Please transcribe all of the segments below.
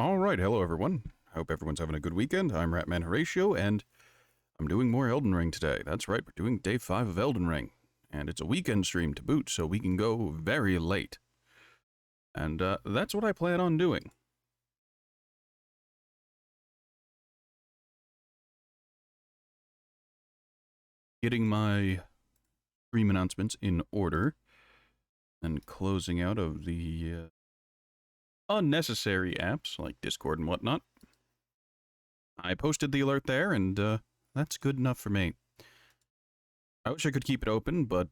Alright, hello everyone. Hope everyone's having a good weekend. I'm Ratman Horatio, and I'm doing more Elden Ring today. That's right, we're doing day 5 of Elden Ring. And it's a weekend stream to boot, so we can go very late. And that's what I plan on doing. Getting my stream announcements in order, and closing out of the unnecessary apps like Discord and whatnot. I posted the alert there, and that's good enough for me. I wish I could keep it open, but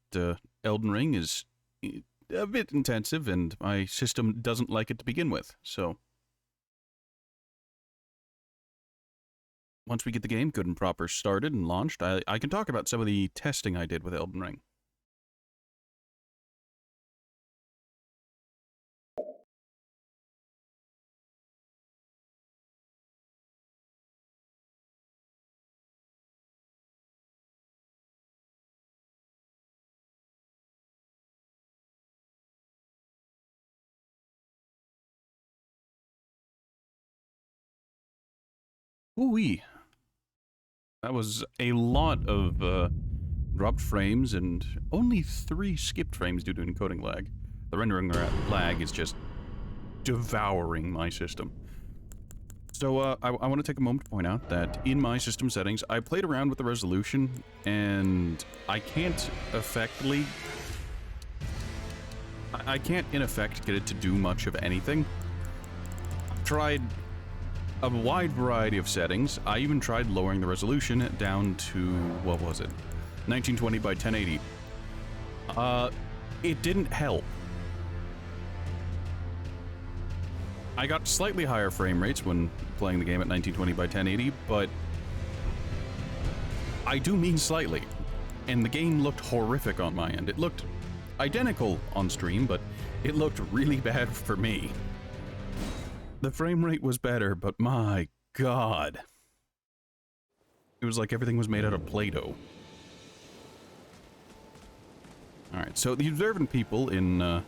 Elden Ring is a bit intensive, and my system doesn't like it to begin with, so... Once we get the game good and proper started and launched, I can talk about some of the testing I did with Elden Ring. Ooh-wee. That was a lot of dropped frames and only 3 skipped frames due to encoding lag. The rendering lag is just devouring my system. So I want to take a moment to point out that in my system settings, I played around with the resolution, and I can't effectively... I can't, in effect, get it to do much of anything. I've tried a wide variety of settings. I even tried lowering the resolution down to, what was it? 1920 by 1080. It didn't help. I got slightly higher frame rates when playing the game at 1920 by 1080, but I do mean slightly. And the game looked horrific on my end. It looked identical on stream, but it looked really bad for me. The frame rate was better, but my god. It was like everything was made out of Play-Doh. Alright, so the observant people in,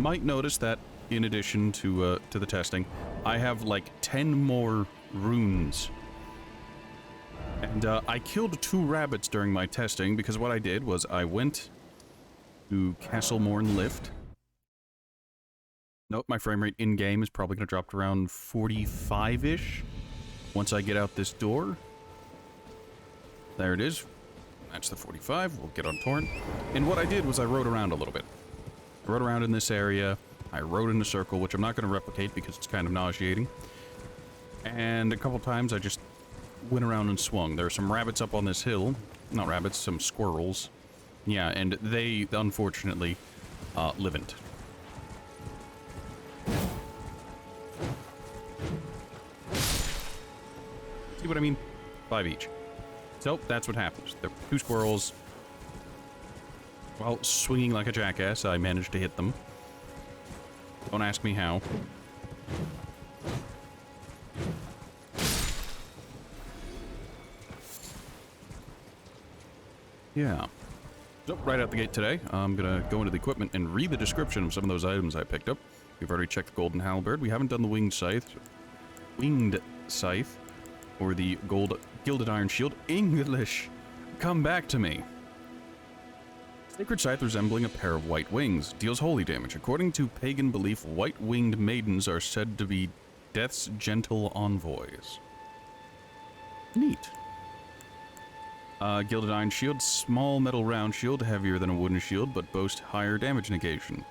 might notice that, in addition to the testing, I have like 10 more runes. And, I killed 2 rabbits during my testing, because what I did was I went to Castle Morn Lift. Nope, my frame rate in-game is probably going to drop to around 45-ish once I get out this door. There it is. That's the 45. We'll get on Torrent. And what I did was I rode around a little bit. I rode around in this area. I rode in a circle, which I'm not going to replicate because it's kind of nauseating. And a couple times I just went around and swung. There are some rabbits up on this hill. Not rabbits, some squirrels. Yeah, and they, unfortunately, livent. See what I mean? 5 each. So, that's what happens. There were 2 squirrels. While swinging like a jackass, I managed to hit them. Don't ask me how. Yeah. So, right out the gate today, I'm gonna go into the equipment and read the description of some of those items I picked up. We've already checked the golden halberd. We haven't done the winged scythe, or the gilded iron shield. English! Come back to me! Sacred scythe resembling a pair of white wings. Deals holy damage. According to pagan belief, white-winged maidens are said to be death's gentle envoys. Neat. Gilded iron shield. Small metal round shield, heavier than a wooden shield, but boasts higher damage negation.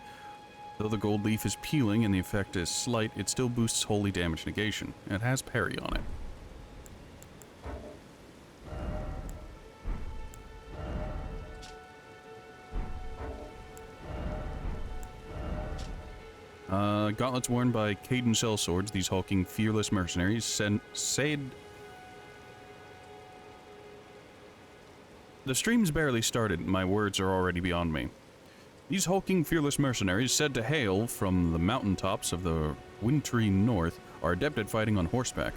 Though the gold leaf is peeling and the effect is slight, it still boosts holy damage negation. It has parry on it. Gauntlets worn by Caden sellswords, these hulking, fearless mercenaries, said... The stream's barely started, my words are already beyond me. These hulking, fearless mercenaries, said to hail from the mountaintops of the wintry north, are adept at fighting on horseback.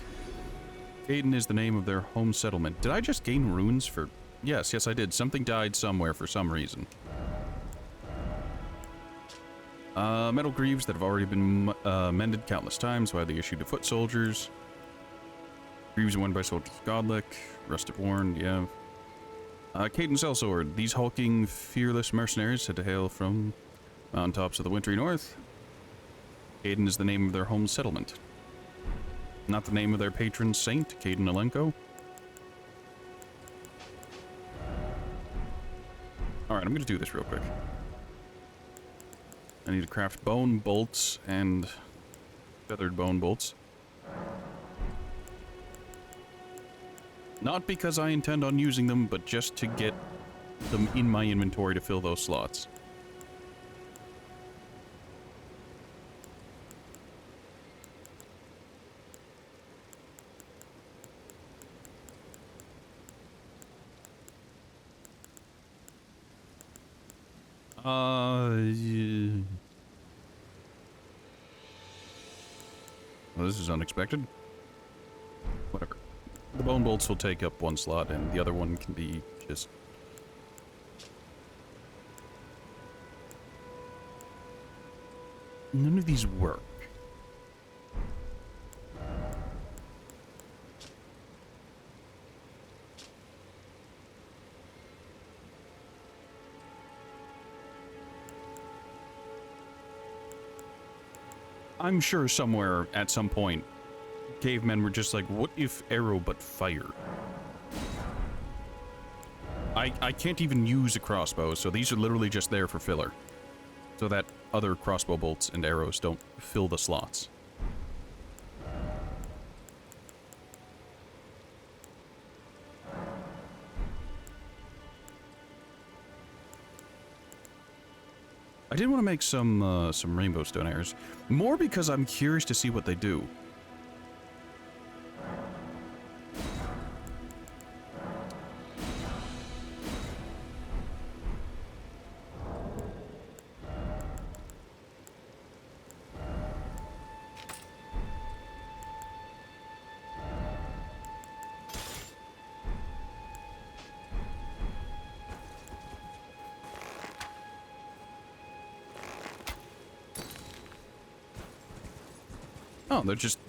Caden is the name of their home settlement. Did I just gain runes for... Yes, I did. Something died somewhere for some reason. Metal greaves that have already been mended countless times, widely issued to foot soldiers. Greaves worn by soldiers of Godlick. Rusted worn, yeah. Caden Sellsword. These hulking, fearless mercenaries said to hail from mountaintops of the wintry north. Caden is the name of their home settlement. Not the name of their patron saint, Caden Alenko. Alright, I'm gonna do this real quick. I need to craft bone bolts and feathered bone bolts. Not because I intend on using them, but just to get them in my inventory to fill those slots. Yeah. Well, this is unexpected. Whatever. The bone bolts will take up one slot, and the other one can be just... None of these work. I'm sure somewhere, at some point, cavemen were just like, what if arrow but fire? I can't even use a crossbow, so these are literally just there for filler. So that other crossbow bolts and arrows don't fill the slots. I did want to make some rainbow stone arrows, more because I'm curious to see what they do. Oh, they're just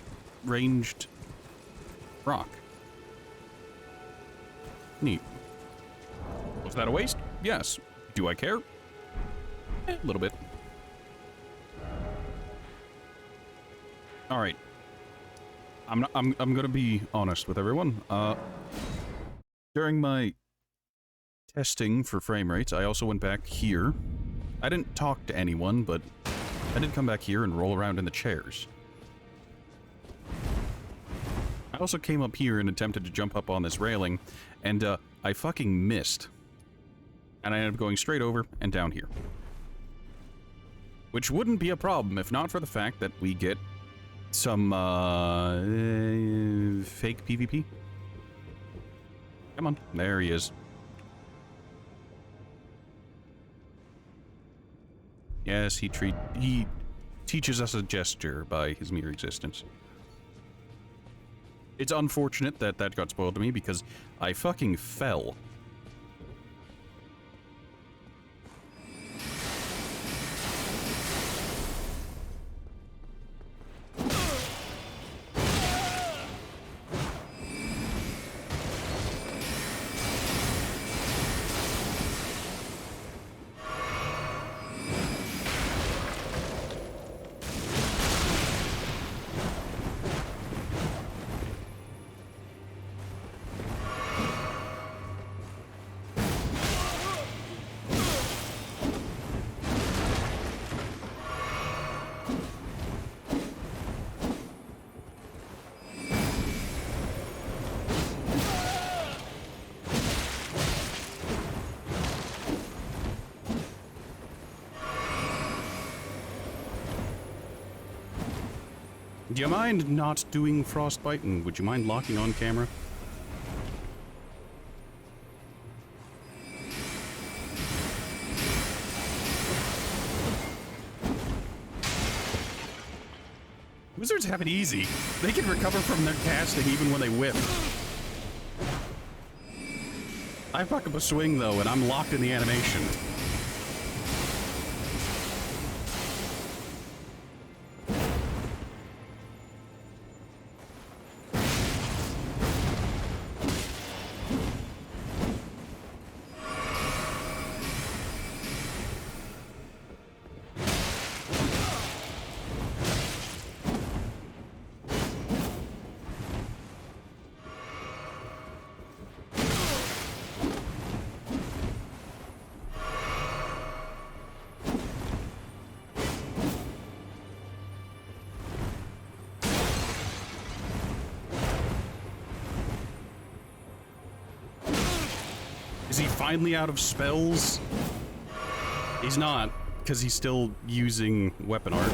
ranged rock. Neat. Was that a waste? Yes. Do I care? A little bit. All right. I'm gonna be honest with everyone. During my testing for frame rates, I also went back here. I didn't talk to anyone, but I did come back here and roll around in the chairs. I also came up here and attempted to jump up on this railing, and I fucking missed. And I ended up going straight over and down here. Which wouldn't be a problem if not for the fact that we get some fake PvP. Come on, there he is. Yes, he teaches us a gesture by his mere existence. It's unfortunate that that got spoiled to me because I fucking fell. Do you mind not doing frostbite, and would you mind locking on camera? Wizards have it easy. They can recover from their casting even when they whip. I fuck up a swing though, and I'm locked in the animation. Is he finally out of spells? He's not, because he's still using weapon art.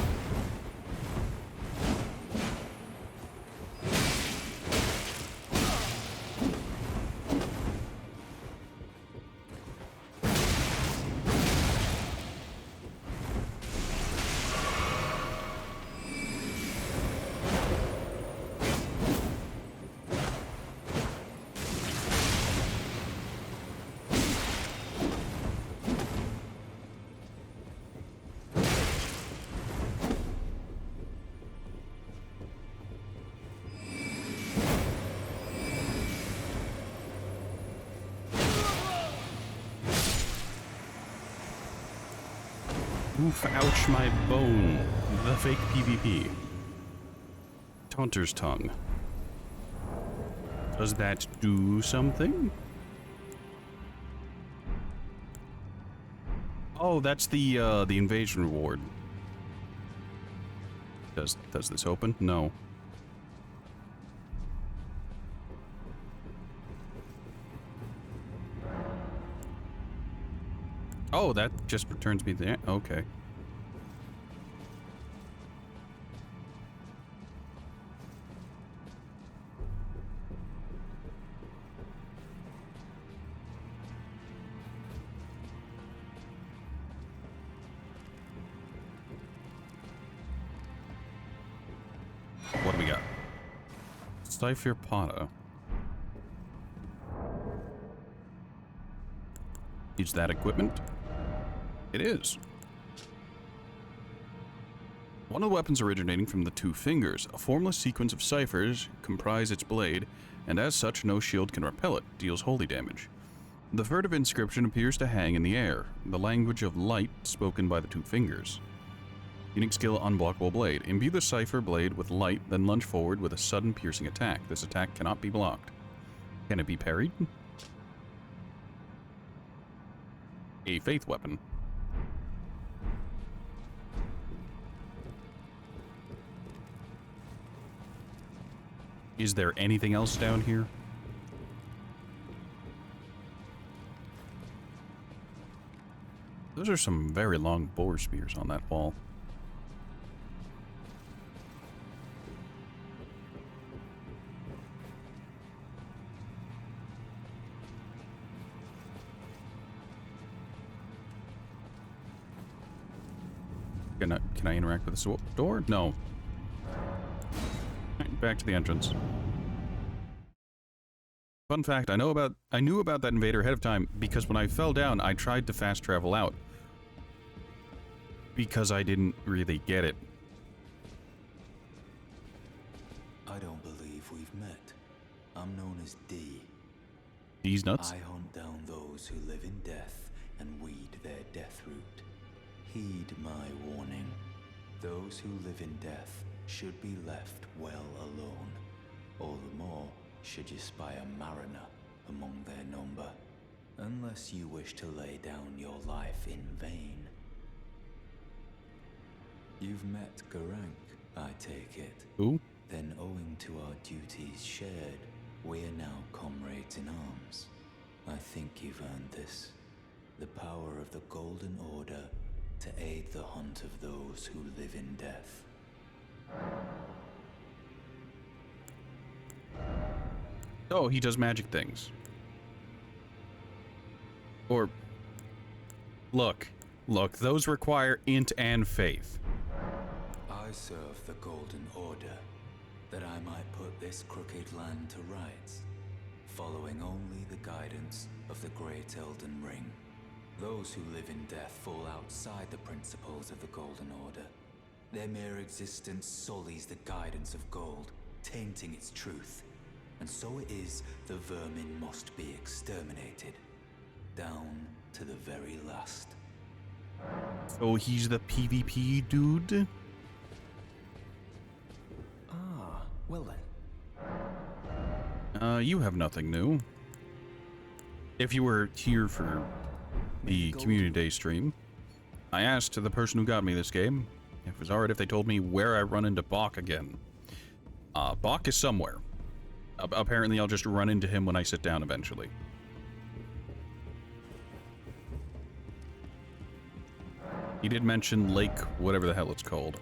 Oof, ouch, my bone. The fake PvP. Taunter's Tongue. Does that do something? Oh, that's the invasion reward. Does this open? No. Oh, that just returns me there. Okay. What do we got? Cypher Potta. Is that equipment? It is. One of the weapons originating from the two fingers. A formless sequence of ciphers comprise its blade, and as such no shield can repel it, deals holy damage. The furtive inscription appears to hang in the air, the language of light spoken by the two fingers. Unique skill, Unblockable Blade. Imbue the cipher blade with light, then lunge forward with a sudden piercing attack. This attack cannot be blocked. Can it be parried? A faith weapon. Is there anything else down here? Those are some very long boar spears on that wall. Can I interact with the door? No. Right, back to the entrance. Fun fact, I knew about that invader ahead of time because when I fell down, I tried to fast travel out. Because I didn't really get it. I don't believe we've met. I'm known as D. D's nuts? I hunt down those who live in death and weed their death root. Heed my warning. Those who live in death should be left well alone. All the more should you spy a mariner among their number. Unless you wish to lay down your life in vain. You've met Garank, I take it. Who? Then owing to our duties shared, we're now comrades in arms. I think you've earned this. The power of the Golden Order to aid the hunt of those who live in death. Oh, he does magic things. Or... Look, those require int and faith. I serve the Golden Order, that I might put this crooked land to rights, following only the guidance of the great Elden Ring. Those who live in death fall outside the principles of the Golden Order. Their mere existence sullies the guidance of gold, tainting its truth. And so it is the vermin must be exterminated, down to the very last. Oh, he's the PvP dude? Ah, well then. You have nothing new. If you were here for the Community Day stream, I asked the person who got me this game if it was alright if they told me where I run into Bach again. Bach is somewhere. Apparently I'll just run into him when I sit down eventually. He did mention Lake, whatever the hell it's called.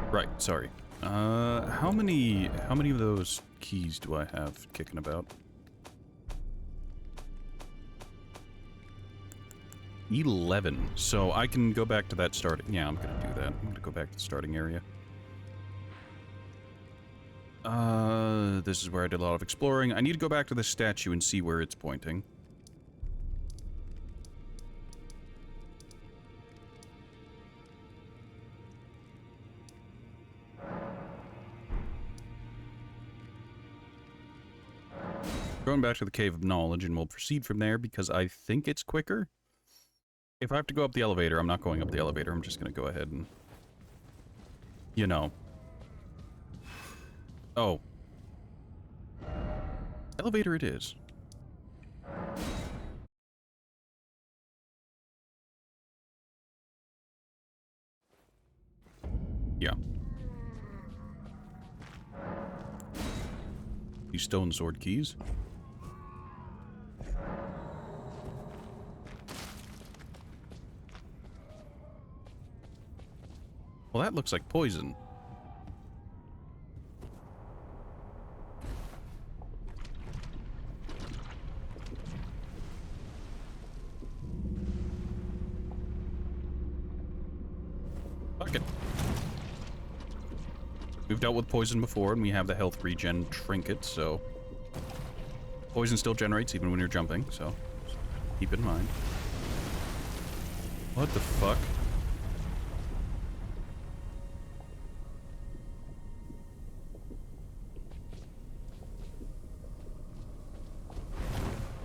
Right, sorry. How many of those keys do I have kicking about? 11. So I can go back to that starting... Yeah, I'm gonna do that. I'm gonna go back to the starting area. This is where I did a lot of exploring. I need to go back to the statue and see where it's pointing. Going back to the Cave of Knowledge, and we'll proceed from there because I think it's quicker. If I have to go up the elevator, I'm not going up the elevator. I'm just going to go ahead and... You know. Oh. Elevator it is. Yeah. These stone sword keys. Well, that looks like poison. Fuck it. We've dealt with poison before, and we have the health regen trinket, so... Poison still generates even when you're jumping, so... Keep in mind. What the fuck?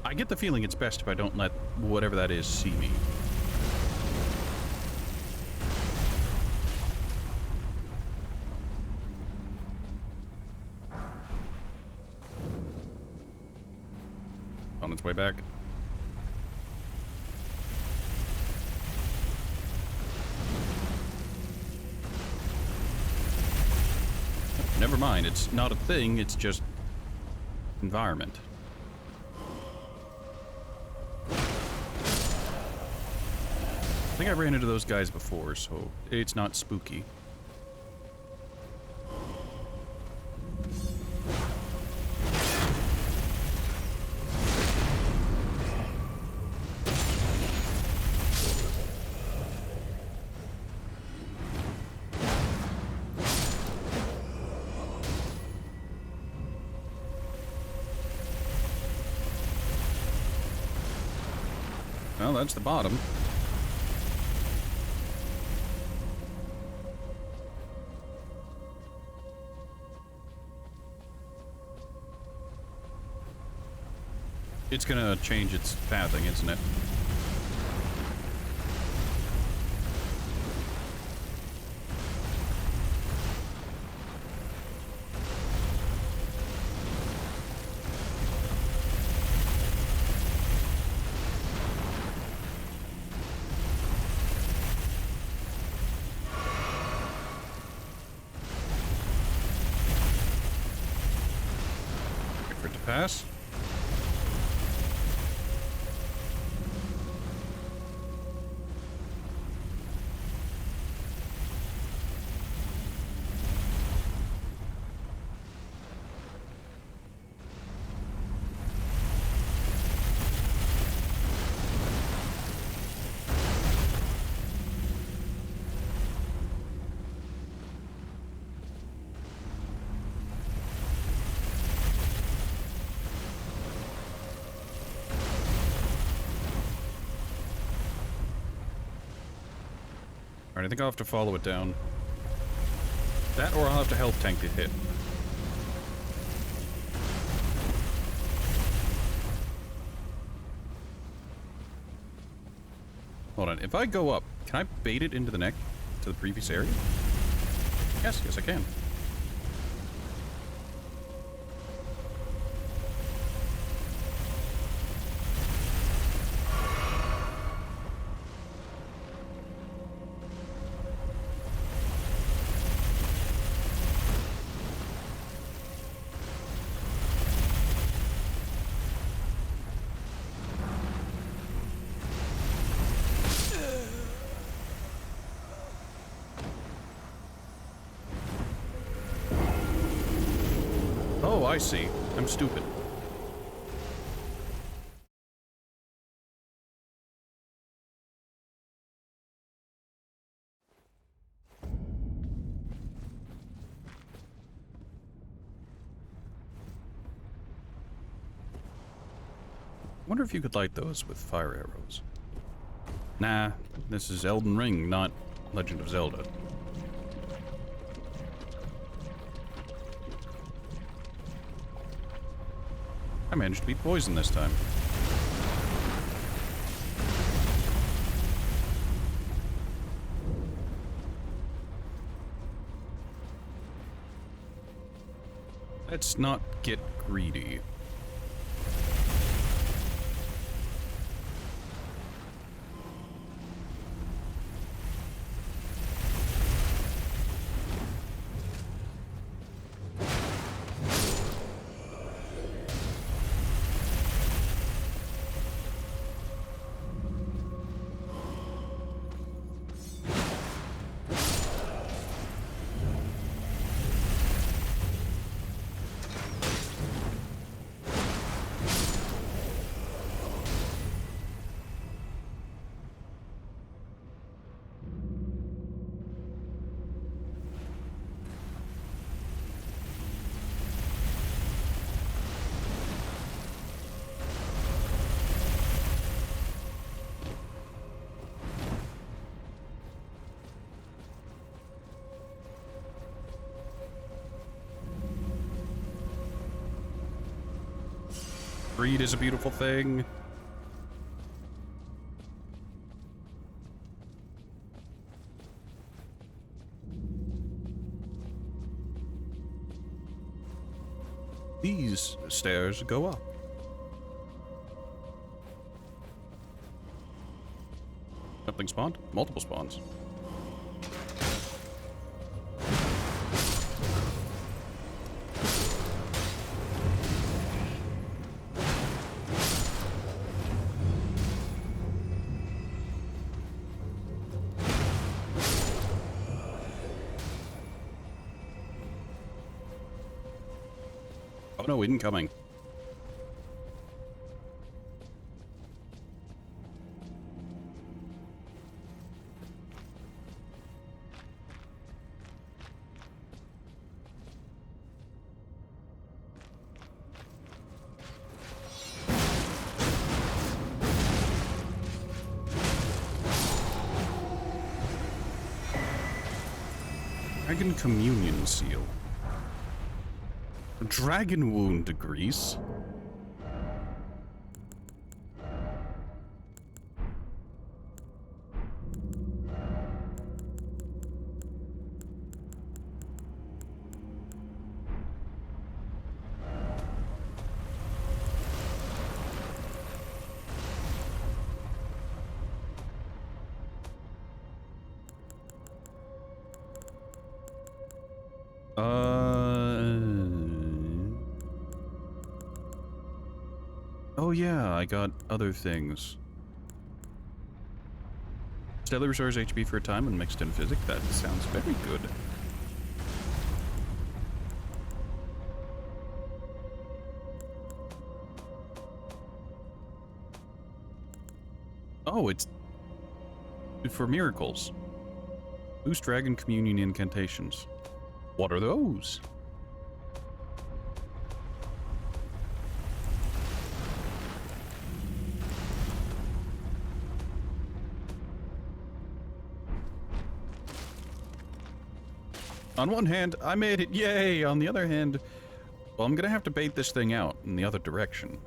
I get the feeling it's best if I don't let whatever that is see me. On its way back. Never mind, it's not a thing, it's just environment. I think I ran into those guys before, so it's not spooky. Well, that's the bottom. It's gonna change its pathing, isn't it? Wait for it to pass. Alright, I think I'll have to follow it down. That, or I'll have to health tank the hit. Hold on, if I go up, can I bait it into the neck to the previous area? Yes, I can. Oh, I see. I'm stupid. Wonder if you could light those with fire arrows. Nah, this is Elden Ring, not Legend of Zelda. I managed to beat poison this time. Let's not get greedy. Greed is a beautiful thing. These stairs go up. Something spawned? Multiple spawns. Oh no, incoming. Dragon Communion Seal. Dragon Wound to Grease. Oh yeah, I got other things. Steadily restores HP for a time when mixed in physic. That sounds very good. Oh, it's for miracles. Boost Dragon Communion incantations. What are those? On one hand, I made it, yay! On the other hand, well, I'm gonna have to bait this thing out in the other direction.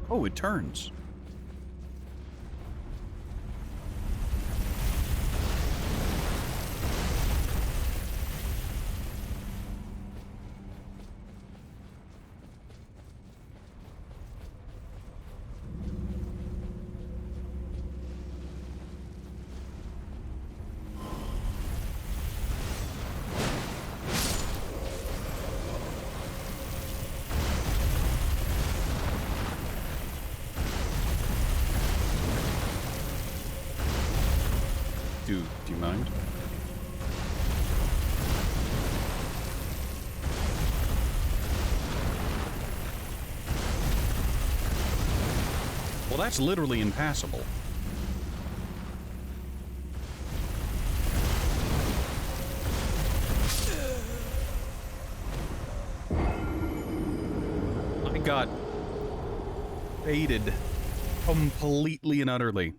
Oh, it turns. Do you mind? Well, that's literally impassable. I got baited completely and utterly.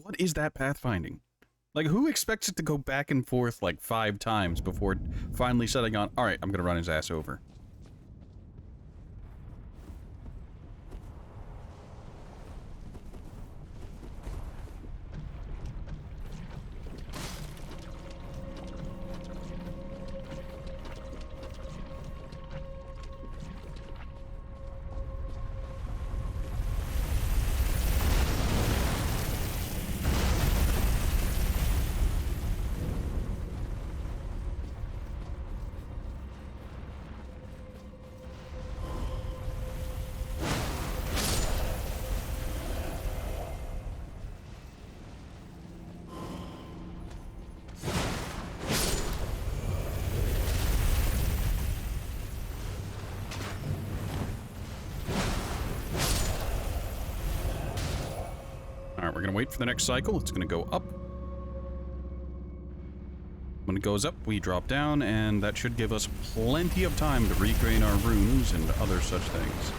What is that pathfinding? Like, who expects it to go back and forth like 5 times before finally settling on, alright, I'm gonna run his ass over? Alright, we're gonna wait for the next cycle. It's gonna go up. When it goes up, we drop down, and that should give us plenty of time to regain our runes and other such things.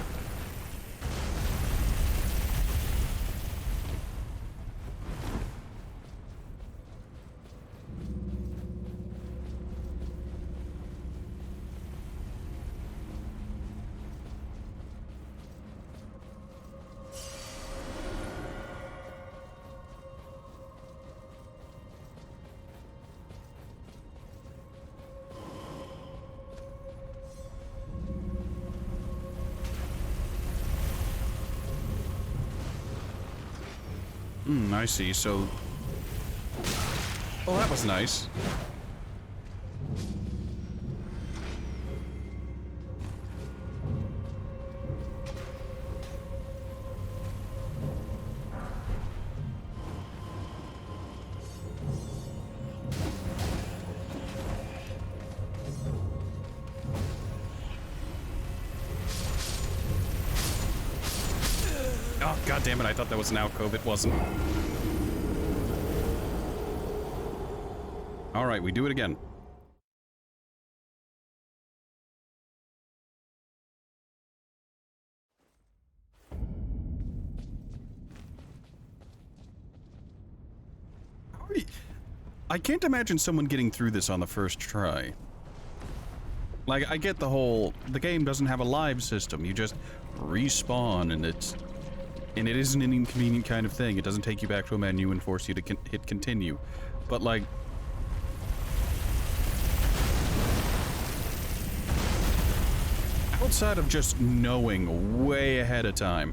I see, so... Oh, that was nice. Oh, god damn it, I thought that was an alcove. It wasn't. Alright, we do it again. I can't imagine someone getting through this on the first try. Like, I get the whole... The game doesn't have a live system. You just respawn, and it's... And it isn't an inconvenient kind of thing. It doesn't take you back to a menu and force you to hit continue. But, like... outside of just knowing way ahead of time,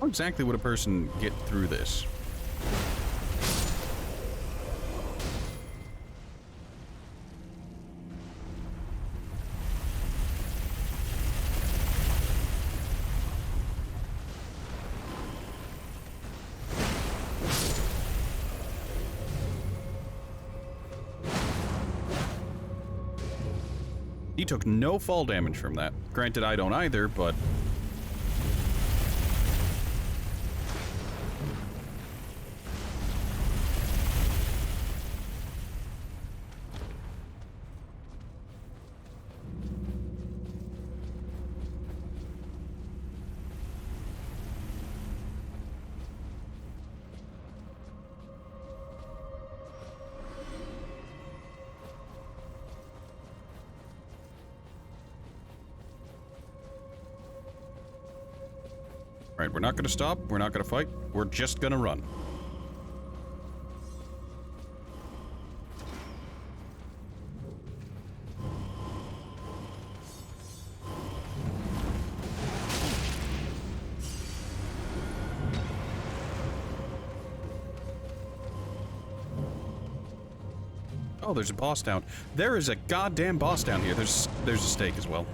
how exactly would a person get through this? He took no fall damage from that. Granted, I don't either, but... Alright, we're not gonna stop, we're not gonna fight, we're just gonna run. Oh, there's a boss down. There is a goddamn boss down here. There's a stake as well.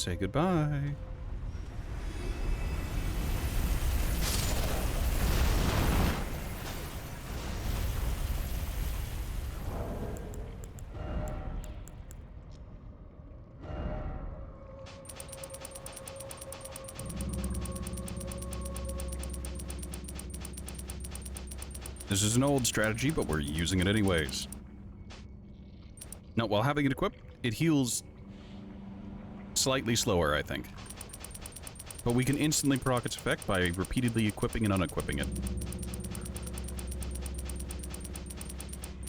Say goodbye. This is an old strategy, but we're using it anyways. Now, while having it equipped, it heals slightly slower, I think. But we can instantly proc its effect by repeatedly equipping and unequipping it.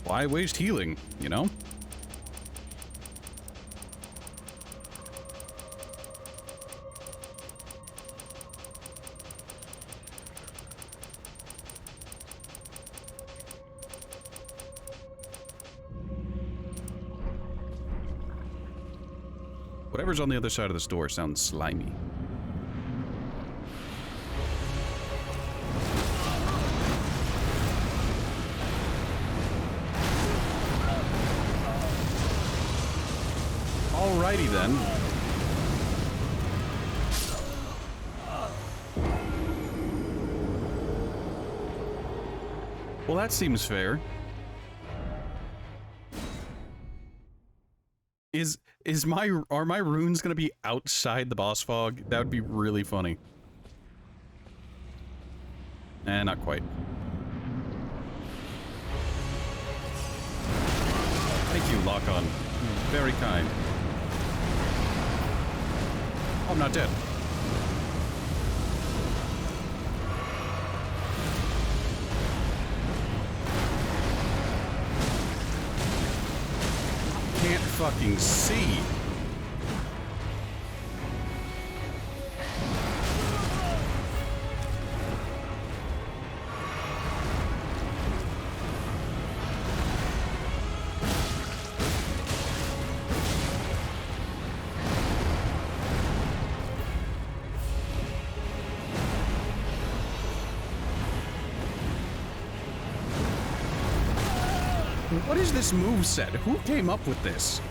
Why waste healing, you know? Whatever's on the other side of this door sounds slimy. Alrighty then. Well, that seems fair. Are my runes gonna be outside the boss fog? That would be really funny. Not quite. Thank you, Lock-On. You're very kind. Oh, I'm not dead. Can't fucking see. What is this moveset? Who came up with this?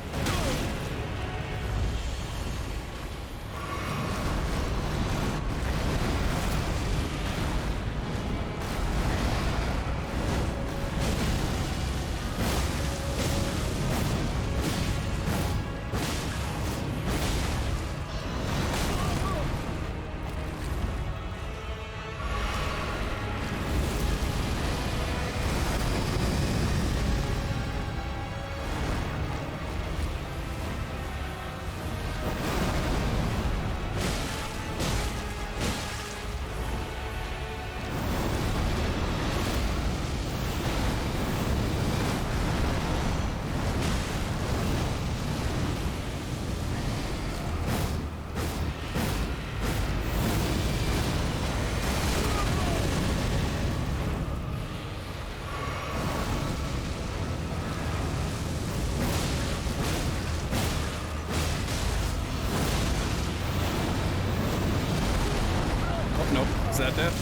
Is that death?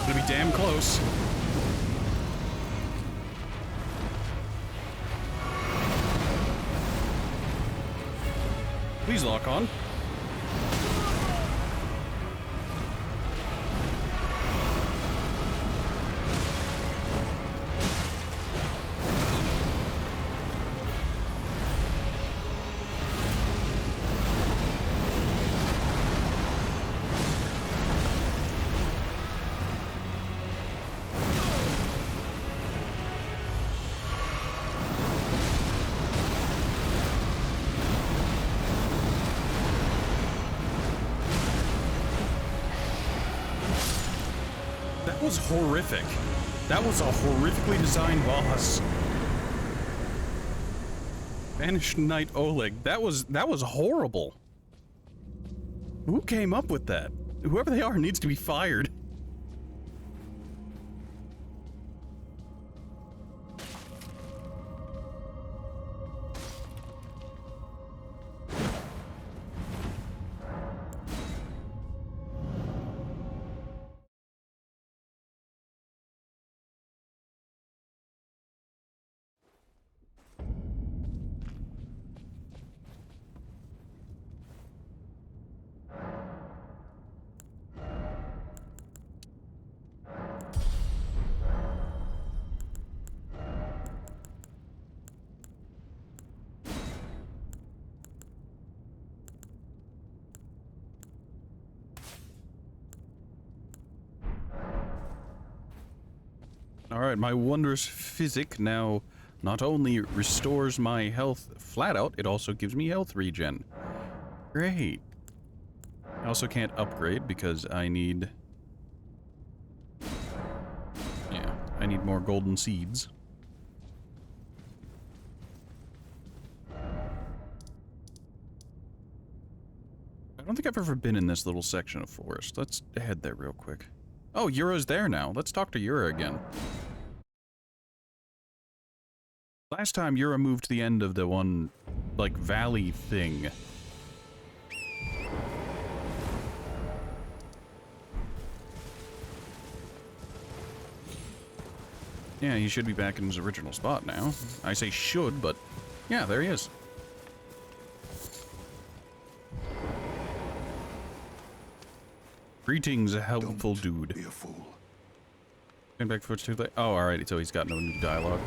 Gonna be damn close. Please lock on. That was horrific. That was a horrifically designed boss. Banished Knight Oleg. That was horrible. Who came up with that? Whoever they are needs to be fired. Alright, my wondrous physic now not only restores my health flat out, it also gives me health regen. Great. I also can't upgrade because I need... Yeah, I need more golden seeds. I don't think I've ever been in this little section of forest. Let's head there real quick. Oh, Yura's there now. Let's talk to Yura again. Last time, Yura moved to the end of the one, like, valley thing. Yeah, he should be back in his original spot now. I say should, but yeah, there he is. Greetings, helpful dude. Be a fool. Came back for too late. Oh, alright, so he's got no new dialogue.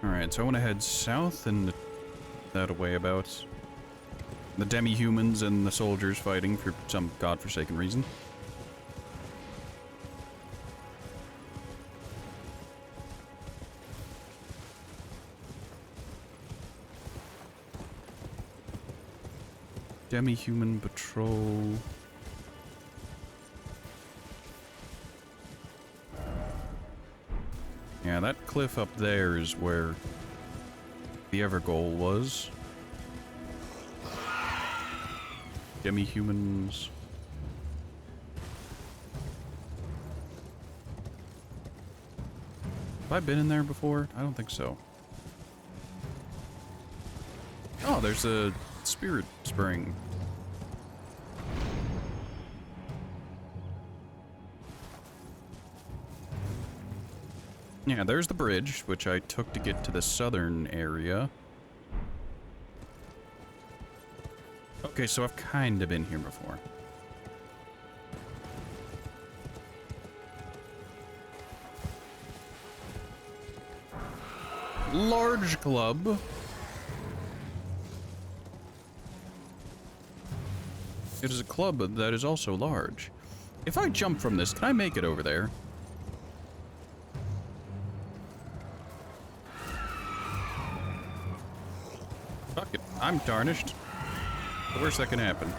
Alright, so I want to head south and that way about. The demi-humans and the soldiers fighting for some godforsaken reason. Demi-human patrol. Yeah, that cliff up there is where the Evergoal was. Demi-humans. Have I been in there before? I don't think so. Oh, there's a spirit spring. Yeah, there's the bridge, which I took to get to the southern area. Okay, so I've kind of been here before. Large club. It is a club that is also large. If I jump from this, can I make it over there? Fuck it. I'm tarnished. The worst that can happen.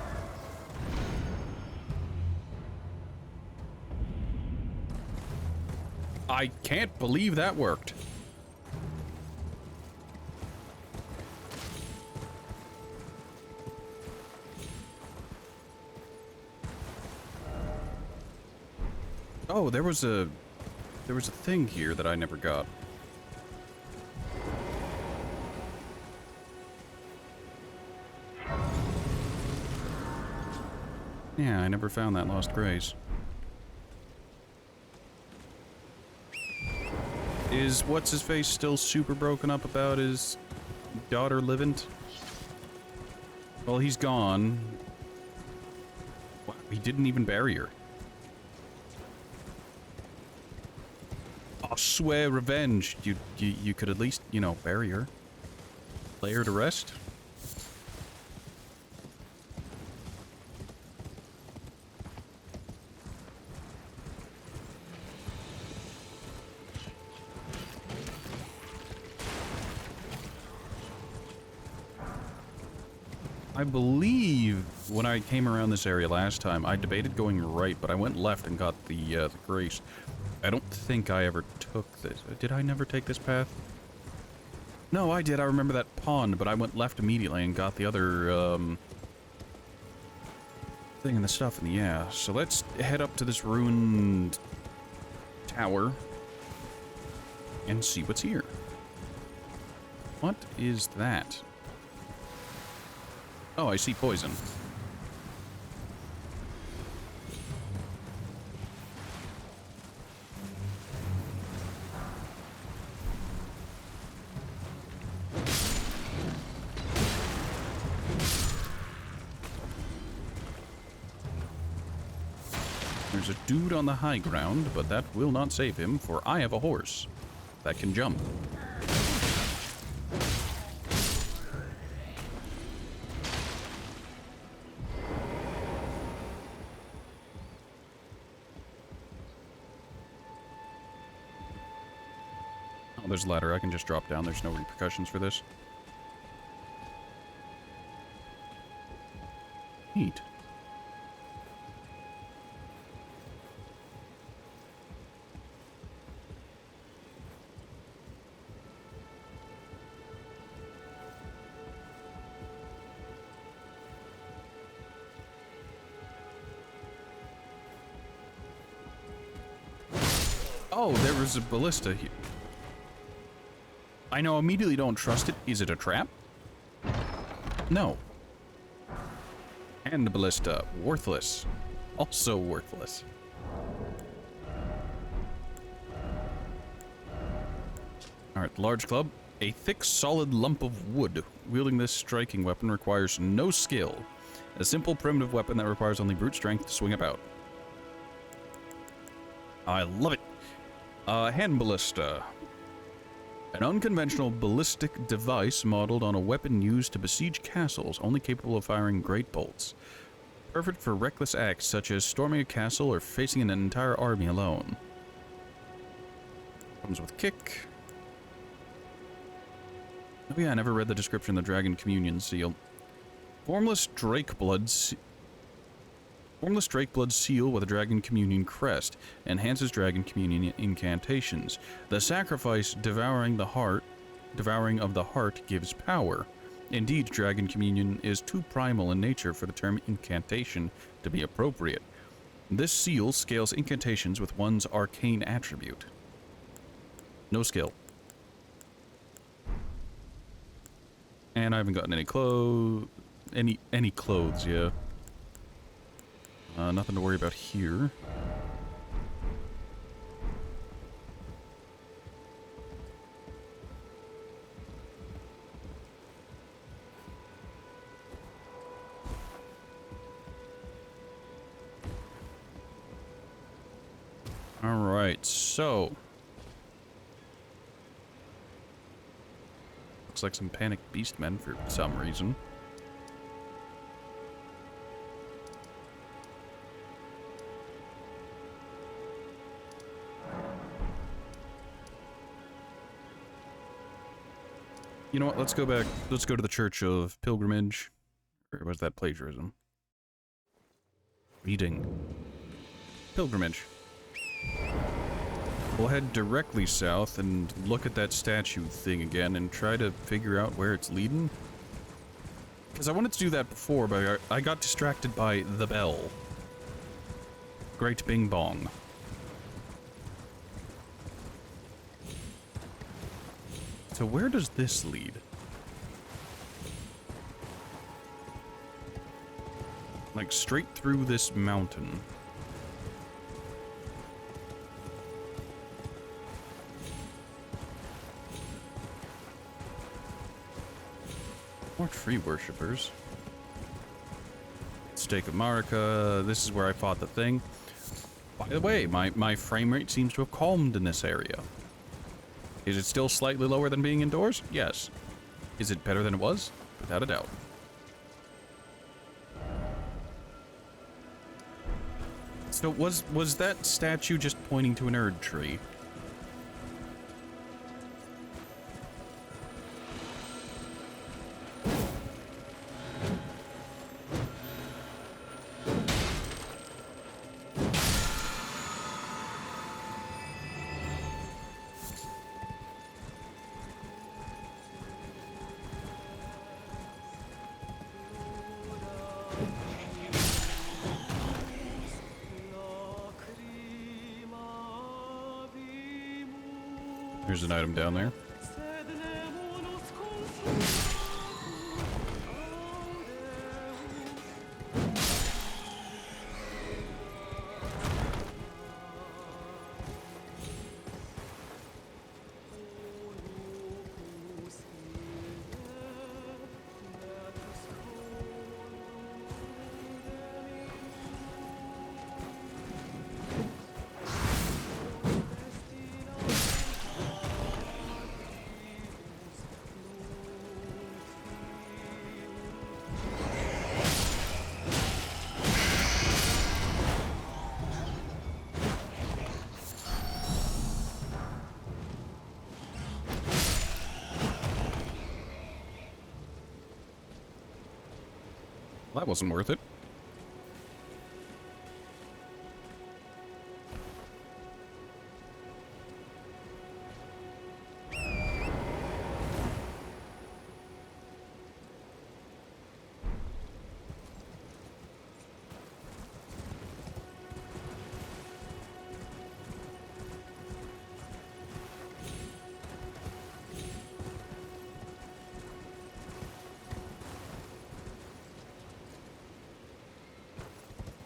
I can't believe that worked. Oh, there was a thing here that I never got. Yeah, I never found that lost grace. Is what's-his-face still super broken up about his daughter living? Well, he's gone. Wow, he didn't even bury her. I swear revenge. You could at least, you know, bury her. Lay her to rest. I believe when I came around this area last time, I debated going right, but I went left and got the grace. I don't think I ever took this. Did I never take this path? No, I did. I remember that pond, but I went left immediately and got the other, thing and the stuff in the, yeah. So let's head up to this ruined tower and see what's here. What is that? Oh, I see poison. There's a dude on the high ground, but that will not save him, for I have a horse that can jump. Oh, there's a ladder. I can just drop down. There's no repercussions for this. Neat. Oh, there was a ballista here. I know, immediately don't trust it. Is it a trap? No. And the ballista. Worthless. Also worthless. Alright, large club. A thick, solid lump of wood. Wielding this striking weapon requires no skill. A simple, primitive weapon that requires only brute strength to swing about. I love it. Hand ballista. An unconventional ballistic device modeled on a weapon used to besiege castles, only capable of firing great bolts. Perfect for reckless acts such as storming a castle or facing an entire army alone. Comes with kick. Oh yeah, I never read the description of the Dragon Communion seal. Formless Drakeblood seal with a Dragon Communion crest. Enhances Dragon Communion incantations. The sacrifice devouring of the heart gives power. Indeed, Dragon Communion is too primal in nature for the term incantation to be appropriate. This seal scales incantations with one's arcane attribute. No skill. And I haven't gotten any clothes. Any clothes, yeah. Nothing to worry about here. Alright, so... looks like some panicked beastmen for some reason. You know what, let's go back, let's go to the Church of Pilgrimage. Or was that plagiarism? Reading. Pilgrimage. We'll head directly south and look at that statue thing again and try to figure out where it's leading. Because I wanted to do that before, but I got distracted by the bell. Great Bing Bong. So where does this lead? Like straight through this mountain. More tree worshippers. Stake of Marika. This is where I fought the thing. By the way, my frame rate seems to have calmed in this area. Is it still slightly lower than being indoors? Yes. Is it better than it was? Without a doubt. So was that statue just pointing to an Erd tree? There's an item down there. Well, that wasn't worth it.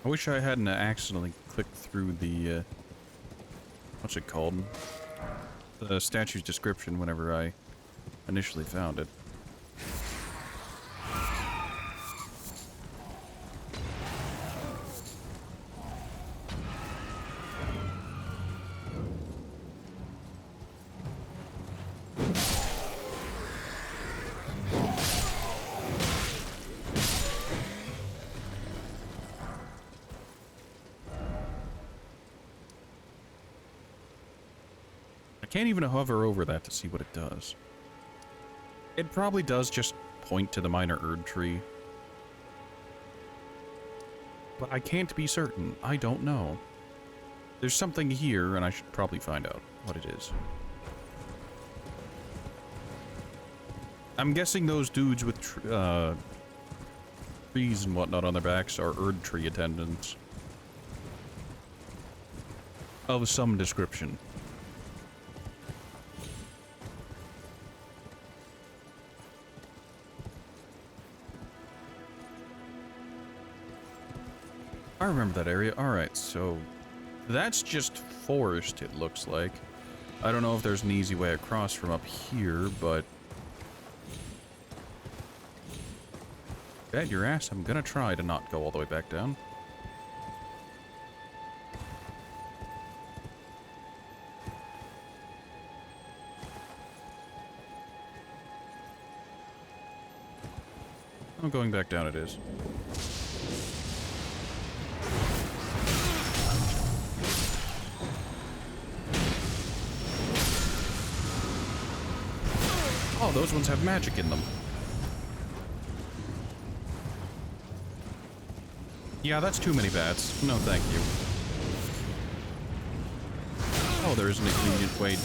I wish I hadn't accidentally clicked through the, what's it called? The statue's description whenever I initially found it. I can't even hover over that to see what it does. It probably does just point to the minor Erd tree. But I can't be certain. I don't know. There's something here, and I should probably find out what it is. I'm guessing those dudes with trees and whatnot on their backs are Erd tree attendants. Of some description. I remember that area. Alright, so that's just forest, it looks like. I don't know if there's an easy way across from up here, but... bet your ass I'm gonna try to not go all the way back down. Oh, going back down it is. Oh, those ones have magic in them. Yeah, that's too many bats. No, thank you. Oh, there isn't a convenient way.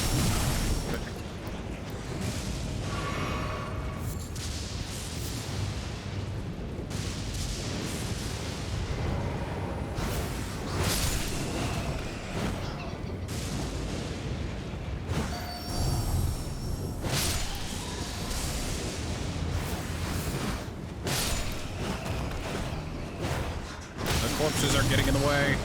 Corpses are getting in the way.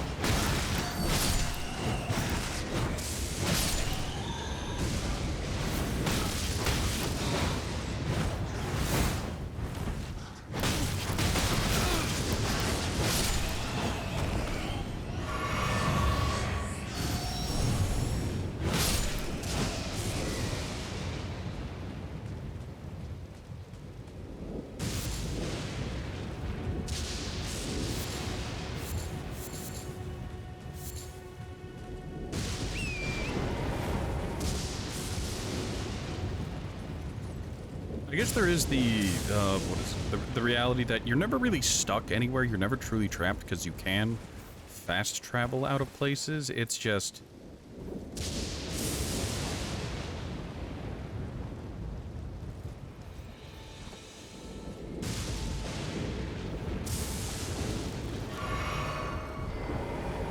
I guess there is the, what is it? The reality that you're never really stuck anywhere. You're never truly trapped because you can fast travel out of places. It's just...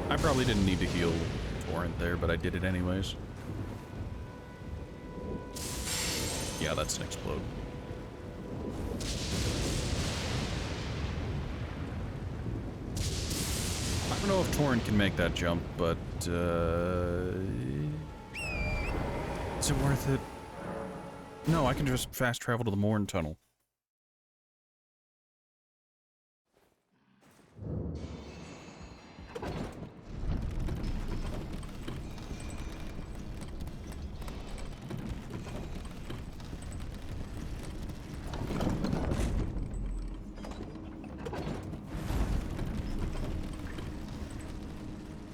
I probably didn't need to heal Torrent there, but I did it anyways. Yeah, that's an explode. I don't know if Torrent can make that jump, but, is it worth it? No, I can just fast travel to the Morn Tunnel.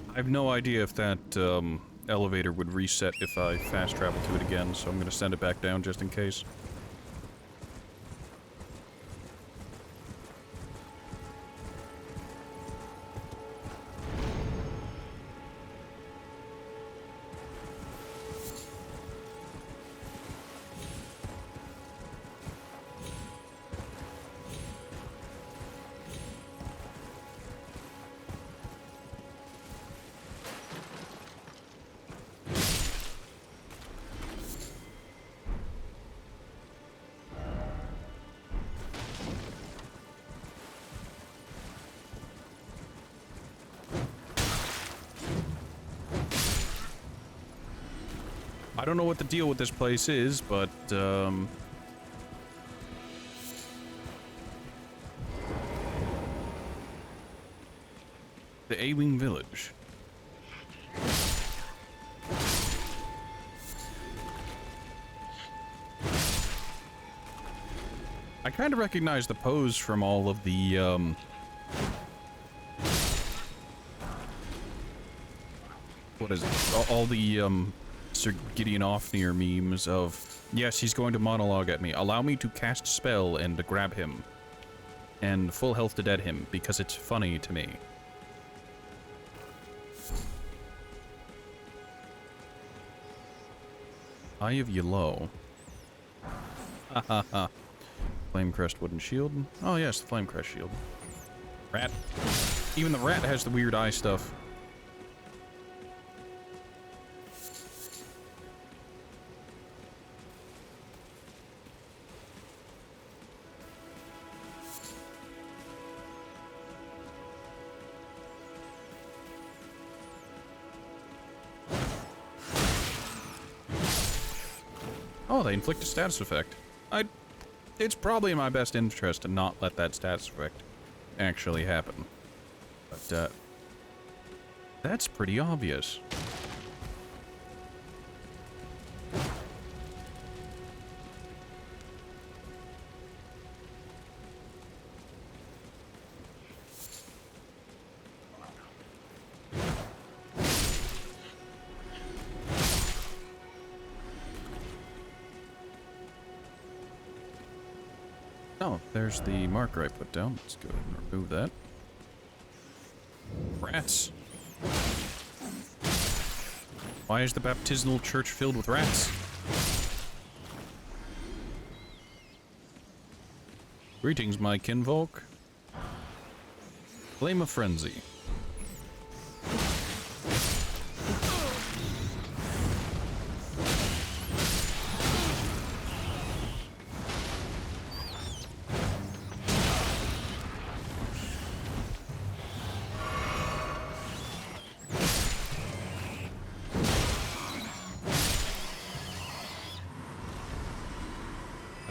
I have no idea if that elevator would reset if I fast travel to it again, so I'm going to send it back down just in case. I don't know what the deal with this place is, but, the A-Wing Village. I kind of recognize the pose from all of the, what is it? All the, Sir Gideon Ofnir memes of, yes, he's going to monologue at me. Allow me to cast spell and to grab him. And full health to dead him, because it's funny to me. Eye of Yellow. Ha ha ha. Flame Crest wooden shield. Oh yes, the Flame Crest shield. Rat. Even the rat has the weird eye stuff. Oh, they inflict a status effect. It's probably in my best interest to not let that status effect actually happen. But, that's pretty obvious. Oh, there's the marker I put down. Let's go ahead and remove that. Rats. Why is the baptismal church filled with rats? Greetings, my kinfolk. Flame of Frenzy.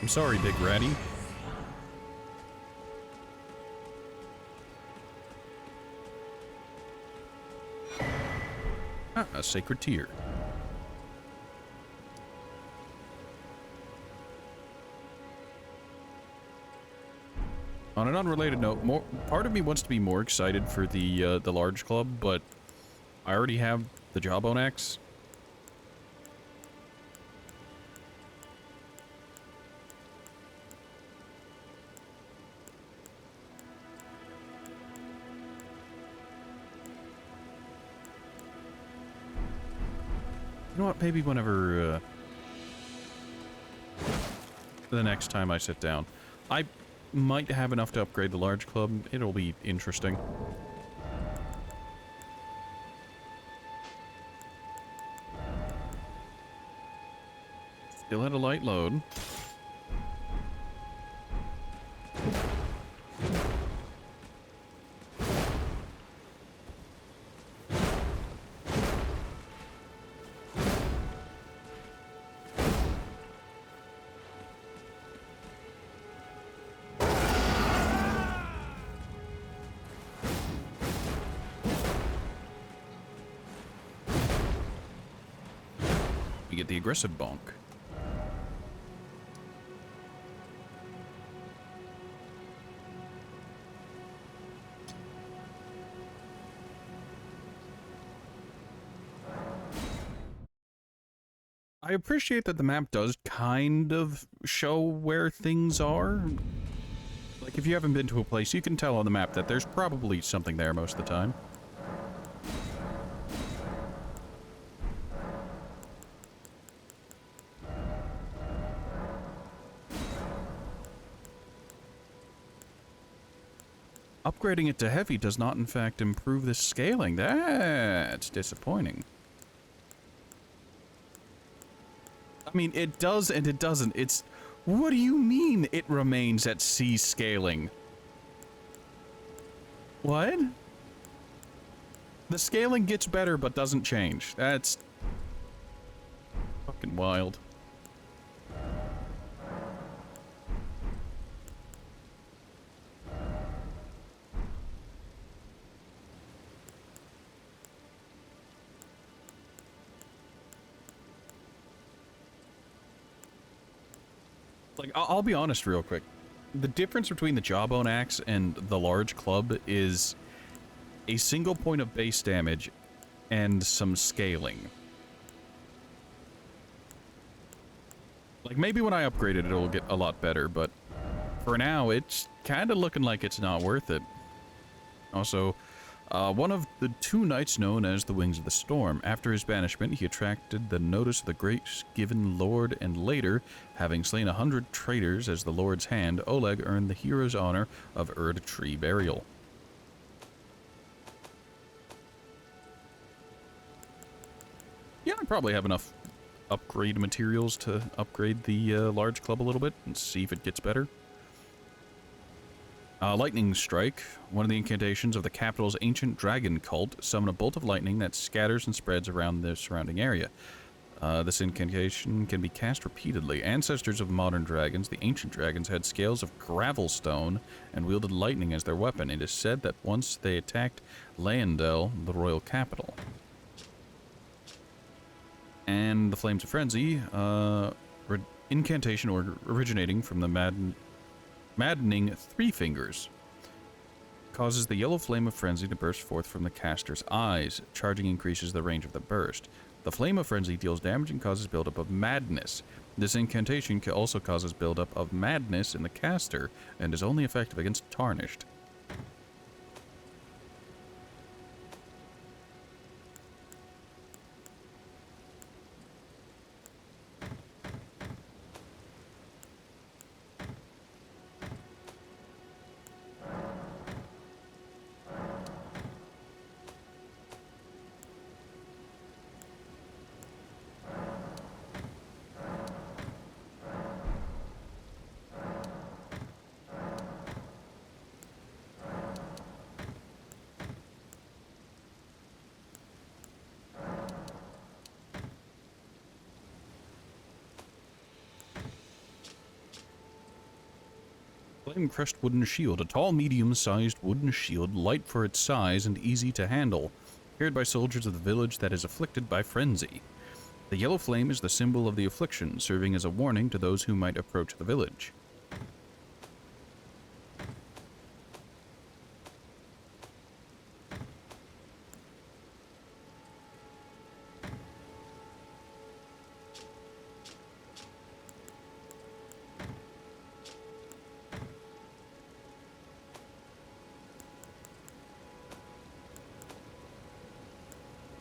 I'm sorry, Big Ratty. Ah, a sacred tear. On an unrelated note, part of me wants to be more excited for the large club, but I already have the Jawbone Axe. You know what, maybe whenever, the next time I sit down. I might have enough to upgrade the large club. It'll be interesting. Still at a light load. You get the aggressive bonk. I appreciate that the map does kind of show where things are. Like, if you haven't been to a place, you can tell on the map that there's probably something there most of the time. Upgrading it to heavy does not, in fact, improve the scaling. That's disappointing. I mean, it does and it doesn't. It's... What do you mean it remains at C scaling? What? The scaling gets better but doesn't change. That's... Fucking wild. Like, I'll be honest real quick. The difference between the Jawbone Axe and the large club is a single point of base damage and some scaling. Like, maybe when I upgrade it, it'll get a lot better, but for now, it's kind of looking like it's not worth it. Also, one of the two knights known as the Wings of the Storm. After his banishment, he attracted the notice of the great Given Lord, and later, having slain 100 traitors as the Lord's hand, Oleg earned the hero's honor of Erd Tree Burial. Yeah, I probably have enough upgrade materials to upgrade the large club a little bit and see if it gets better. Lightning Strike, one of the incantations of the capital's ancient dragon cult, summon a bolt of lightning that scatters and spreads around the surrounding area. This incantation can be cast repeatedly. Ancestors of modern dragons, the ancient dragons, had scales of gravelstone and wielded lightning as their weapon. It is said that once they attacked Leyendell, the royal capital. And the Flames of Frenzy, incantation originating from the maddening Three Fingers, causes the yellow flame of frenzy to burst forth from the caster's eyes. Charging increases the range of the burst. The flame of frenzy deals damage and causes buildup of madness. This incantation also causes buildup of madness in the caster and is only effective against tarnished. Flame-crushed wooden shield. A tall, medium-sized wooden shield, light for its size and easy to handle, carried by soldiers of the village that is afflicted by frenzy. The yellow flame is the symbol of the affliction, serving as a warning to those who might approach the village.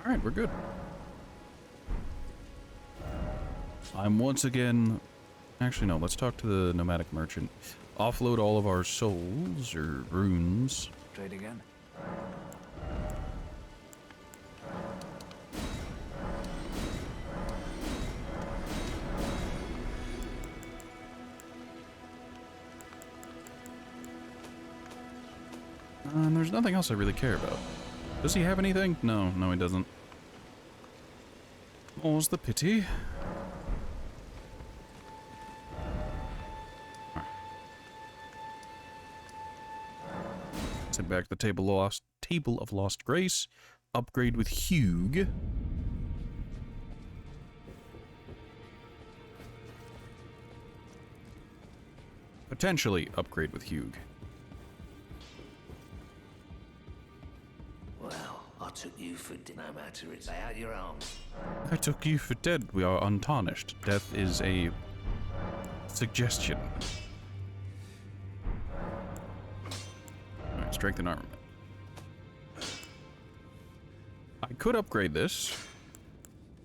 Alright, we're good. I'm once again... Actually, no, let's talk to the nomadic merchant. Offload all of our souls, or runes. Trade again. And there's nothing else I really care about. Does he have anything? No, he doesn't. More's the pity. Let's head back to the Table of Lost Grace. Upgrade with Hugh. Potentially upgrade with Hugh. Well, I took you for no matter it's lay out your arms. I took you for dead. We are untarnished. Death is a suggestion. Alright, strength and armament. I could upgrade this.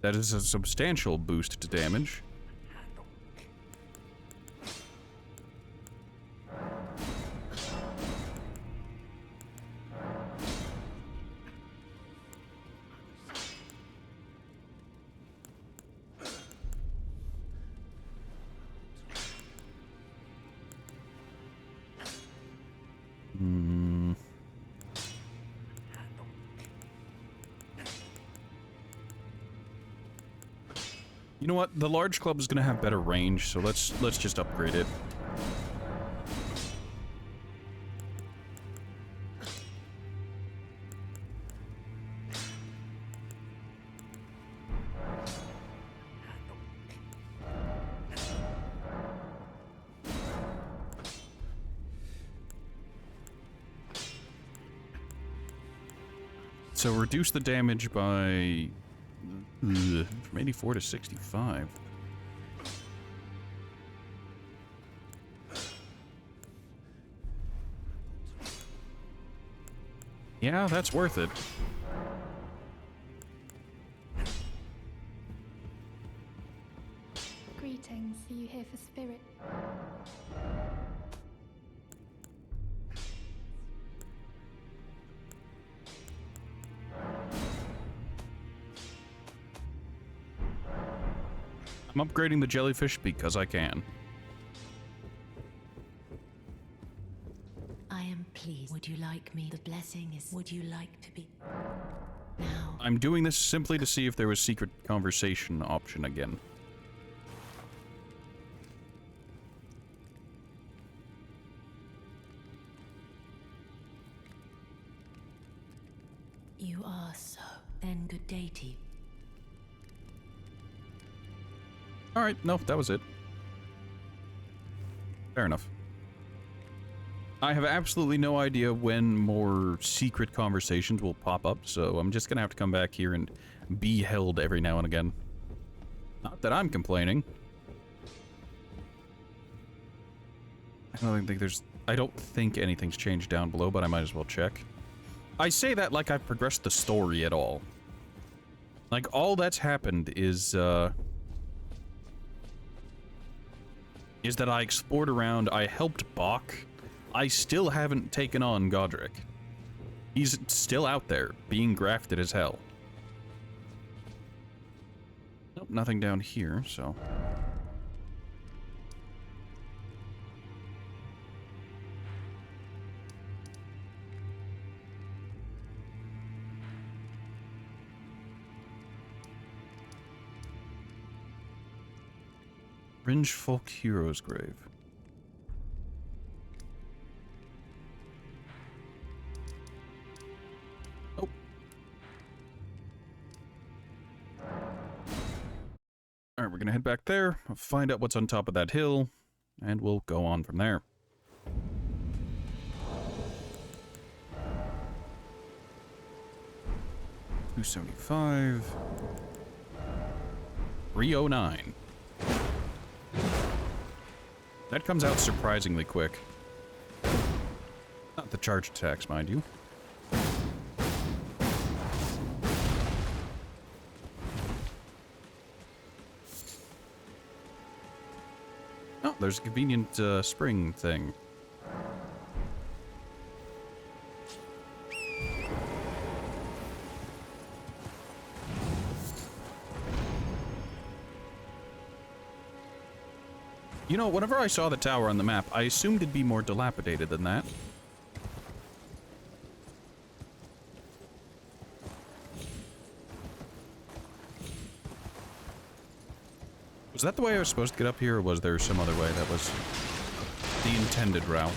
That is a substantial boost to damage. You know what? The large club is gonna have better range, so let's just upgrade it. So reduce the damage by from 84 to 65. Yeah, that's worth it. Greetings, are you here for spirit? I'm upgrading the jellyfish because I can. I am pleased. Would you like me? The blessing is. Would you like to be? Now. I'm doing this simply to see if there was secret conversation option again. You are so. Then good day to you. Alright, no, that was it. Fair enough. I have absolutely no idea when more secret conversations will pop up, so I'm just gonna have to come back here and be held every now and again. Not that I'm complaining. I don't think anything's changed down below, but I might as well check. I say that like I've progressed the story at all. Like, all that's happened is that I explored around, I helped Bach. I still haven't taken on Godric. He's still out there, being grafted as hell. Nope, nothing down here, so... Fringe Folk Hero's Grave. Oh. Alright, we're gonna head back there, find out what's on top of that hill, and we'll go on from there. $275. 309. That comes out surprisingly quick. Not the charge attacks, mind you. Oh, there's a convenient spring thing. You know, whenever I saw the tower on the map, I assumed it'd be more dilapidated than that. Was that the way I was supposed to get up here, or was there some other way that was the intended route?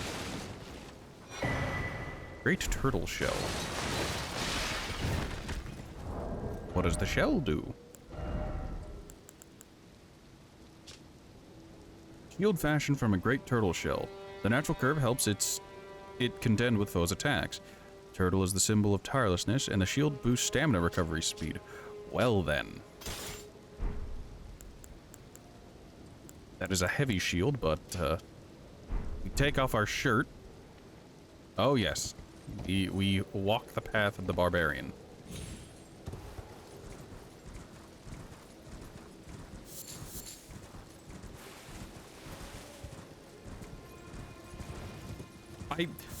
Great turtle shell. What does the shell do? Shield fashioned from a great turtle shell. The natural curve helps it contend with foes' attacks. Turtle is the symbol of tirelessness, and the shield boosts stamina recovery speed. Well then. That is a heavy shield, but we take off our shirt. Oh yes, we walk the path of the barbarian.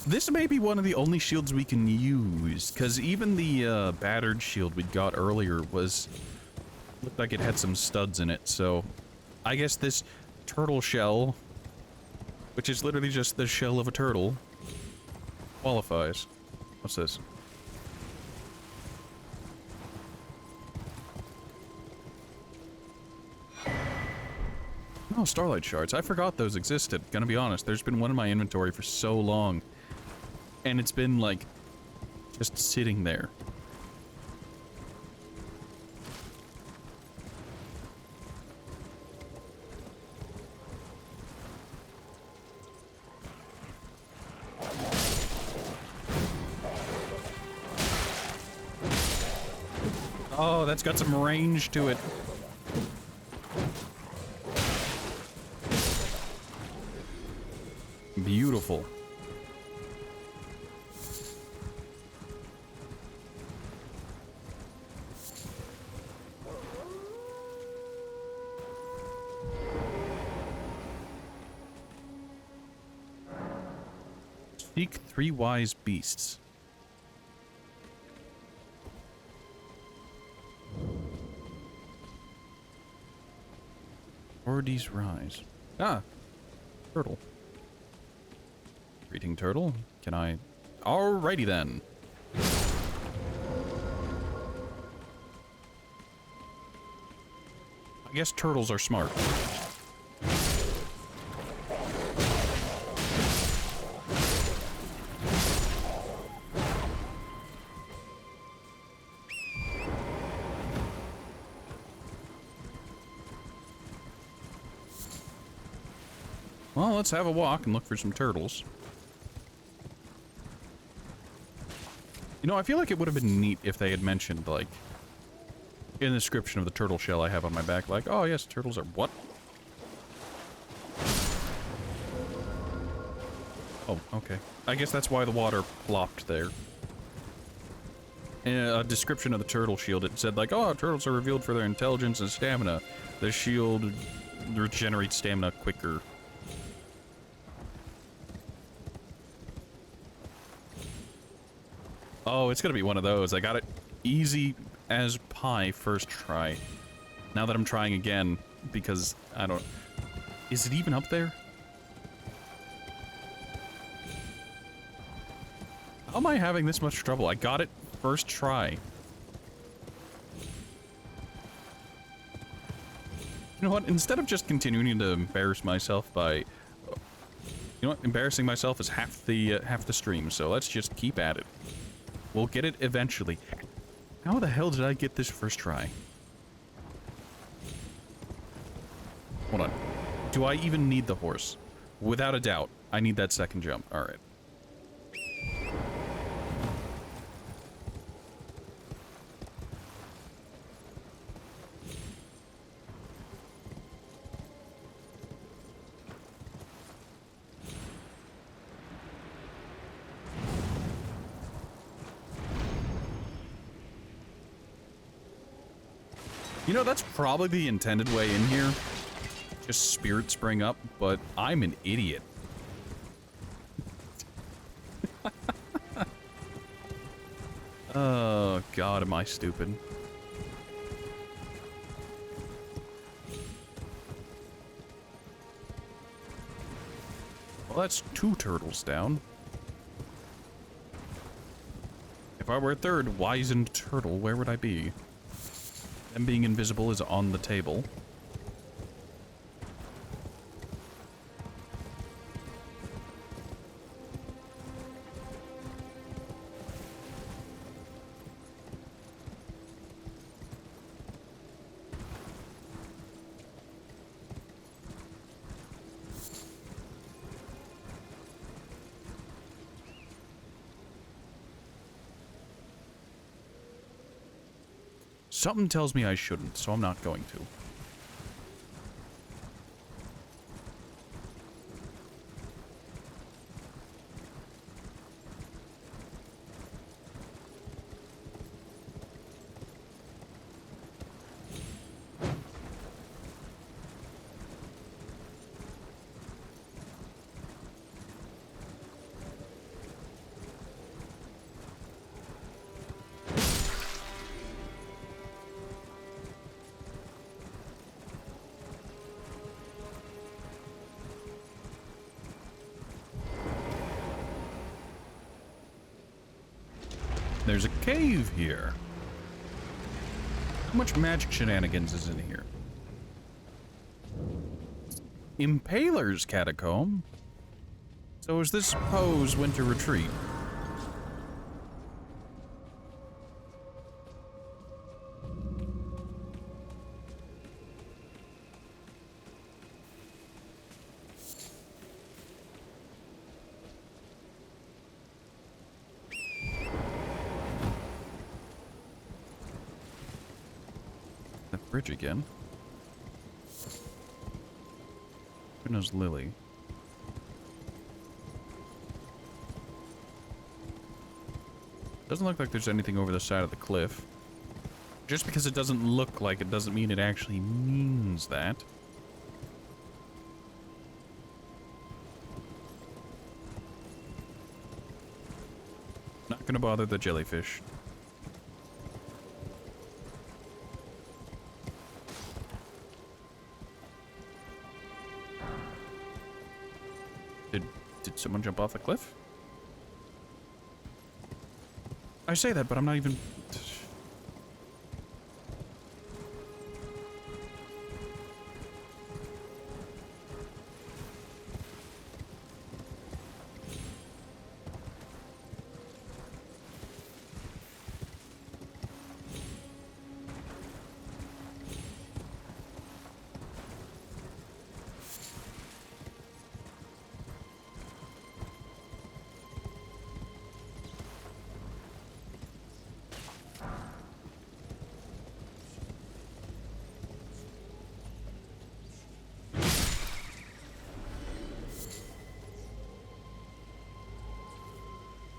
This may be one of the only shields we can use, because even the battered shield we got earlier looked like it had some studs in it, so I guess this turtle shell, which is literally just the shell of a turtle, qualifies. What's this? Oh, starlight shards. I forgot those existed. Gonna be honest, there's been one in my inventory for so long. And it's been, like, just sitting there. Oh, that's got some range to it. Beautiful. Seek 3 wise beasts. Ordes rise. Ah, turtle. Greeting, turtle. Can I... Alrighty then. I guess turtles are smart. Well, let's have a walk and look for some turtles. You know, I feel like it would have been neat if they had mentioned, like, in the description of the turtle shell I have on my back, like, oh yes, turtles are what? Oh, okay. I guess that's why the water plopped there. In a description of the turtle shield, it said, like, oh, turtles are revealed for their intelligence and stamina. The shield regenerates stamina quicker. Oh, it's gonna be one of those. I got it easy as pie first try. Now that I'm trying again, because I don't... Is it even up there? How am I having this much trouble? I got it first try. You know what? Instead of just continuing to embarrass myself by... You know what? Embarrassing myself is half the stream, so let's just keep at it. We'll get it eventually. How the hell did I get this first try? Hold on. Do I even need the horse? Without a doubt, I need that second jump. Alright. You know, that's probably the intended way in here. Just spirit spring up, but I'm an idiot. Oh, God, am I stupid. Well, that's 2 turtles down. If I were a third wizened turtle, where would I be? Them being invisible is on the table. Something tells me I shouldn't, so I'm not going to. There's a cave here. How much magic shenanigans is in here? Impaler's Catacomb? So is this Poe's Winter Retreat? The bridge again. Who knows Lily? Doesn't look like there's anything over the side of the cliff. Just because it doesn't look like it doesn't mean it actually means that. Not gonna bother the jellyfish. Did someone jump off the cliff? I say that, but I'm not even...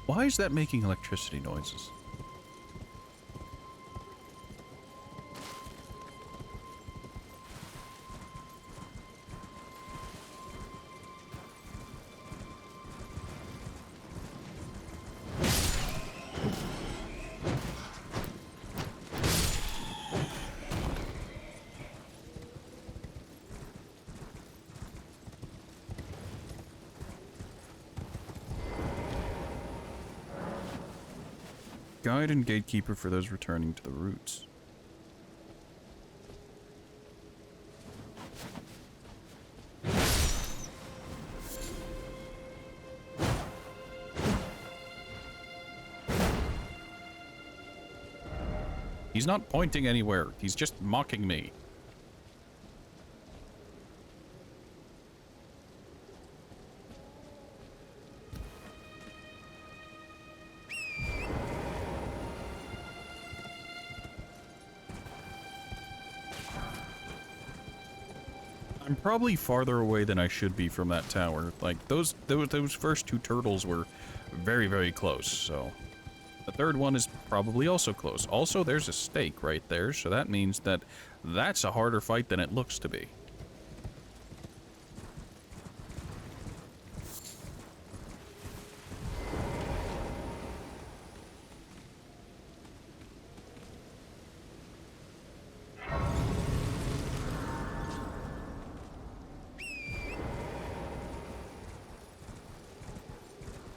Why is that making electricity noises? Guide and gatekeeper for those returning to the roots. He's not pointing anywhere. He's just mocking me. I'm probably farther away than I should be from that tower. Like, those first two turtles were very, very close, so... The third one is probably also close. Also, there's a stake right there, so that means that that's a harder fight than it looks to be.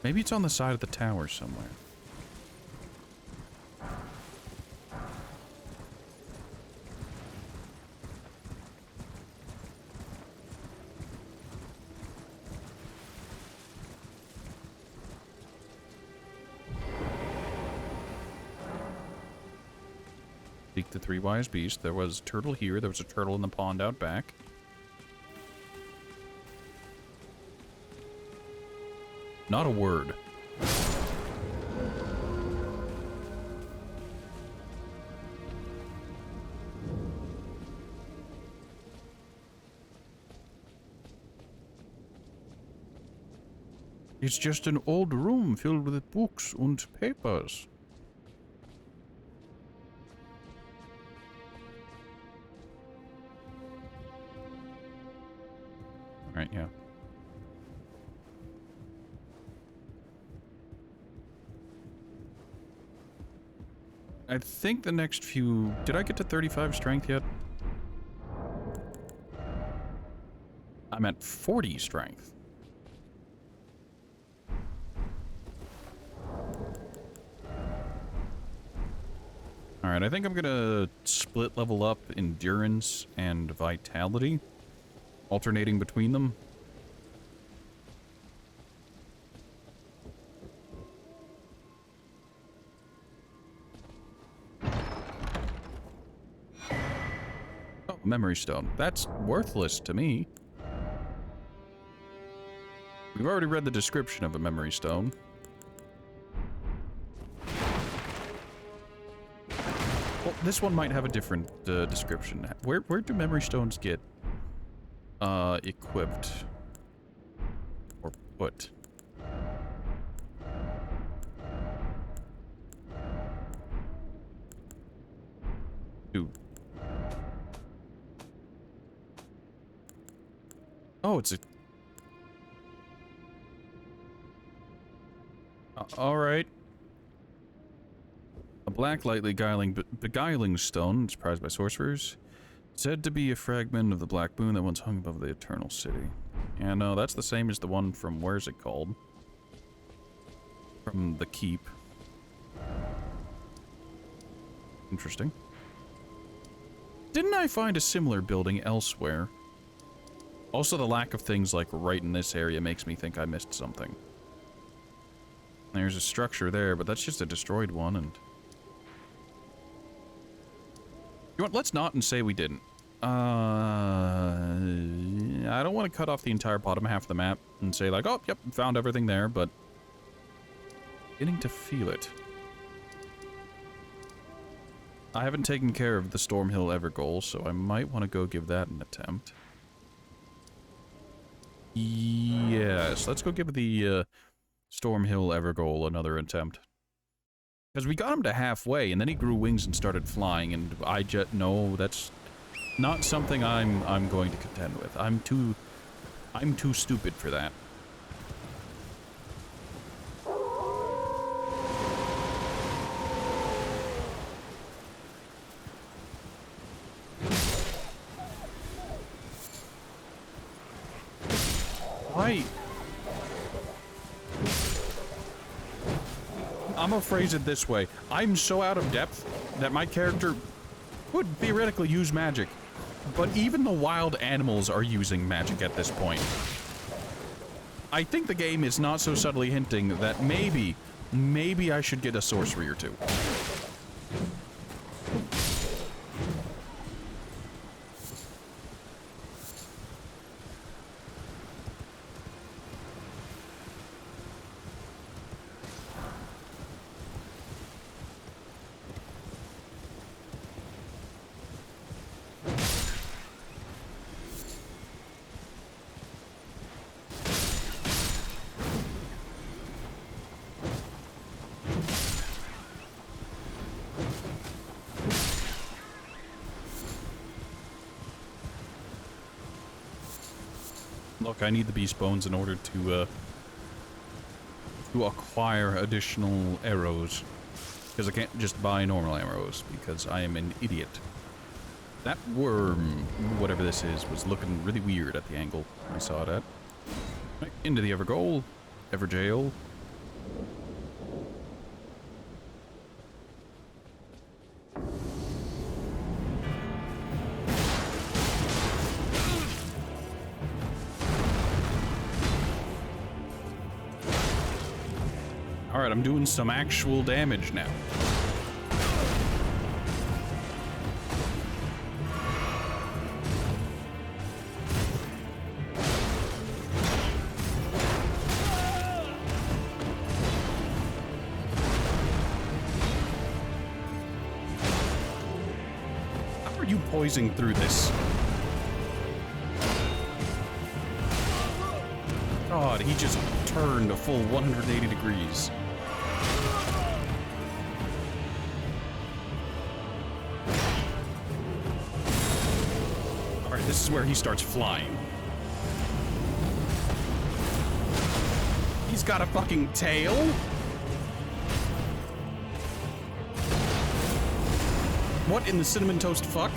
Maybe it's on the side of the tower somewhere. Seek the three wise beasts. There was a turtle here. There was a turtle in the pond out back. Not a word. It's just an old room filled with books and papers. Right, yeah. I think the next few... Did I get to 35 strength yet? I'm at 40 strength. Alright, I think I'm gonna split level up endurance and vitality. alternating between them. Oh, memory stone. That's worthless to me. We've already read the description of a memory stone. Well, this one might have a different description. Where do memory stones get equipped or put? Dude. Oh, it's a... all right. A black, lightly beguiling stone, it's prized by sorcerers. Said to be a fragment of the black moon that once hung above the eternal city. Yeah, no, that's the same as the one from, where's it called? From the keep. Interesting. Didn't I find a similar building elsewhere? Also, the lack of things like right in this area makes me think I missed something. There's a structure there, but that's just a destroyed one, and... You know what, let's not and say we didn't. I don't want to cut off the entire bottom half of the map and say like, oh, yep, found everything there, but... beginning to feel it. I haven't taken care of the Stormhill Evergoal, so I might want to go give that an attempt. Yes, let's go give the Stormhill Evergoal another attempt. Because we got him to halfway, and then he grew wings and started flying, and I just... no, that's not something I'm going to contend with. I'm too stupid for that. Why? I'm gonna phrase it this way. I'm so out of depth that my character would theoretically use magic. But even the wild animals are using magic at this point. I think the game is not so subtly hinting that maybe I should get a sorcery or two. Look, I need the beast bones in order to acquire additional arrows. Because I can't just buy normal arrows, because I am an idiot. That worm, whatever this is, was looking really weird at the angle I saw it at. Right, into the Evergoal, Everjail. Alright, I'm doing some actual damage now. How are you poising through this? God, he just turned a full 180 degrees. This is where he starts flying. He's got a fucking tail? What in the cinnamon toast fuck?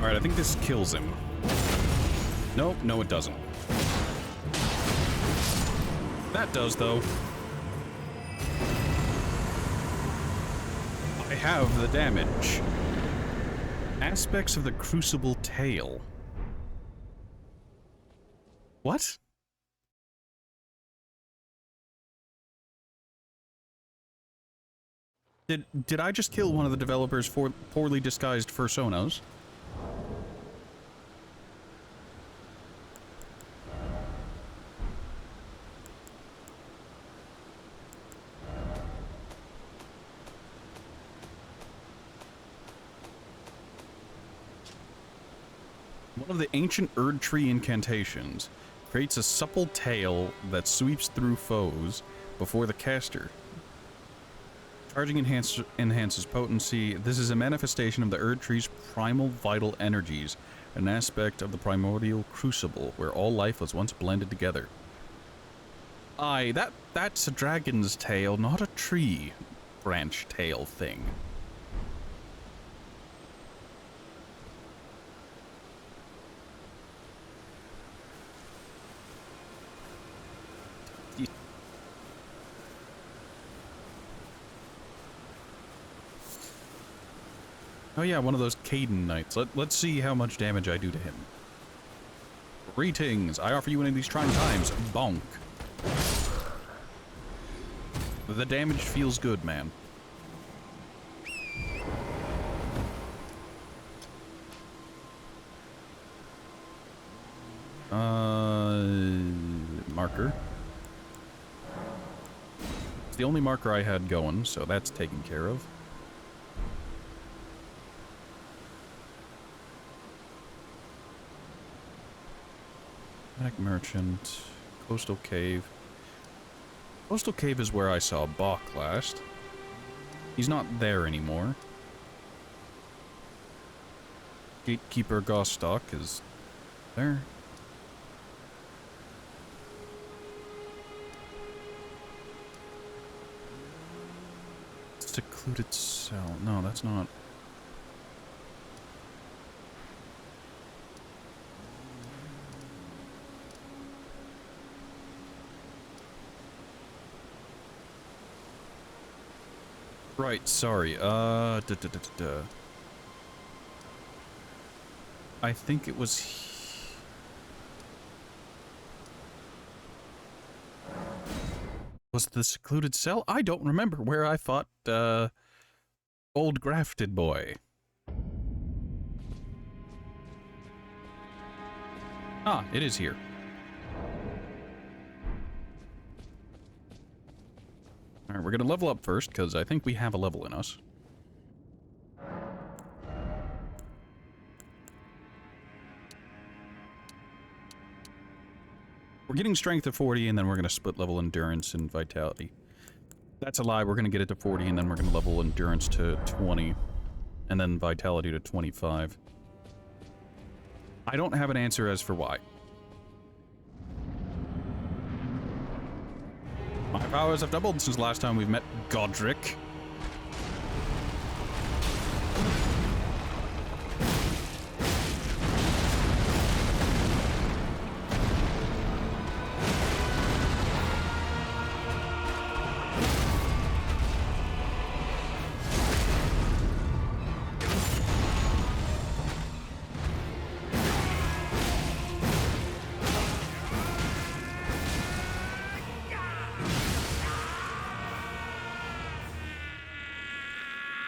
Alright, I think this kills him. Nope, no it doesn't. That does, though. I have the damage. Aspects of the Crucible Tail. What? Did I just kill one of the developers for poorly disguised fursonas? One of the ancient Erd Tree incantations creates a supple tail that sweeps through foes before the caster. Charging enhances potency. This is a manifestation of the Erd Tree's primal vital energies, an aspect of the primordial crucible where all life was once blended together. Aye, that's a dragon's tail, not a tree branch tail thing. Oh yeah, one of those Caden Knights. Let's see how much damage I do to him. Greetings, I offer you one of these trying times. Bonk. The damage feels good, man. Marker. It's the only marker I had going, so that's taken care of. Manic Merchant, Coastal Cave. Coastal Cave is where I saw Bach last. He's not there anymore. Gatekeeper Gostock is there. Secluded cell. No, that's not. Right, sorry. I think it was... Was it the secluded cell? I don't remember where I fought, Old Grafted Boy. Ah, it is here. Alright, we're gonna level up first, because I think we have a level in us. We're getting strength to 40, and then we're gonna split level endurance and vitality. That's a lie, we're gonna get it to 40, and then we're gonna level endurance to 20, and then vitality to 25. I don't have an answer as for why. My powers have doubled since the last time we've met Godric.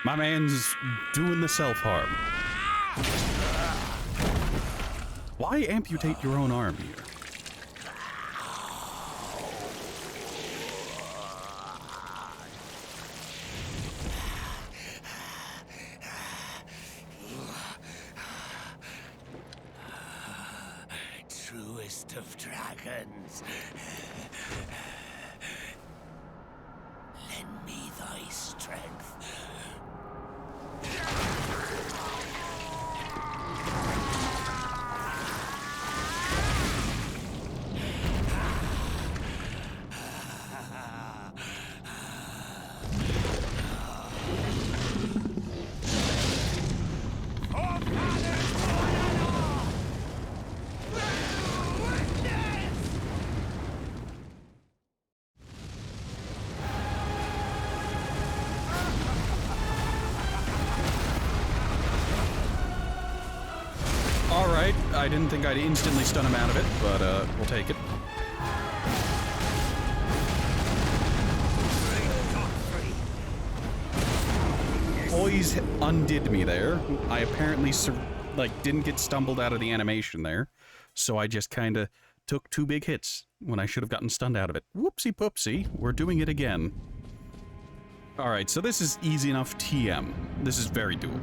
My man's doing the self-harm. Why amputate your own arm here? Truest of dragons. Lend me thy strength. Alright, I didn't think I'd instantly stun him out of it, but we'll take it. Poise undid me there. I apparently, didn't get stumbled out of the animation there. So I just kind of took 2 big hits when I should have gotten stunned out of it. Whoopsie poopsie, we're doing it again. Alright, so this is easy enough TM. This is very doable.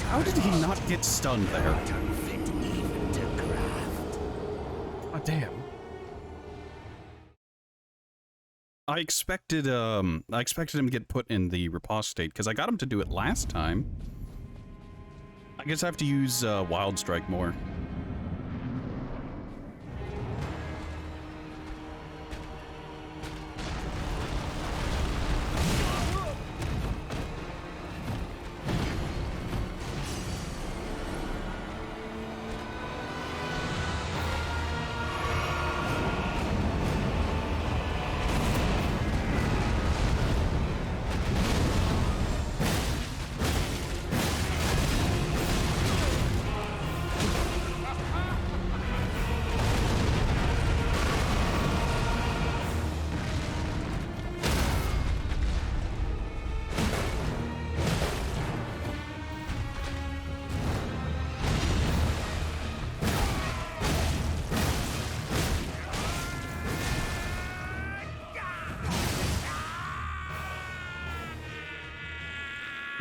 How did he not get stunned there? Oh, damn. I expected him to get put in the riposte state, because I got him to do it last time. I guess I have to use Wild Strike more.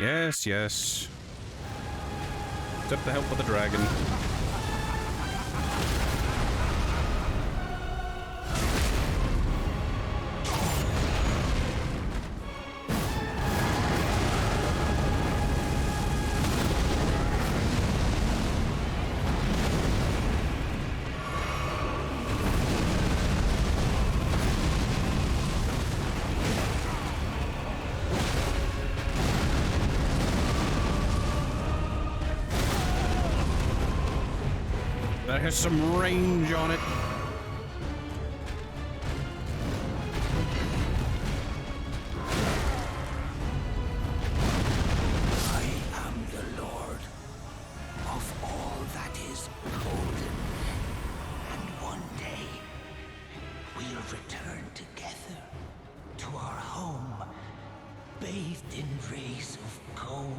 Yes, yes. Accept the help of the dragon. That has some range on it. I am the Lord of all that is golden. And one day, we'll return together to our home, bathed in rays of gold.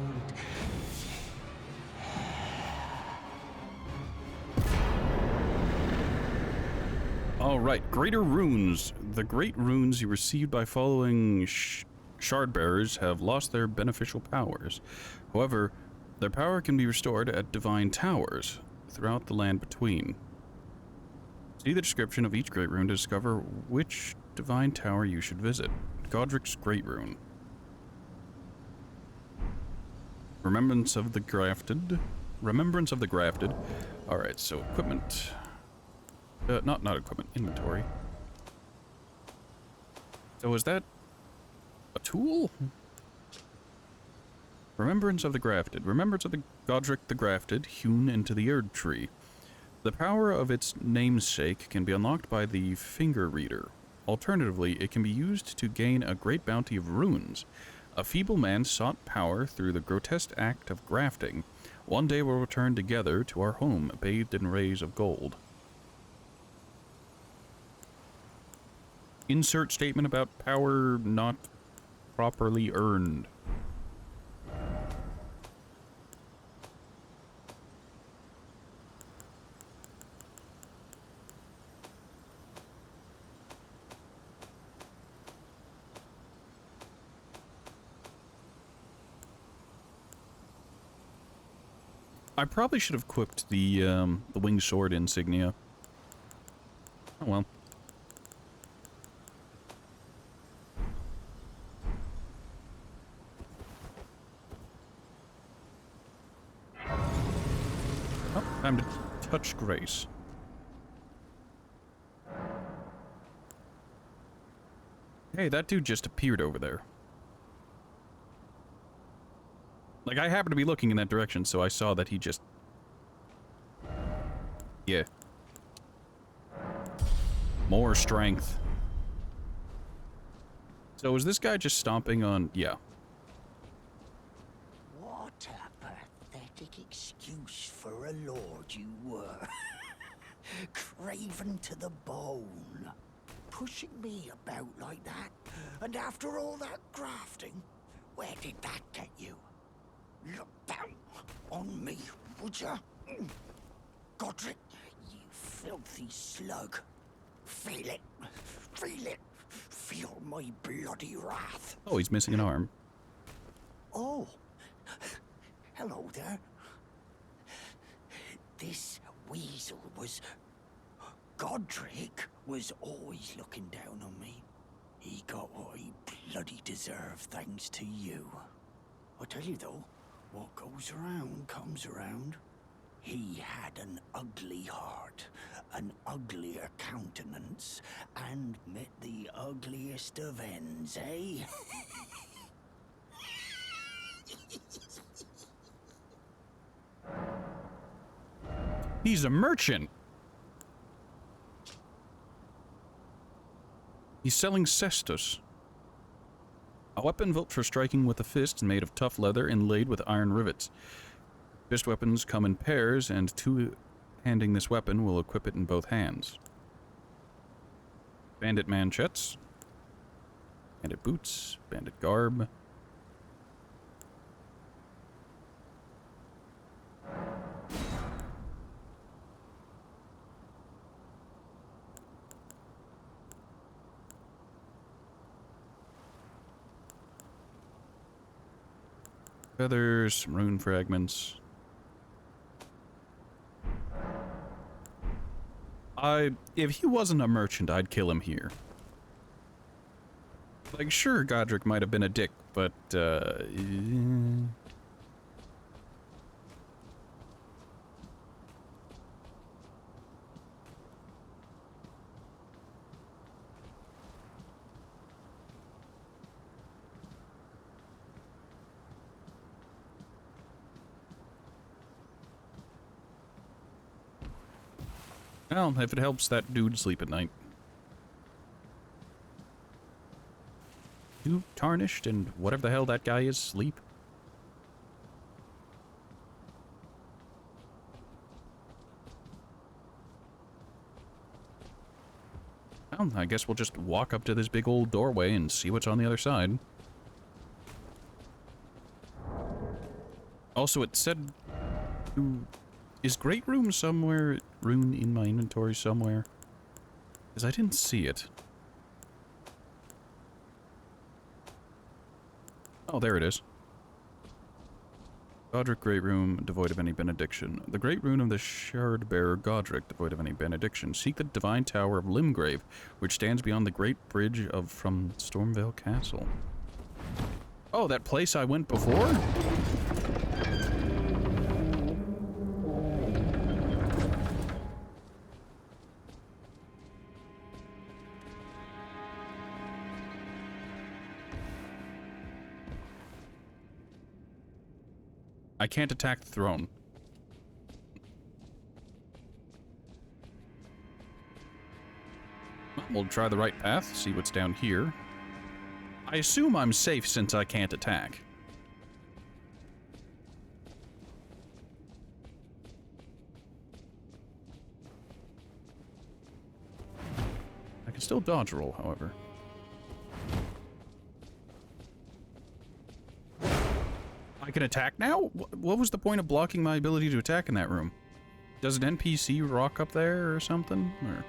Alright, Greater Runes. The great runes you received by following Shardbearers have lost their beneficial powers. However, their power can be restored at Divine Towers throughout the land between. See the description of each Great Rune to discover which Divine Tower you should visit. Godric's Great Rune. Remembrance of the Grafted. Remembrance of the Grafted. Alright, so equipment. Not equipment, inventory. So is that a tool? Remembrance of the Grafted. Remembrance of the Godric the Grafted, hewn into the Erd Tree. The power of its namesake can be unlocked by the Finger Reader. Alternatively, it can be used to gain a great bounty of runes. A feeble man sought power through the grotesque act of grafting. One day we'll return together to our home, bathed in rays of gold. Insert statement about power not properly earned. I probably should have equipped the winged sword insignia. Oh well. Touch Grace. Hey, that dude just appeared over there. Like, I happened to be looking in that direction, so I saw that he just... Yeah. More strength. So is this guy just stomping on... Yeah. What a pathetic excuse for a lord you were. Craven to the bone. Pushing me about like that. And after all that grafting, where did that get you? Look down on me, would ya? Godric, you filthy slug. Feel it. Feel it. Feel my bloody wrath. Oh, he's missing an arm. Oh. Hello there. This weasel was... Godric was always looking down on me. He got what he bloody deserved thanks to you. I tell you though, what goes around comes around. He had an ugly heart, an uglier countenance, and met the ugliest of ends, eh? He's a merchant. He's selling cestus. A weapon built for striking with a fist, made of tough leather inlaid with iron rivets. Fist weapons come in pairs, and two-handing this weapon will equip it in both hands. Bandit manchettes. Bandit boots. Bandit garb. Feathers, some rune fragments. If he wasn't a merchant, I'd kill him here. Like, sure, Godric might have been a dick, but, well, if it helps that dude sleep at night. You tarnished and whatever the hell that guy is, sleep? Well, I guess we'll just walk up to this big old doorway and see what's on the other side. Also, it said... Is Great Room somewhere... Rune in my inventory somewhere? Because I didn't see it. Oh, there it is. Godric Great Room, devoid of any benediction. The Great Rune of the Shard Bearer Godric, devoid of any benediction. Seek the Divine Tower of Limgrave, which stands beyond the Great Bridge from Stormvale Castle. Oh, that place I went before? I can't attack the throne. Well, we'll try the right path, see what's down here. I assume I'm safe since I can't attack. I can still dodge roll, however. I can attack now? What was the point of blocking my ability to attack in that room? Does an NPC rock up there or something? Or...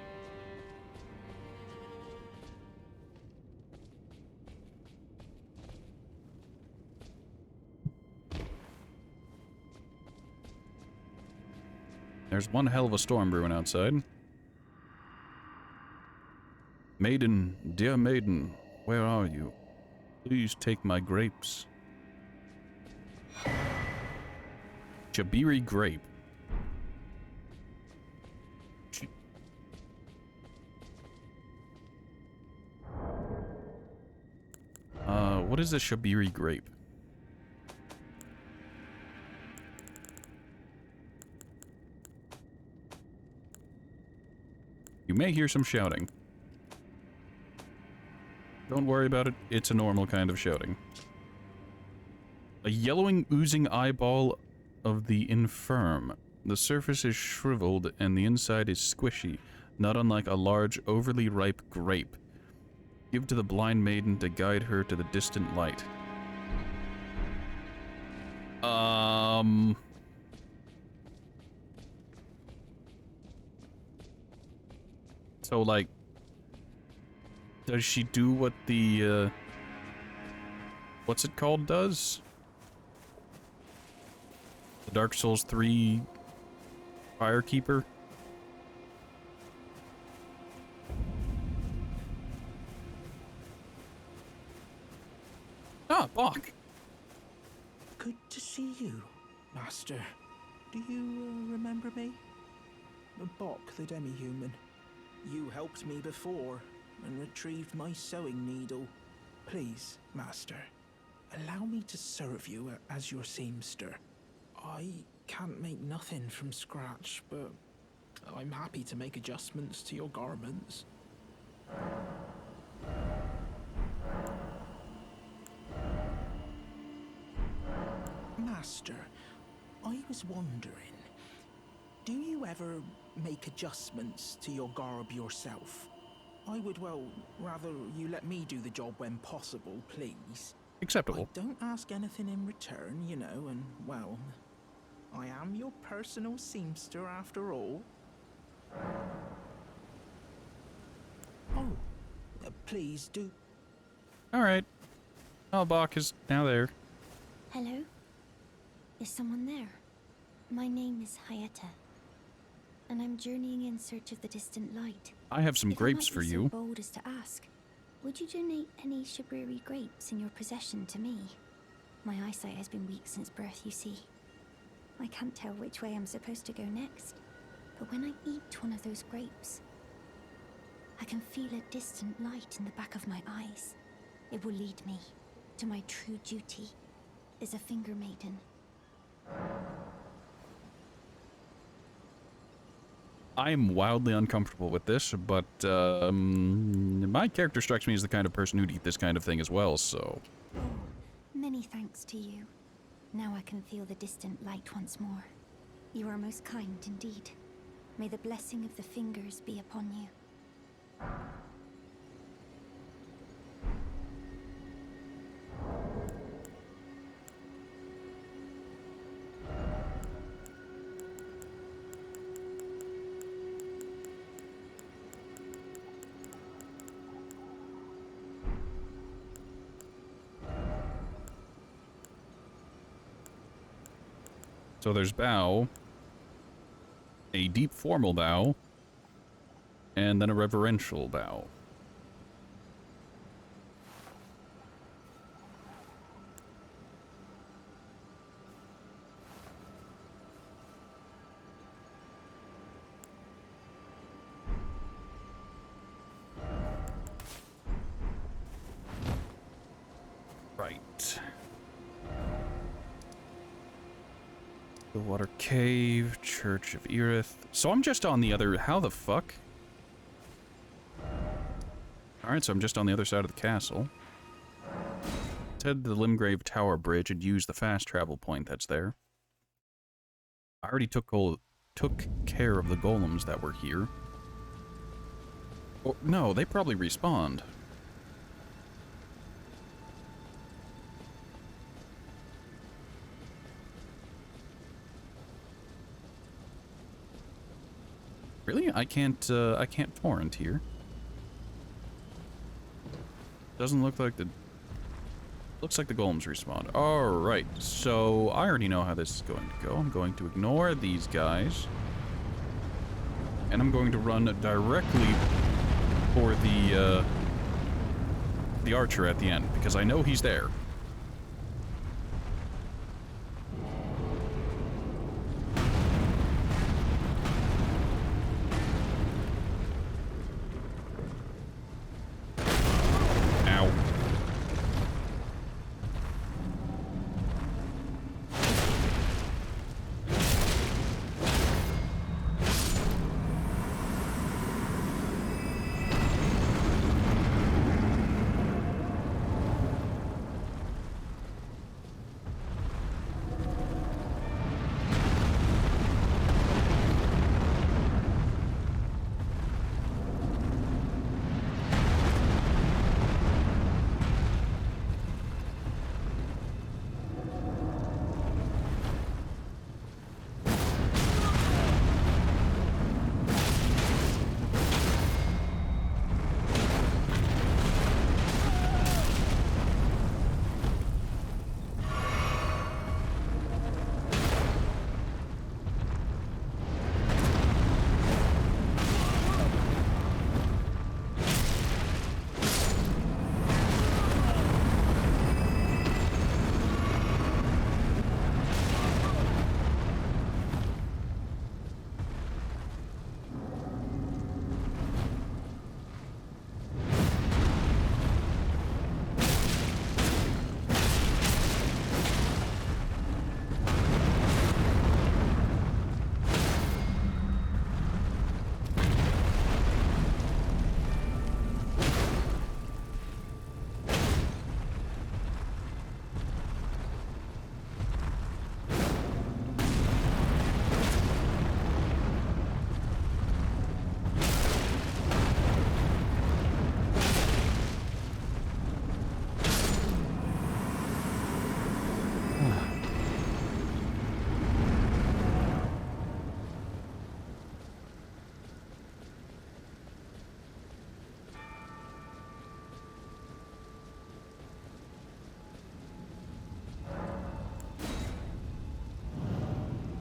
There's one hell of a storm brewing outside. Maiden, dear maiden, where are you? Please take my grapes. Jabiri grape. What is a Shabiri grape? You may hear some shouting. Don't worry about it. It's a normal kind of shouting. A yellowing, oozing eyeball of the infirm. The surface is shriveled and the inside is squishy, not unlike a large, overly ripe grape. Give to the blind maiden to guide her to the distant light. So, like, does she do what the, what's it called does? The Dark Souls 3 Firekeeper? Ah, Bach! Good to see you, Master. Do you remember me? Bok, the demi-human. You helped me before and retrieved my sewing needle. Please, Master, allow me to serve you as your seamster. I can't make nothing from scratch, but I'm happy to make adjustments to your garments. Master, I was wondering, do you ever make adjustments to your garb yourself? I would, well, rather you let me do the job when possible, please. Acceptable. I don't ask anything in return, you know, and, well, I am your personal seamster after all. Oh, please do. Alright. Oh, Bach is now there. Hello? Is someone there? My name is Hayata, and I'm journeying in search of the distant light. I have some If grapes I for might be you. so bold as to ask, would you donate any Shabiri grapes in your possession to me? My eyesight has been weak since birth, you see. I can't tell which way I'm supposed to go next, but when I eat one of those grapes, I can feel a distant light in the back of my eyes. It will lead me to my true duty as a finger maiden. I am wildly uncomfortable with this, but my character strikes me as the kind of person who'd eat this kind of thing as well, so... Oh, many thanks to you. Now I can feel the distant light once more. You are most kind indeed. May the blessing of the fingers be upon you. So there's bow, a deep formal bow, and then a reverential bow. Right. The Water Cave, Church of Erith. So I'm just on the other... How the fuck? Alright, so I'm just on the other side of the castle. Let's head to the Limgrave Tower Bridge and use the fast travel point that's there. I already took care of the golems that were here. Oh, no, they probably respawned. Really? I can't torrent here. Doesn't look like the... Looks like the golems respawned. Alright, so I already know how this is going to go. I'm going to ignore these guys. And I'm going to run directly for the archer at the end, because I know he's there.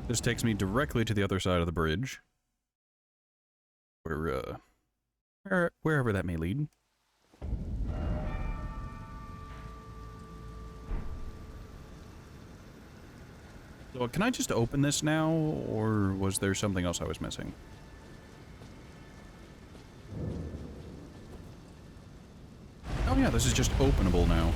This takes me directly to the other side of the bridge. Wherever that may lead. So can I just open this now, or was there something else I was missing? Oh yeah, this is just openable now.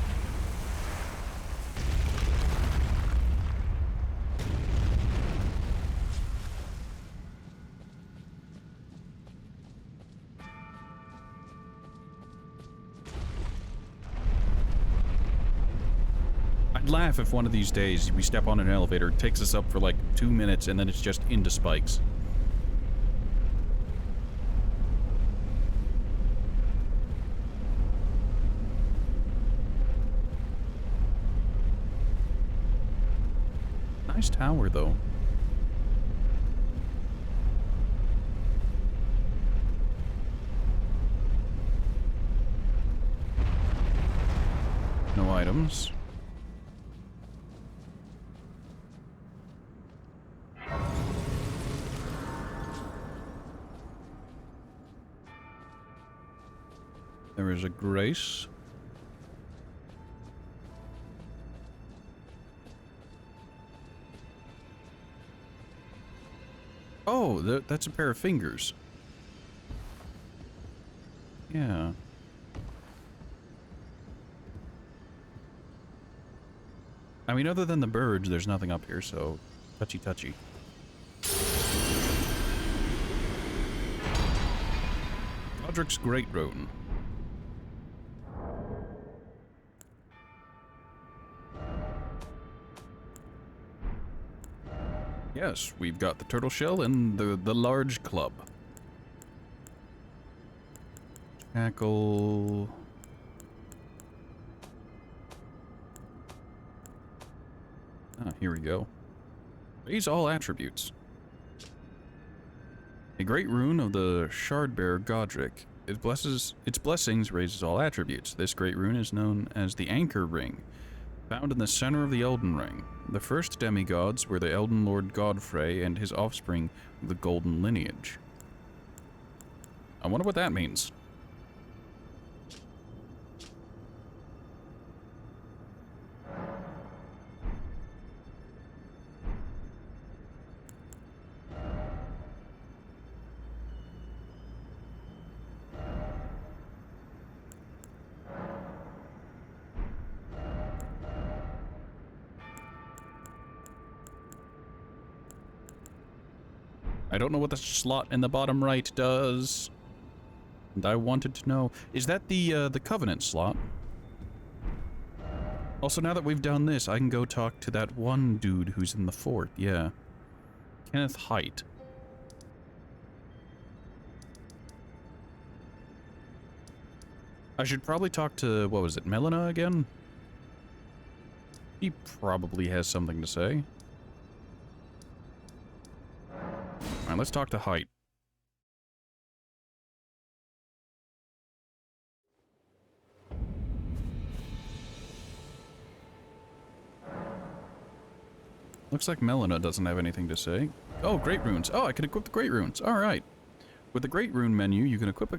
I'd laugh if one of these days we step on an elevator, it takes us up for like 2 minutes, and then it's just into spikes. Nice tower, though. No items. There is a grace. Oh, that's a pair of fingers. Yeah. I mean, other than the birds, there's nothing up here, so touchy-touchy. Godric's Great Rune. Yes, we've got the turtle shell and the large club. Tackle. Ah, here we go. Raise all attributes. A great rune of the Shardbearer Godric. Its blessings raises all attributes. This great rune is known as the Anchor Ring, found in the center of the Elden Ring. The first demigods were the Elden Lord Godfrey and his offspring of the Golden Lineage. I wonder what that means. I don't know what the slot in the bottom right does. And I wanted to know, is that the Covenant slot? Also, now that we've done this, I can go talk to that one dude who's in the fort, yeah. Kenneth Height. I should probably talk to, what was it, Melina again? He probably has something to say. Alright, let's talk to Height. Looks like Melina doesn't have anything to say. Oh, Great Runes. Oh, I can equip the Great Runes. Alright. With the Great Rune menu, you can equip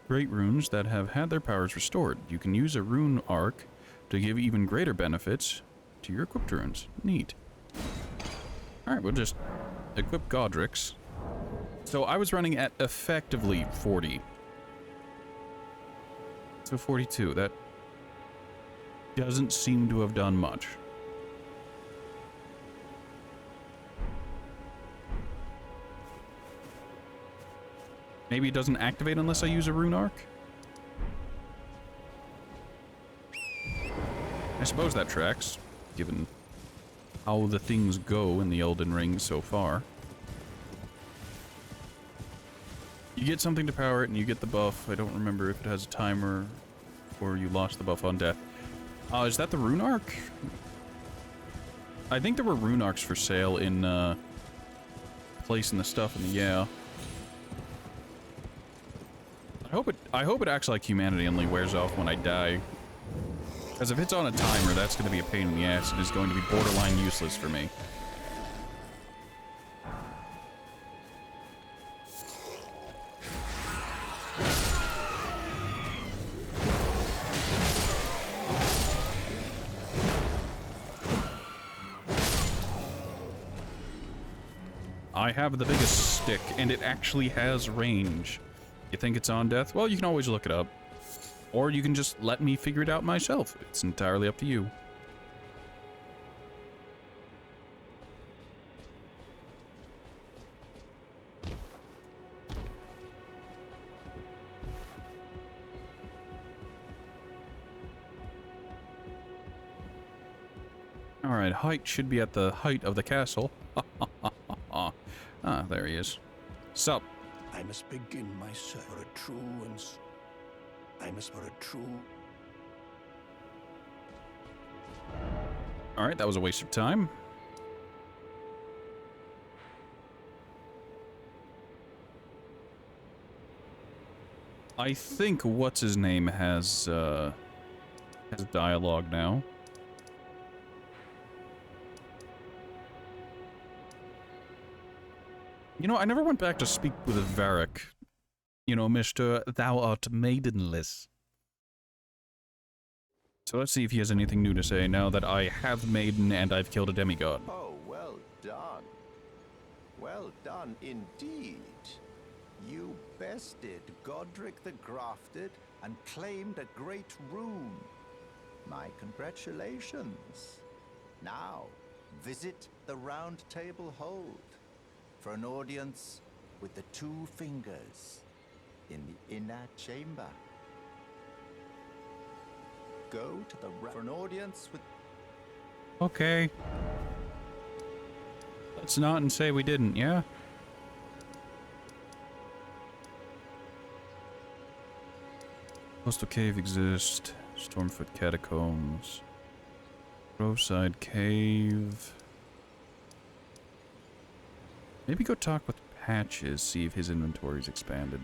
Great Runes that have had their powers restored. You can use a Rune Arc to give even greater benefits to your equipped runes. Neat. Alright, we'll just equip Godric's. So I was running at effectively 40. So 42. That doesn't seem to have done much. Maybe it doesn't activate unless I use a rune arc? I suppose that tracks, given how the things go in the Elden Ring so far. You get something to power it and you get the buff. I don't remember if it has a timer or you lost the buff on death. Is that the rune arc? I think there were rune arcs for sale in placing the stuff in the, yeah. I hope it acts like humanity only wears off when I die. Because if it's on a timer, that's going to be a pain in the ass and is going to be borderline useless for me. I have the biggest stick, and it actually has range. You think it's on death? Well, you can always look it up. Or you can just let me figure it out myself. It's entirely up to you. Alright, height should be at the height of the castle. Ah, there he is. Sup? I must begin my search for a true and... I must for a true... Alright, that was a waste of time. I think what's-his-name has dialogue now. You know, I never went back to speak with Varric. You know, Mr. Thou art maidenless. So let's see if he has anything new to say now that I have maiden and I've killed a demigod. Oh, well done. Well done indeed. You bested Godric the Grafted and claimed a great rune. My congratulations. Now, visit the Round Table Hold for an audience with the two fingers in the inner chamber. Go to the for an audience with... Okay. Let's not and say we didn't, yeah? Coastal Cave exists. Stormfoot Catacombs. Groveside Cave. Maybe go talk with Patches, see if his inventory's expanded.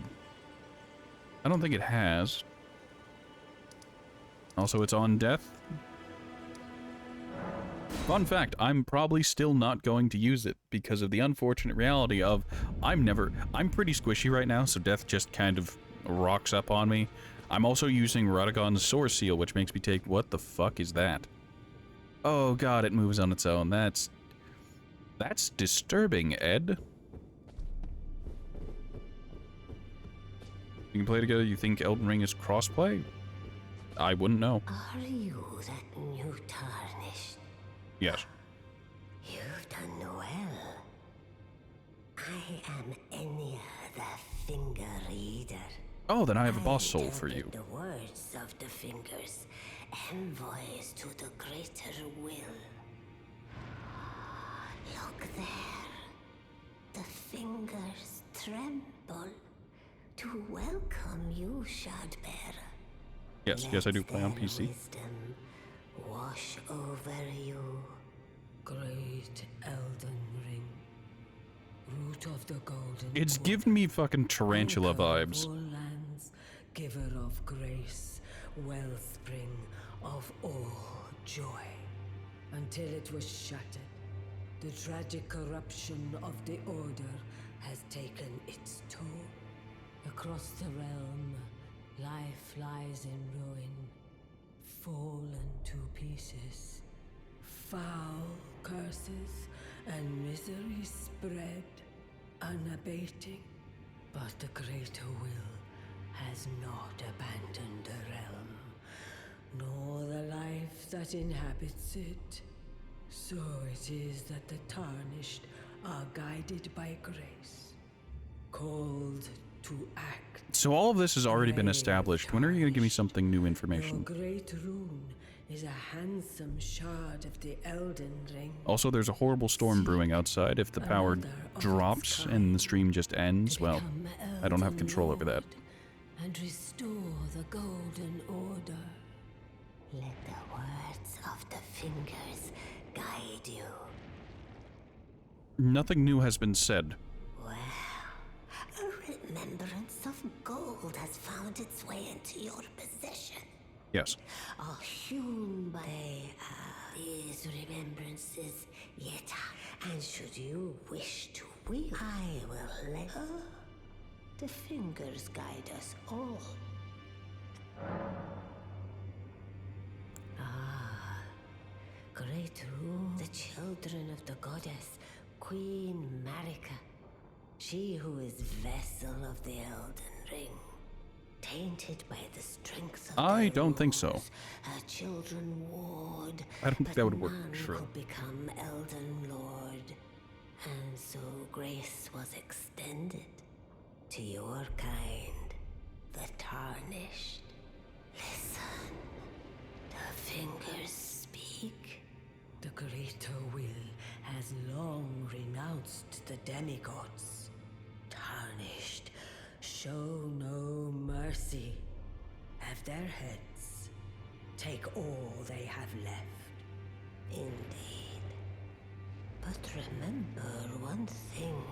I don't think it has. Also, it's on death. Fun fact, I'm probably still not going to use it because of the unfortunate reality of I'm pretty squishy right now, so death just kind of rocks up on me. I'm also using Radagon's Source Seal, which makes me take... What the fuck is that? Oh god, it moves on its own. That's disturbing, Ed. We can play together. You think Elden Ring is crossplay? I wouldn't know. Are you that new tarnished? Yes. You've done well. I am Enya, the Finger Reader. Oh, then I have a boss soul for you. The words of the fingers, envoys to the greater will. Look there. The fingers tremble to welcome you, Shardbearer. Yes, yes, I do play on PC. Wisdom wash over you. Great Elden Ring, root of the golden. It's giving me fucking tarantula Anchor of vibes. all lands, giver of grace, wellspring of all joy. Until it was shattered, the tragic corruption of the Order has taken its toll. Across the realm, life lies in ruin, fallen to pieces. Foul curses and misery spread, unabating. But the greater will has not abandoned the realm, nor the life that inhabits it. So it is that the tarnished are guided by grace, called to act. So all of this has already been established. When are you going to give me something new Your information? great rune is a handsome shard of the Elden Ring. Also, there's a horrible storm brewing outside. If the power Another of drops its and kind the stream just ends, to well, become I don't have Elden control over that. Lord and restore the Golden Order. Let the words of the fingers guide you. Nothing new has been said. Well, a remembrance of gold has found its way into your possession. Yes. Are hewn by these remembrances yet, and should you wish to wield, I will let the fingers guide us all. Great rune, the children of the goddess Queen Marika, she who is vessel of the Elden Ring, tainted by the strength of I their don't think so. rules, her children warred I don't think that would work, none sure. could become Elden Lord, and so grace was extended to your kind, the Tarnished. Listen, the fingers speak. The greater will has long renounced the demigods. Tarnished, show no mercy. Have their heads. Take all they have left. Indeed. But remember one thing.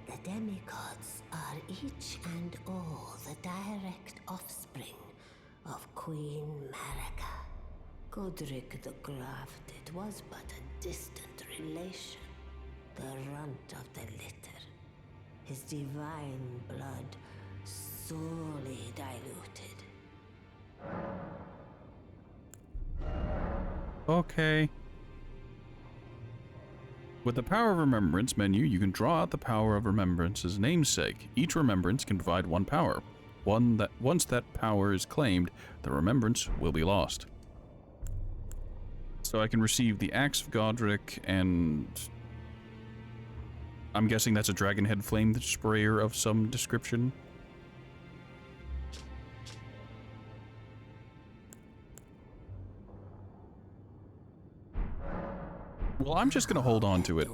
The demigods are each and all the direct offspring of Queen Marika. Godric the Grafted was but a distant relation, the runt of the litter. His divine blood sorely diluted. Okay. With the Power of Remembrance menu, you can draw out the Power of Remembrance's namesake. Each remembrance can provide one power. Once that power is claimed, the remembrance will be lost. So I can receive the Axe of Godric, and I'm guessing that's a Dragonhead Flame Sprayer of some description. Well, I'm just gonna hold on to it.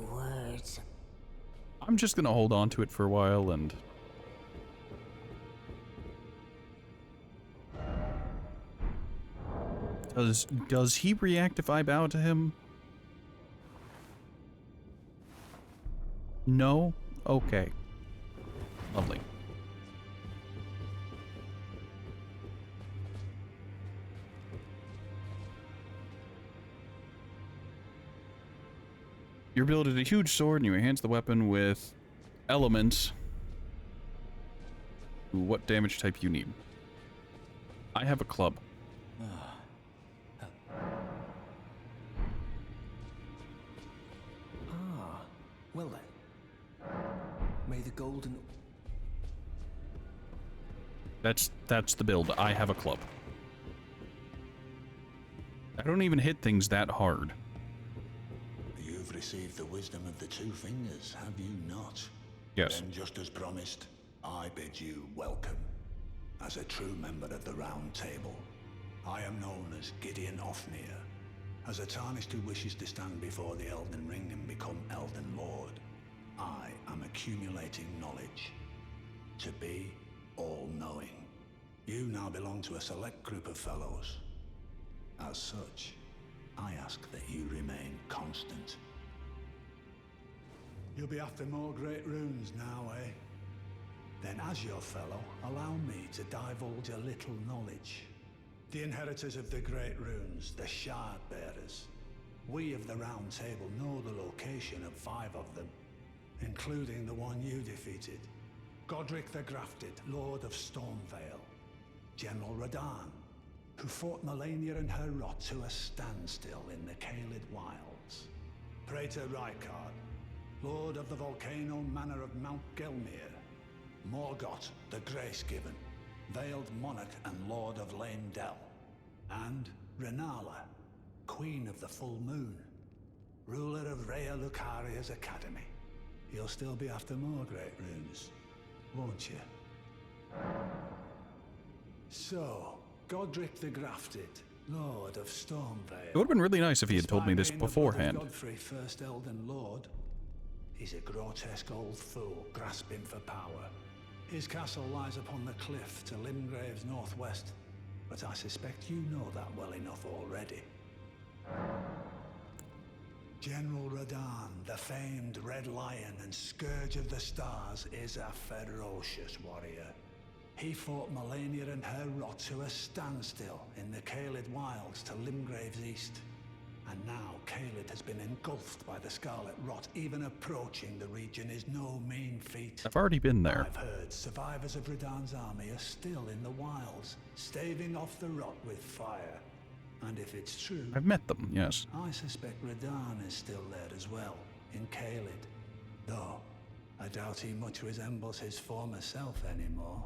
I'm just gonna hold on to it for a while, and does he react if I bow to him? No? Okay. Lovely. You're wielded a huge sword and you enhance the weapon with elements. What damage type you need? I have a club. Well then. May the golden... That's the build. I have a club. I don't even hit things that hard. You've received the wisdom of the two fingers, have you not? Yes. Then just as promised, I bid you welcome. As a true member of the Round Table, I am known as Gideon Ofnir. As a Tarnished who wishes to stand before the Elden Ring and become Elden Lord, I am accumulating knowledge. To be all-knowing. You now belong to a select group of fellows. As such, I ask that you remain constant. You'll be after more great runes now, eh? Then as your fellow, allow me to divulge a little knowledge. The inheritors of the great runes, the Shard Bearers. We of the Round Table know the location of 5 of them, including the one you defeated. Godric the Grafted, Lord of Stormvale. General Radahn, who fought Melania and her rot to a standstill in the Caelid Wilds. Praetor Rykard, Lord of the Volcano Manor of Mount Gelmir. Morgoth the Grace-Given, Veiled Monarch and Lord of Leyndell. And Renala, Queen of the Full Moon, ruler of Rhea Lucaria's Academy. You'll still be after more great runes, won't you? So, Godric the Grafted, Lord of Stormvale. It would have been really nice if he had told me this Despite being the blood of beforehand. Godfrey, first Elden Lord, he's a grotesque old fool grasping for power. His castle lies upon the cliff to Limgrave's northwest, but I suspect you know that well enough already. General Radahn, the famed Red Lion and Scourge of the Stars, is a ferocious warrior. He fought Melania and her rot to a standstill in the Caelid Wilds to Limgrave's east. And now Caelid has been engulfed by the Scarlet Rot. Even approaching the region is no mean feat. I've already been there. I've heard survivors of Radahn's army are still in the wilds, staving off the rot with fire. And if it's true, I've met them, yes. I suspect Radahn is still there as well, in Caelid. doubt he much resembles his former self anymore.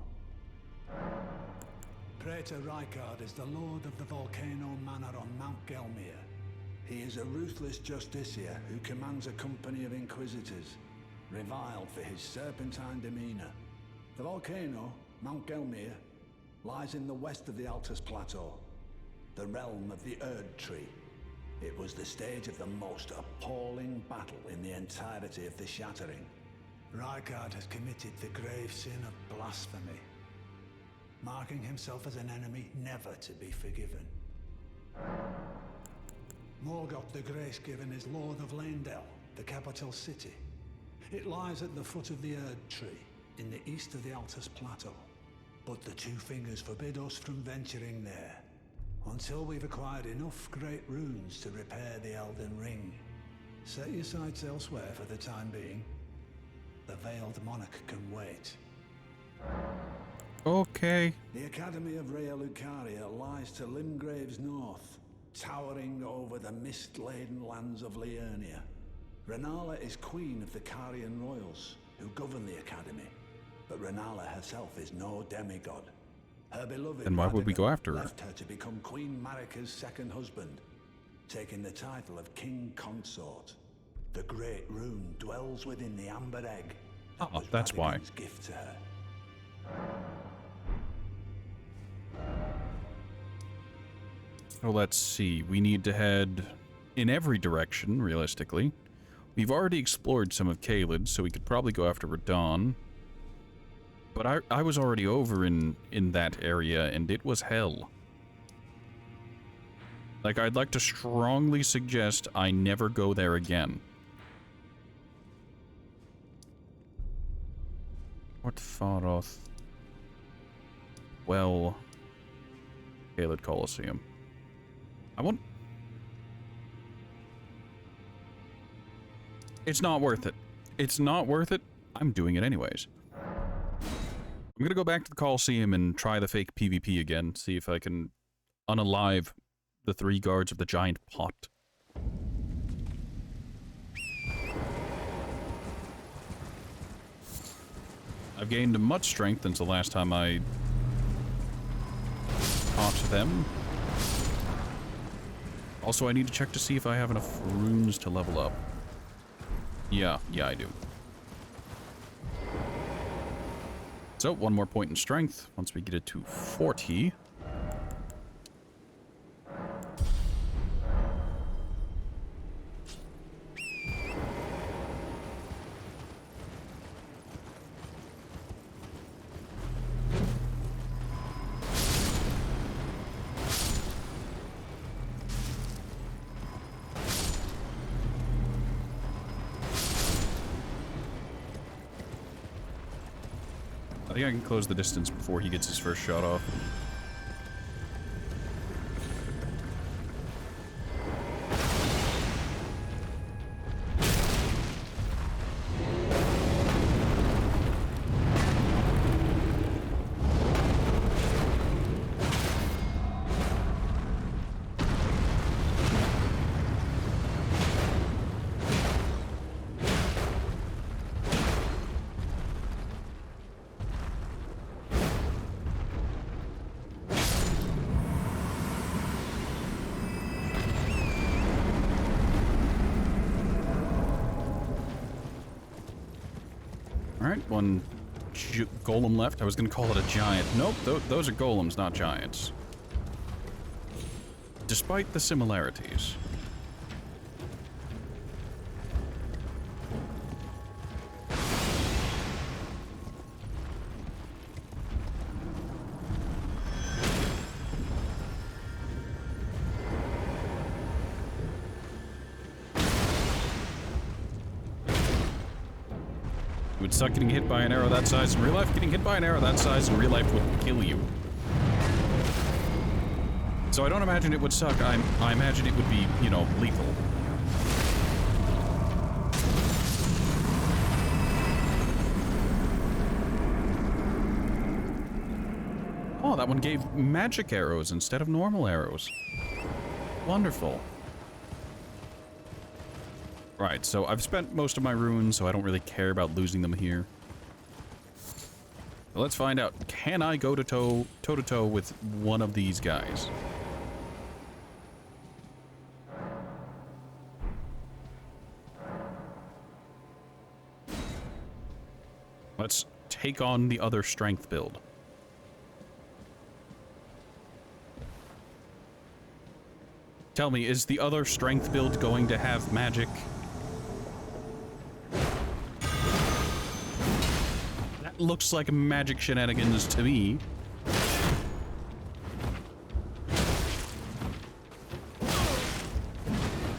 Praetor Rykard is the lord of the Volcano Manor on Mount Gelmir. He is a ruthless justiciar who commands a company of inquisitors, reviled for his serpentine demeanor. The volcano, Mount Gelmir, lies in the west of the Altus Plateau, the realm of the Erd Tree. It was the stage of the most appalling battle in the entirety of the Shattering. Rykard has committed the grave sin of blasphemy, marking himself as an enemy never to be forgiven. Morgoth the Grace-Given is Lord of Leyndell, the capital city. It lies at the foot of the Erd Tree, in the east of the Altus Plateau. But the Two Fingers forbid us from venturing there, until we've acquired enough great runes to repair the Elden Ring. Set your sights elsewhere for the time being. The Veiled Monarch can wait. Okay. The Academy of Rea Lucaria lies to Limgrave's north, towering over the mist-laden lands of Liurnia. Renala is queen of the Carian royals, who govern the Academy. But Renala herself is no demigod. Her beloved Then why would we go after her? left her to become Queen Marika's second husband, taking the title of King Consort. The Great Rune dwells within the Amber Egg. That was that's why. Radagon's gift to her. So let's see. We need to head in every direction, realistically. We've already explored some of Caelid, so we could probably go after Radahn. But I was already over in that area, and it was hell. Like, I'd like to strongly suggest I never go there again. What Faroth? Well, Caelid Colosseum. I want... It's not worth it. It's not worth it. I'm doing it anyways. I'm gonna go back to the Colosseum and try the fake PvP again, see if I can unalive the 3 guards of the giant pot. I've gained much strength since the last time I fought them. Also, I need to check to see if I have enough runes to level up. Yeah, I do. So, 1 more point in strength once we get it to 40. I think I can close the distance before he gets his first shot off. Alright, 1 golem left. I was going to call it a giant. Nope, those are golems, not giants. Despite the similarities. It would suck getting hit by an arrow that size in real life. Getting hit by an arrow that size in real life would kill you. So I don't imagine it would suck. I imagine it would be, you know, lethal. Oh, that one gave magic arrows instead of normal arrows. Wonderful. Right, so I've spent most of my runes, so I don't really care about losing them here. But let's find out. Can I go toe-to-toe with one of these guys? Let's take on the other strength build. Tell me, is the other strength build going to have magic? That looks like magic shenanigans to me.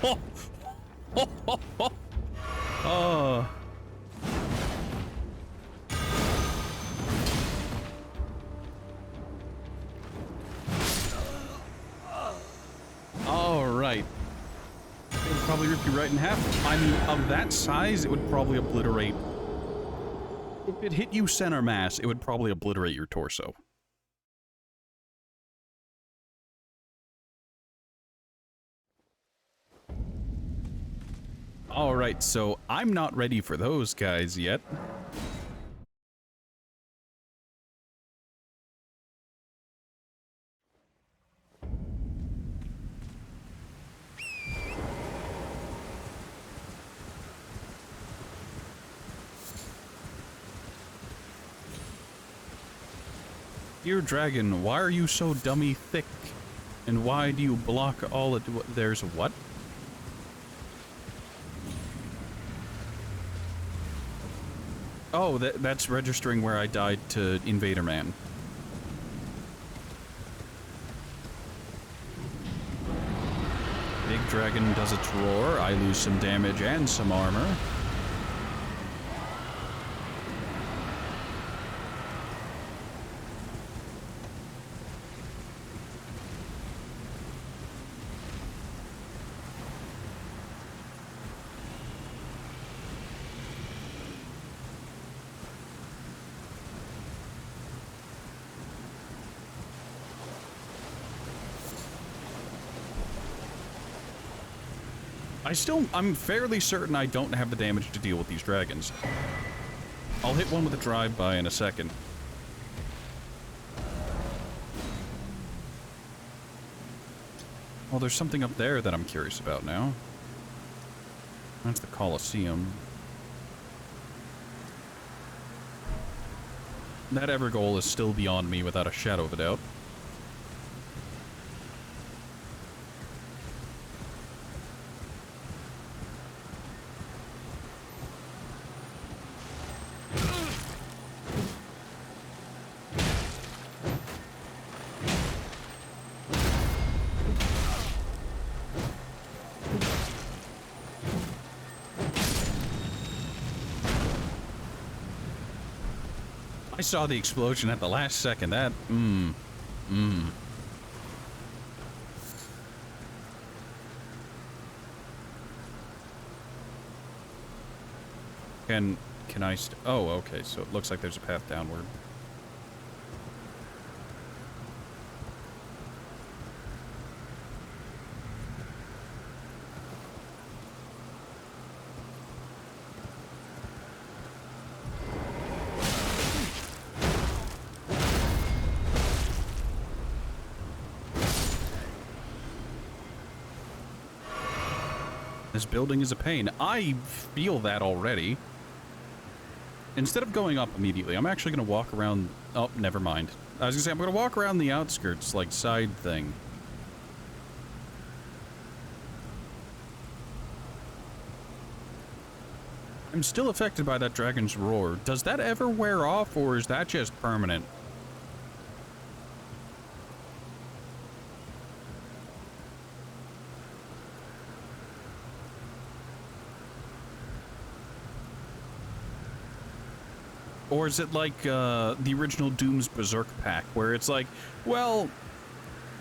Oh! Oh! Oh! Oh! Oh. Alright. It would probably rip you right in half. I mean, of that size, it would probably obliterate... If it hit you center mass, it would probably obliterate your torso. Alright, so I'm not ready for those guys yet. Dear Dragon, why are you so dummy thick? And why do you block all it? There's what? Oh, that's registering where I died to Invader Man. Big Dragon does its roar. I lose some damage and some armor. I'm fairly certain I don't have the damage to deal with these dragons. I'll hit one with a drive-by in a second. Well, there's something up there that I'm curious about now. That's the Colosseum. That Evergoal is still beyond me without a shadow of a doubt. I saw the explosion at the last second. That, Can I oh, okay, so it looks like there's a path downward. This building is a pain. I feel that already. Instead of going up immediately, I'm actually going to walk around... Oh, never mind. I was going to say, I'm going to walk around the outskirts, like, side thing. I'm still affected by that dragon's roar. Does that ever wear off, or is that just permanent? Or is it like the original Doom's Berserk pack, where it's like, well,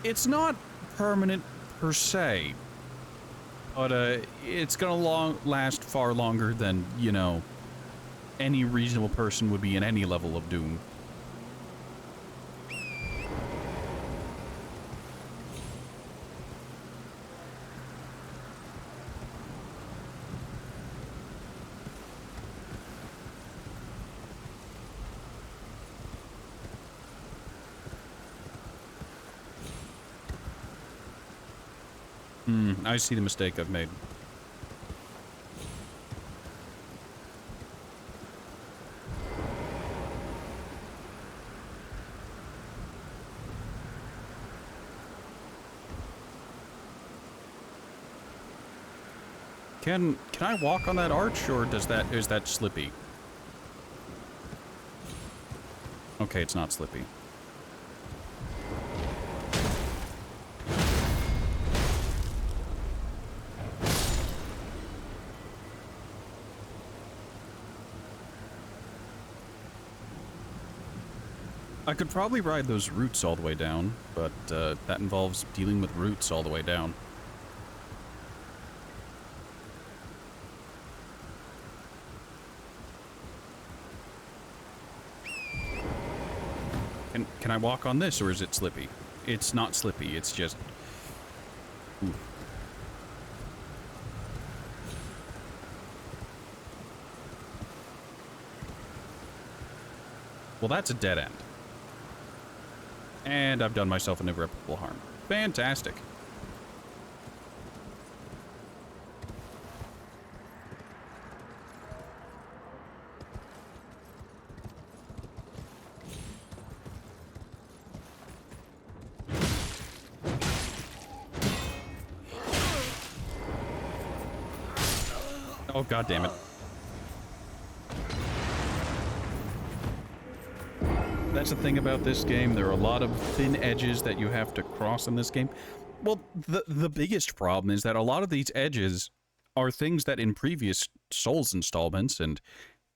it's not permanent per se, but it's gonna last far longer than, you know, any reasonable person would be in any level of Doom. I see the mistake I've made. Can I walk on that arch, or is that slippy? Okay, it's not slippy. I could probably ride those roots all the way down, but that involves dealing with roots all the way down. Can I walk on this, or is it slippy? It's not slippy, it's just... Ooh. Well, that's a dead end. And I've done myself an irreparable harm. Fantastic. Oh, God damn it. That's the thing about this game. There are a lot of thin edges that you have to cross in this game. Well, the biggest problem is that a lot of these edges are things that in previous Souls installments and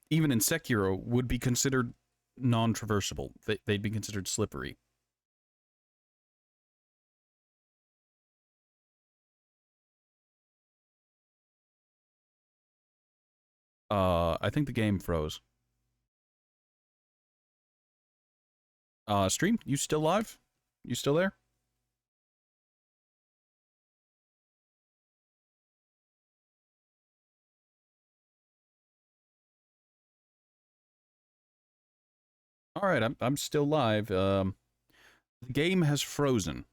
even in Sekiro would be considered non-traversable. They'd be considered slippery. I think the game froze. Stream, you still live? You still there? All right, I'm still live. The game has frozen.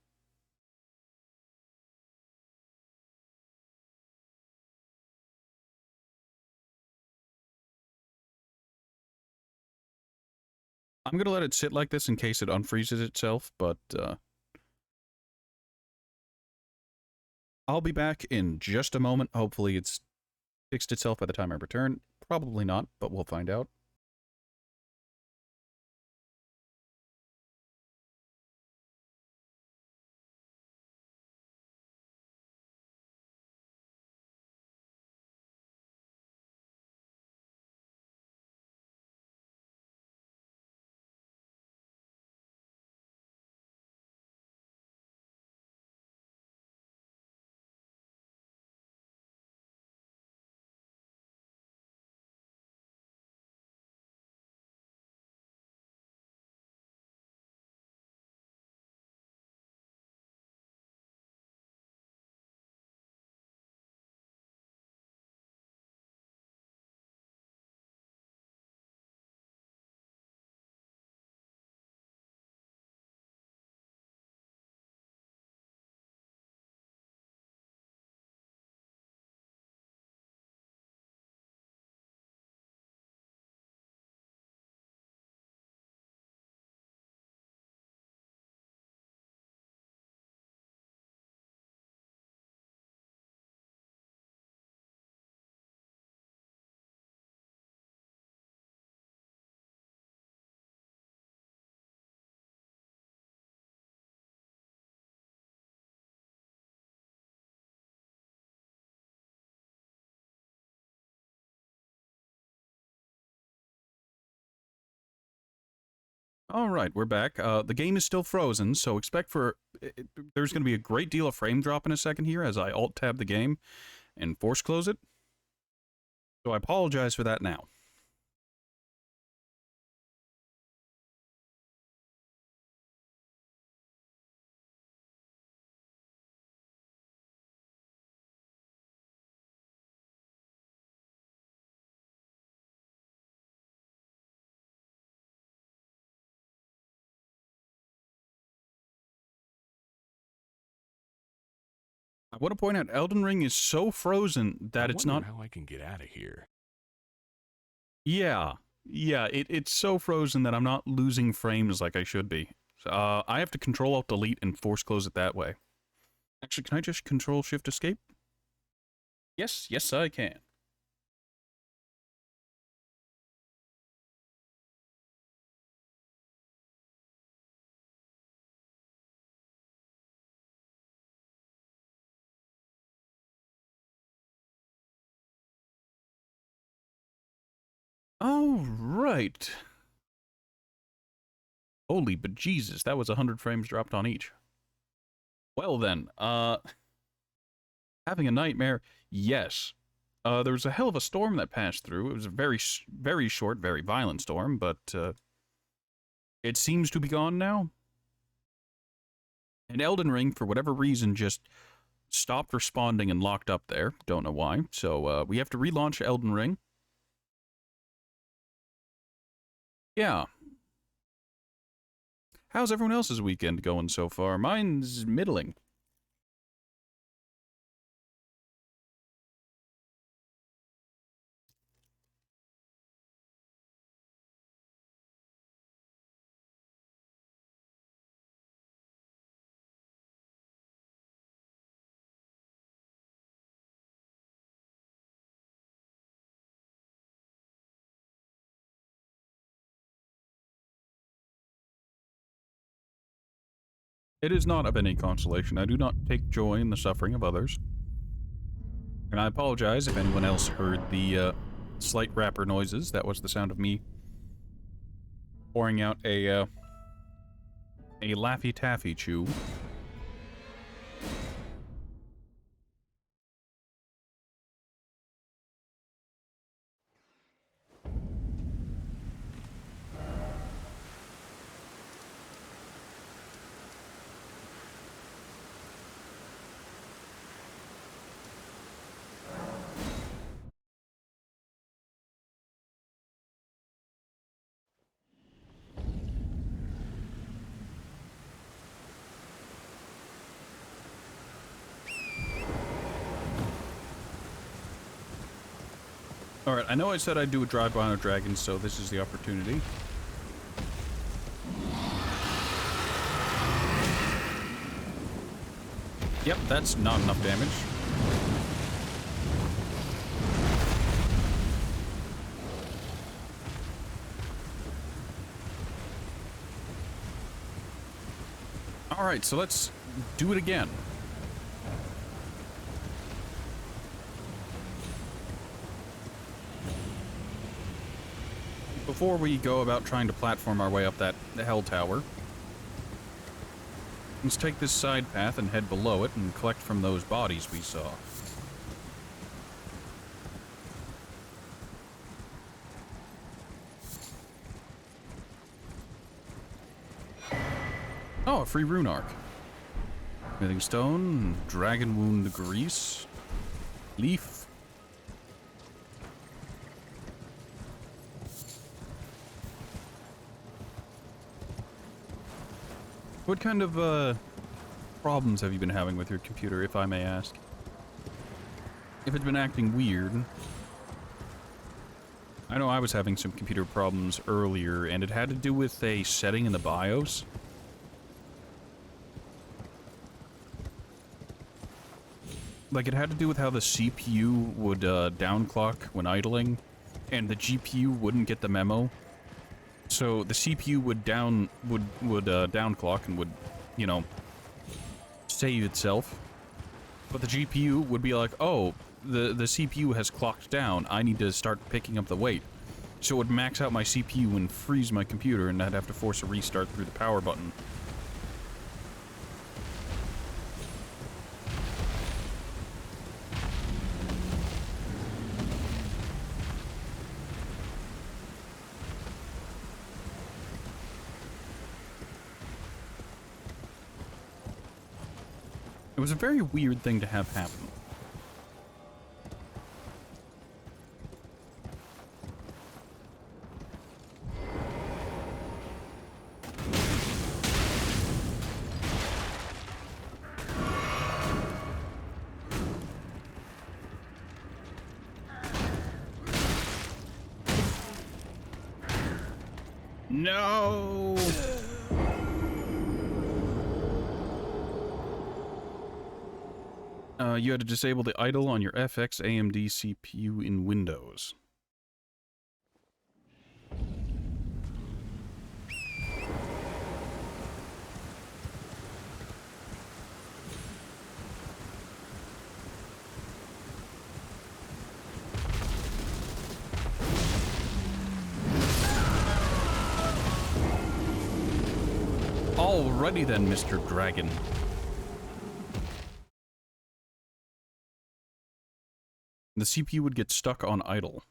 I'm gonna let it sit like this in case it unfreezes itself, but I'll be back in just a moment. Hopefully it's fixed itself by the time I return. Probably not, but we'll find out. All right, we're back. The game is still frozen, so expect there's going to be a great deal of frame drop in a second here as I alt-tab the game and force close it. So I apologize for that now. I want to point out Elden Ring is so frozen that it's not... how I can get out of here. Yeah. Yeah, it's so frozen that I'm not losing frames like I should be. I have to Control-Alt-Delete and force close it that way. Actually, can I just Control-Shift-Escape? Yes, I can. All right. Holy bejesus, that was 100 frames dropped on each. Well then, having a nightmare, yes. There was a hell of a storm that passed through. It was a very short, very violent storm, but it seems to be gone now. And Elden Ring, for whatever reason, just stopped responding and locked up there. Don't know why. So we have to relaunch Elden Ring. Yeah. How's everyone else's weekend going so far? Mine's middling. It is not of any consolation. I do not take joy in the suffering of others. And I apologize if anyone else heard the slight rapper noises. That was the sound of me pouring out a Laffy Taffy chew. Alright, I know I said I'd do a drive-by on a dragon, so this is the opportunity. Yep, that's not enough damage. Alright, so let's do it again. Before we go about trying to platform our way up the hell tower, let's take this side path and head below it and collect from those bodies we saw. Oh, a free rune arc. Smithing stone, dragon wound grease, leaf. What kind of, problems have you been having with your computer, if I may ask? If it's been acting weird. I know I was having some computer problems earlier, and it had to do with a setting in the BIOS. Like, it had to do with how the CPU would, downclock when idling, and the GPU wouldn't get the memo. So the CPU would downclock and would, you know, save itself. But the GPU would be like, oh, the CPU has clocked down. I need to start picking up the weight. So it would max out my CPU and freeze my computer, and I'd have to force a restart through the power button. It was a very weird thing to have happen. No! You had to disable the idle on your FX AMD CPU in Windows. Alrighty then, Mr. Dragon. The CPU would get stuck on idle.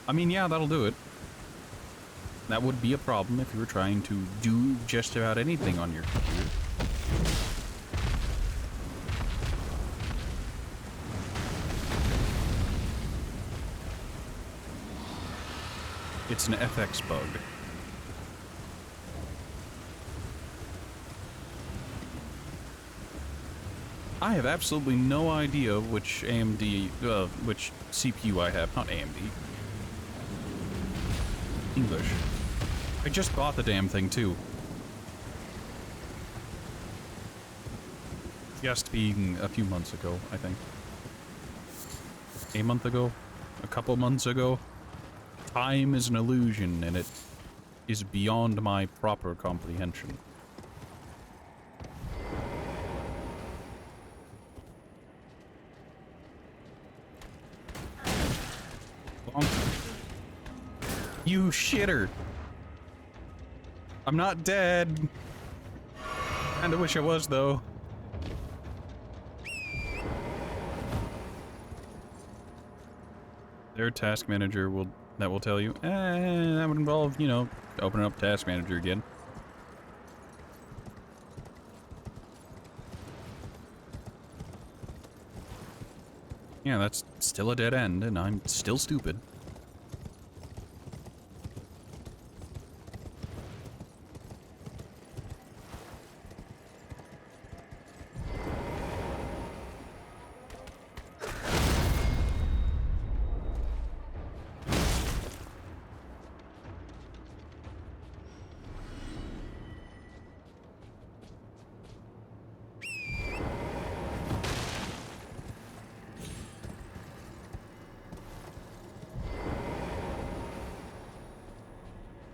I mean, yeah, that'll do it. That would be a problem if you were trying to do just about anything on your computer. It's an FX bug. I have absolutely no idea which which CPU I have. Not AMD. English. I just bought the damn thing, too. Just being a few months ago, I think. A month ago? A couple months ago? Time is an illusion, and it is beyond my proper comprehension. You shitter. I'm not dead. Kinda wish I was, though. Their task manager will tell you, that would involve, you know, opening up task manager again. Yeah, that's still a dead end, and I'm still stupid.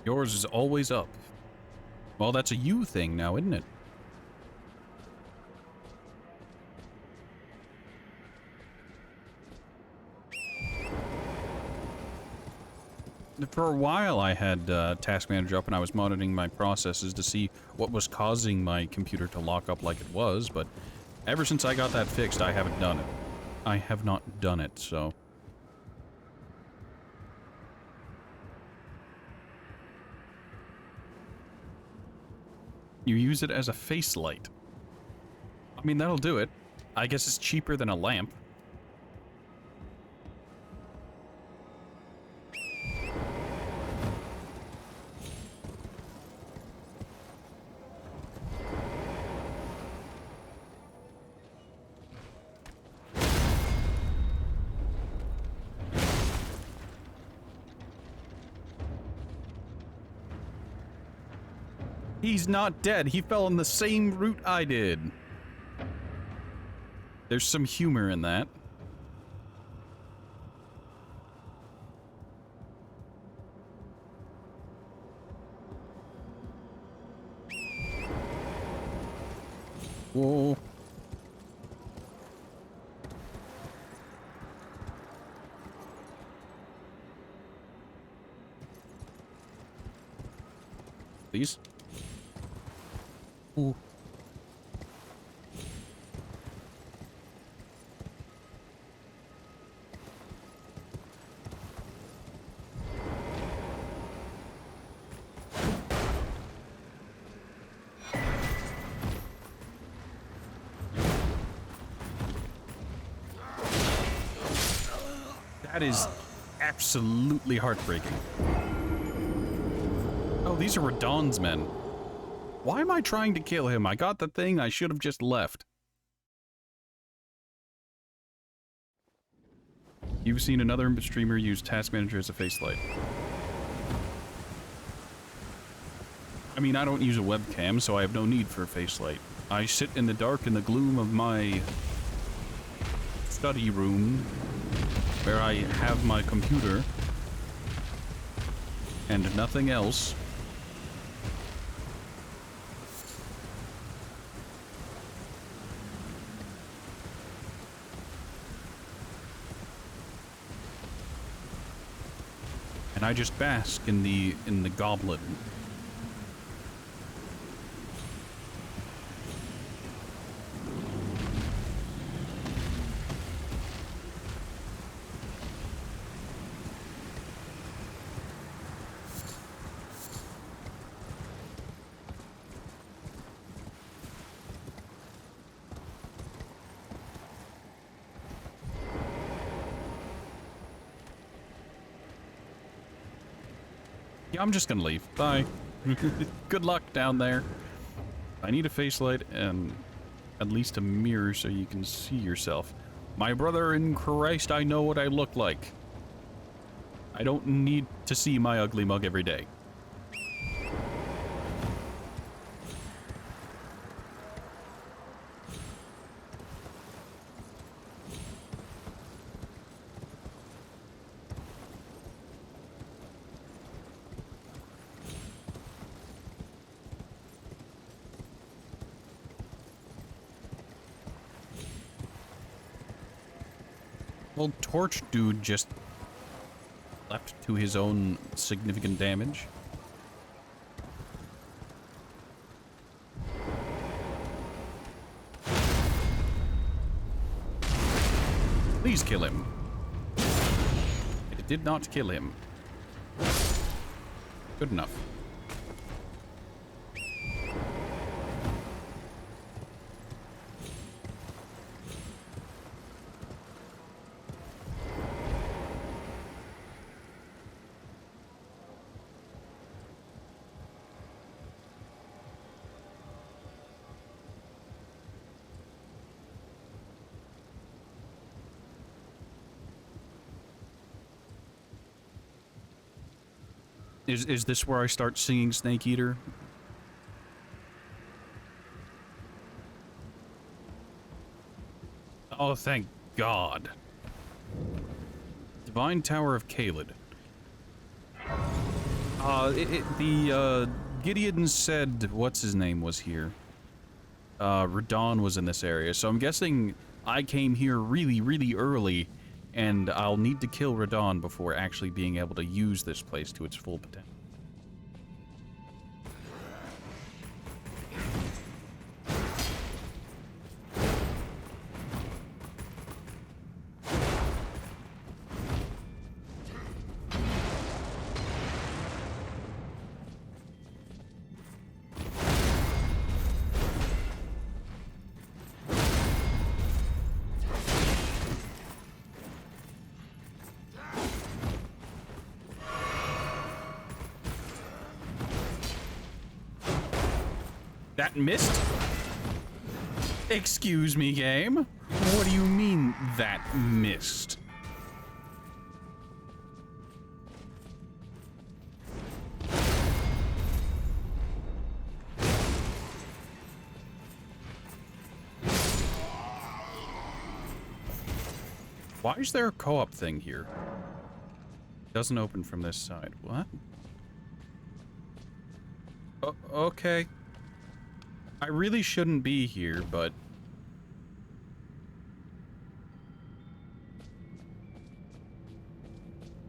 Yours is always up. Well, that's a you thing now, isn't it? For a while, I had Task Manager up and I was monitoring my processes to see what was causing my computer to lock up like it was, but ever since I got that fixed, I haven't done it. I have not done it, so... You use it as a face light. I mean, that'll do it. I guess it's cheaper than a lamp. He's not dead. He fell on the same route I did. There's some humor in that. Whoa. Please. Ooh. That is absolutely heartbreaking. Oh, these are Radon's men. Why am I trying to kill him? I got the thing, I should have just left. You've seen another streamer use Task Manager as a face light. I mean, I don't use a webcam, so I have no need for a face light. I sit in the dark in the gloom of my study room, where I have my computer, and nothing else. And I just bask in the goblin. Yeah, I'm just gonna leave. Bye. Good luck down there. I need a face light and at least a mirror so you can see yourself. My brother in Christ, I know what I look like. I don't need to see my ugly mug every day. Well, Torch Dude just left to his own significant damage. Please kill him. It did not kill him. Good enough. Is this where I start singing Snake Eater? Oh, thank God. Divine Tower of Kaled. Gideon said, what's his name was here? Radon was in this area, so I'm guessing I came here really, really early, and I'll need to kill Radon before actually being able to use this place to its full potential. That missed? Excuse me, game. What do you mean, that missed? Why is there a co-op thing here? Doesn't open from this side. What? Okay. I really shouldn't be here, but...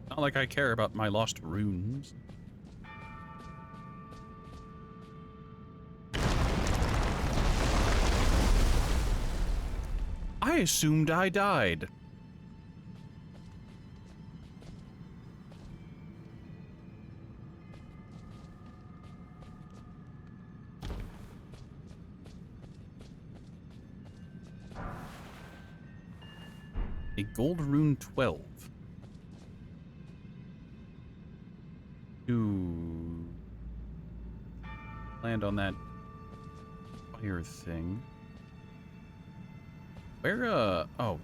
not like I care about my lost runes. I assumed I died. A gold rune 12. To land on that fire thing. Where, oh.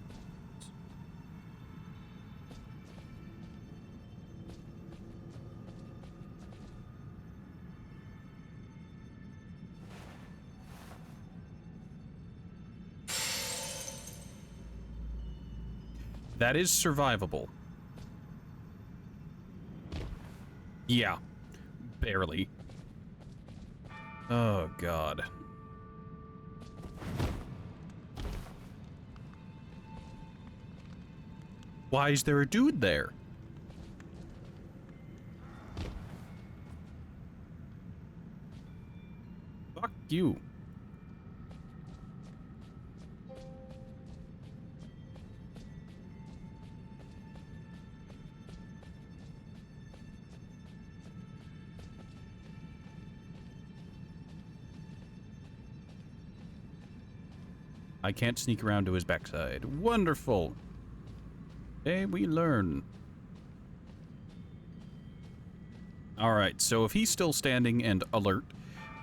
That is survivable. Yeah. Barely. Oh, God. Why is there a dude there? Fuck you. I can't sneak around to his backside. Wonderful. Hey, we learn. Alright, so if he's still standing and alert,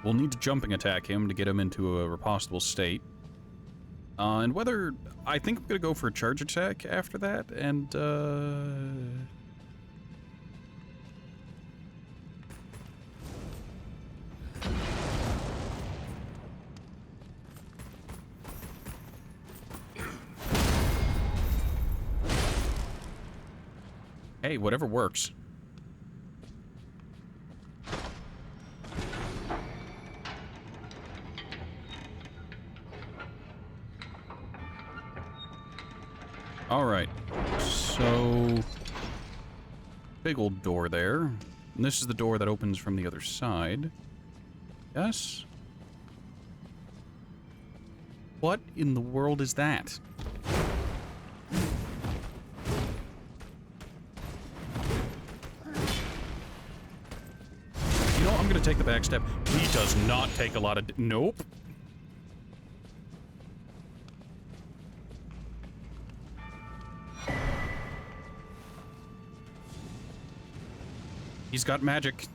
we'll need to jumping attack him to get him into a ripostable state. And whether... I think I'm gonna go for a charge attack after that, and, hey, whatever works. Alright, so... big old door there. And this is the door that opens from the other side. Yes? What in the world is that? You know, I'm gonna take the back step. He does not take a lot of... Nope. He's got magic.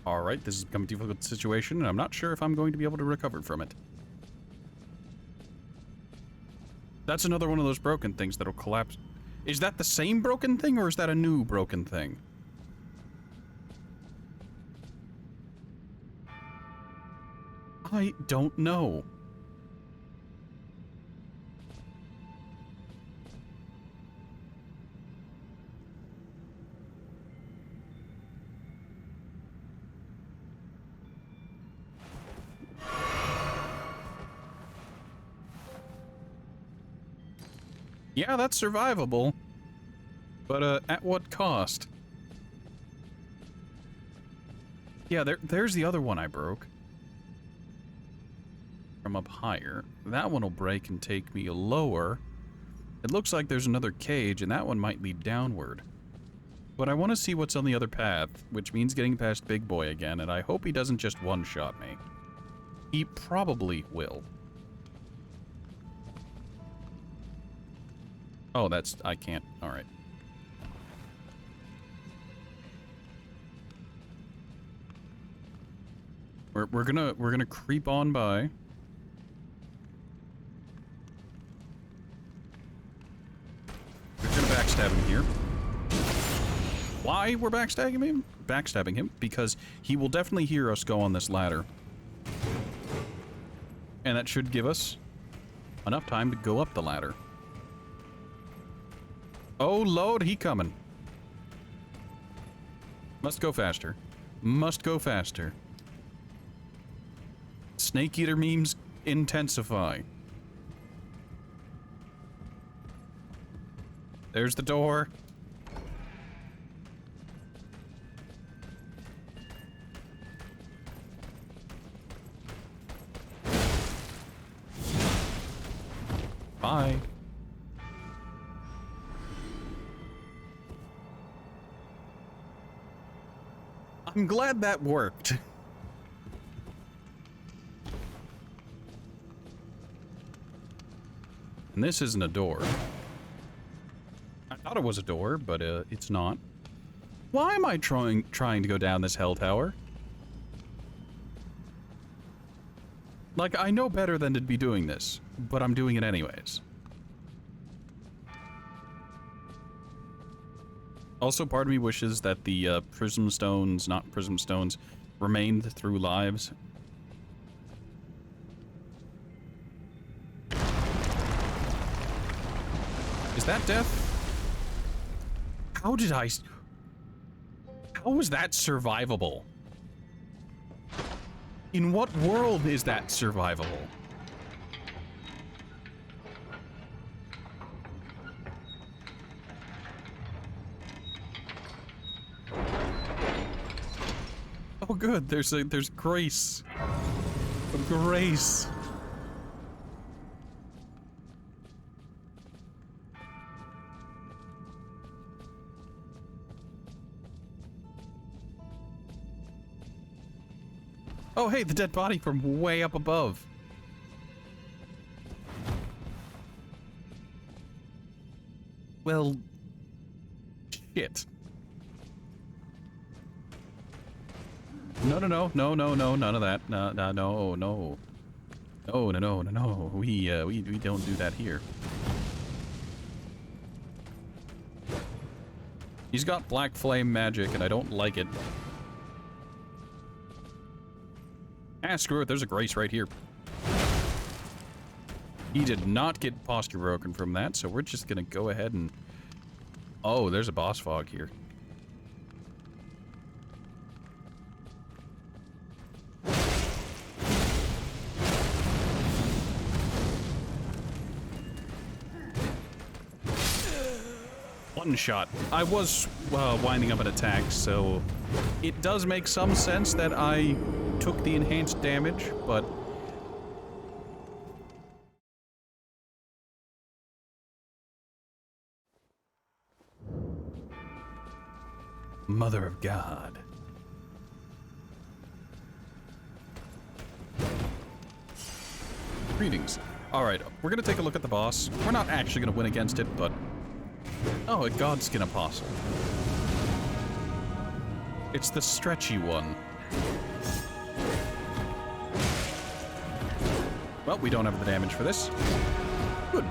Alright, this has become a difficult situation, and I'm not sure if I'm going to be able to recover from it. That's another one of those broken things that'll collapse. Is that the same broken thing, or is that a new broken thing? I don't know. Yeah, that's survivable. But, at what cost? Yeah, there's the other one I broke. From up higher. That one will break and take me lower. It looks like there's another cage, and that one might lead downward. But I want to see what's on the other path, which means getting past Big Boy again, and I hope he doesn't just one-shot me. He probably will. Oh, that's... I can't... Alright. We're gonna creep on by. We're gonna backstab him here. Why we're backstabbing him? Backstabbing him? Because he will definitely hear us go on this ladder. And that should give us enough time to go up the ladder. Oh, Lord, he coming. Must go faster. Must go faster. Snake Eater memes intensify. There's the door. Bye. I'm glad that worked. And this isn't a door. I thought it was a door, but it's not. Why am I trying to go down this hell tower? Like, I know better than to be doing this, but I'm doing it anyways. Also, part of me wishes that the prism stones, not prism stones, remained through lives. Is that death? How did I... How was that survivable? In what world is that survivable? Oh good, there's grace. Grace. Oh, hey, the dead body from way up above. Well, shit. No, none of that. No. We don't do that here. He's got black flame magic, and I don't like it. Ah, screw it, there's a grace right here. He did not get posture broken from that, so we're just gonna go ahead and... Oh, there's a boss fog here. One shot. I was winding up an attack, so it does make some sense that I took the enhanced damage, but... Mother of God. Greetings. Alright, we're gonna take a look at the boss. We're not actually gonna win against it, but... Oh, a Godskin Apostle. It's the stretchy one. Well, we don't have the damage for this. Good.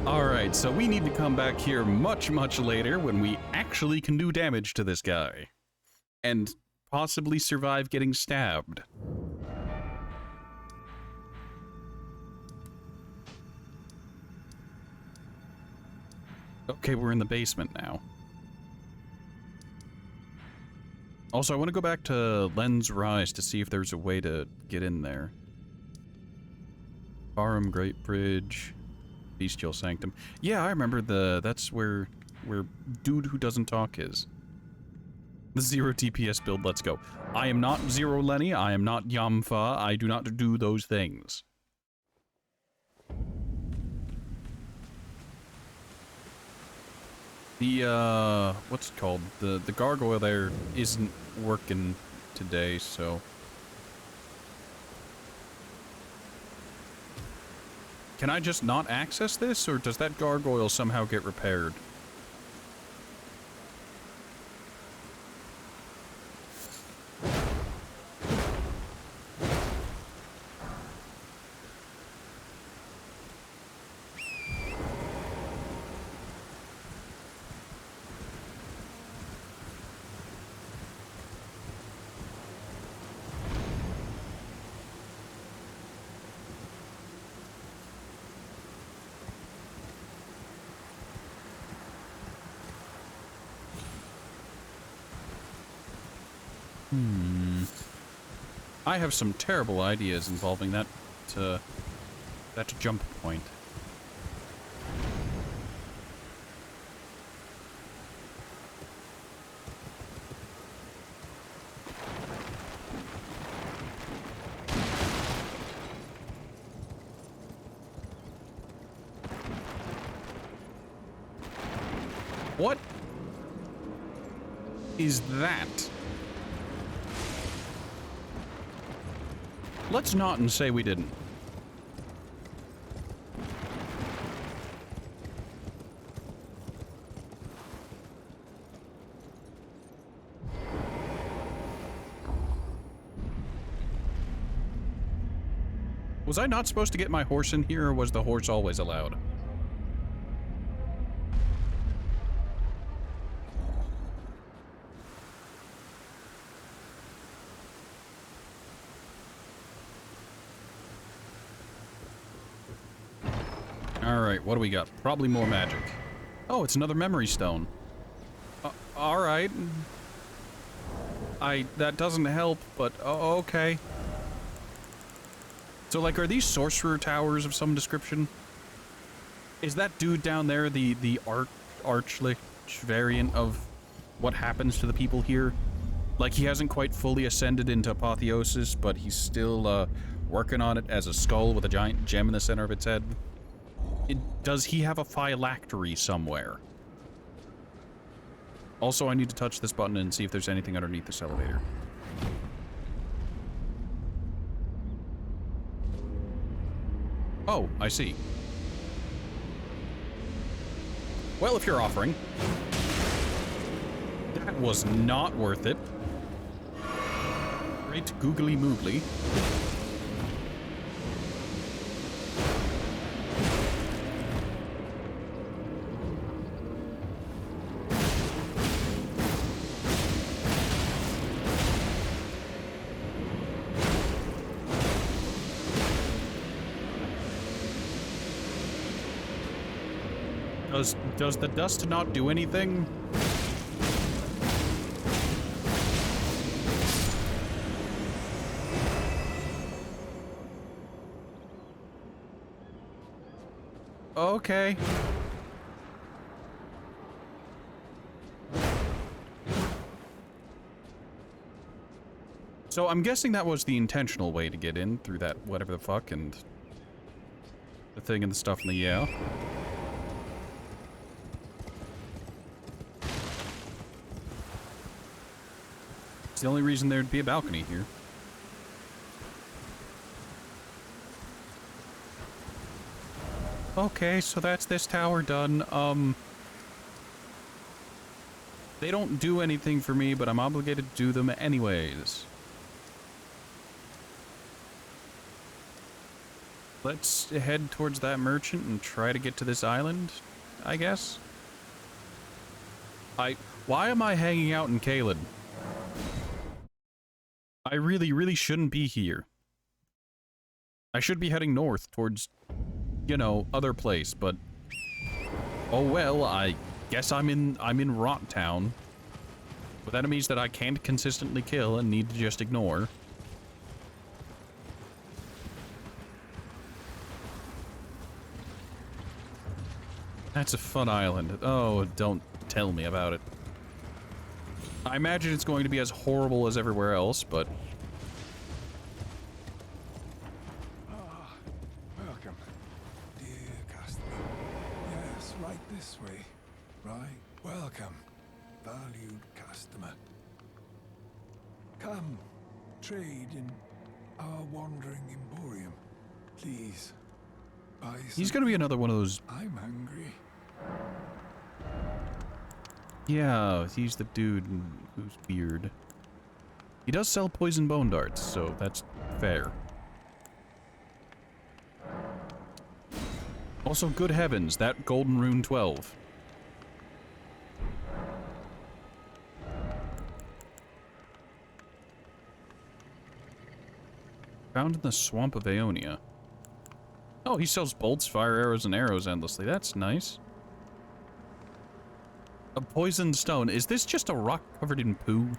Alright, so we need to come back here much later when we actually can do damage to this guy. And possibly survive getting stabbed. Okay, we're in the basement now. Also, I want to go back to Len's Rise to see if there's a way to get in there. Barham Great Bridge, Bestial Sanctum. Yeah, I remember that's where Dude Who Doesn't Talk is. The 0 DPS build, let's go. I am not Zero Lenny, I am not Yamfa, I do not do those things. The, what's it called? The gargoyle there isn't working today, so... Can I just not access this, or does that gargoyle somehow get repaired? I have some terrible ideas involving that jump point. What is that? Let's not and say we didn't. Was I not supposed to get my horse in here, or was the horse always allowed? Alright, what do we got? Probably more magic. Oh, it's another memory stone. Alright. That doesn't help, but okay. So, like, are these sorcerer towers of some description? Is that dude down there the archlich variant of what happens to the people here? Like, he hasn't quite fully ascended into apotheosis, but he's still, working on it as a skull with a giant gem in the center of its head? Does he have a phylactery somewhere? Also, I need to touch this button and see if there's anything underneath this elevator. Oh, I see. Well, if you're offering. That was not worth it. Great googly moogly. Does the dust not do anything? Okay. So I'm guessing that was the intentional way to get in through that whatever the fuck and the thing and the stuff in the yeah. It's the only reason there'd be a balcony here. Okay, so that's this tower done. They don't do anything for me, but I'm obligated to do them anyways. Let's head towards that merchant and try to get to this island, I guess. Why am I hanging out in Caelid? I really shouldn't be here. I should be heading north towards, you know, other place, but oh well, I guess I'm in Rot Town with enemies that I can't consistently kill and need to just ignore. That's a fun island. Oh, don't tell me about it. I imagine it's going to be as horrible as everywhere else, but... Welcome, dear customer. Yes, right this way. Right. Welcome, valued customer. Come, trade in our wandering emporium. Please, buy some. He's gonna be another one of those... I'm hungry. Yeah, he's the dude who's weird. He does sell poison bone darts, so that's fair. Also, good heavens, that golden rune 12. Found in the swamp of Aeonia. Oh, he sells bolts, fire arrows, and arrows endlessly. That's nice. A poisoned stone. Is this just a rock covered in poo?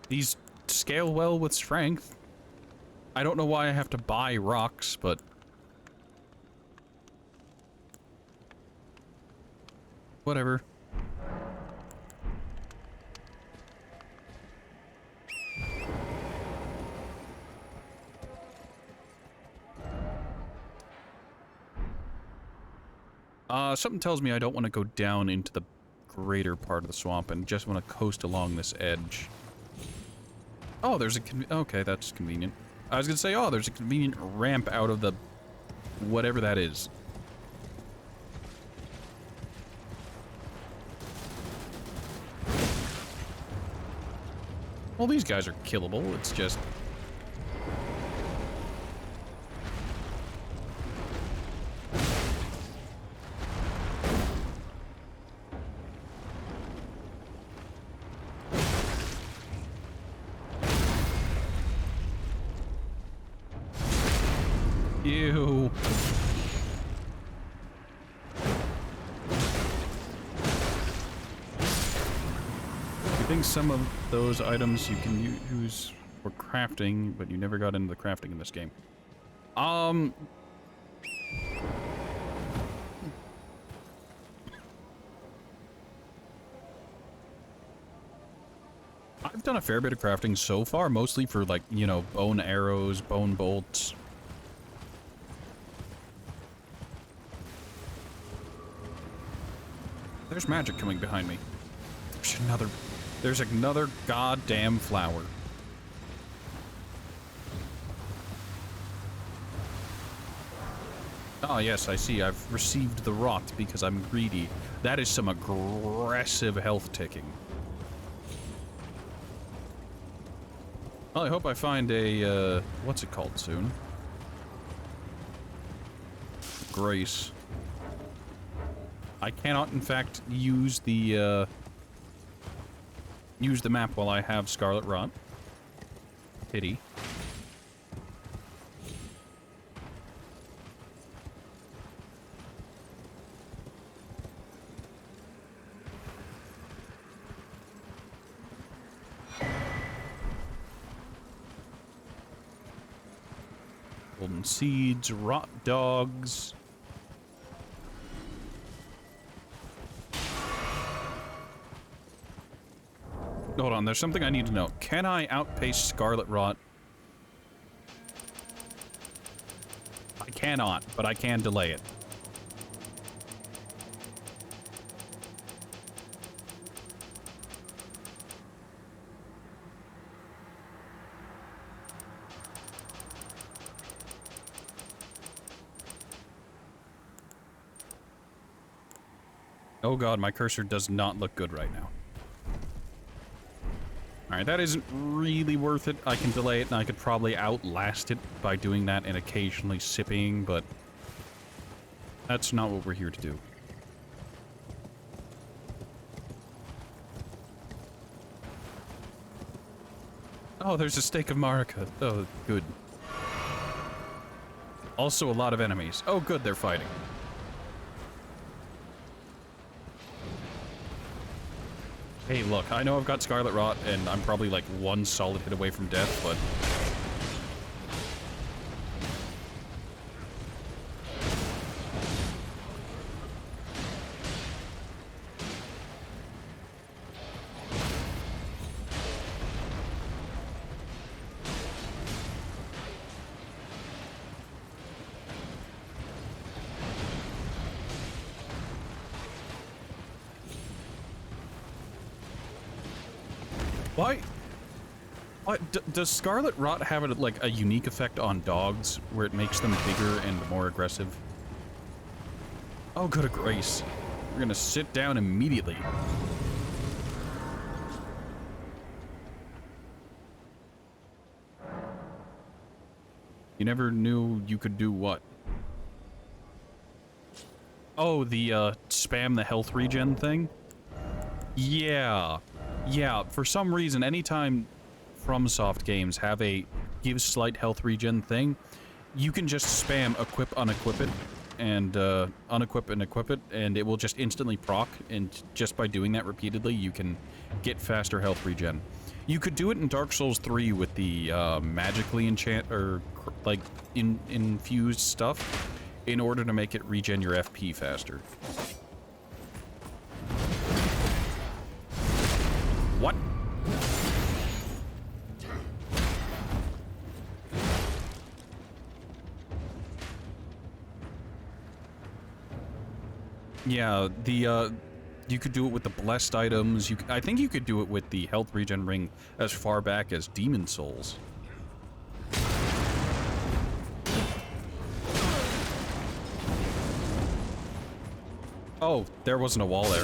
These scale well with strength. I don't know why I have to buy rocks, but... whatever. Something tells me I don't want to go down into the greater part of the swamp and just want to coast along this edge. Oh, there's a okay, that's convenient. I was gonna say, oh, there's a convenient ramp out of the whatever that is. Well, these guys are killable. It's just ew. I think some of those items you can use for crafting, but you never got into the crafting in this game. I've done a fair bit of crafting so far, mostly for, like, you know, bone arrows, bone bolts. There's magic coming behind me. There's another goddamn flower. Oh yes, I see. I've received the rot because I'm greedy. That is some aggressive health ticking. Well, I hope I find a, what's it called soon? Grace. I cannot, in fact, use the map while I have Scarlet Rot. Pity. Golden seeds, rot dogs. Hold on, there's something I need to know. Can I outpace Scarlet Rot? I cannot, but I can delay it. Oh god, my cursor does not look good right now. Alright, that isn't really worth it. I can delay it, and I could probably outlast it by doing that and occasionally sipping, but that's not what we're here to do. Oh, there's a stake of Marika. Oh, good. Also a lot of enemies. Oh, good, they're fighting. Hey, look, I know I've got Scarlet Rot, and I'm probably like one solid hit away from death, but... Why? Does Scarlet Rot have like a unique effect on dogs where it makes them bigger and more aggressive? Oh, good grace. We're gonna sit down immediately. You never knew you could do what? Oh, the spam the health regen thing? Yeah. Yeah, for some reason, anytime FromSoft games have a give slight health regen thing, you can just spam equip, unequip it, and unequip and equip it, and it will just instantly proc, and just by doing that repeatedly, you can get faster health regen. You could do it in Dark Souls 3 with the magically enchant, or like infused stuff, in order to make it regen your FP faster. What? Yeah, the You could do it with the blessed items. I think you could do it with the health regen ring as far back as Demon Souls. Oh, there wasn't a wall there.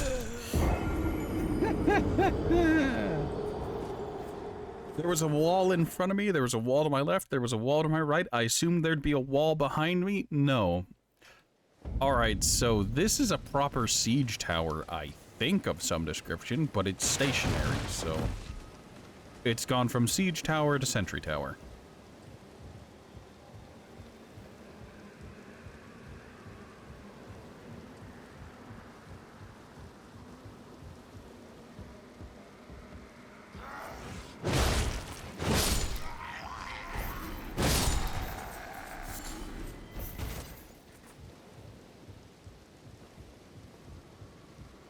There was a wall in front of me, there was a wall to my left, there was a wall to my right. I assumed there'd be a wall behind me. No. Alright, so this is a proper siege tower, I think, of some description, but it's stationary, so... It's gone from siege tower to sentry tower.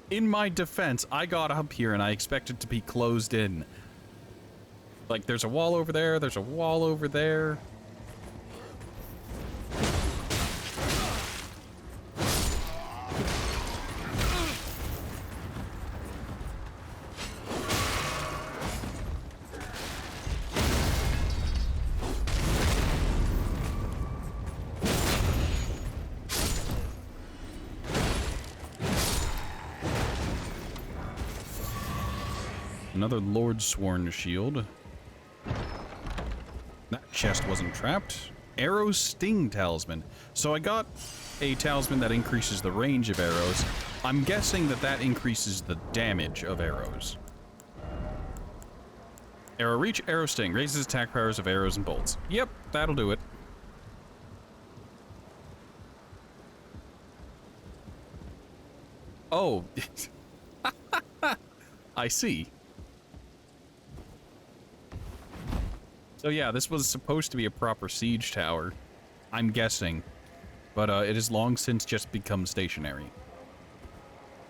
In my defense, I got up here and I expected to be closed in. Like, there's a wall over there, there's a wall over there. Another Lord Sworn shield. That chest wasn't trapped. Arrow Sting Talisman. So I got a talisman that increases the range of arrows. I'm guessing that that increases the damage of arrows. Arrow Reach, Arrow Sting. Raises attack powers of arrows and bolts. Yep, that'll do it. Oh. I see. So yeah, this was supposed to be a proper siege tower, I'm guessing, but it has long since just become stationary.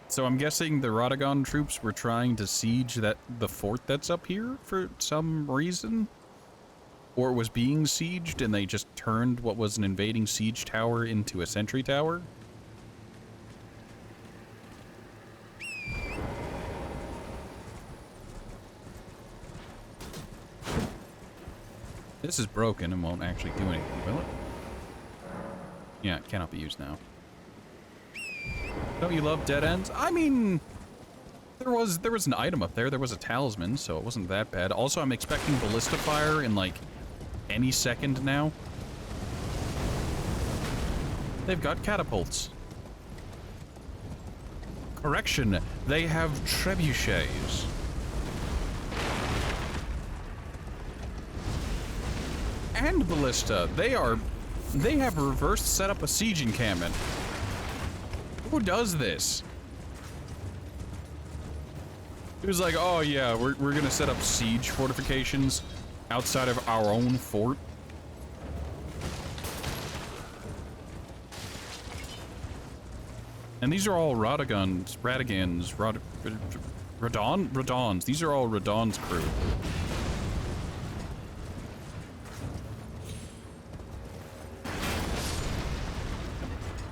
So I'm guessing the Radagon troops were trying to siege the fort that's up here for some reason? Or it was being sieged and they just turned what was an invading siege tower into a sentry tower? This is broken and won't actually do anything, will it? Yeah, it cannot be used now. Don't you love dead ends? I mean, there was an item up there. There was a talisman, so it wasn't that bad. Also, I'm expecting ballista fire in, like, any second now. They've got catapults. Correction, they have trebuchets. And ballista. They have reversed set up a siege encampment. Who does this? It was like, oh yeah, we're gonna set up siege fortifications outside of our own fort. And these are all Radagans. Radons. These are all Radon's crew.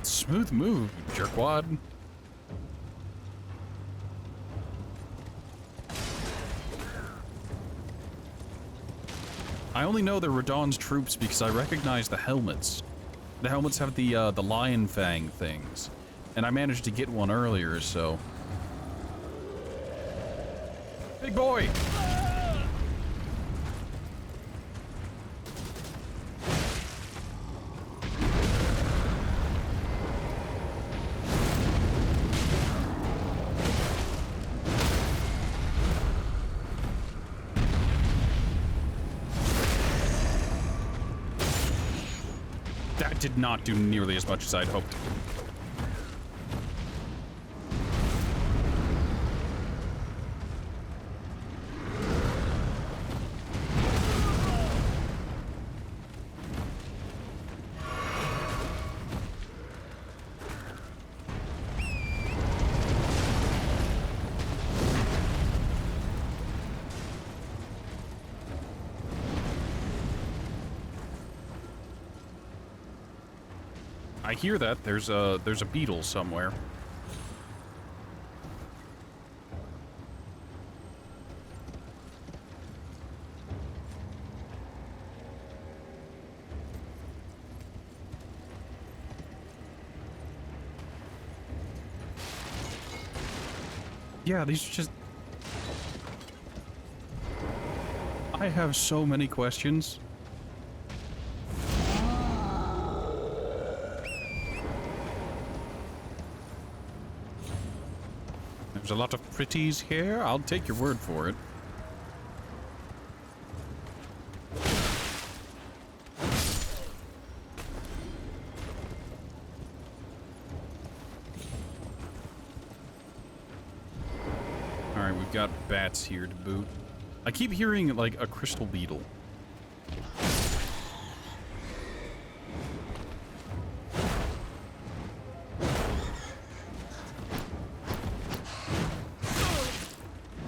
Smooth move, jerkwad. I only know they're Radon's troops because I recognize the helmets. The helmets have the lion fang things. And I managed to get one earlier, so... Big boy! Did not do nearly as much as I'd hoped. I hear that. There's a beetle somewhere. Yeah, these are just... I have so many questions. There's a lot of pretties here. I'll take your word for it. Alright, we've got bats here to boot. I keep hearing, like, a crystal beetle.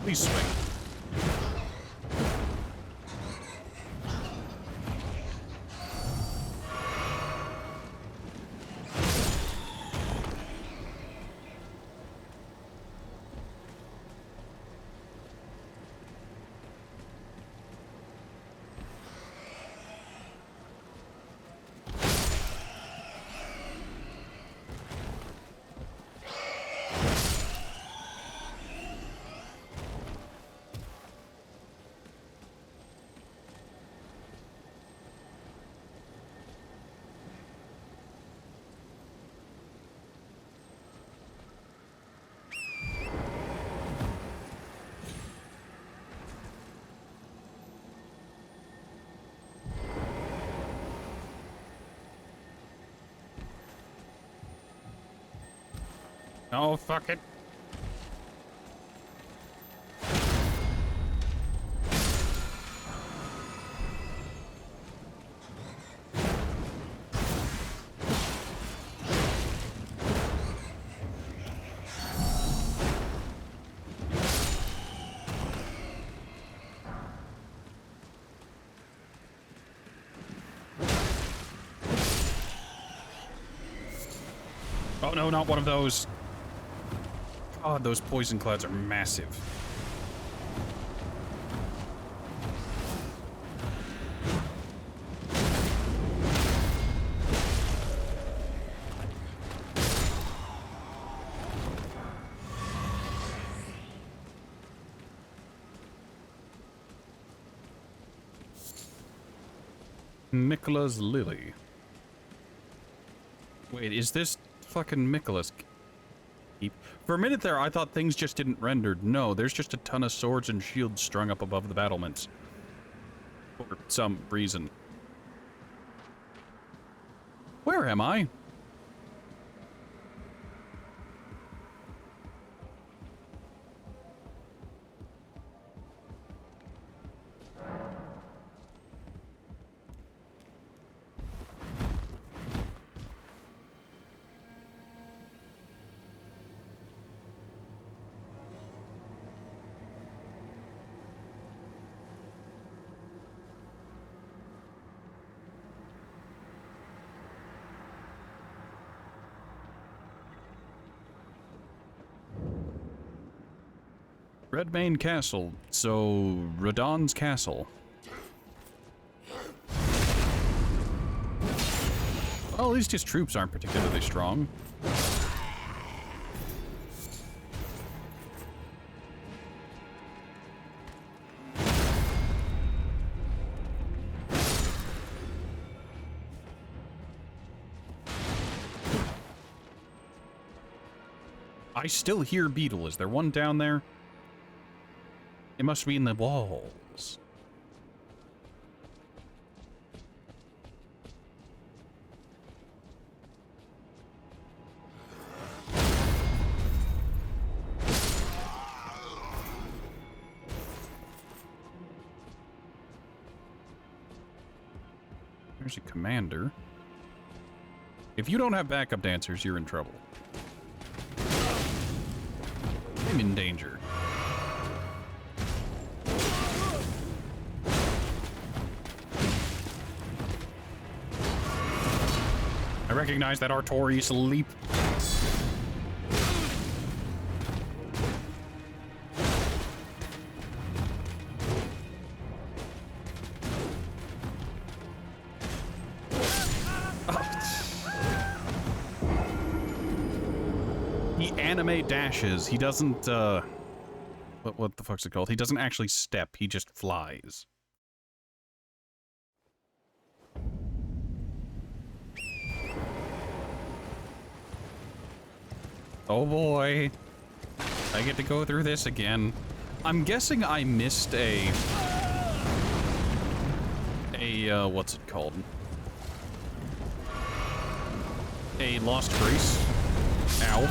Please swing. Oh, fuck it. Oh no, not one of those. God, those poison clouds are massive. Miquella's Lily. Wait, is this fucking Miquella's keep? For a minute there, I thought things just didn't render. No, there's just a ton of swords and shields strung up above the battlements. For some reason. Where am I? Redmane Castle, so Radahn's castle. Well, at least his troops aren't particularly strong. I still hear beetle. Is there one down there? It must be in the walls. There's a commander. If you don't have backup dancers, you're in trouble. I'm in danger. I recognize that Artorias leap. He anime dashes. He doesn't what the fuck's it called? He doesn't actually step, he just flies. Oh boy. I get to go through this again. I'm guessing I missed what's it called? A Lost Grace. Ow.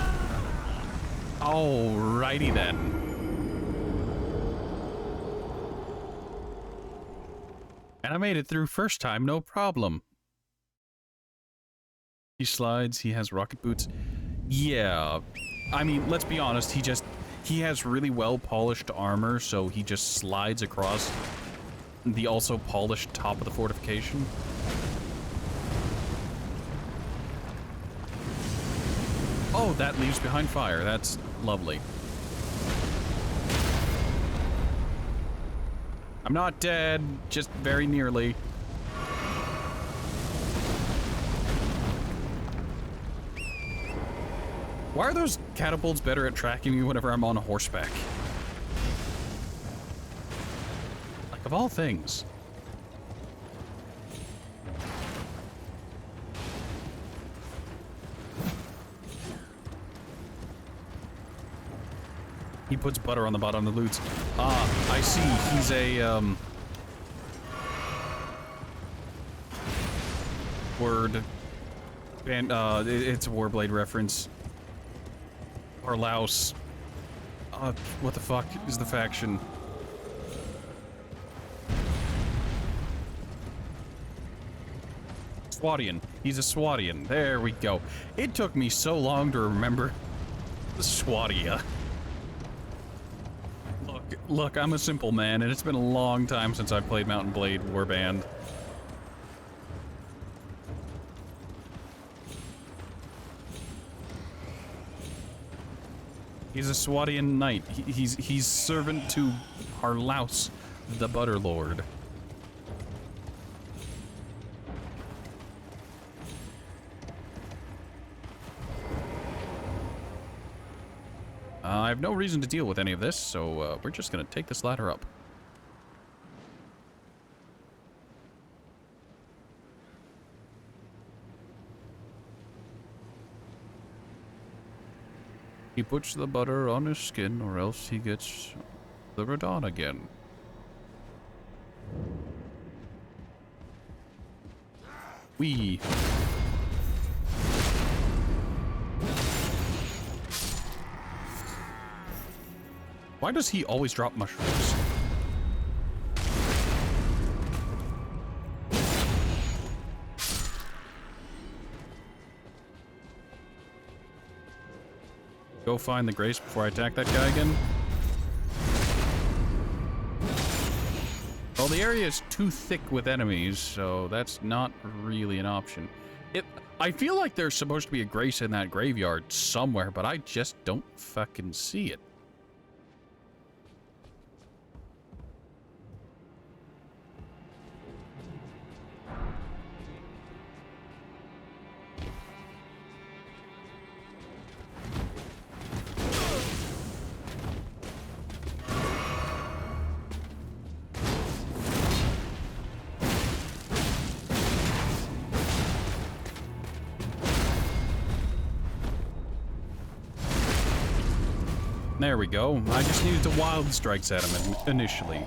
Alrighty then. And I made it through first time, no problem. He slides, he has rocket boots. Yeah, I mean, let's be honest, he has really well polished armor, so he just slides across the also polished top of the fortification. Oh, that leaves behind fire. That's lovely. I'm not dead, just very nearly. Why are those catapults better at tracking me whenever I'm on horseback? Like, of all things. He puts butter on the bottom of the loots. Ah, I see. He's a, word. And, it's a Warblade reference. Or Laos. What the fuck is the faction? Swadian. He's a Swadian. There we go. It took me so long to remember the Swadia. Look, I'm a simple man, and it's been a long time since I played Mount & Blade Warband. He's a Swadian knight. He's servant to Harlaus, the Butterlord. I have no reason to deal with any of this, so we're just gonna take this ladder up. He puts the butter on his skin, or else he gets the Radon again. Wee. Why does he always drop mushrooms? Go find the Grace before I attack that guy again. Well, the area is too thick with enemies, so that's not really an option. I feel like there's supposed to be a Grace in that graveyard somewhere, but I just don't fucking see it. There we go. I just needed to wild strikes at him initially.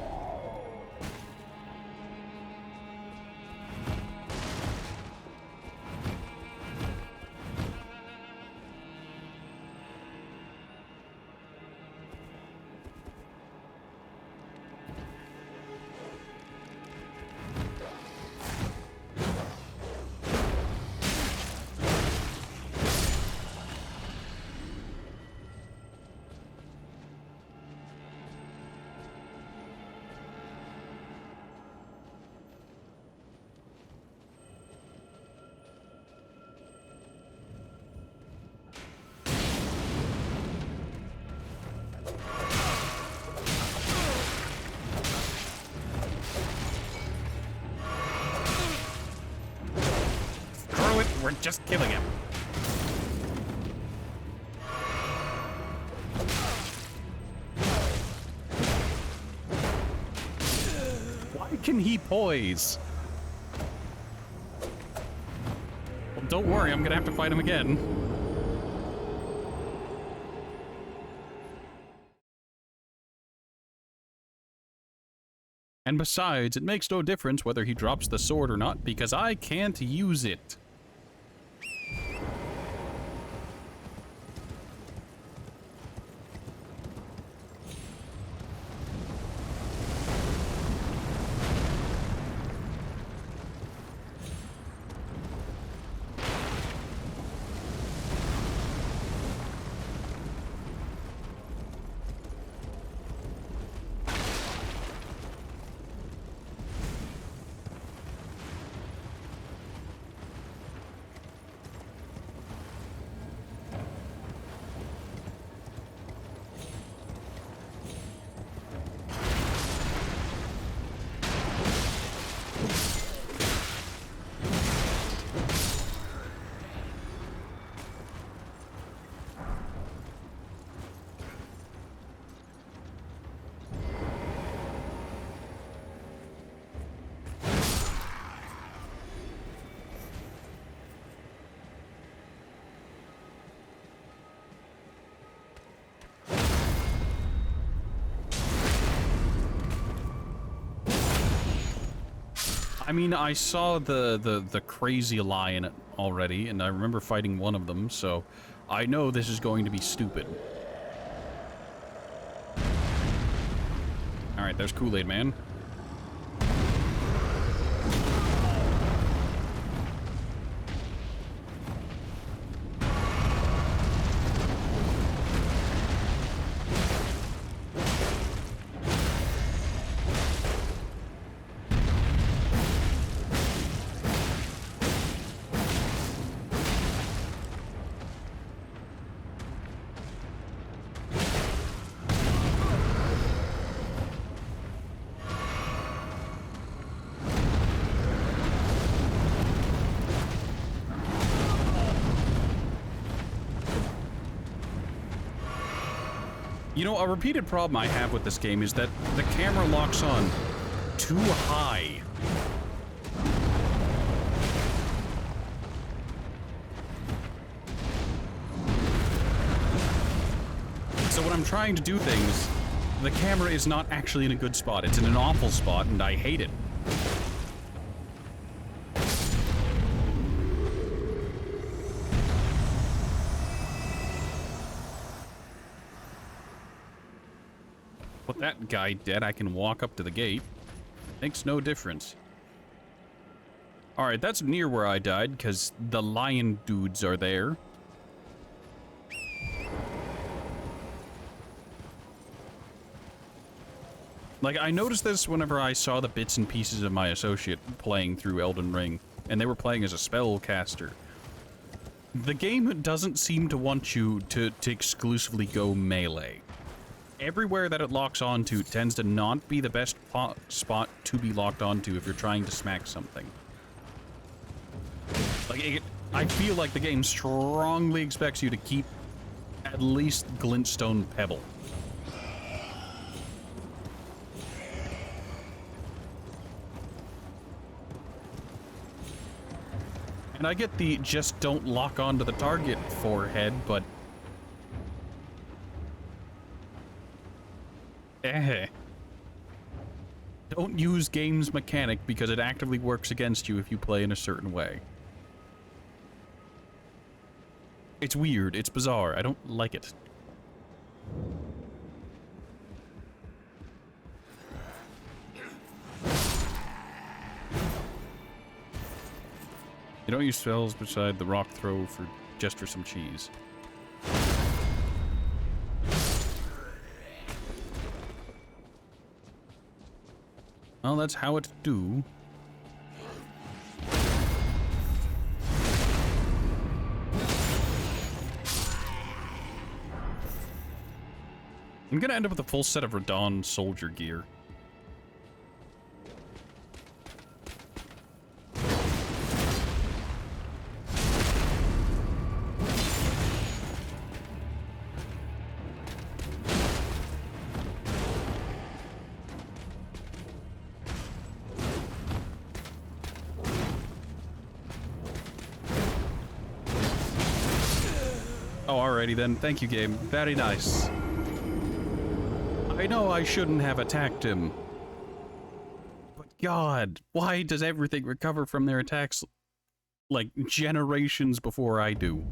We're just killing him. Why can he poise? Well, don't worry, I'm gonna have to fight him again. And besides, it makes no difference whether he drops the sword or not, because I can't use it. I mean, I saw the crazy lion already, and I remember fighting one of them, so I know this is going to be stupid. Alright, there's Kool-Aid Man. You know, a repeated problem I have with this game is that the camera locks on too high. So when I'm trying to do things, the camera is not actually in a good spot. It's in an awful spot, and I hate it. With that guy dead, I can walk up to the gate. Makes no difference. Alright, that's near where I died, because the lion dudes are there. Like, I noticed this whenever I saw the bits and pieces of my associate playing through Elden Ring, and they were playing as a spellcaster. The game doesn't seem to want you to exclusively go melee. Everywhere that it locks onto tends to not be the best spot to be locked onto if you're trying to smack something. Like, I feel like the game strongly expects you to keep at least glintstone pebble. And I get the just don't lock onto the target forehead, but don't use game's mechanic because it actively works against you if you play in a certain way. It's weird. It's bizarre. I don't like it. You don't use spells beside the rock throw for just for some cheese. Well, that's how it do. I'm gonna end up with a full set of Radon soldier gear. Oh, alrighty then. Thank you, game. Very nice. I know I shouldn't have attacked him. But God, why does everything recover from their attacks like generations before I do?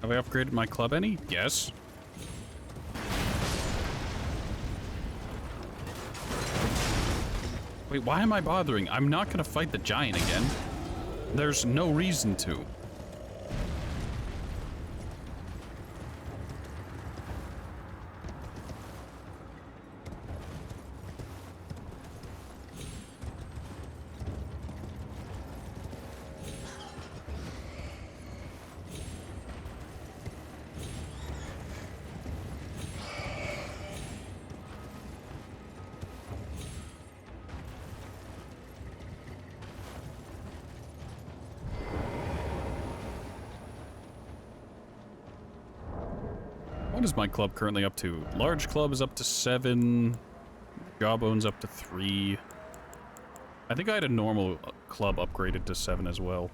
Have I upgraded my club any? Yes. Wait, why am I bothering? I'm not gonna fight the giant again. There's no reason to. What is my club currently up to? Large club is up to 7. Jawbone's up to 3. I think I had a normal club upgraded to 7 as well.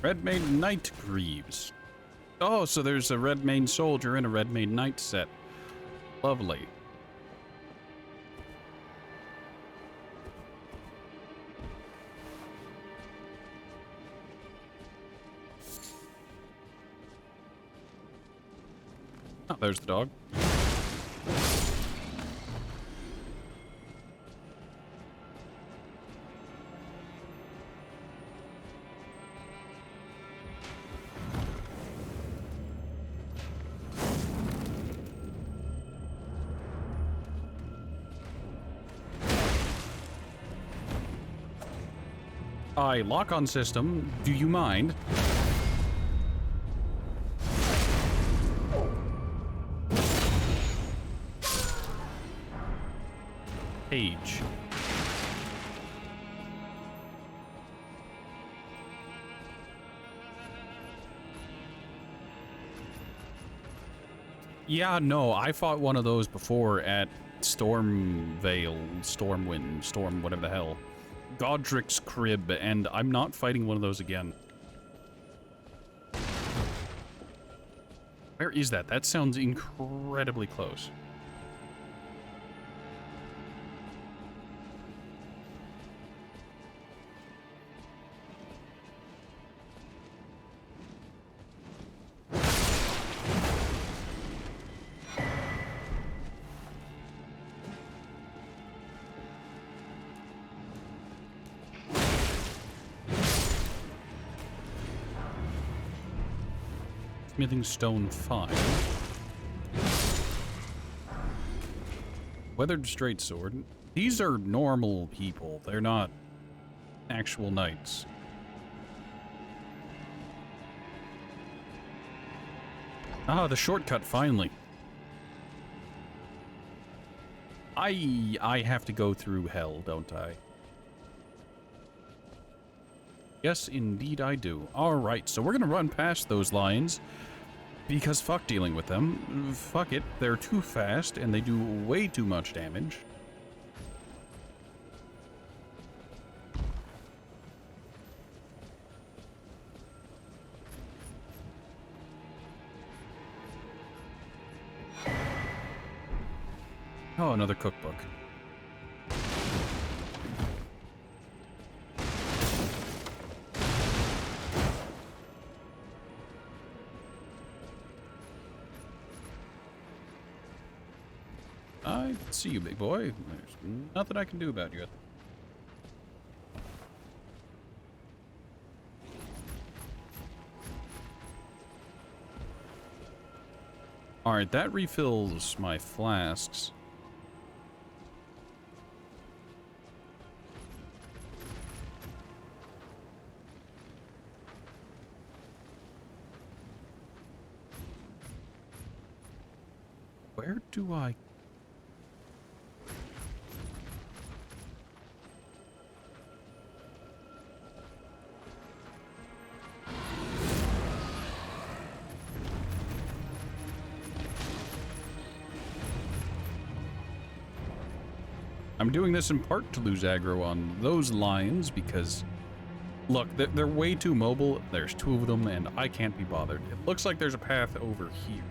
Red Mane Knight Greaves. Oh, so there's a Red Mane Soldier and a Red Mane Knight set. Lovely. Oh, there's the dog. Lock-on system. Do you mind? Page. Yeah, no, I fought one of those before at Stormvale, Stormwind, Storm, whatever the hell. Godric's Crib, and I'm not fighting one of those again. Where is that? That sounds incredibly close. Smithing Stone 5. Weathered Straight Sword. These are normal people. They're not actual knights. Ah, the shortcut, finally. I have to go through hell, don't I? Yes, indeed I do. Alright, so we're gonna run past those lines. Because fuck dealing with them. Fuck it. They're too fast and they do way too much damage. Oh, another cookbook. I see you, big boy. There's nothing I can do about you. Alright, that refills my flasks. Where do I... I'm doing this in part to lose aggro on those lions because, look, they're way too mobile. There's two of them, and I can't be bothered. It looks like there's a path over here.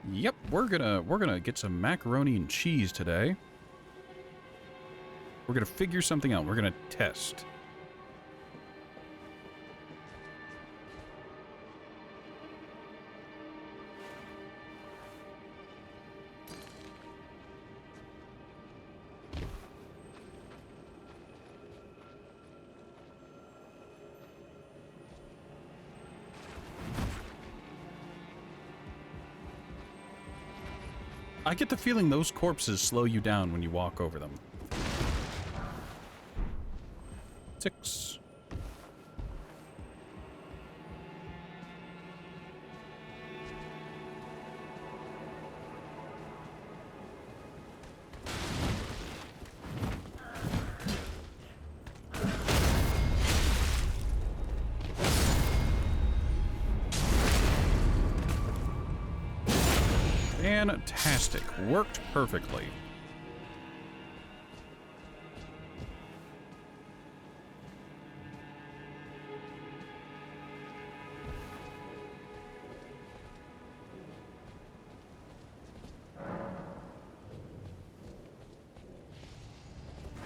Yep, we're gonna get some macaroni and cheese today. We're gonna figure something out. We're gonna test. I get the feeling those corpses slow you down when you walk over them. 6. Fantastic. Worked perfectly.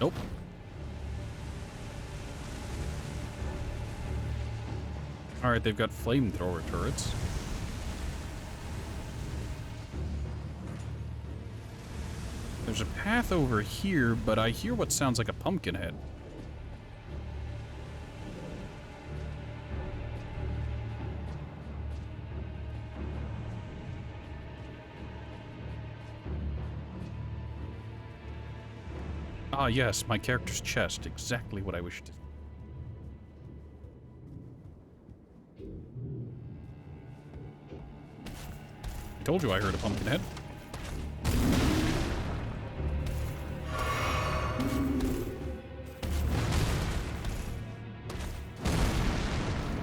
Nope. Alright, they've got flamethrower turrets. There's a path over here, but I hear what sounds like a pumpkin head. Ah, yes, my character's chest. Exactly what I wished to. I told you I heard a pumpkin head.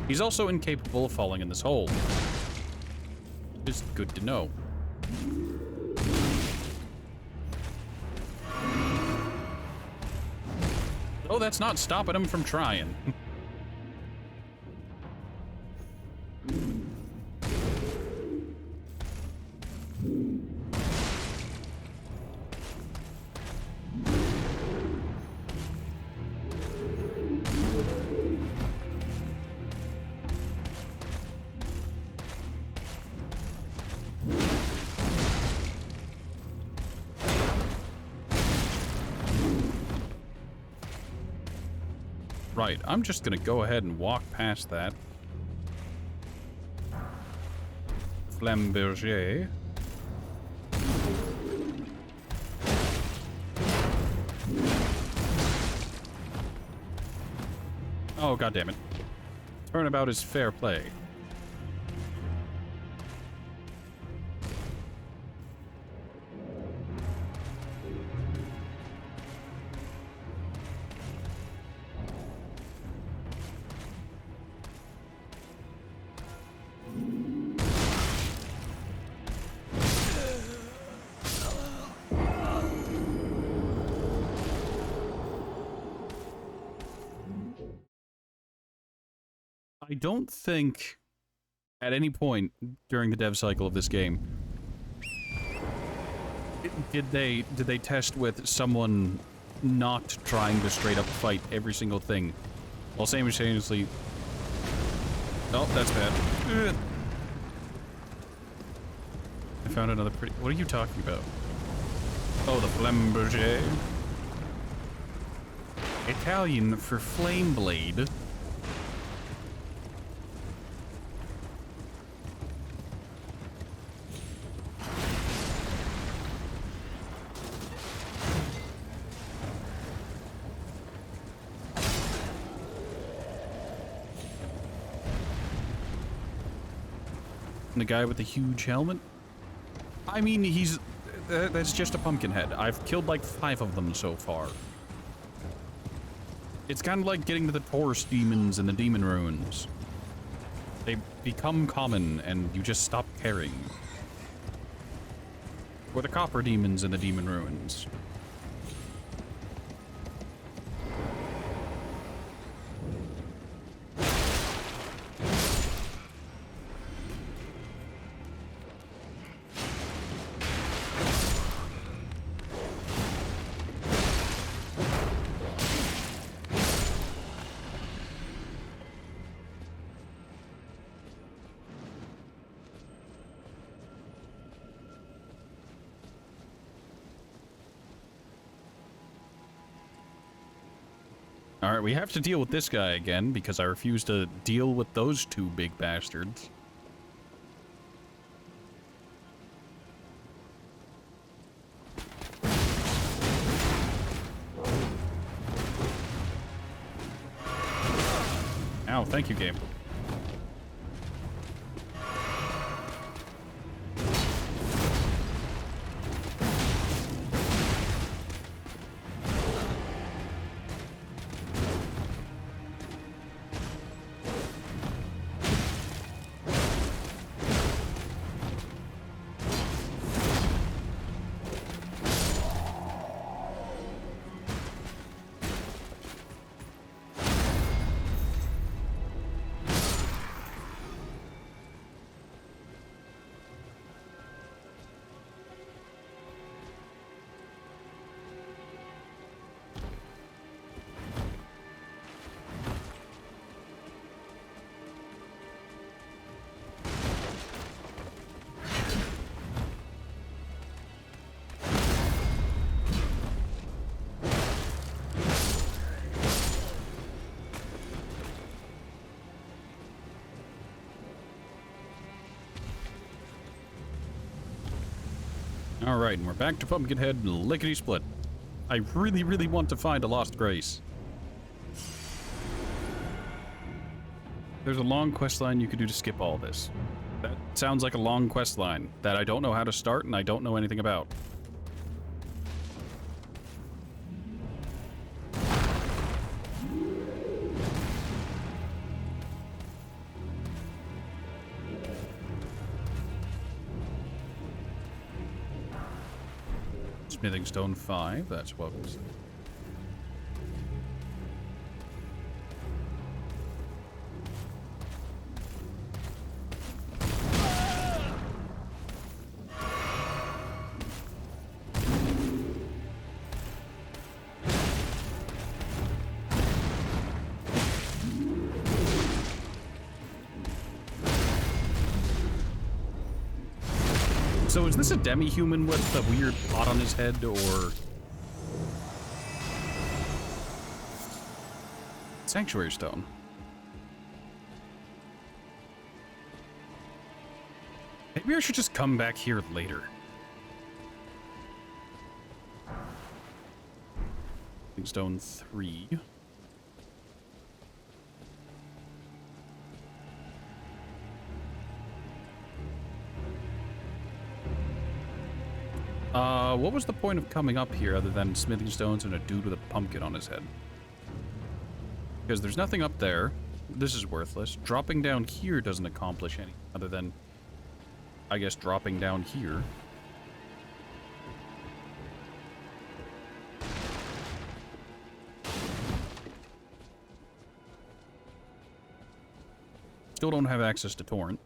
He's also incapable of falling in this hole. It's good to know. Oh, that's not stopping him from trying. Right, I'm just gonna go ahead and walk past that. Flamberger. Oh, goddammit. Turnabout is fair play. I don't think at any point during the dev cycle of this game did they test with someone not trying to straight up fight every single thing while simultaneously. Oh, that's bad. Ugh. I found another pretty. What are you talking about? Oh, the flamberge. Italian for flame blade. The guy with the huge helmet? I mean, he's... that's just a pumpkin head. I've killed like 5 of them so far. It's kind of like getting to the Taurus demons and the demon ruins. They become common and you just stop caring. Or the copper demons and the demon ruins. Alright, we have to deal with this guy again, because I refuse to deal with those 2 big bastards. Ow, thank you, game. Alright, and we're back to Pumpkinhead lickety-split. I really, really want to find a Lost Grace. There's a long quest line you could do to skip all this. That sounds like a long quest line that I don't know how to start and I don't know anything about. Smithing Stone 5, that's what was... So is this a demi-human with a weird pot on his head, or... Sanctuary Stone. Maybe I should just come back here later. Stone 3. What was the point of coming up here other than smithing stones and a dude with a pumpkin on his head? Because there's nothing up there. This is worthless. Dropping down here doesn't accomplish anything other than, I guess, dropping down here. Still don't have access to torrent.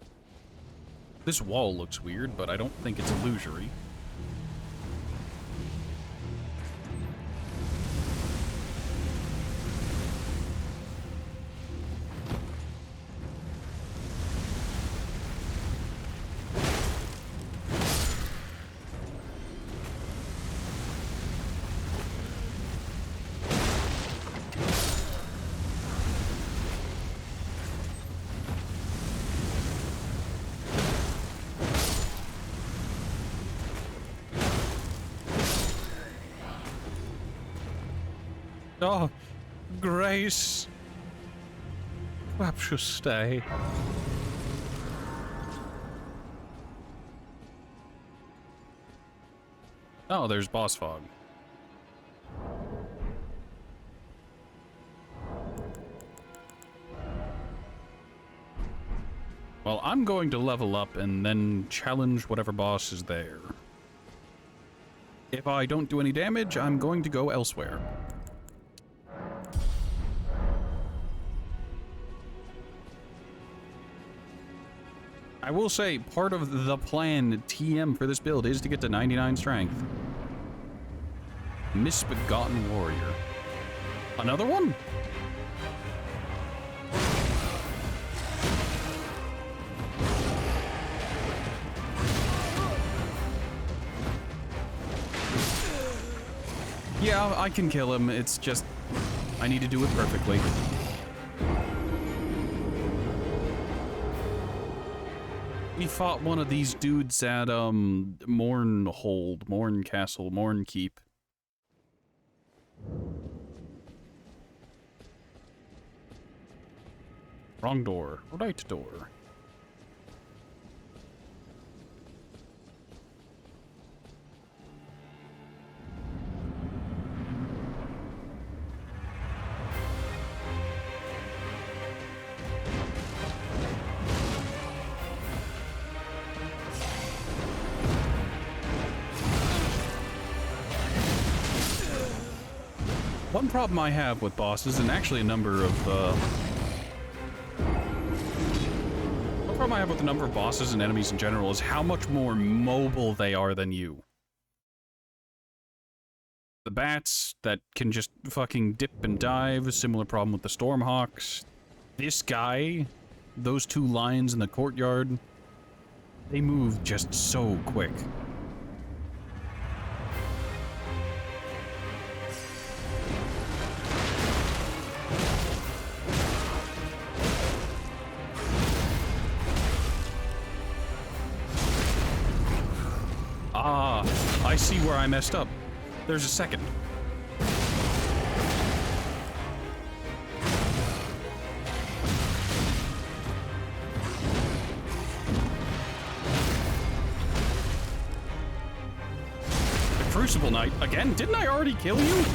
This wall looks weird, but I don't think it's illusory. Oh, Grace. Perhaps you'll stay. Oh, there's boss fog. Well, I'm going to level up and then challenge whatever boss is there. If I don't do any damage, I'm going to go elsewhere. I will say, part of the plan TM for this build is to get to 99 strength. Misbegotten Warrior. Another one? Yeah, I can kill him. It's just, I need to do it perfectly. We fought one of these dudes at, Morn Castle, Morn Keep. Wrong door. Right door. One problem I have with bosses, and actually a number of, one problem I have with the number of bosses and enemies in general is how much more mobile they are than you. The bats that can just fucking dip and dive, a similar problem with the Stormhawks. This guy, those two lions in the courtyard, they move just so quick. Ah, I see where I messed up. There's a second. The Crucible Knight, again? Didn't I already kill you?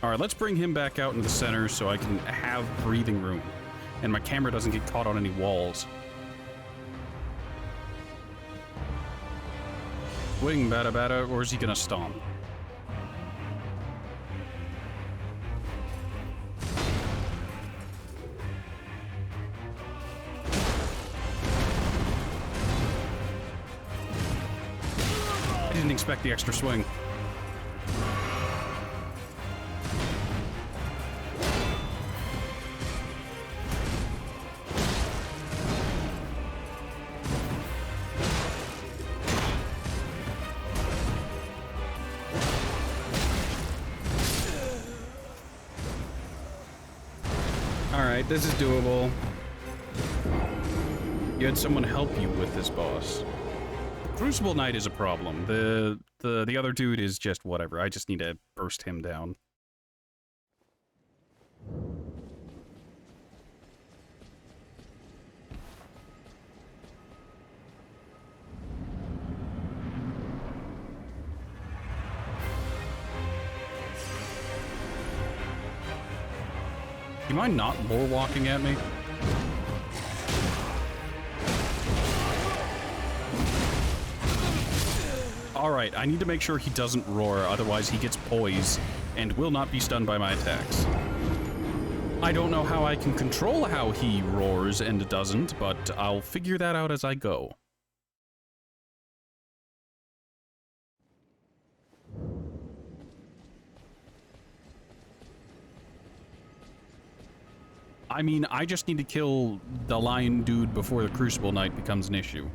Alright, let's bring him back out into the center so I can have breathing room. And my camera doesn't get caught on any walls. Swing, bada bada, or is he gonna stomp? I didn't expect the extra swing. This is doable. You had someone help you with this boss. Crucible Knight is a problem. The other dude is just whatever. I just need to burst him down. You mind not lore walking at me? Alright, I need to make sure he doesn't roar, otherwise he gets poise and will not be stunned by my attacks. I don't know how I can control how he roars and doesn't, but I'll figure that out as I go. I mean, I just need to kill the lion dude before the Crucible Knight becomes an issue.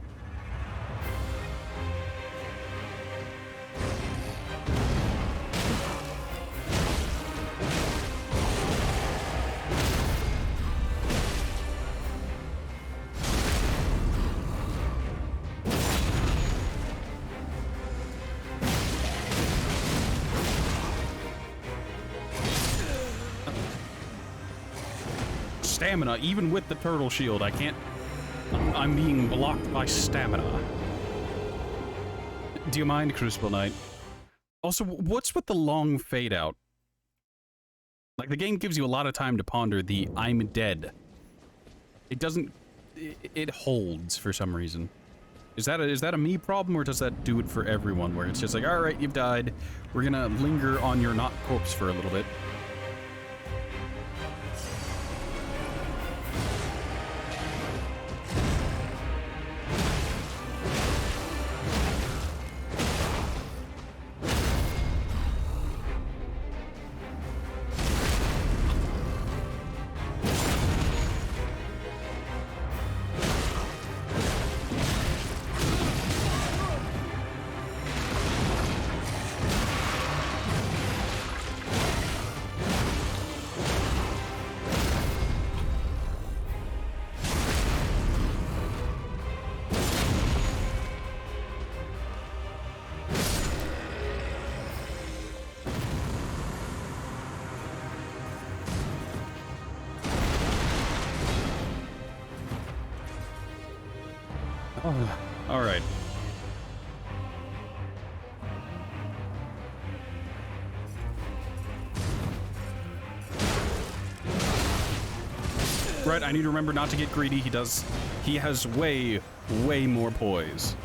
Stamina, even with the turtle shield, I can't... I'm being blocked by stamina. Do you mind, Crucible Knight? Also, what's with the long fade out? Like, the game gives you a lot of time to ponder the I'm dead. It doesn't... It holds for some reason. Is that a me problem, or does that do it for everyone, where it's just like, alright, you've died. We're gonna linger on your not corpse for a little bit. Oh, all right. Right, I need to remember not to get greedy. He has way more poise.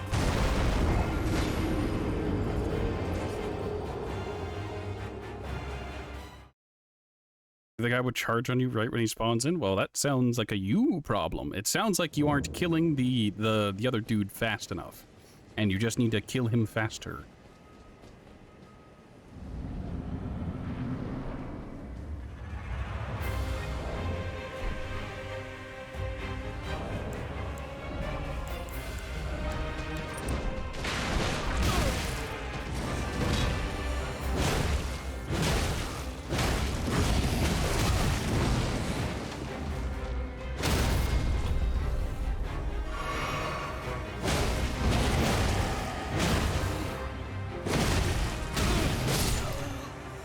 The guy would charge on you right when he spawns in? Well, that sounds like a you problem. It sounds like you aren't killing the other dude fast enough. And you just need to kill him faster.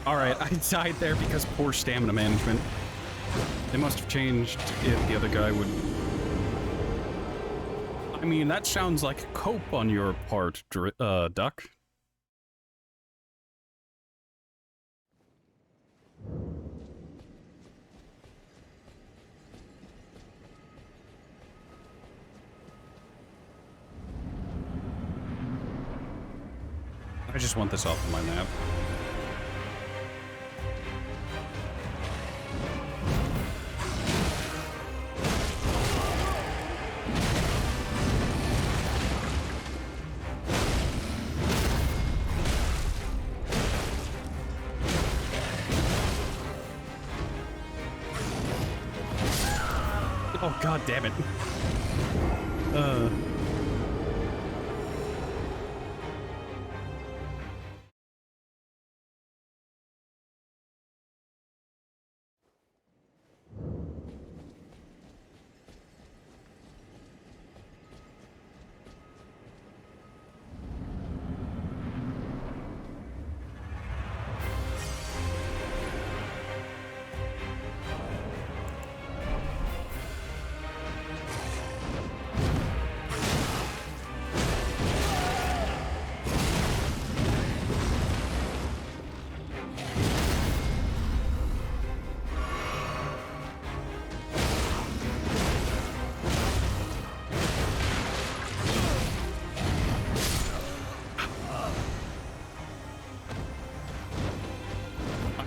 Alright, I died there because poor stamina management. They must have changed if the other guy would... I mean, that sounds like a cope on your part, Duck. I just want this off of my map. Oh, god damn it.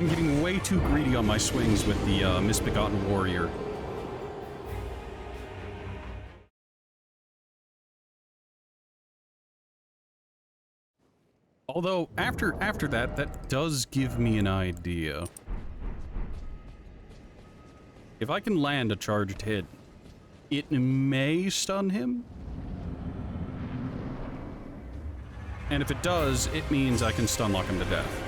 I'm getting way too greedy on my swings with the Misbegotten Warrior. Although, after that, that does give me an idea. If I can land a charged hit, it may stun him. And if it does, it means I can stun lock him to death.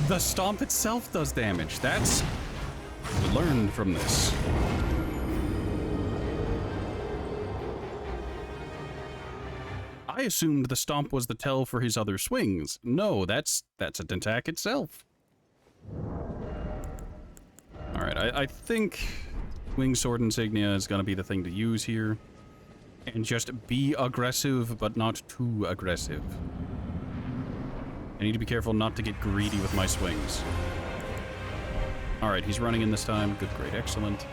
The stomp itself does damage. That's learned from this. I assumed the stomp was the tell for his other swings. No, that's an attack itself. Alright, I think Wing Sword Insignia is going to be the thing to use here. And just be aggressive, but not too aggressive. I need to be careful not to get greedy with my swings. Alright, he's running in this time. Good, great, excellent.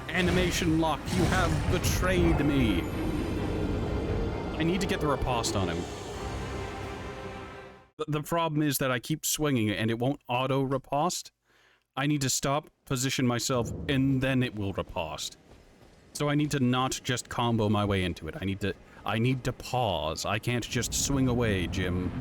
Animation lock, you have betrayed me. I need to get the riposte on him. The problem is that I keep swinging and it won't auto riposte. I need to stop, position myself, and then it will riposte. So I need to not just combo my way into it. I need to pause. I can't just swing away, Jim.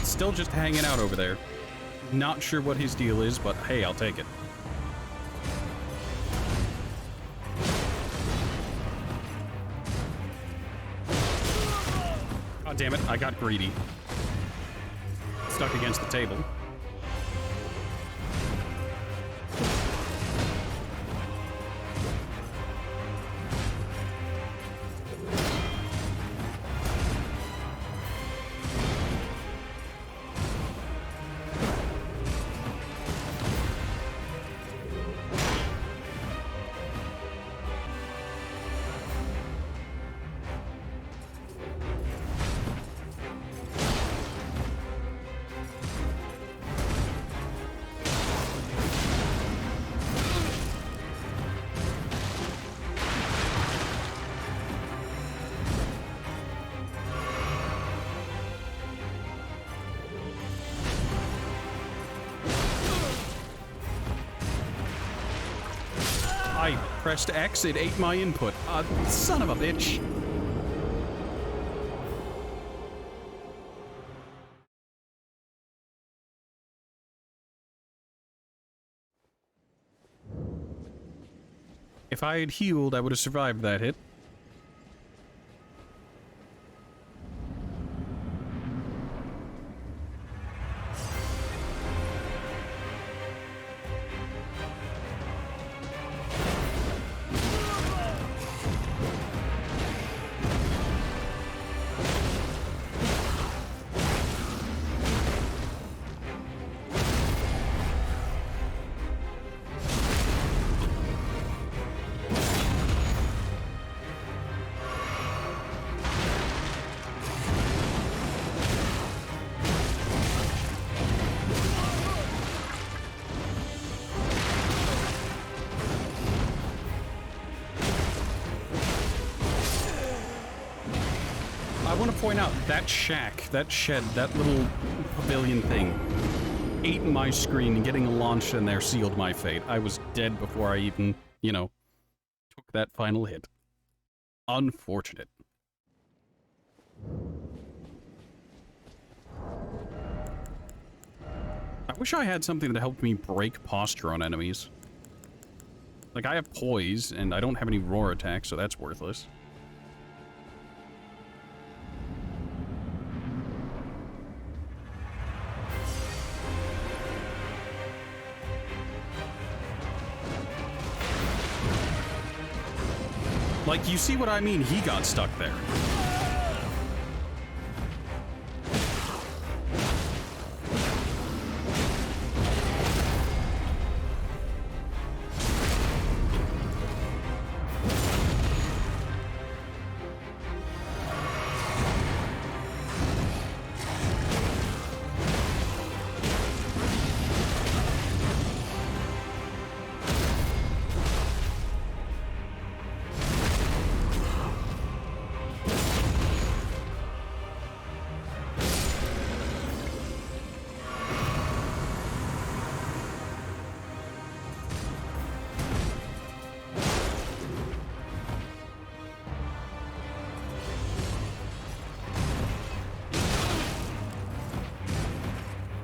Still just hanging out over there. Not sure what his deal is, but hey, I'll take it. God damn it, I got greedy. Stuck against the table. I pressed X, it ate my input. Son of a bitch. If I had healed, I would have survived that hit. want to point out that shack, that shed, that little pavilion thing ate my screen, and getting launched in there sealed my fate. I was dead before I even, you know, took that final hit. Unfortunate. I wish I had something that helped me break posture on enemies. Like, I have poise, and I don't have any roar attacks, so that's worthless. Like, you see what I mean? He got stuck there.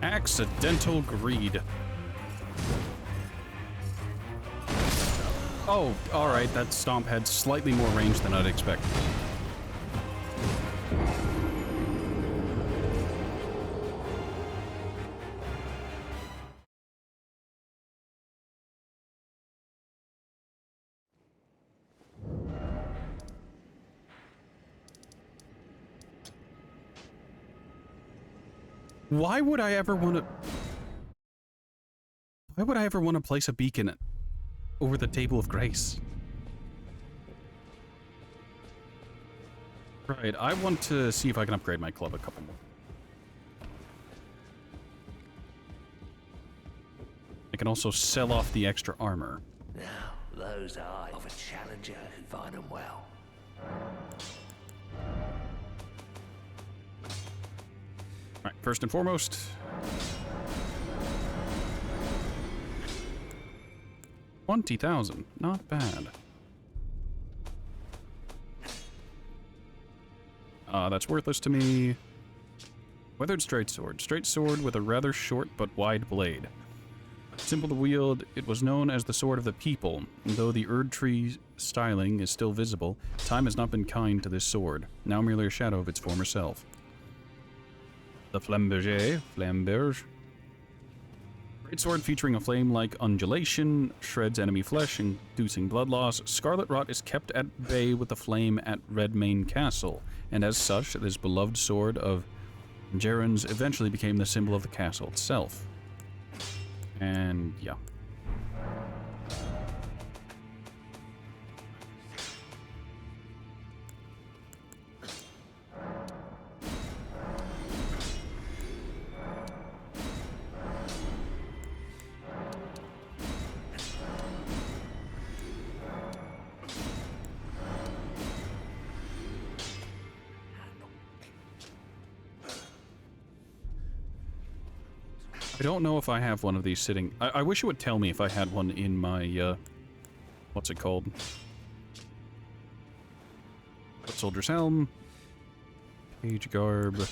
Accidental greed. Oh, alright, that stomp had slightly more range than I'd expect. Why would I ever want to place a beacon over the Table of Grace? Right, I want to see if I can upgrade my club a couple more. I can also sell off the extra armor. Now, those eyes of a challenger who find them well. Right, first and foremost, $20,000, not bad. That's worthless to me. Weathered straight sword with a rather short but wide blade. Simple to wield, it was known as the Sword of the People. Though the Erd Tree styling is still visible, time has not been kind to this sword, now merely a shadow of its former self. The Flamberge. Great sword featuring a flame-like undulation, shreds enemy flesh, inducing blood loss. Scarlet Rot is kept at bay with the flame at Redmane Castle, and as such, this beloved sword of Gerun's eventually became the symbol of the castle itself. And yeah. I don't know if I have one of these sitting. I wish it would tell me if I had one in my, what's it called? Soldier's Helm. Page Garb.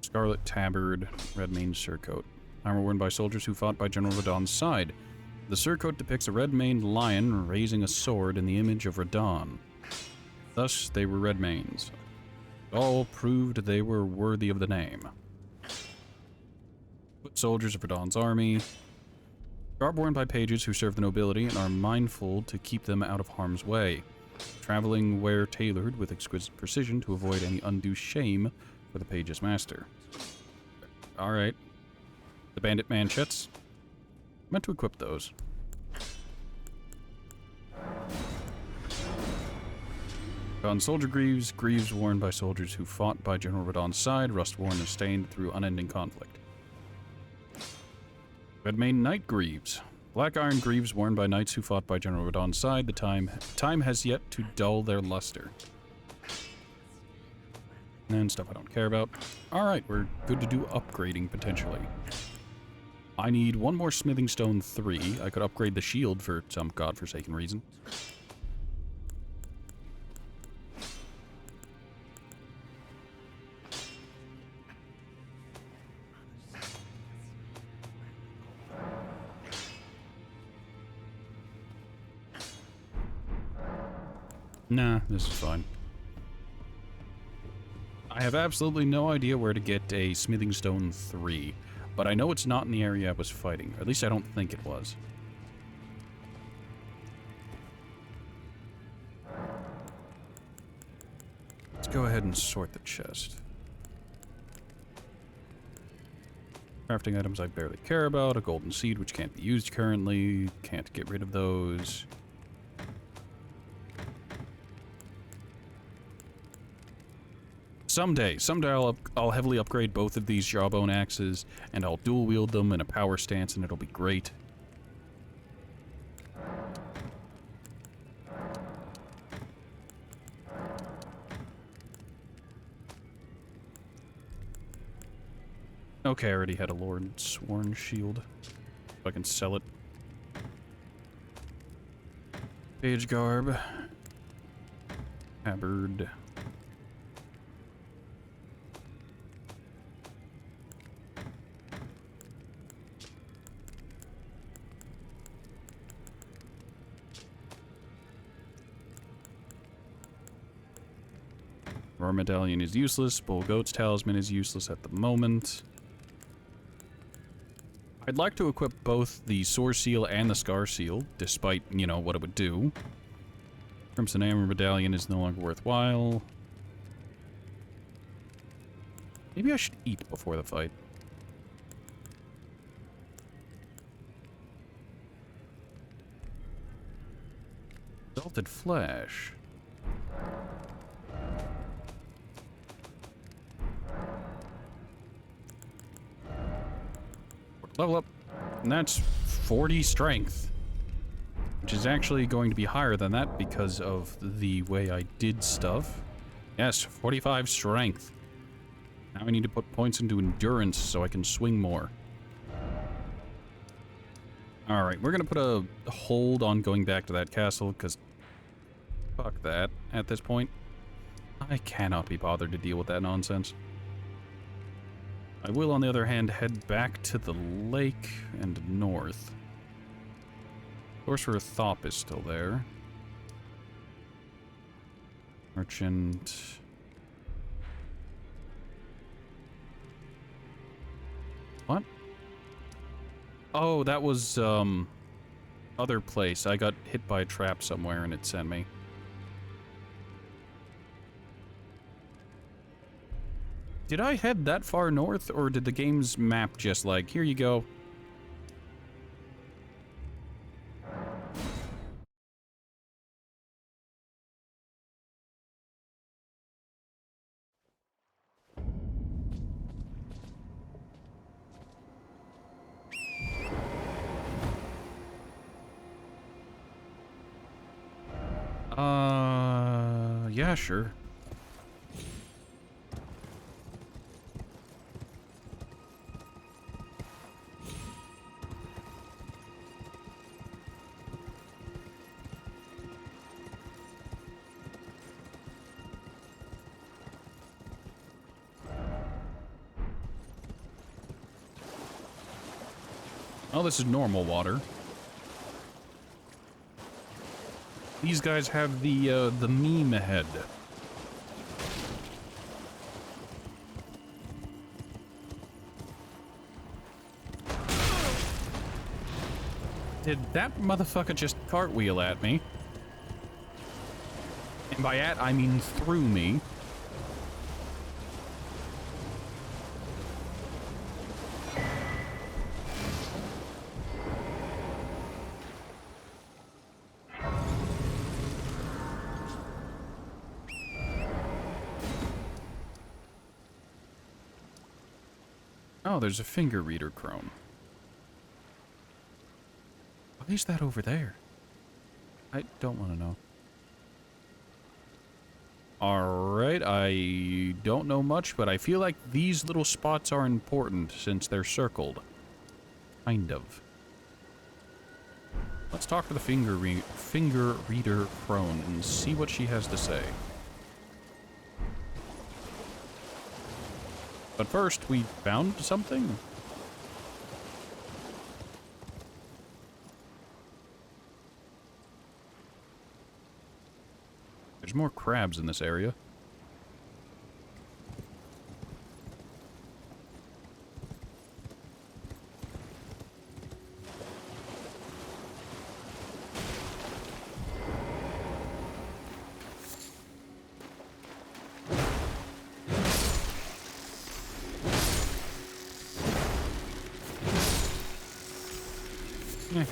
Scarlet Tabard. Redmane Surcoat. Armor worn by soldiers who fought by General Radahn's side. The surcoat depicts a red-maned lion raising a sword in the image of Radahn. Thus, they were Redmanes. All proved they were worthy of the name. Foot soldiers of Radahn's army. Garb worn by pages who serve the nobility and are mindful to keep them out of harm's way. Traveling wear tailored with exquisite precision to avoid any undue shame for the page's master. Alright. The bandit manchets. Meant to equip those. On soldier greaves, greaves worn by soldiers who fought by General Radahn's side, rust worn and stained through unending conflict. Redmane Knight Greaves. Black iron greaves worn by knights who fought by General Radahn's side. The time has yet to dull their luster. And stuff I don't care about. Alright, we're good to do upgrading, potentially. I need one more smithing stone 3. I could upgrade the shield for some godforsaken reason. Nah, this is fine. I have absolutely no idea where to get a smithing stone 3, but I know it's not in the area I was fighting. Or at least I don't think it was. Let's go ahead and sort the chest. Crafting items I barely care about. A golden seed which can't be used currently. Can't get rid of those. Someday I'll heavily upgrade both of these jawbone axes, and I'll dual wield them in a power stance, and it'll be great. Okay, I already had a Lord Sworn shield. If I can sell it. Page garb. Tabard. Roar Medallion is useless. Bull Goat's Talisman is useless at the moment. I'd like to equip both the Sore Seal and the Scar Seal, despite, you know, what it would do. Crimson Hammer Medallion is no longer worthwhile. Maybe I should eat before the fight. Salted flesh. Level up. And that's 40 strength. Which is actually going to be higher than that because of the way I did stuff. Yes, 45 strength. Now I need to put points into endurance so I can swing more. Alright, we're gonna put a hold on going back to that castle, because fuck that at this point. I cannot be bothered to deal with that nonsense. I will, on the other hand, head back to the lake and north. Sorcerer Thop is still there. Merchant. What? Oh, that was, other place. I got hit by a trap somewhere and it sent me. Did I head that far north, or did the game's map just like, here you go? Yeah, sure. Oh, this is normal water. These guys have the meme head. Did that motherfucker just cartwheel at me? And by at, I mean through me. Oh, there's a finger reader crone. Why is that over there? I don't want to know. Alright, I don't know much, but I feel like these little spots are important since they're circled. Kind of. Let's talk to the finger reader crone and see what she has to say. But first, we found something? There's more crabs in this area.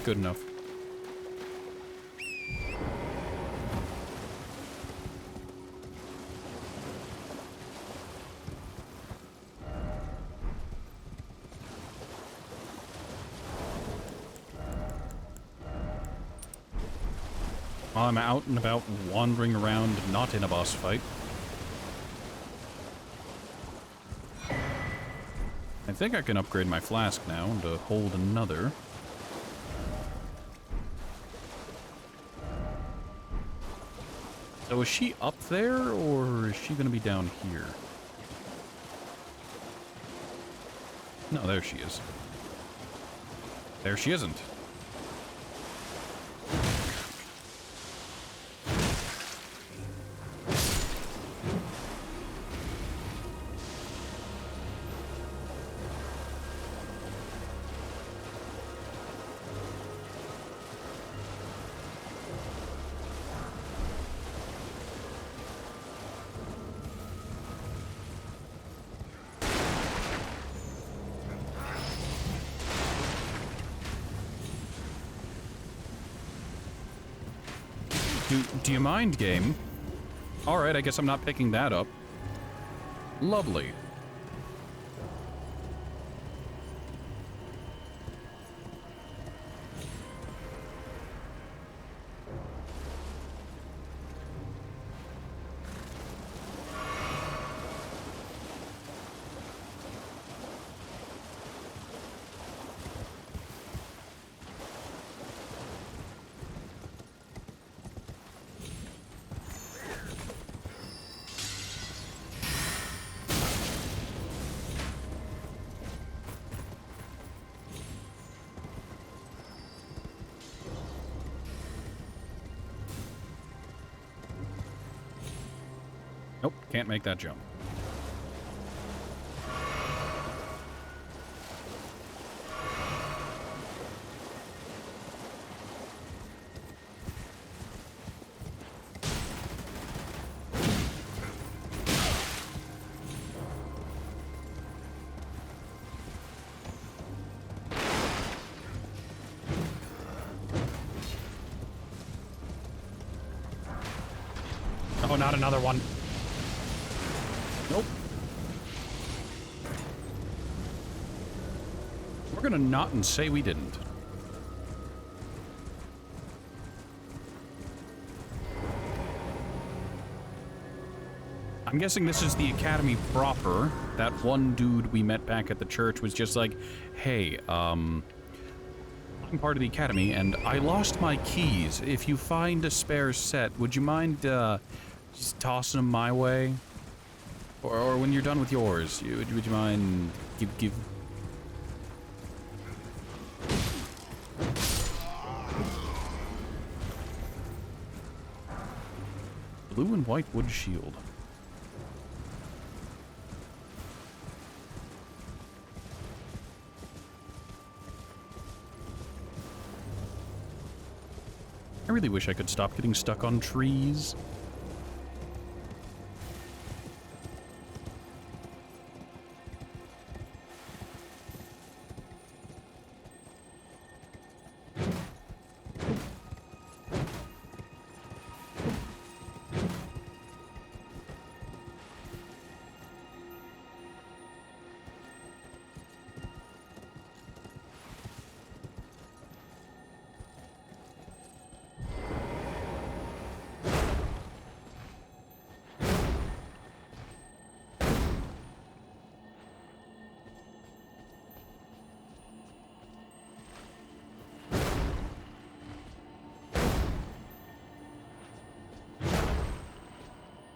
Good enough. While I'm out and about wandering around, not in a boss fight. I think I can upgrade my flask now to hold another. So is she up there, or is she going to be down here? No, there she is. There she isn't. Do you mind, game? Alright, I guess I'm not picking that up. Lovely. Nope, can't make that jump. Oh, not another one. Nope. We're gonna not and say we didn't. I'm guessing this is the academy proper. That one dude we met back at the church was just like, hey, I'm part of the academy and I lost my keys. If you find a spare set, would you mind just tossing them my way? Or when you're done with yours, would you mind give... Blue and white wood shield. I really wish I could stop getting stuck on trees.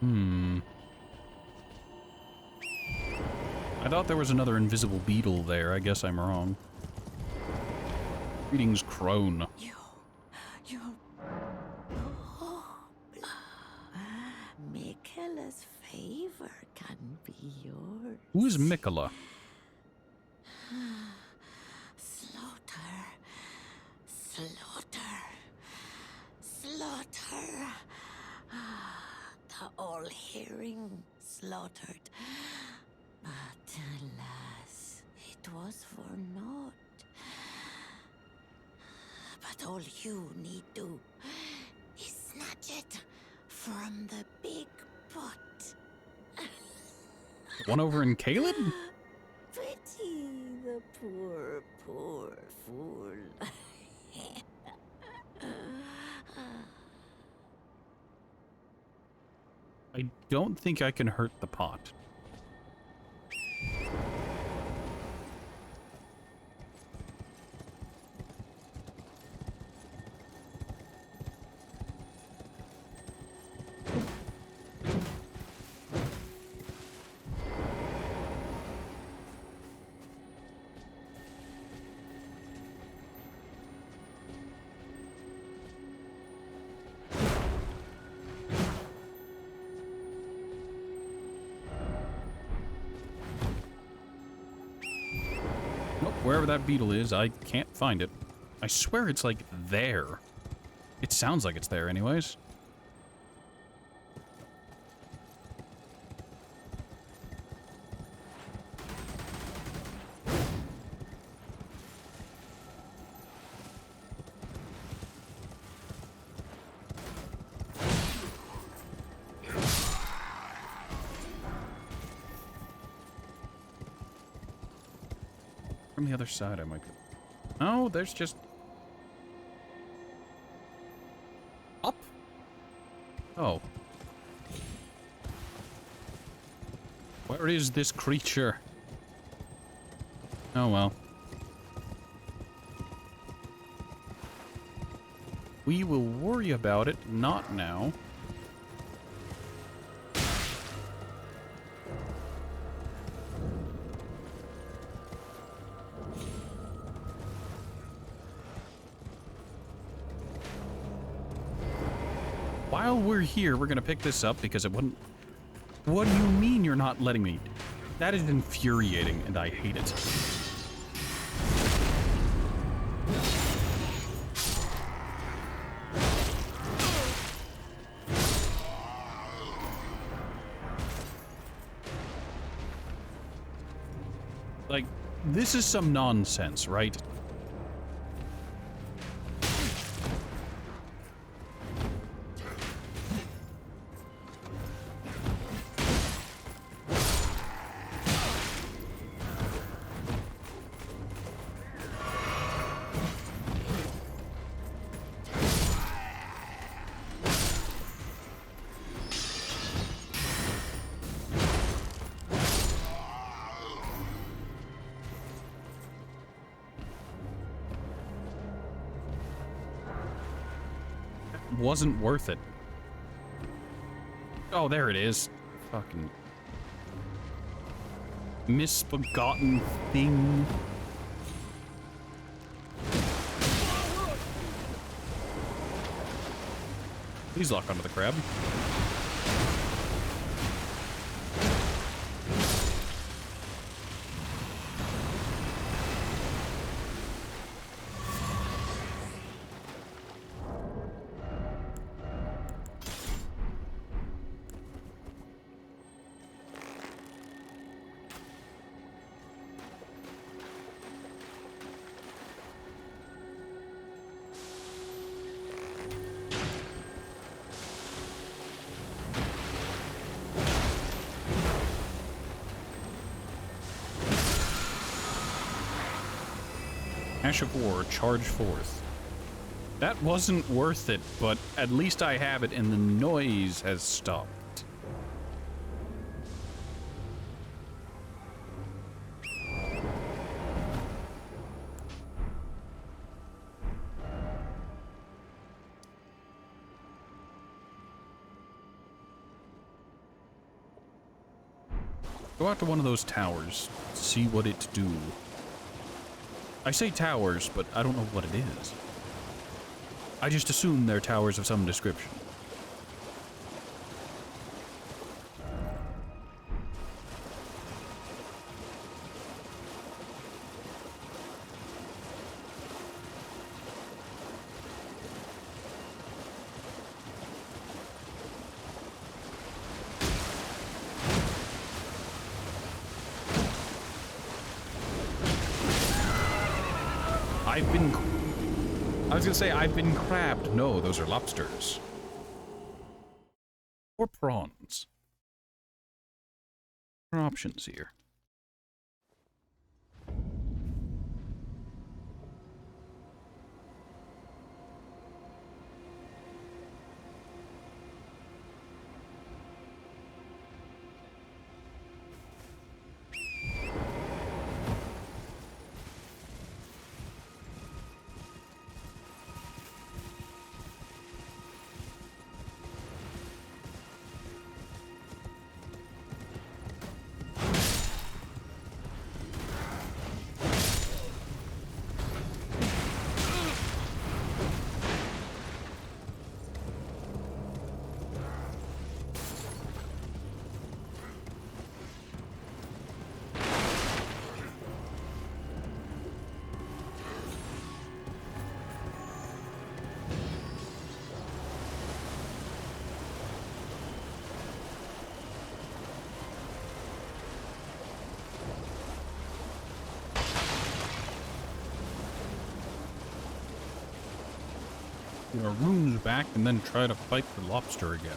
Hmm. I thought there was another invisible beetle there. I guess I'm wrong. Greetings, crone. You... Michaela's favor can be yours. Who is Mikola? Slaughter. Slaughter. Slaughter. The all-hearing slaughtered. But alas, it was for naught. But all you need do is snatch it from the big pot. One over in Caleb? Pity the poor, poor fool. I don't think I can hurt the pot. Nope, wherever that beetle is, I can't find it. I swear it's like there. It sounds like it's there anyways. From the other side, I might be... Oh, there's just... Up? Oh. Where is this creature? Oh, well. We will worry about it, not now. While we're here, we're gonna pick this up because it wouldn't... What do you mean you're not letting me? That is infuriating, and I hate it. Like, this is some nonsense, right? Wasn't worth it. Oh, there it is. Fucking misbegotten thing. Please lock onto the crab. Ash of War, charge forth. That wasn't worth it, but at least I have it and the noise has stopped. Go out to one of those towers. See what it do. I say towers, but I don't know what it is. I just assume they're towers of some description. I was gonna say, I've been crabbed. No, those are lobsters. Or prawns. What are options here? Get our runes back and then try to fight the lobster again.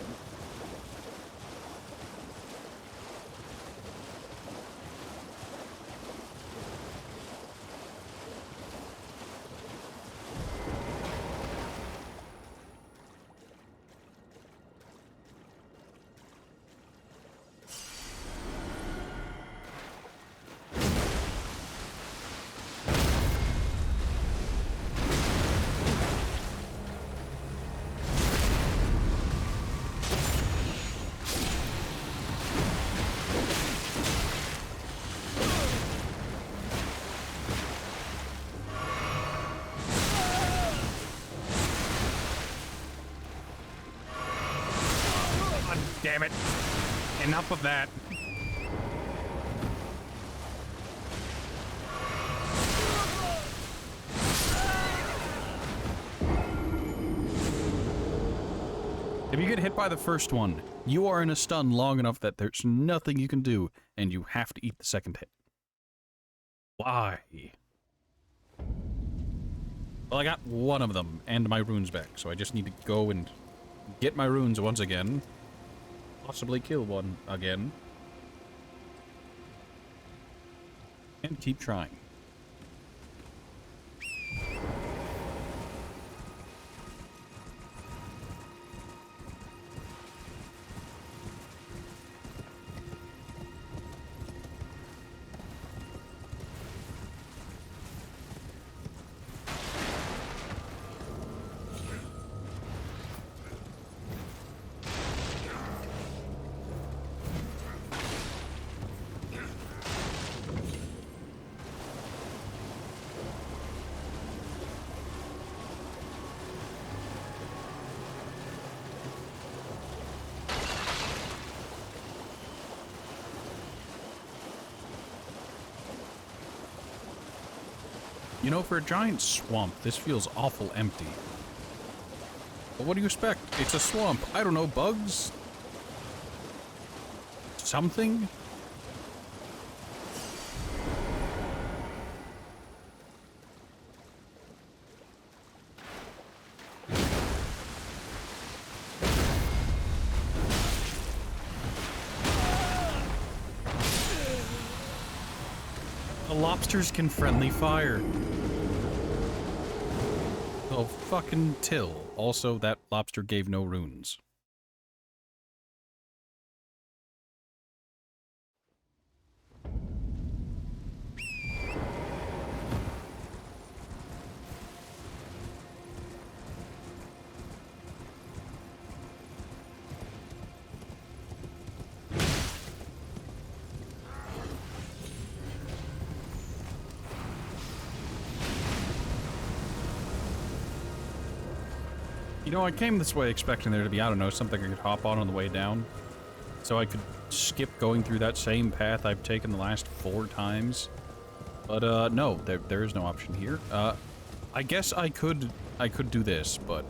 Damn it. Enough of that. If you get hit by the first one, you are in a stun long enough that there's nothing you can do, and you have to eat the second hit. Why? Well, I got one of them and my runes back, so I just need to go and get my runes once again. Possibly kill one again. And keep trying. You know, for a giant swamp, this feels awful empty. But what do you expect? It's a swamp. I don't know, bugs? Something? The lobsters can friendly fire. Oh, fucking till. Also, that lobster gave no runes. You know, I came this way expecting there to be, I don't know, something I could hop on the way down. So I could skip going through that same path I've taken the last 4 times. But, no, there is no option here. I guess I could do this, but...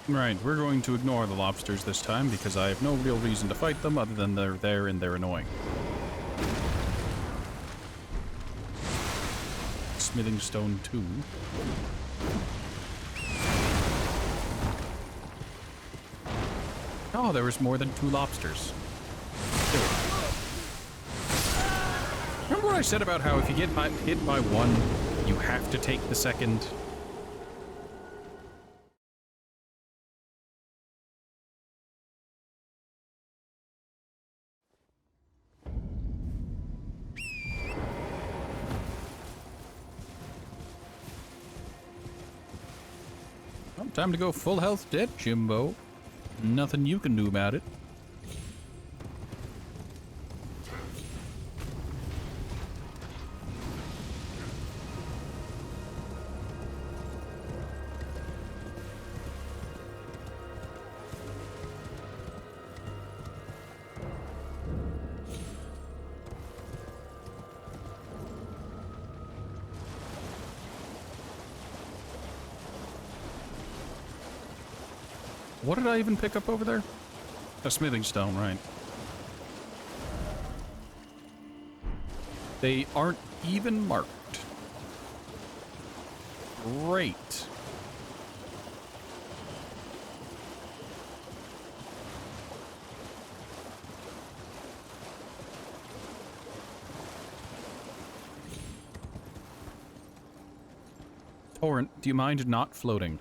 Right, we're going to ignore the lobsters this time because I have no real reason to fight them other than they're there and they're annoying. Smithing stone 2. Oh, there was more than 2 lobsters. Remember what I said about how if you get hit by one, you have to take the second? Well, time to go full health dead, Jimbo. Nothing you can do about it. What did I even pick up over there? A smithing stone, right. They aren't even marked. Great. Torrent, do you mind not floating?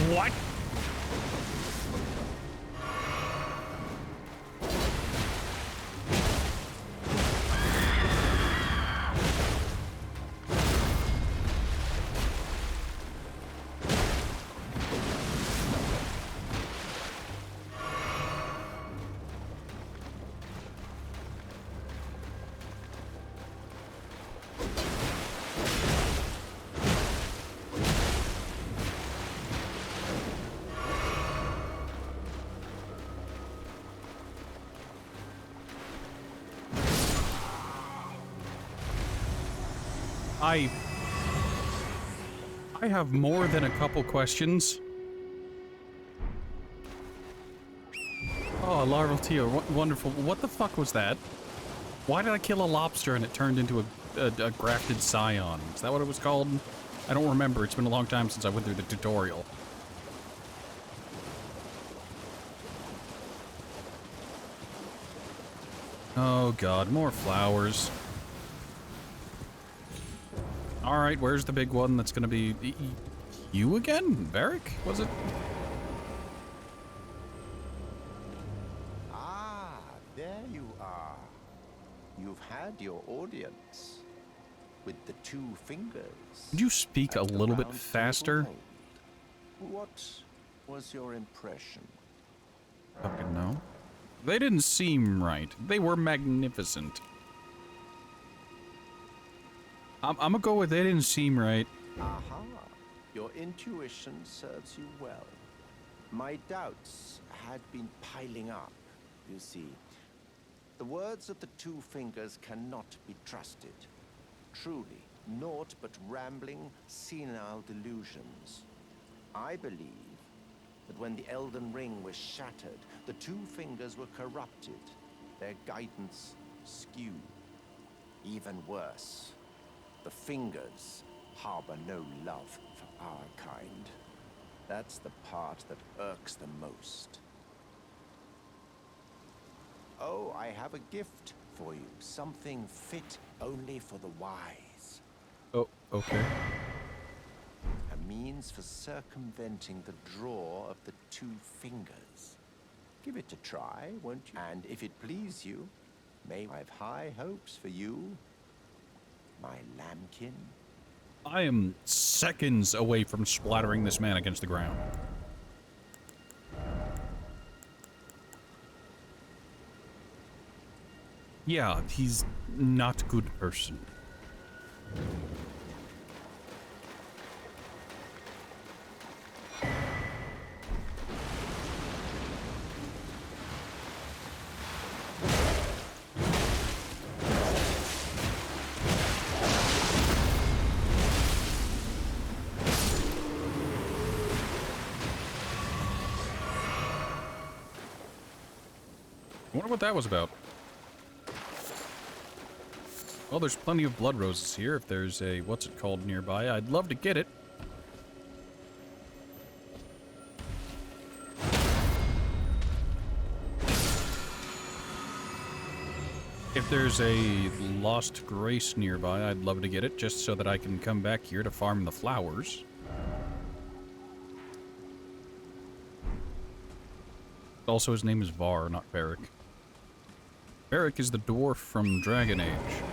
What? I have more than a couple questions. Oh, a larval teal. Wonderful. What the fuck was that? Why did I kill a lobster and it turned into a grafted scion? Is that what it was called? I don't remember. It's been a long time since I went through the tutorial. Oh god, more flowers. Alright, where's the big one that's gonna be... You again? Varric, was it? Ah, there you are. You've had your audience. With the 2 fingers. Could you speak a little bit faster? What was your impression? Fucking no. They didn't seem right. They were magnificent. I'm gonna go with they didn't seem right. Aha. Your intuition serves you well. My doubts had been piling up, you see. The words of the 2 fingers cannot be trusted. Truly, naught but rambling, senile delusions. I believe that when the Elden Ring was shattered, the two fingers were corrupted, their guidance skewed. Even worse, the fingers harbor no love for our kind. That's the part that irks them most. Oh, I have a gift for you. Something fit only for the wise. Oh, okay. A means for circumventing the draw of the two fingers. Give it a try, won't you? And if it please you, may I have high hopes for you, my lambkin. I am seconds away from splattering this man against the ground. Yeah, he's not a good person. I wonder what that was about. Well, there's plenty of blood roses here. If there's a, what's it called nearby, I'd love to get it. If there's a lost grace nearby, I'd love to get it, just so that I can come back here to farm the flowers. Also, his name is Var, not Varric. Varric is the dwarf from Dragon Age.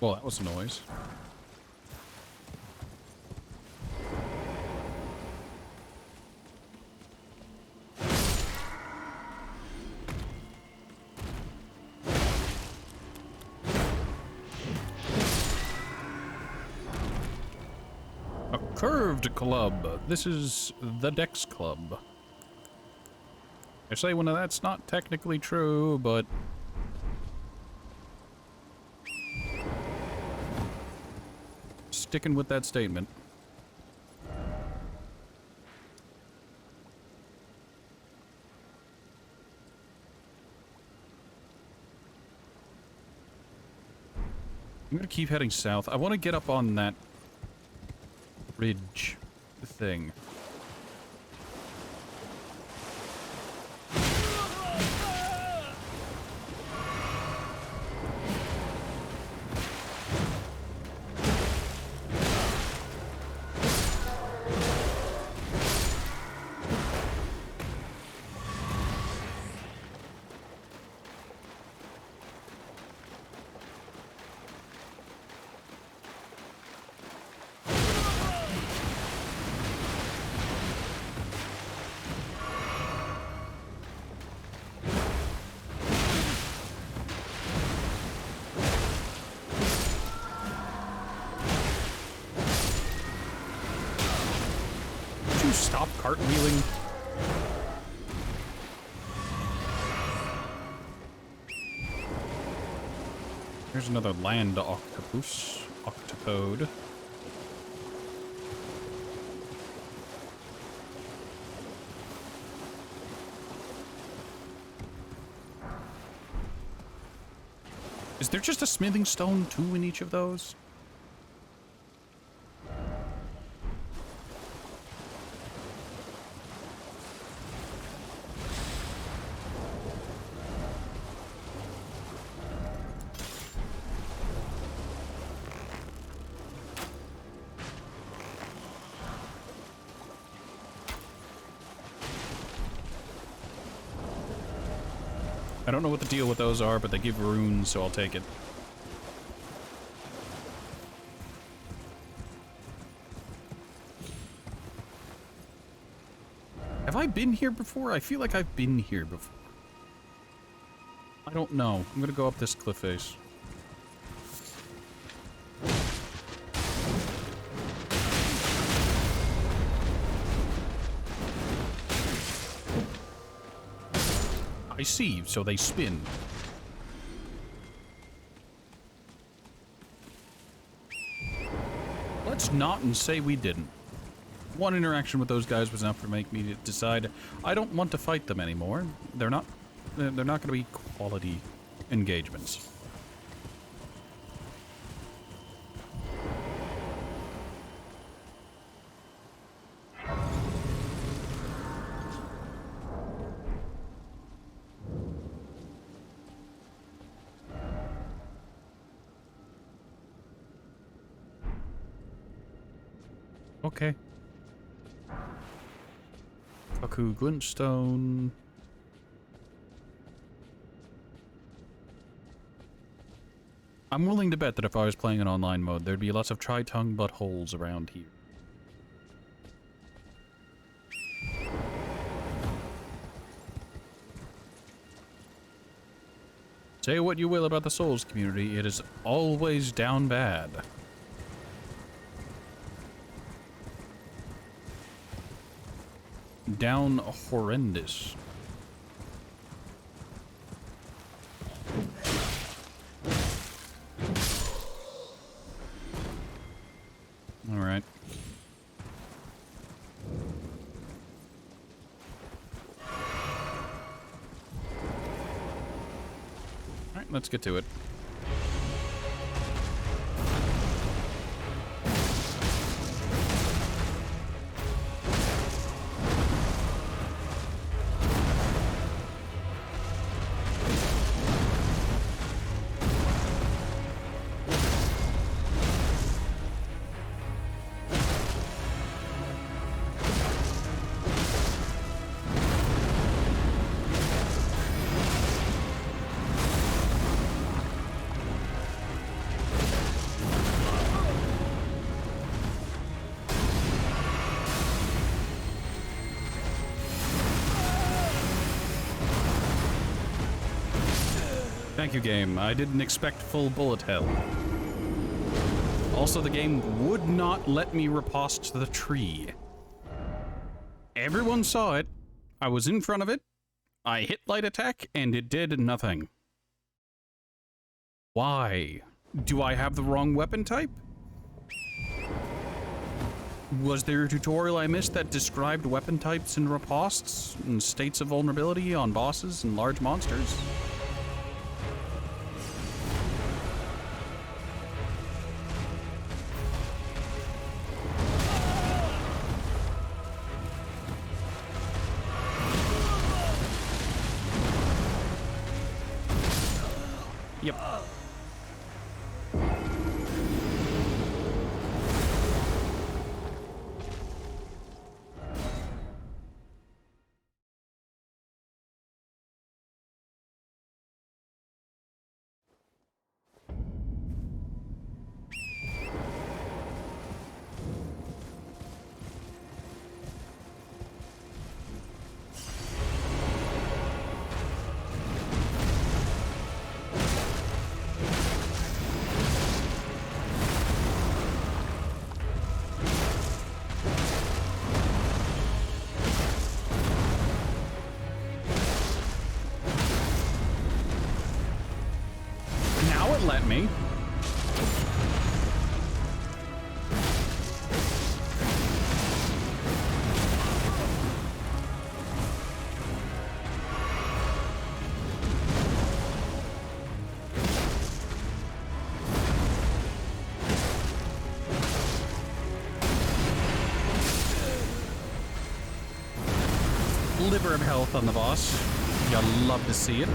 Well, that was a noise. A curved club. This is the Dex Club. I say one of that's not technically true, but sticking with that statement. I'm gonna keep heading south. I want to get up on that ridge thing. Stop cartwheeling. Here's another land octopus. Octopode. Is there just a smithing stone too in each of those? I don't know what the deal with those are, but they give runes, so I'll take it. Have I been here before? I feel like I've been here before. I don't know. I'm gonna go up this cliff face. I see, so they spin. Let's not and say we didn't. One interaction with those guys was enough to make me decide I don't want to fight them anymore. They're not going to be quality engagements. Okay. Kaku Glintstone. I'm willing to bet that if I was playing in online mode, there'd be lots of tri-tongue buttholes around here. Say what you will about the Souls community, it is always down bad. Down horrendous. Alright. Alright, let's get to it. Thank you, game. I didn't expect full bullet hell. Also, the game would not let me riposte the tree. Everyone saw it. I was in front of it. I hit light attack, and it did nothing. Why? Do I have the wrong weapon type? Was there a tutorial I missed that described weapon types and ripostes and states of vulnerability on bosses and large monsters? Yep. Let me. Liver of health on the boss. You'll love to see it.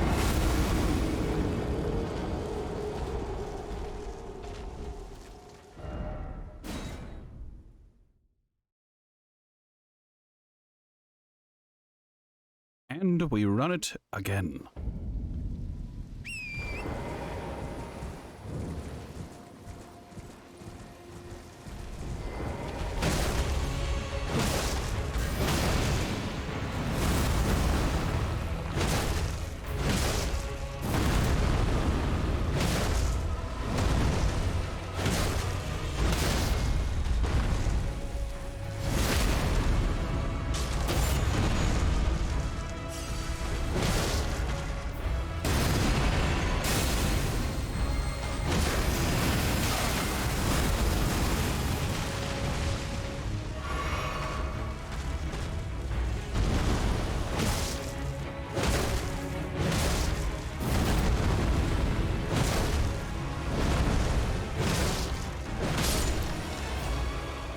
And we run it again.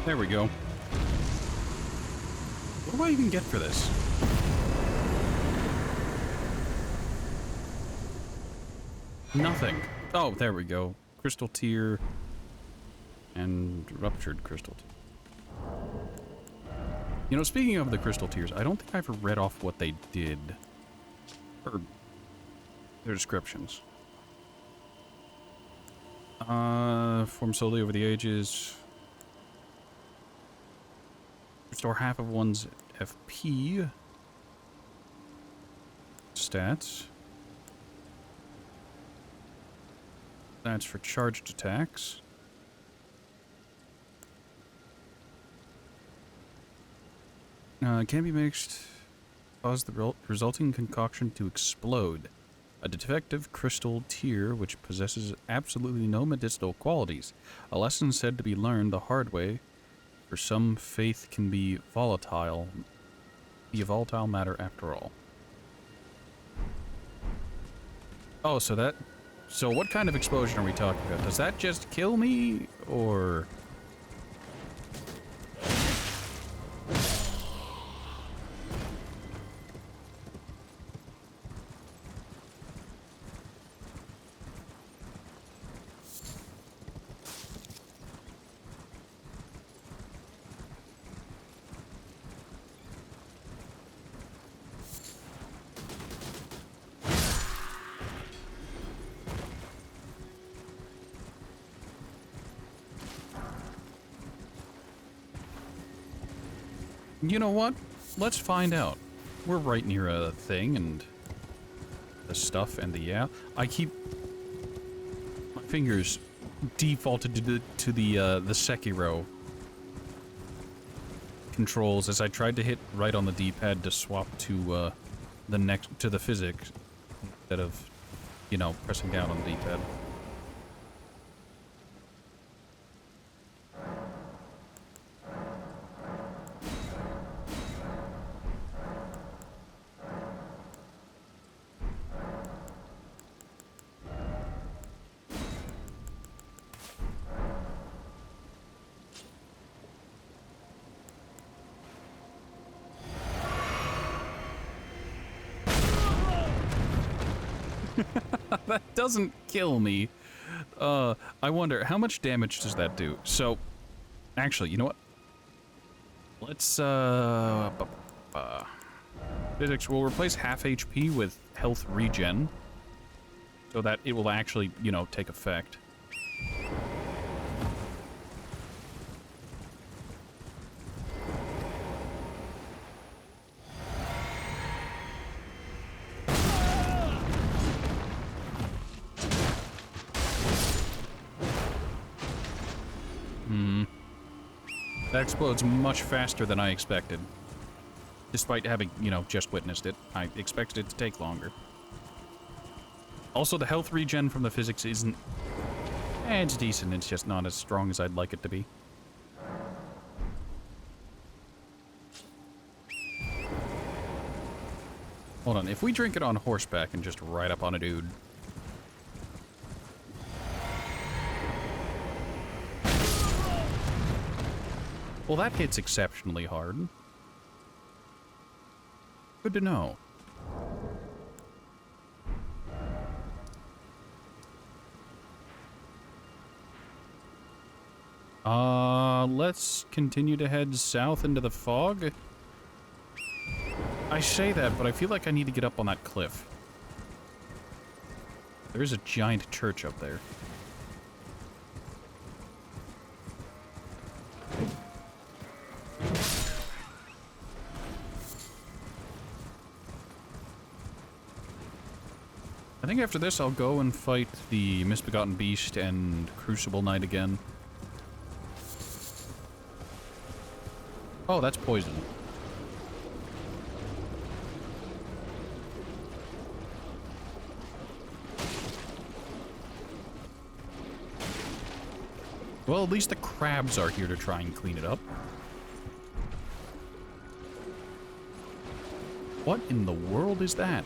There we go. What do I even get for this? Nothing. Oh, there we go. Crystal tear and ruptured crystal tear. You know, speaking of the crystal tears, I don't think I ever read off what they did. Or their descriptions. Formed solely over the ages. Restore half of one's FP. Stats. That's for charged attacks. Can be mixed. Cause the resulting concoction to explode. A defective crystal tear which possesses absolutely no medicinal qualities. A lesson said to be learned the hard way. For some, faith can be volatile. Be a volatile matter after all. Oh, so what kind of explosion are we talking about? Does that just kill me, or... You know what? Let's find out. We're right near a thing, and the stuff and the I keep my fingers defaulted to the Sekiro controls as I tried to hit right on the D-pad to swap to the physics instead of, you know, pressing down on the D-pad. That doesn't kill me. I wonder, how much damage does that do? So, actually, you know what? Let's, physics will replace half HP with health regen, so that it will actually, you know, take effect. That explodes much faster than I expected. Despite having, you know, just witnessed it, I expected it to take longer. Also, the health regen from the physics isn't... it's decent, it's just not as strong as I'd like it to be. Hold on, if we drink it on horseback and just ride up on a dude... Well, that hits exceptionally hard. Good to know. Let's continue to head south into the fog. I say that, but I feel like I need to get up on that cliff. There is a giant church up there. I think after this I'll go and fight the Misbegotten Beast and Crucible Knight again. Oh, that's poison. Well, at least the crabs are here to try and clean it up. What in the world is that?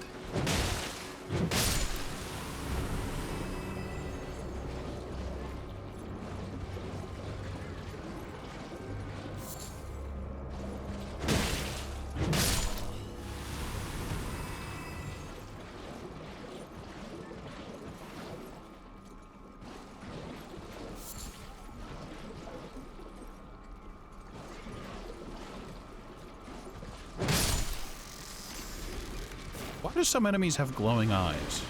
do some enemies have glowing eyes?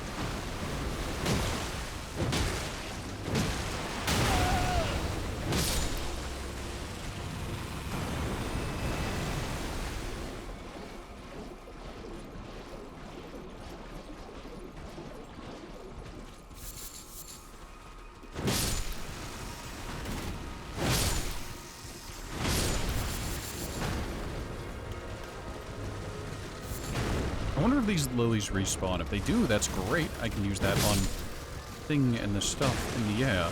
I wonder if these lilies respawn. If they do, that's great. I can use that on thing and the stuff in the air.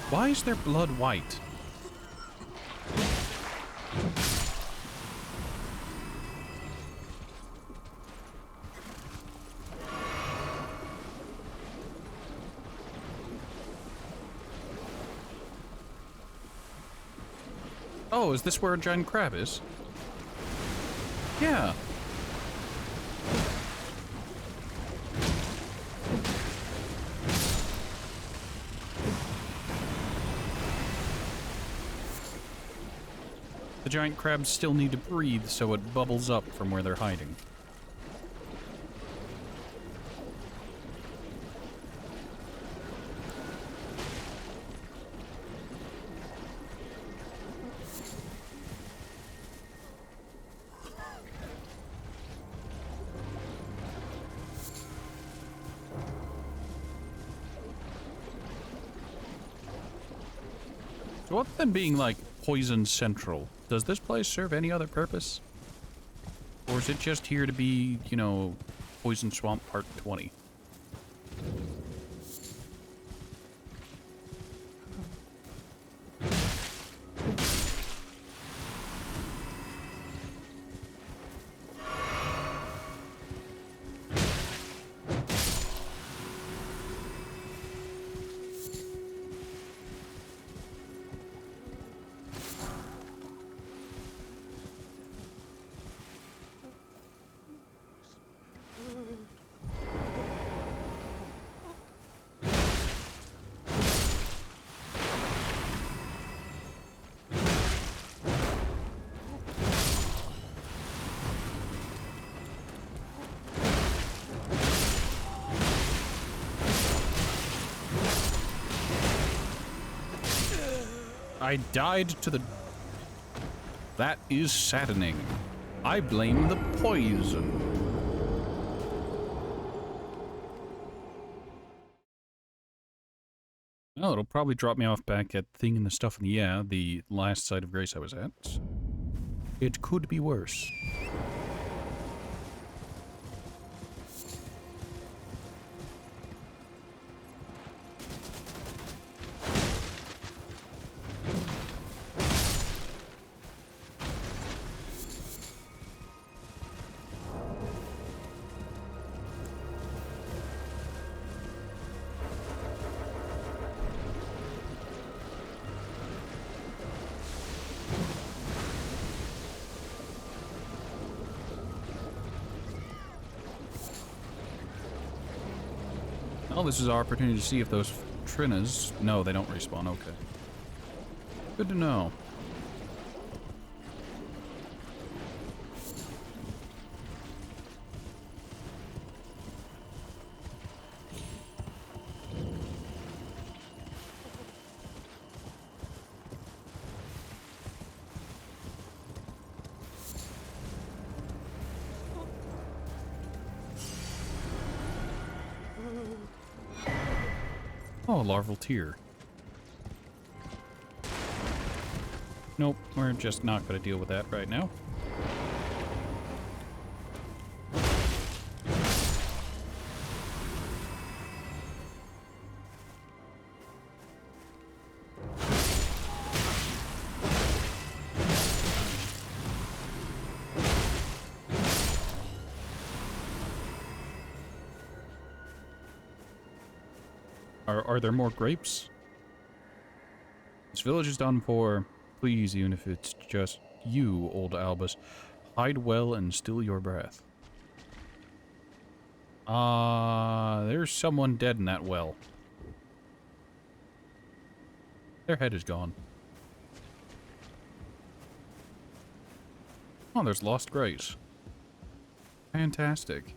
Why is their blood white? Oh, is this where a giant crab is? Yeah. The giant crabs still need to breathe, so it bubbles up from where they're hiding. So other than being like Poison Central, does this place serve any other purpose? Or is it just here to be, you know, Poison Swamp Part 20? I died to the... That is saddening. I blame the poison. Oh, it'll probably drop me off back at Thing and the Stuff in the Air, the last site of Grace I was at. It could be worse. Well, this is our opportunity to see if those Trinas... No, they don't respawn. Okay. Good to know. Oh, a larval tear. Nope, we're just not going to deal with that right now. Are there more grapes? This village is done for. Please, even if it's just you, old Albus. Hide well and still your breath. There's someone dead in that well. Their head is gone. Oh, there's Lost Grace. Fantastic.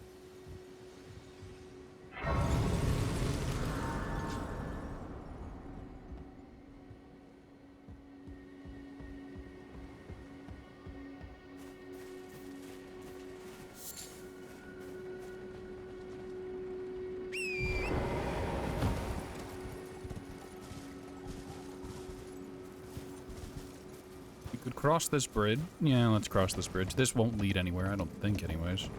You could cross this bridge. Yeah, let's cross this bridge. This won't lead anywhere, I don't think, anyways.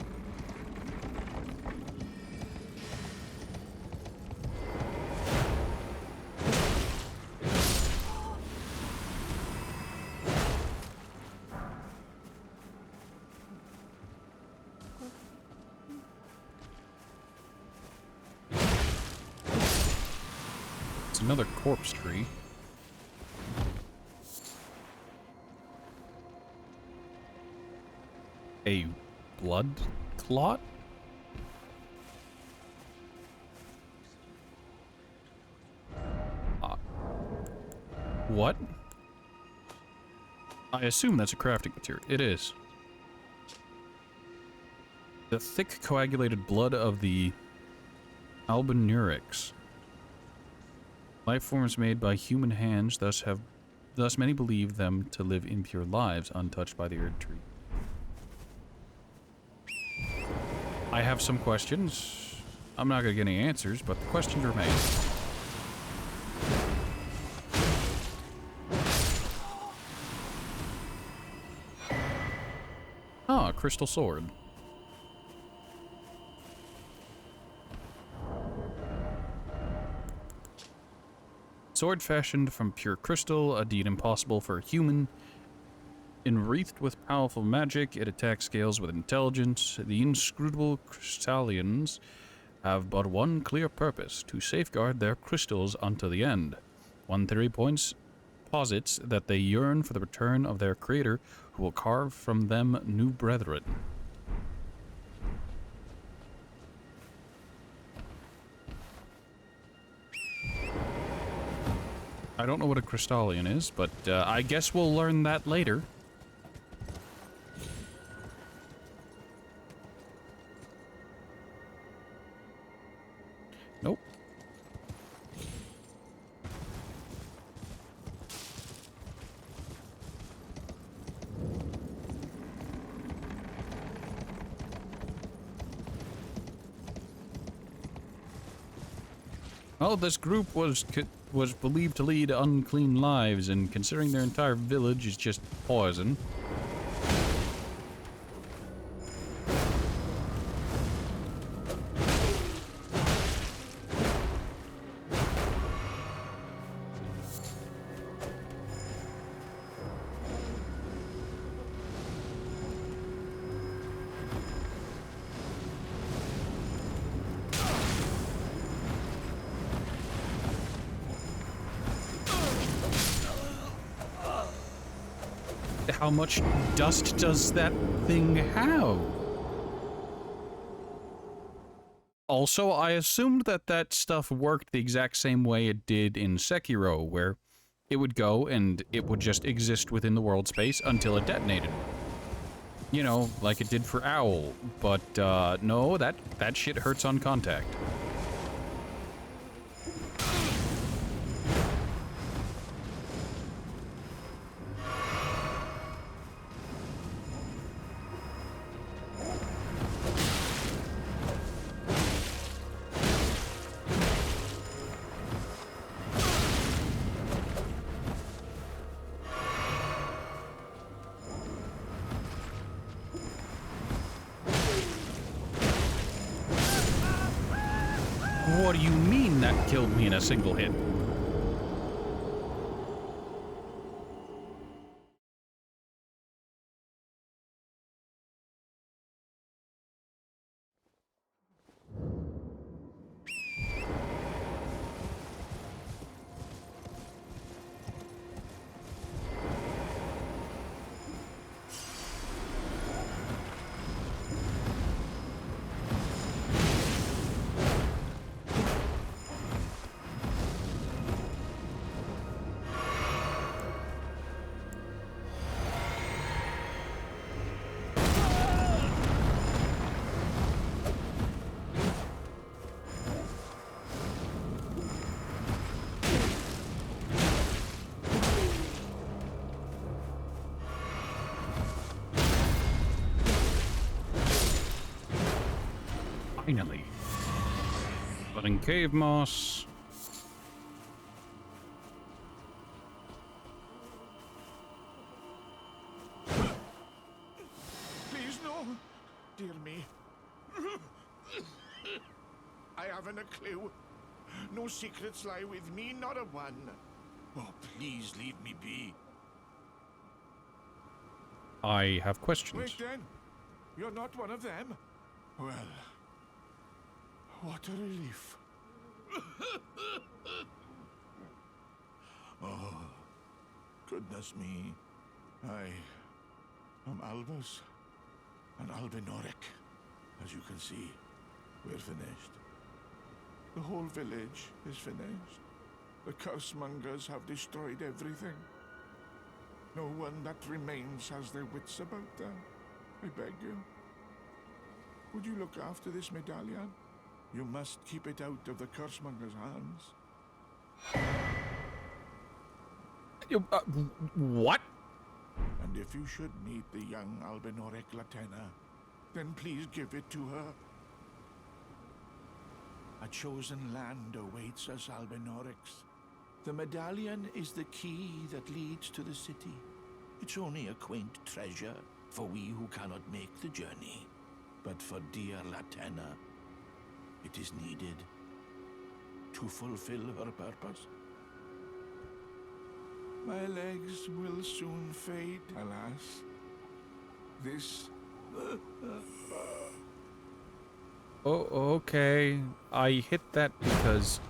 It's another corpse tree. A blood clot? What? I assume that's a crafting material. It is. The thick coagulated blood of the albinurics. Life forms made by human hands thus many believe them to live impure lives untouched by the earth tree. I have some questions. I'm not gonna get any answers, but the questions remain. Ah, crystal sword. Sword fashioned from pure crystal, a deed impossible for a human. Enwreathed with powerful magic, it attacks scales with intelligence. The inscrutable crystallians have but one clear purpose, to safeguard their crystals unto the end. One theory posits that they yearn for the return of their creator, who will carve from them new brethren. I don't know what a crystallian is, but I guess we'll learn that later. Nope. Well, this group was believed to lead unclean lives, and considering their entire village is just poison. How much dust does that thing have? Also, I assumed that that stuff worked the exact same way it did in Sekiro, where it would go and it would just exist within the world space until it detonated. You know, like it did for Owl. But, no, that shit hurts on contact. What do you mean that killed me in a single hit? Finally. Flooding cave moss. Please, no. Dear me. I haven't a clue. No secrets lie with me, not a one. Oh, please leave me be. I have questions. Wait then. You're not one of them? Well, what a relief. Oh, goodness me. I am Albus and Albinoric. As you can see, we're finished. The whole village is finished. The cursemongers have destroyed everything. No one that remains has their wits about them. I beg you. Would you look after this medallion? You must keep it out of the cursemongers' hands. What? And if you should meet the young Albinoric Latena, then please give it to her. A chosen land awaits us, Albinorics. The medallion is the key that leads to the city. It's only a quaint treasure for we who cannot make the journey. But for dear Latena, it is needed to fulfill her purpose. My legs will soon fade, alas. This... Oh, okay. I hit that because...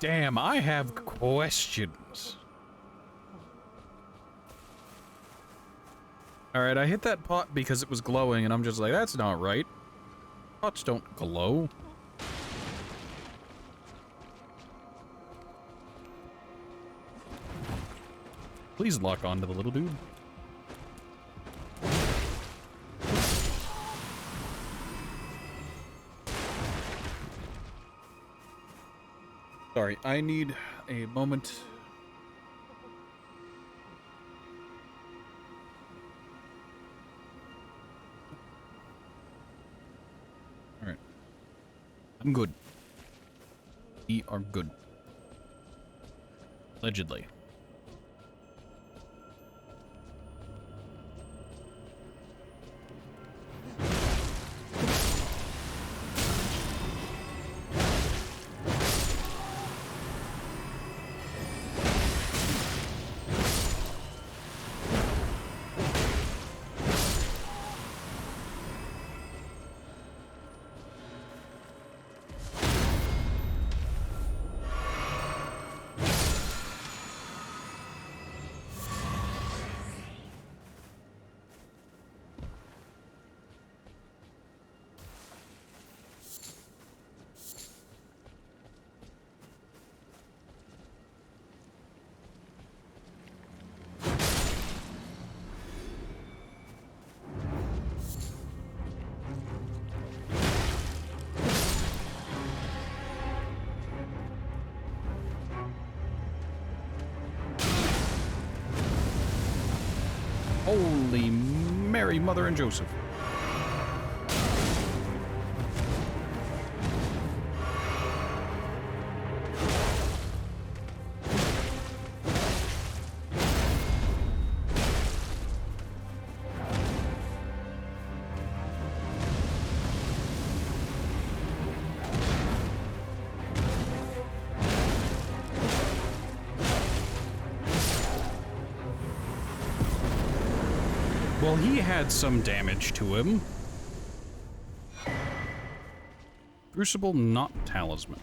Damn, I have questions. Alright, I hit that pot because it was glowing, and I'm just like, that's not right. Pots don't glow. Please lock onto the little dude. Sorry, I need a moment. Alright. I'm good. We are good. Allegedly. Holy Mary, Mother, and Joseph. Well, he had some damage to him. Crucible, not talisman.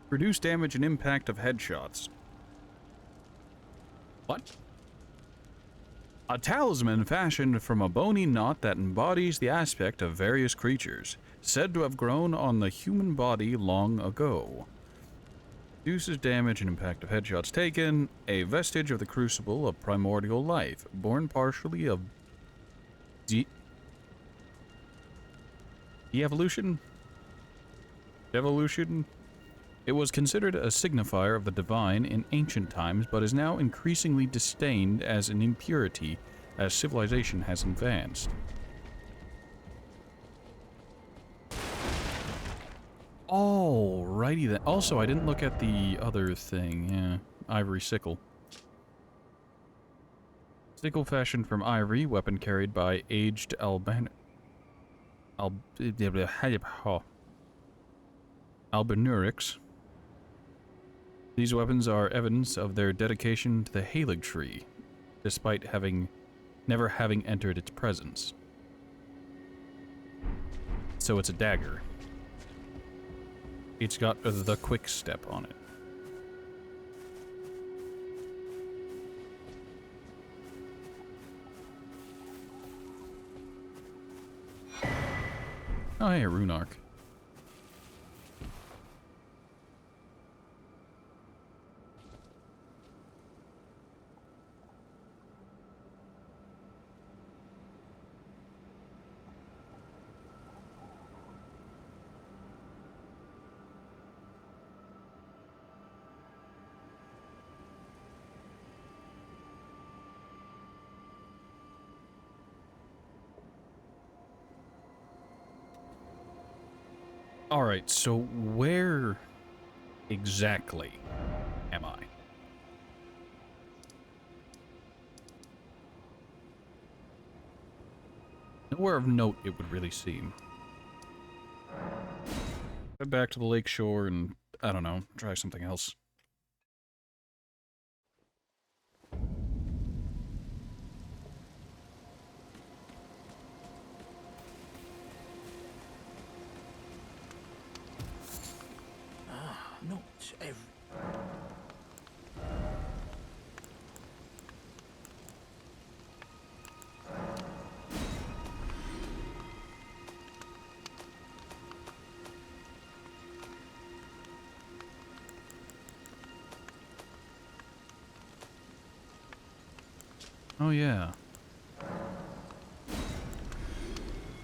Reduce damage and impact of headshots. What? A talisman fashioned from a bony knot that embodies the aspect of various creatures, said to have grown on the human body long ago. Reduces damage and impact of headshots taken. A vestige of the crucible of primordial life. Born partially of de-evolution? Devolution? It was considered a signifier of the divine in ancient times, but is now increasingly disdained as an impurity as civilization has advanced. Alrighty then. Also, I didn't look at the other thing. Yeah, ivory sickle. Sickle fashioned from ivory, weapon carried by aged Albinurics. These weapons are evidence of their dedication to the Halig tree, despite never having entered its presence. So it's a dagger. It's got the quick step on it. Oh, hey, a rune arc. Alright, so where exactly am I? Nowhere of note, it would really seem. Head back to the lake shore and, I don't know, try something else. Not every... Oh yeah.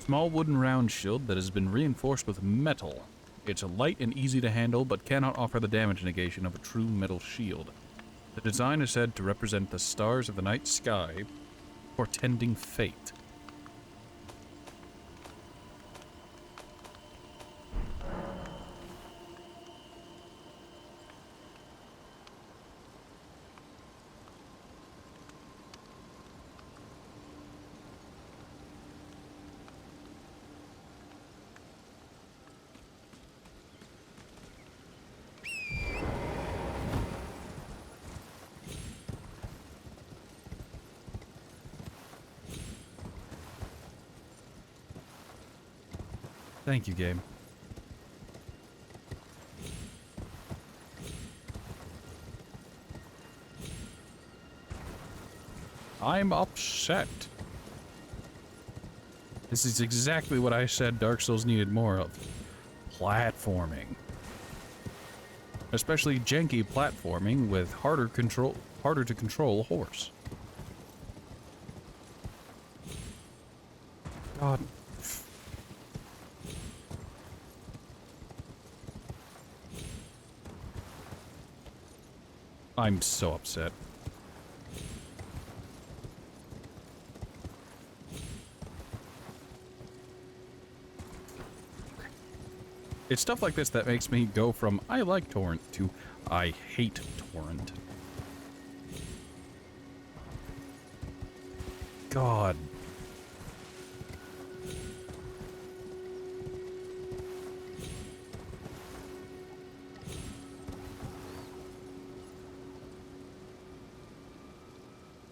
Small wooden round shield that has been reinforced with metal. It's light and easy to handle, but cannot offer the damage negation of a true metal shield. The design is said to represent the stars of the night sky, portending fate. Thank you, game. I'm upset. This is exactly what I said Dark Souls needed more of. Platforming. Especially janky platforming with harder to control horse. God. I'm so upset. It's stuff like this that makes me go from I like Torrent to I hate Torrent. God.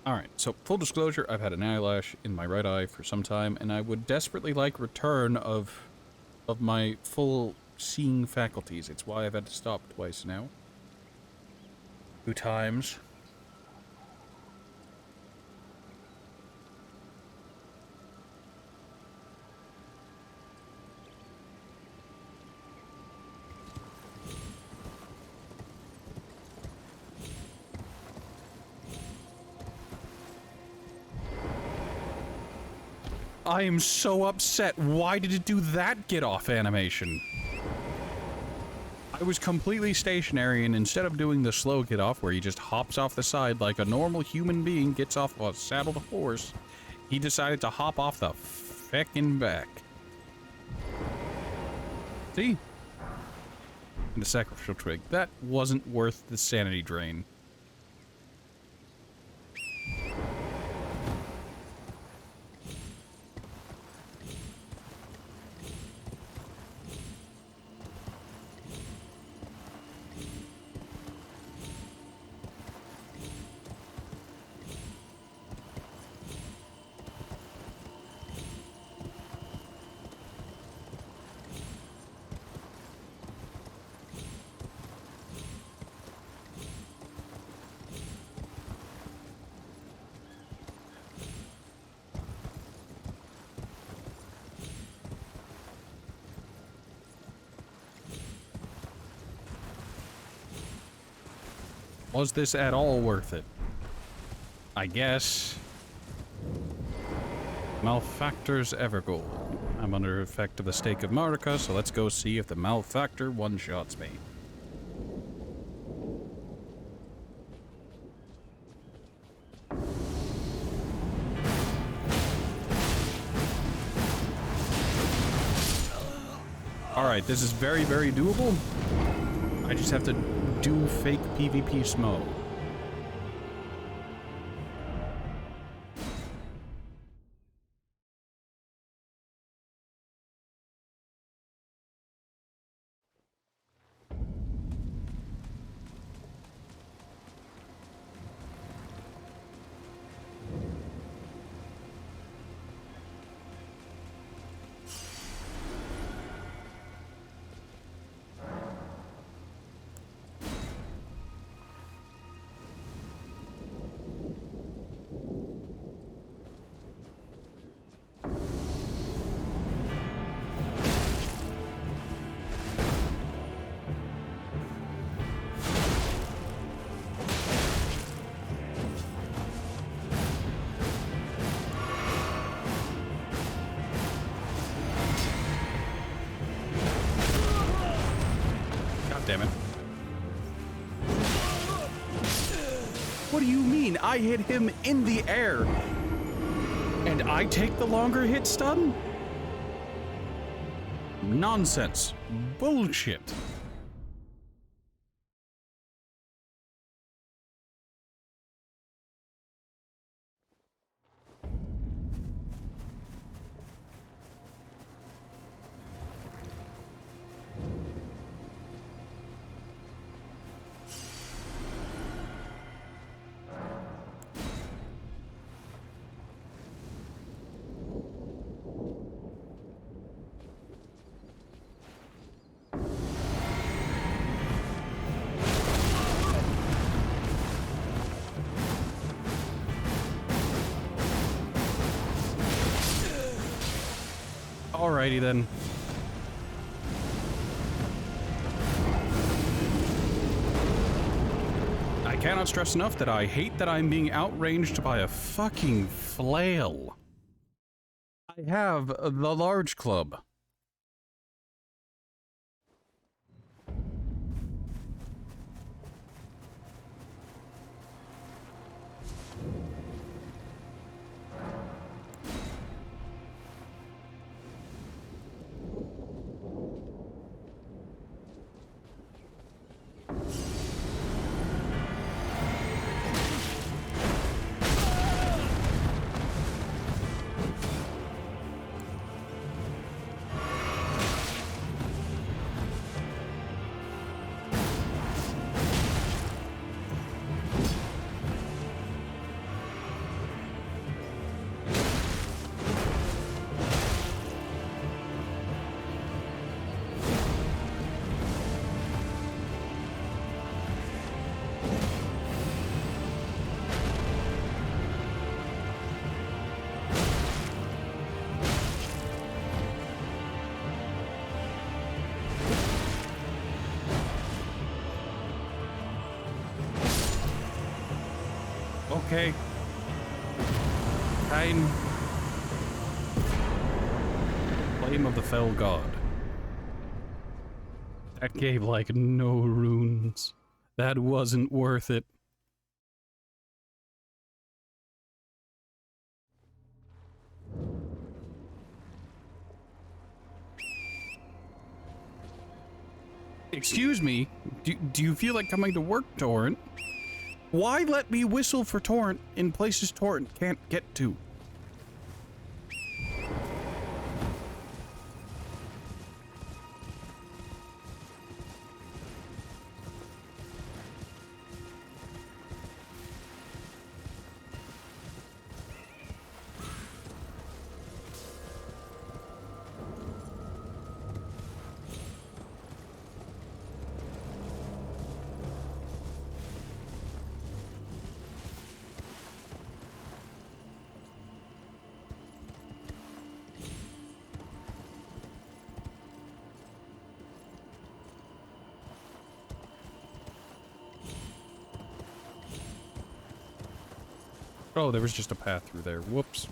Alright, so full disclosure, I've had an eyelash in my right eye for some time, and I would desperately like return of my full seeing faculties. It's why I've had to stop twice now. 2 times. I am so upset. Why did it do that get off animation? I was completely stationary, and instead of doing the slow get off where he just hops off the side like a normal human being gets off a saddled horse, he decided to hop off the feckin' back. See? And the sacrificial twig. That wasn't worth the sanity drain. Was this at all worth it? I guess. Malefactor's Evergold. I'm under effect of the stake of Marika, so let's go see if the Malefactor one-shots me. Alright, this is very, very doable. I just have to do fake PvP smo. Damn it. What do you mean? I hit him in the air. And I take the longer hit stun? Nonsense. Bullshit. Alrighty then. I cannot stress enough that I hate that I'm being outranged by a fucking flail. I have the large club. Okay. Fine. Flame of the Fell God. That gave, like, no runes. That wasn't worth it. Excuse me, do you feel like coming to work, Torrent? Why let me whistle for Torrent in places Torrent can't get to? Oh, there was just a path through there. Whoops.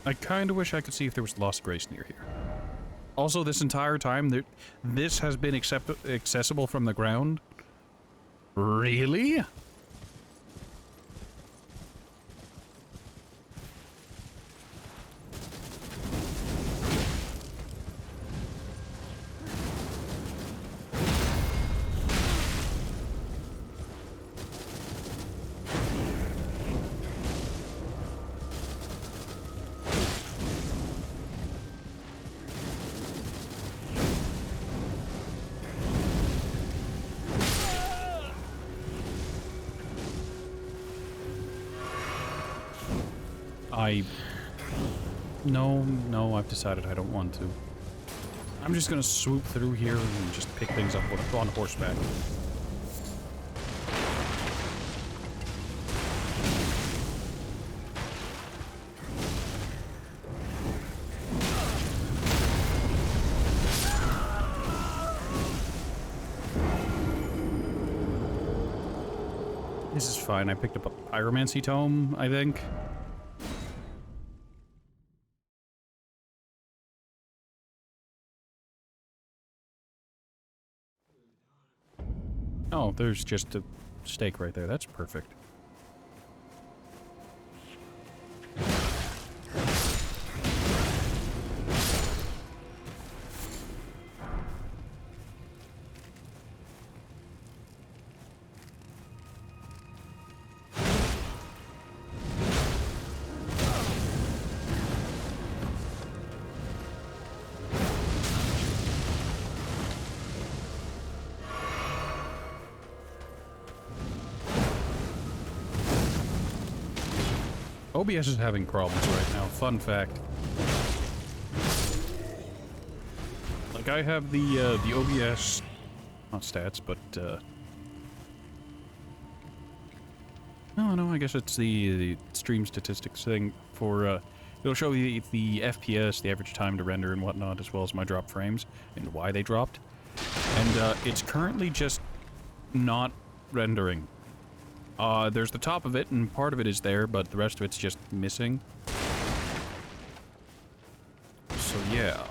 I kind of wish I could see if there was Lost Grace near here. Also, this entire time, this has been accessible from the ground? Really? No, I've decided I don't want to. I'm just gonna swoop through here and just pick things up on horseback. This is fine. I picked up a pyromancy tome, I think. Oh, there's just a stake right there. That's perfect. OBS is having problems right now. Fun fact. Like, I have the OBS, not stats, but, no, I guess it's the stream statistics thing for, it'll show you the FPS, the average time to render and whatnot, as well as my drop frames, and why they dropped. And, it's currently just not rendering. There's the top of it, and part of it is there, but the rest of it's just missing. So, yeah.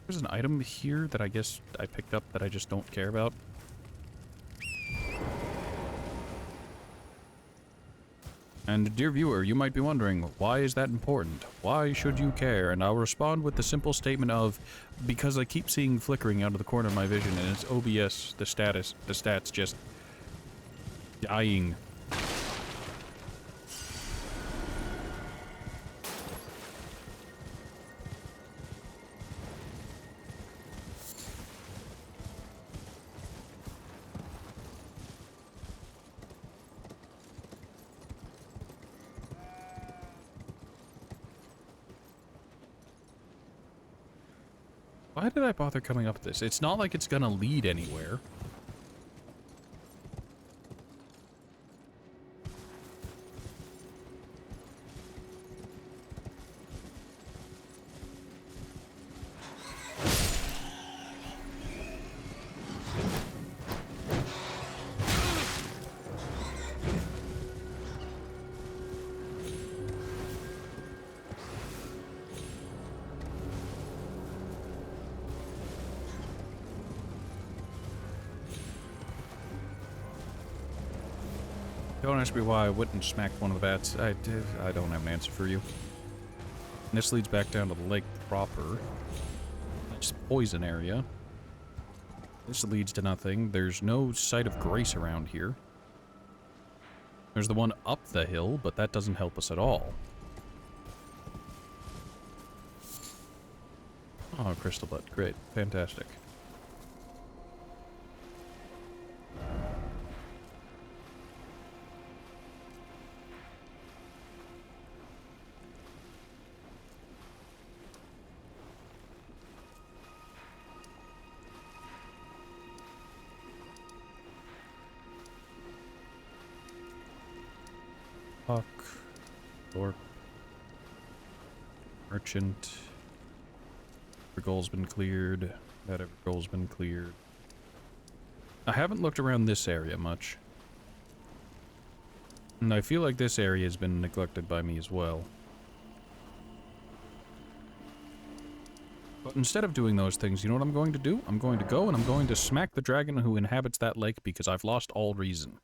There's an item here that I guess I picked up that I just don't care about. And, dear viewer, you might be wondering, why is that important? Why should you care? And I'll respond with the simple statement of, because I keep seeing flickering out of the corner of my vision, and it's OBS, the stats just dying. Why did I bother coming up with this? It's not like it's gonna lead anywhere. Don't ask me why I wouldn't smack one of the bats. I don't have an answer for you. And this leads back down to the lake proper. It's poison area. This leads to nothing. There's no site of grace around here. There's the one up the hill, but that doesn't help us at all. Oh, crystal blood. Great. Fantastic. Puck. Thorpe. Merchant. Every goal's been cleared. That every goal's been cleared. I haven't looked around this area much. And I feel like this area has been neglected by me as well. But instead of doing those things, you know what I'm going to do? I'm going to go and I'm going to smack the dragon who inhabits that lake because I've lost all reason.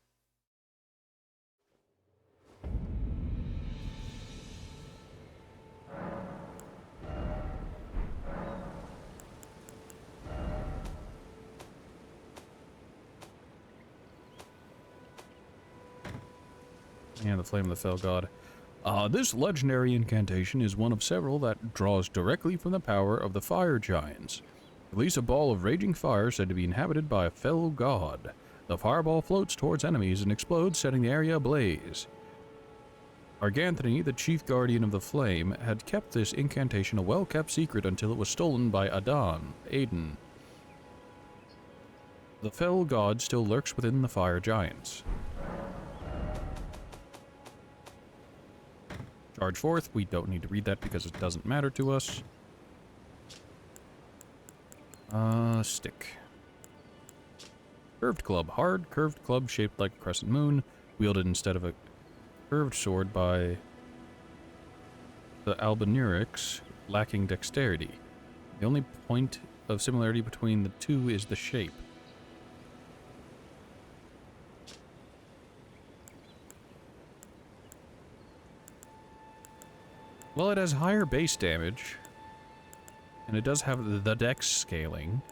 And the Flame of the Fell God. This legendary incantation is one of several that draws directly from the power of the fire giants. Release a ball of raging fire said to be inhabited by a fell god. The fireball floats towards enemies and explodes, setting the area ablaze. Arganthony, the chief guardian of the flame, had kept this incantation a well-kept secret until it was stolen by Aiden. The fell god still lurks within the fire giants. Charge forth. We don't need to read that because it doesn't matter to us. Stick. Curved club. Hard, curved club shaped like a crescent moon, wielded instead of a curved sword by the Albinurics, lacking dexterity. The only point of similarity between the two is the shape. Well, it has higher base damage, and it does have the dex scaling.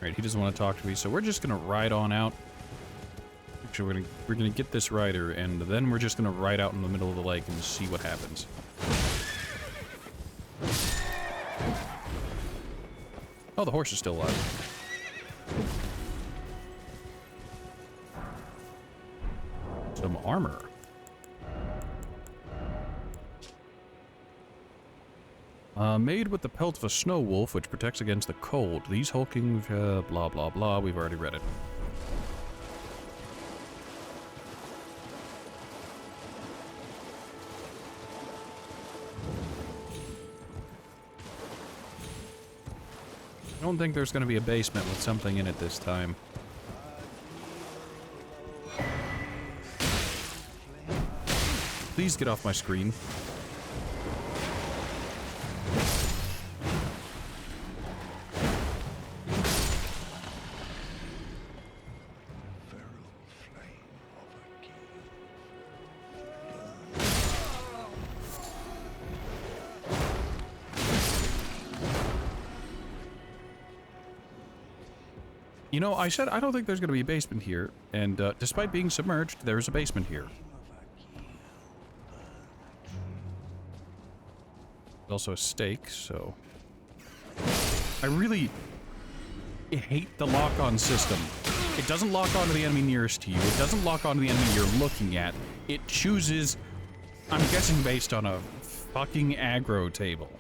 Alright, he doesn't want to talk to me, so we're just gonna ride on out. Actually, we're gonna get this rider, and then we're just gonna ride out in the middle of the lake and see what happens. Oh, the horse is still alive. Some armor. Made with the pelt of a snow wolf, which protects against the cold. These hulking, blah blah blah. We've already read it. I don't think there's going to be a basement with something in it this time. Please get off my screen. You know, I said I don't think there's going to be a basement here, and despite being submerged, there's a basement here. Also a stake, so... I really hate the lock-on system. It doesn't lock onto the enemy nearest to you. It doesn't lock onto the enemy you're looking at. It chooses, I'm guessing based on a fucking aggro table.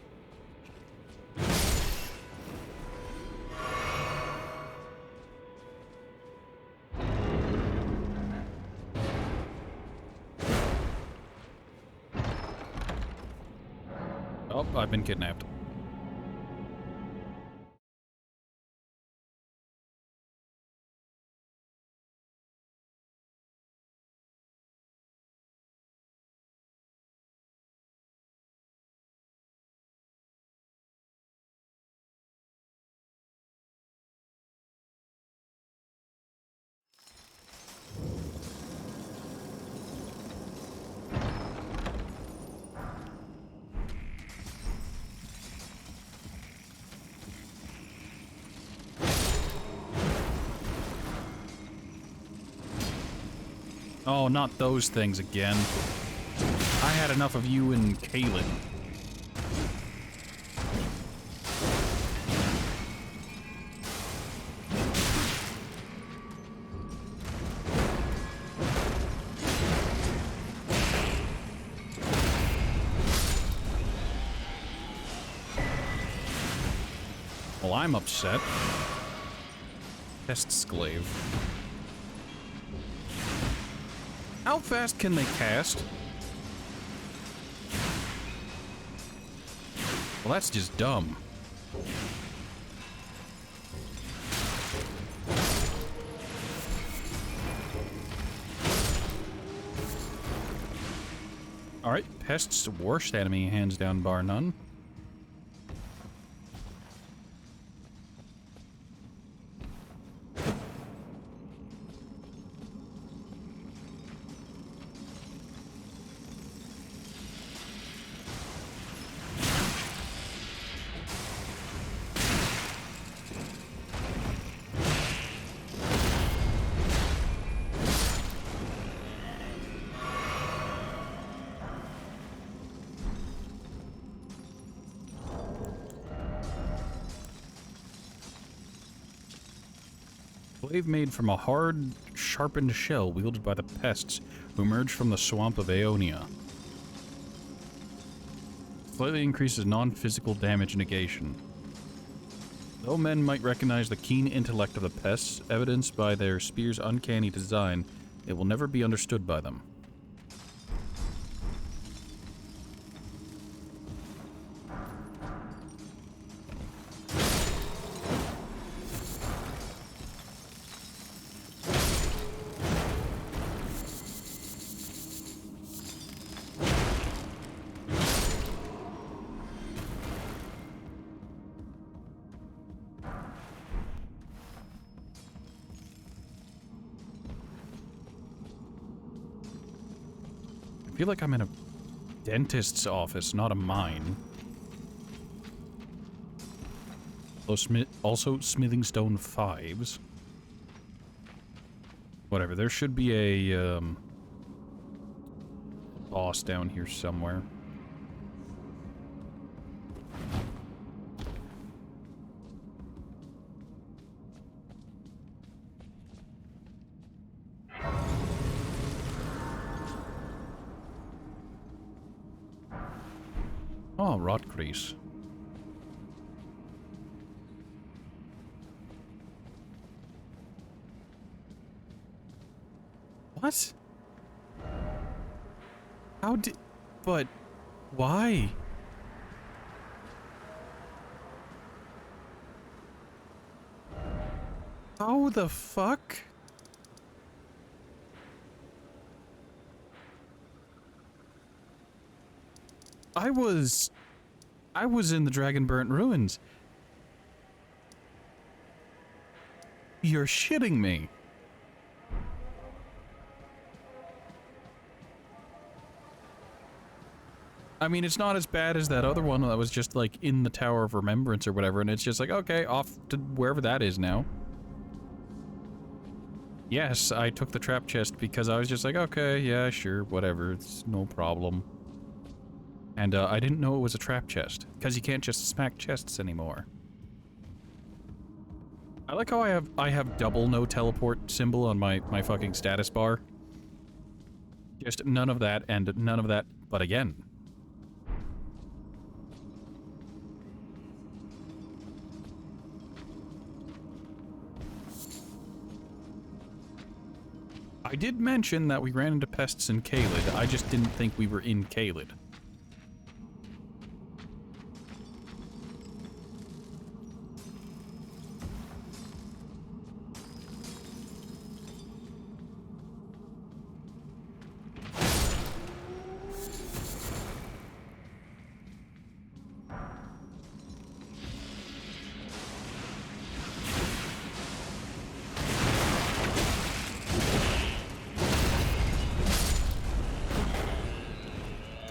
Oh, I've been kidnapped. Oh, not those things again. I had enough of you and Kaylin. Well, I'm upset. Pest Sklave. How fast can they cast? Well, that's just dumb. Alright, Pest's worst enemy, hands down, bar none. Glaive made from a hard, sharpened shell wielded by the pests who emerged from the swamp of Aeonia. Slightly increases non-physical damage negation. Though men might recognize the keen intellect of the pests, evidenced by their spear's uncanny design, it will never be understood by them. I feel like I'm in a dentist's office, not a mine. Also smithing stone 5s. Whatever, there should be a boss down here somewhere. Oh, rot grease. What? How did... But... Why? How the fuck? I was in the Dragonburnt Ruins. You're shitting me. I mean, it's not as bad as that other one that was just, like, in the Tower of Remembrance or whatever, and it's just like, okay, off to wherever that is now. Yes, I took the trap chest because I was just like, okay, yeah, sure, whatever, it's no problem. And I didn't know it was a trap chest, because you can't just smack chests anymore. I like how I have double no teleport symbol on my fucking status bar. Just none of that and none of that, but again. I did mention that we ran into pests in Caelid. I just didn't think we were in Caelid.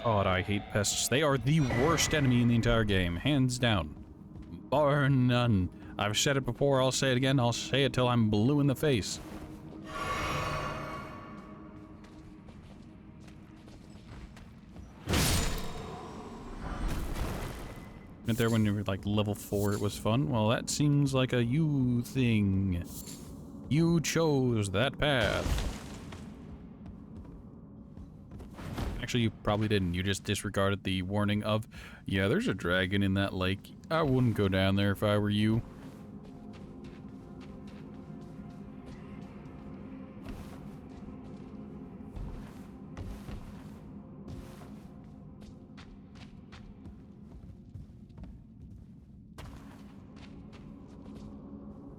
God, I hate pests. They are the worst enemy in the entire game, hands down. Bar none. I've said it before, I'll say it again, I'll say it till I'm blue in the face. Right there when you were like level 4 it was fun. Well, that seems like a you thing. You chose that path. Actually, you probably didn't. You just disregarded the warning of, yeah, there's a dragon in that lake. I wouldn't go down there if I were you.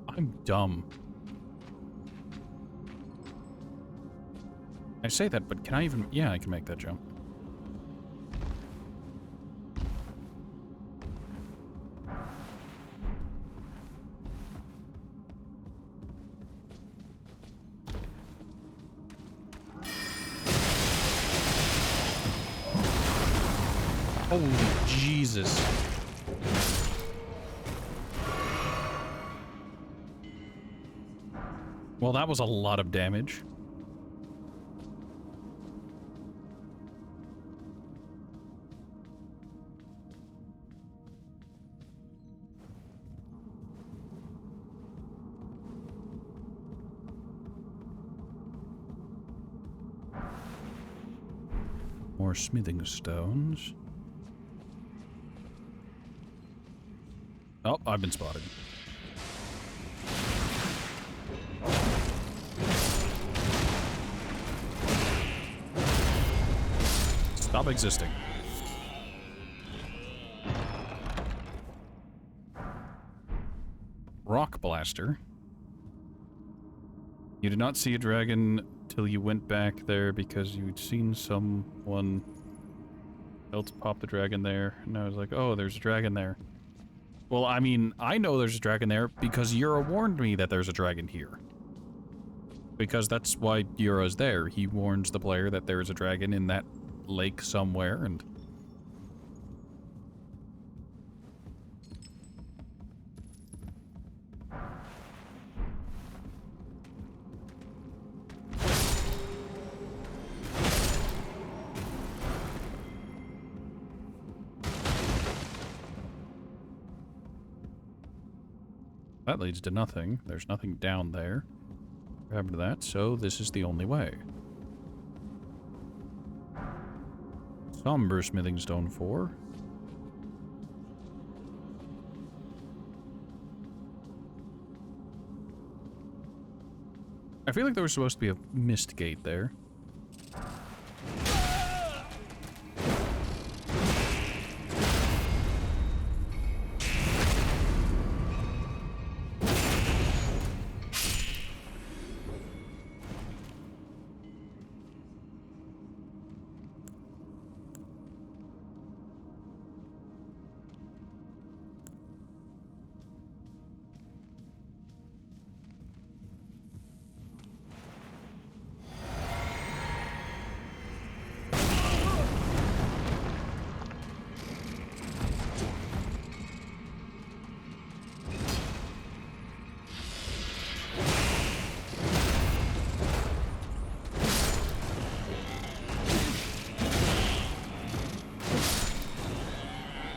I'm dumb. I say that, but can I even... Yeah, I can make that jump. Holy Jesus. Well, that was a lot of damage. More smithing stones. Oh, I've been spotted. Stop existing. Rock blaster. You did not see a dragon till you went back there because you'd seen someone else pop the dragon there. And I was like, oh, there's a dragon there. Well, I mean, I know there's a dragon there because Yura warned me that there's a dragon here. Because that's why Yura's there. He warns the player that there's a dragon in that lake somewhere, and... That leads to nothing. There's nothing down there. What happened to that? So this is the only way. Somber smithing stone 4. I feel like there was supposed to be a mist gate there.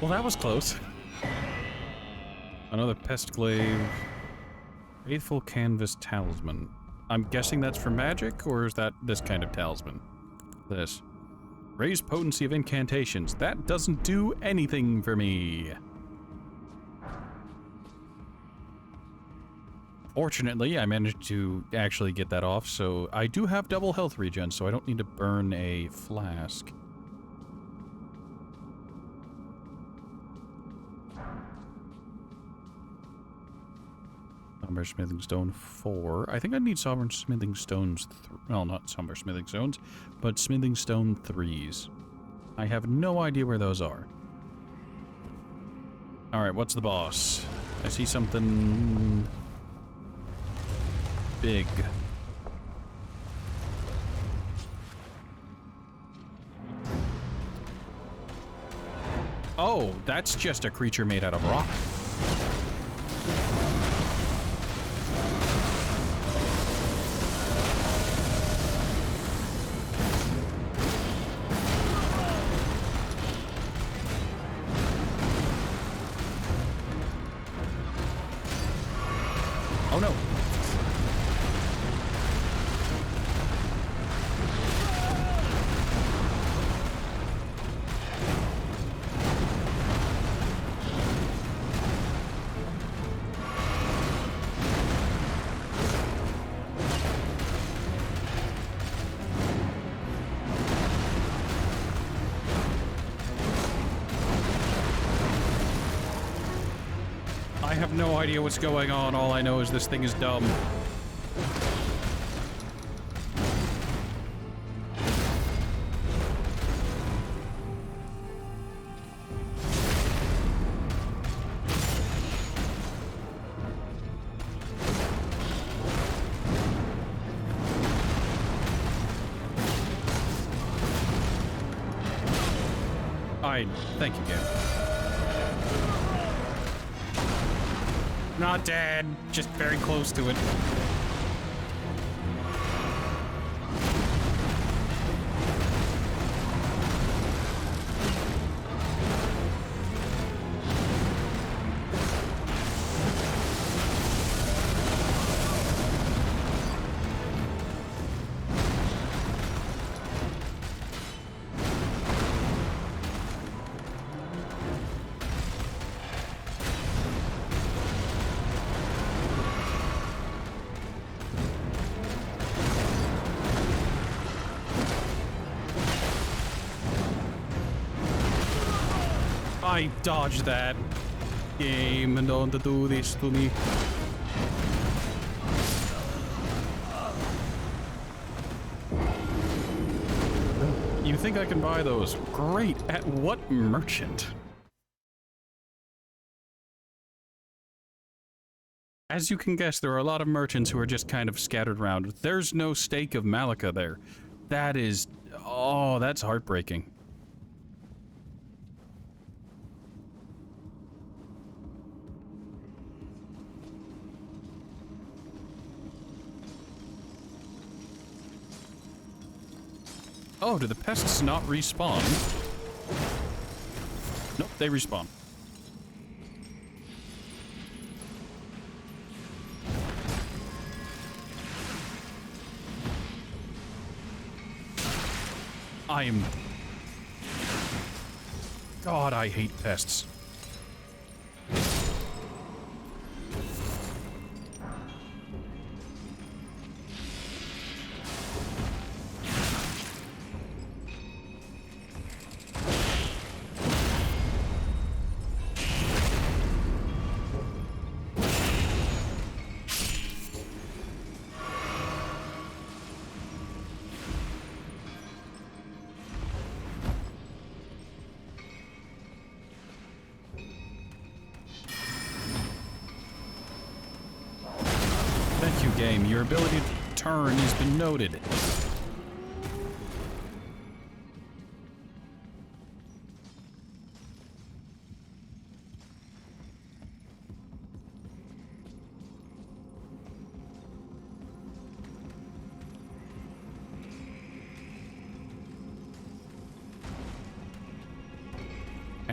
Well, that was close. Another pest glaive. Faithful canvas talisman. I'm guessing that's for magic, or is that this kind of talisman? This. Raise potency of incantations. That doesn't do anything for me. Fortunately, I managed to actually get that off, so I do have double health regen, so I don't need to burn a flask. Somber Smithing Stone 4. I think I need Sovereign Smithing Stones. Well, not Somber Smithing Stones, but Smithing Stone 3s. I have no idea where those are. Alright, what's the boss? I see something big. Oh, that's just a creature made out of rock. Oh no. I have no idea what's going on. All I know is this thing is dumb. Thank you, game. Not dead, just very close to it. I dodged that. Game, and don't do this to me. You think I can buy those? Great. At what merchant? As you can guess, there are a lot of merchants who are just kind of scattered around. There's no stake of Malika there. That is... oh, that's heartbreaking. Oh, do the pests not respawn? Nope, they respawn. God, I hate pests. Game, your ability to turn has been noted.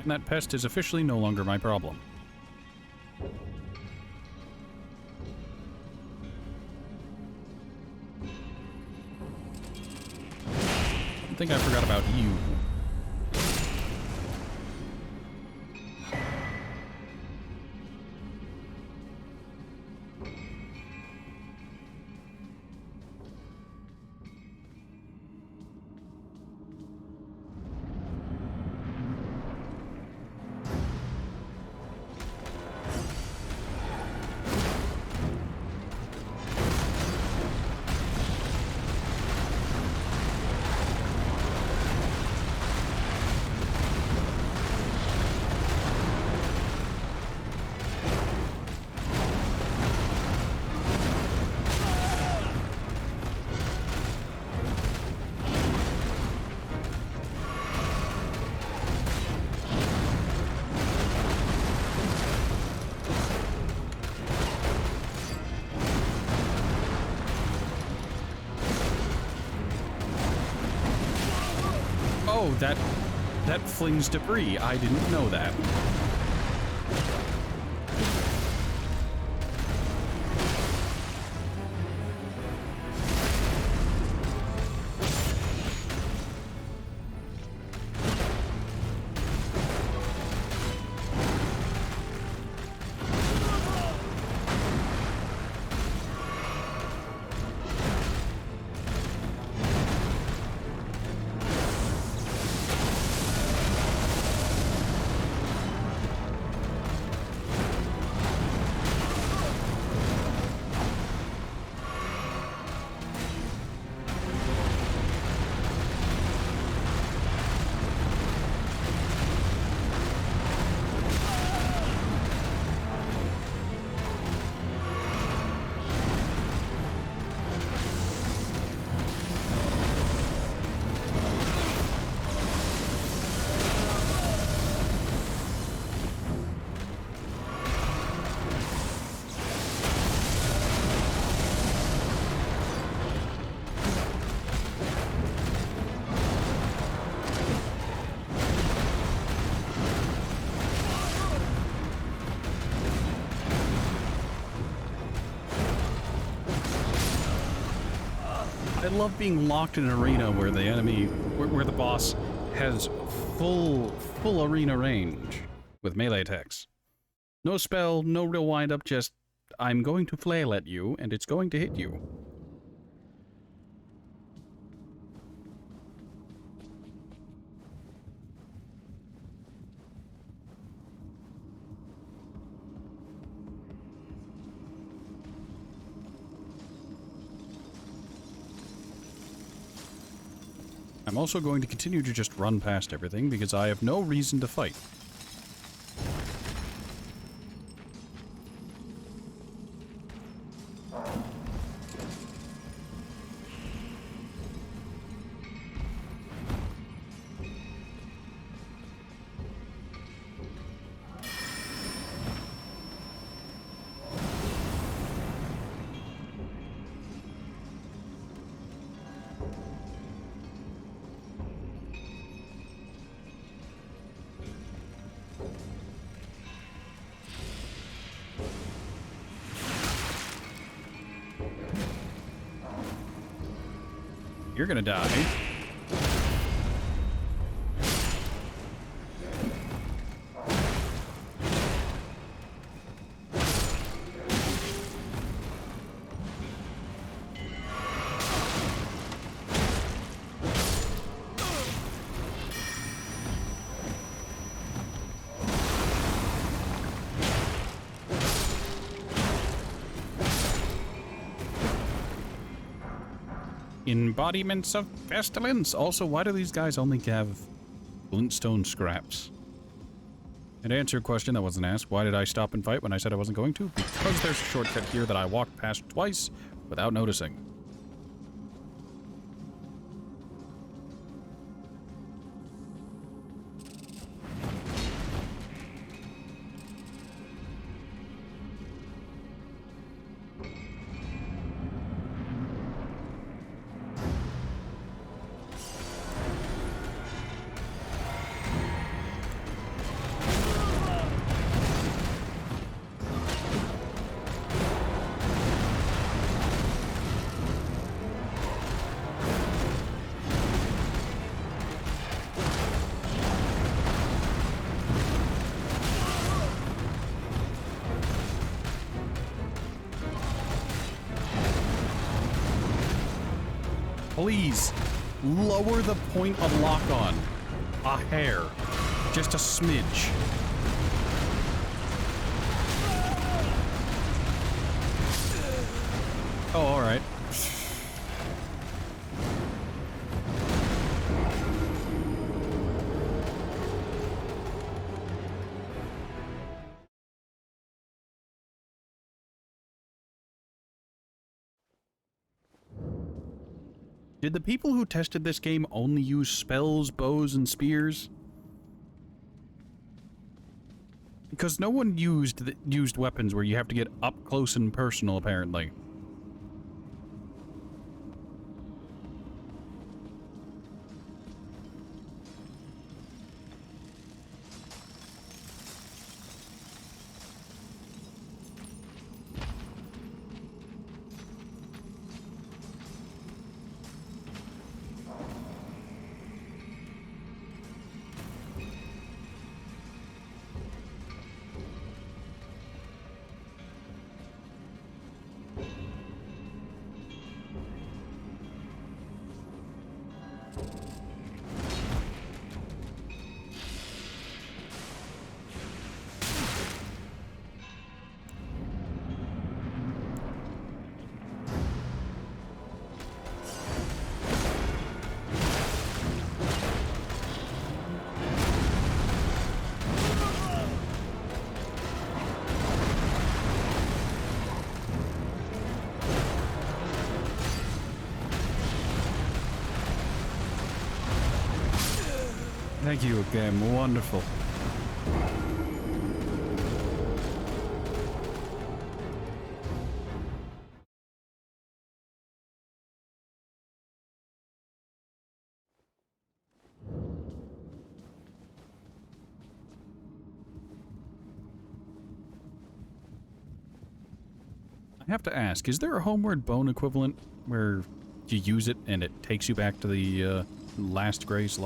And that pest is officially no longer my problem. I think I forgot about you. Oh, that flings debris. I didn't know that. I love being locked in an arena where the enemy, where the boss has full arena range with melee attacks. No spell, no real wind-up, just I'm going to flail at you and it's going to hit you. I'm also going to continue to just run past everything because I have no reason to fight. You're gonna die. Embodiments of pestilence. Also, why do these guys only have glintstone scraps? And to answer a question that wasn't asked, why did I stop and fight when I said I wasn't going to? Because there's a shortcut here that I walked past twice without noticing. please lower the point of lock-on a hair. Just a smidge. Oh, alright. Did the people who tested this game only use spells, bows, and spears? Because no one used weapons where you have to get up close and personal, apparently. Thank you, game. Wonderful. I have to ask, is there a Homeward Bone equivalent where you use it and it takes you back to the Lost Grace?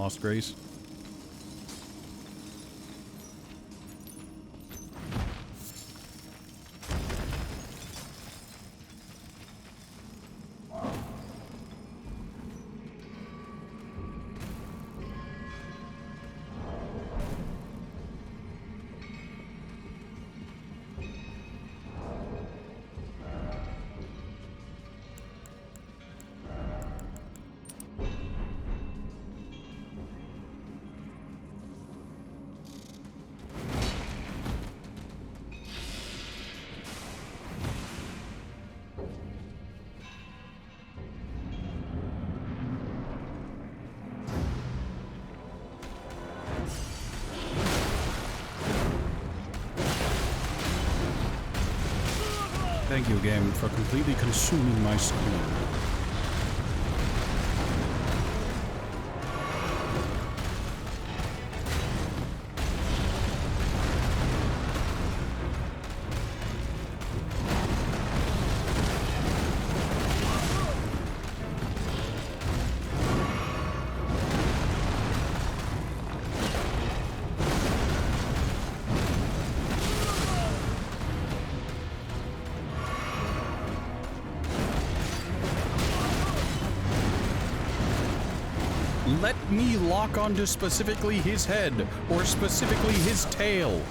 Thank you, game, for completely consuming my screen. Let me lock onto specifically his head, or specifically his tail.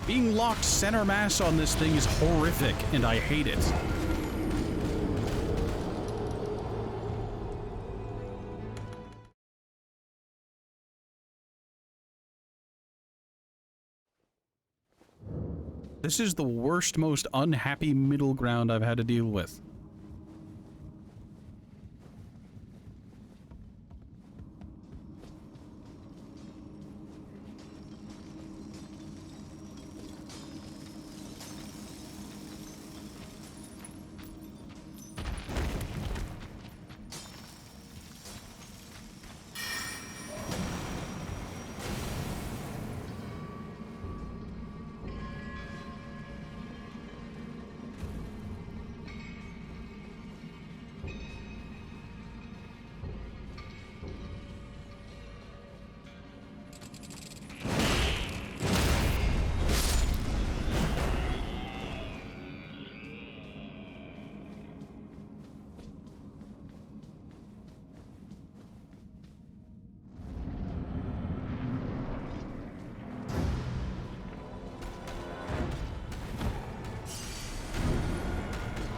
Being locked center mass on this thing is horrific, and I hate it. This is the worst, most unhappy middle ground I've had to deal with.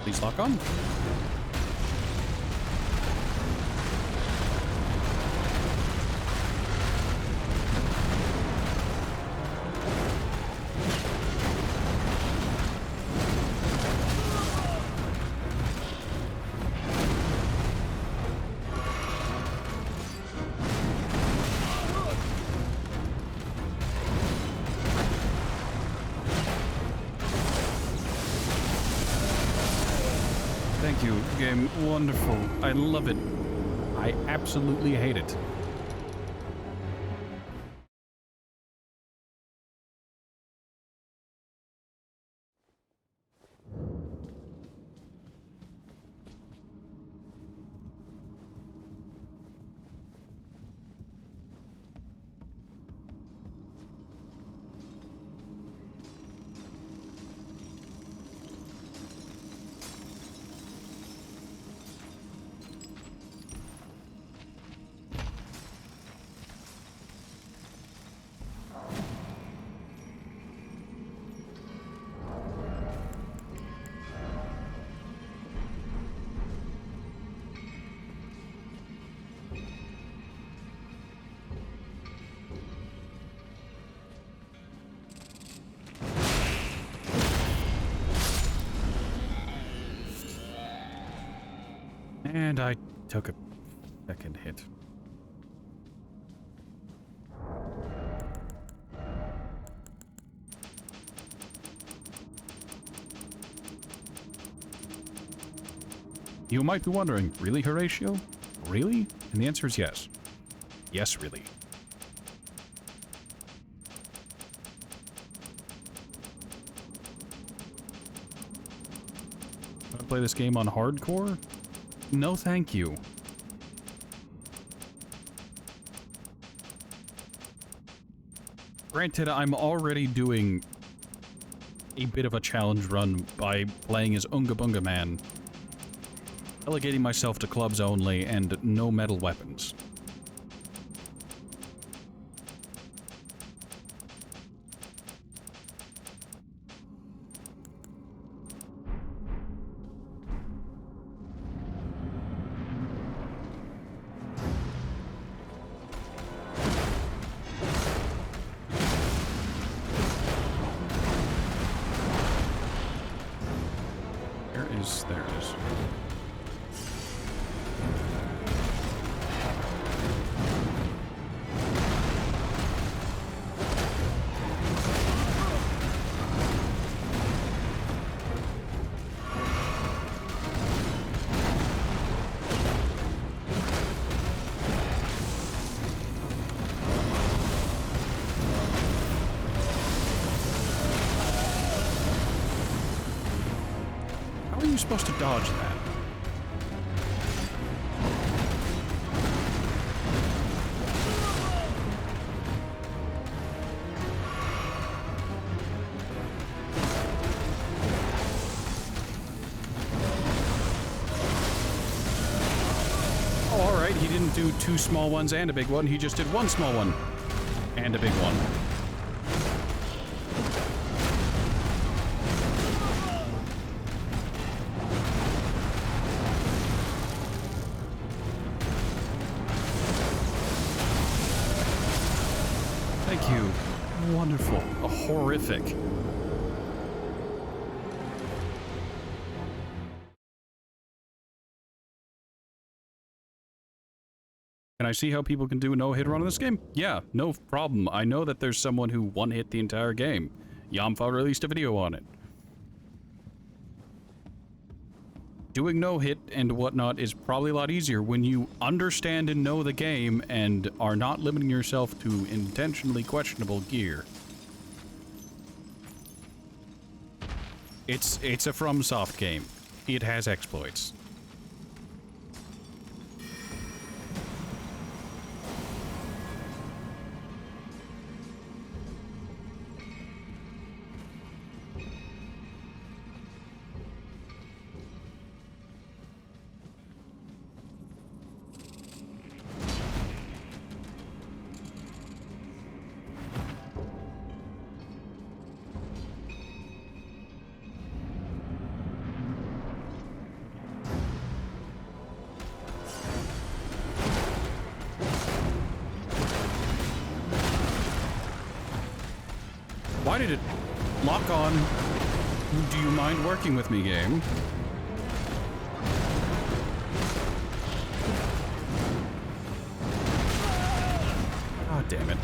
Please lock on. Thank you, game. Wonderful. I love it. I absolutely hate it. And I took a second hit. You might be wondering, really, Horatio? Really? And the answer is yes. Yes, really. Want to play this game on hardcore? No, thank you. Granted, I'm already doing a bit of a challenge run by playing as Unga Bunga Man, relegating myself to clubs only and no metal weapons. There it is. How are you supposed to dodge that? Oh, alright, he didn't do two small ones and a big one, he just did one small one and a big one. Thank you. Wonderful. Horrific. Can I see how people can do a no-hit run on this game? Yeah, no problem. I know that there's someone who one-hit the entire game. Yamfa released a video on it. Doing no-hit and whatnot is probably a lot easier when you understand and know the game and are not limiting yourself to intentionally questionable gear. It's a FromSoft game. It has exploits. Why did it lock on? Do you mind working with me, game? Oh, damn it.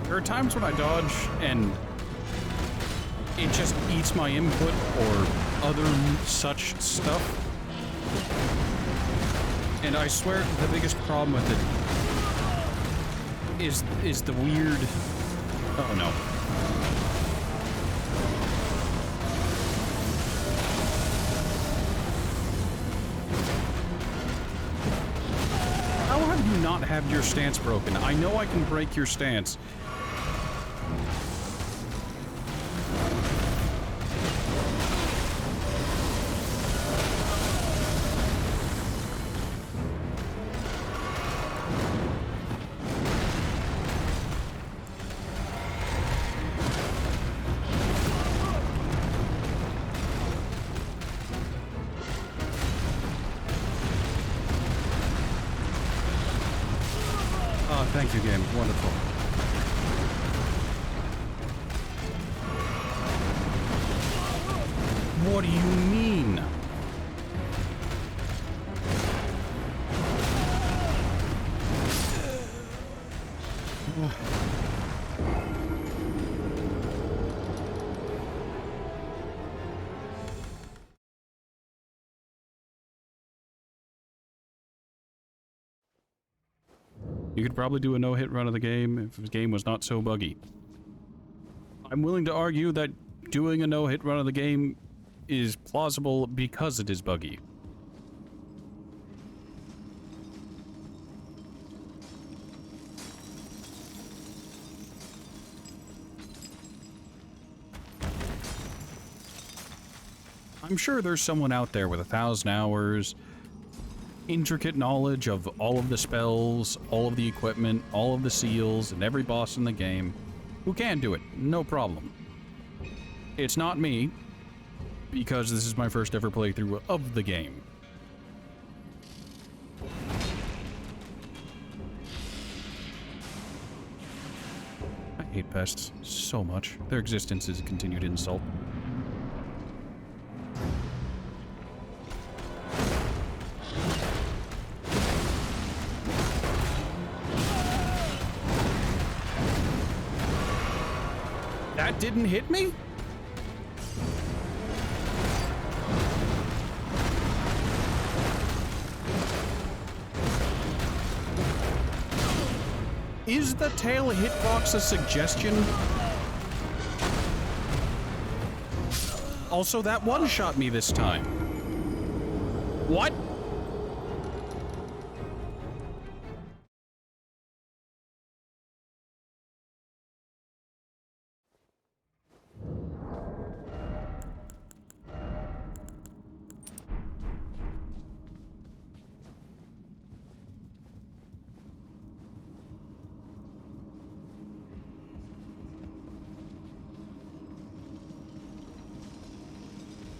There are times when I dodge and it just eats my input or other such stuff. And I swear the biggest problem with it is the weird... Oh no. How have you not had your stance broken? I know I can break your stance. Thank you, game. Wonderful. What do you mean? You could probably do a no-hit run of the game if the game was not so buggy. I'm willing to argue that doing a no-hit run of the game is plausible because it is buggy. I'm sure there's someone out there with 1,000 hours, intricate knowledge of all of the spells, all of the equipment, all of the seals, and every boss in the game, who can do it, no problem. It's not me, because this is my first ever playthrough of the game. I hate pests so much. Their existence is a continued insult. That didn't hit me? Is the tail hitbox a suggestion? Also, that one-shot me this time. What?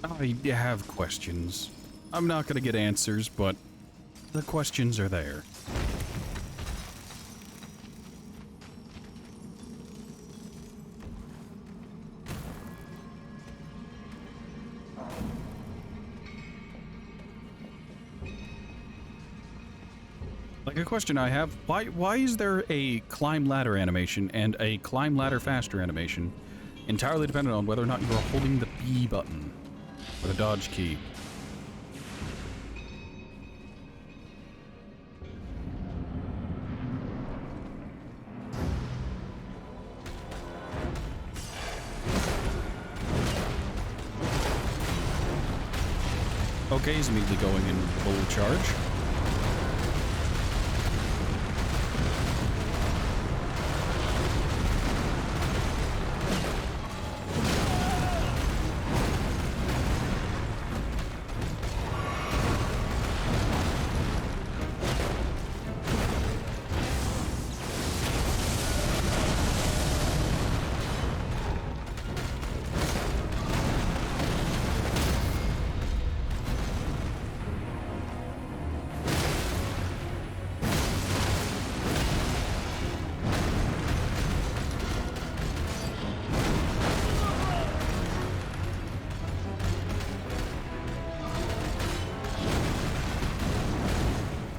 I have questions. I'm not gonna get answers, but the questions are there. Like a question I have, why is there a climb ladder animation and a climb ladder faster animation entirely dependent on whether or not you are holding the B button or the dodge key? Okay, he's immediately going in full charge.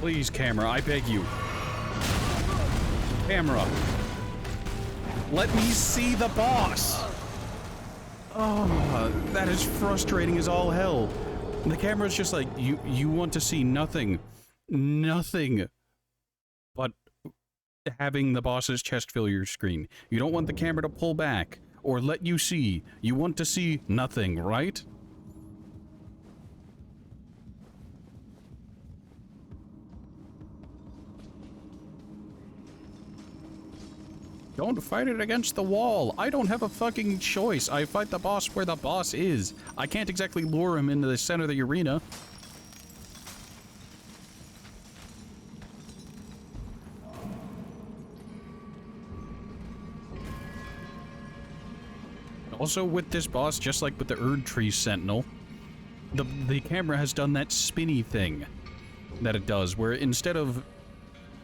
Please, camera, I beg you. Camera. Let me see the boss! Oh, that is frustrating as all hell. The camera's just like, you want to see nothing. Nothing. But having the boss's chest fill your screen. You don't want the camera to pull back or let you see. You want to see nothing, right? Don't fight it against the wall. I don't have a fucking choice. I fight the boss where the boss is. I can't exactly lure him into the center of the arena. Also with this boss, just like with the Erd Tree Sentinel, the camera has done that spinny thing that it does, where instead of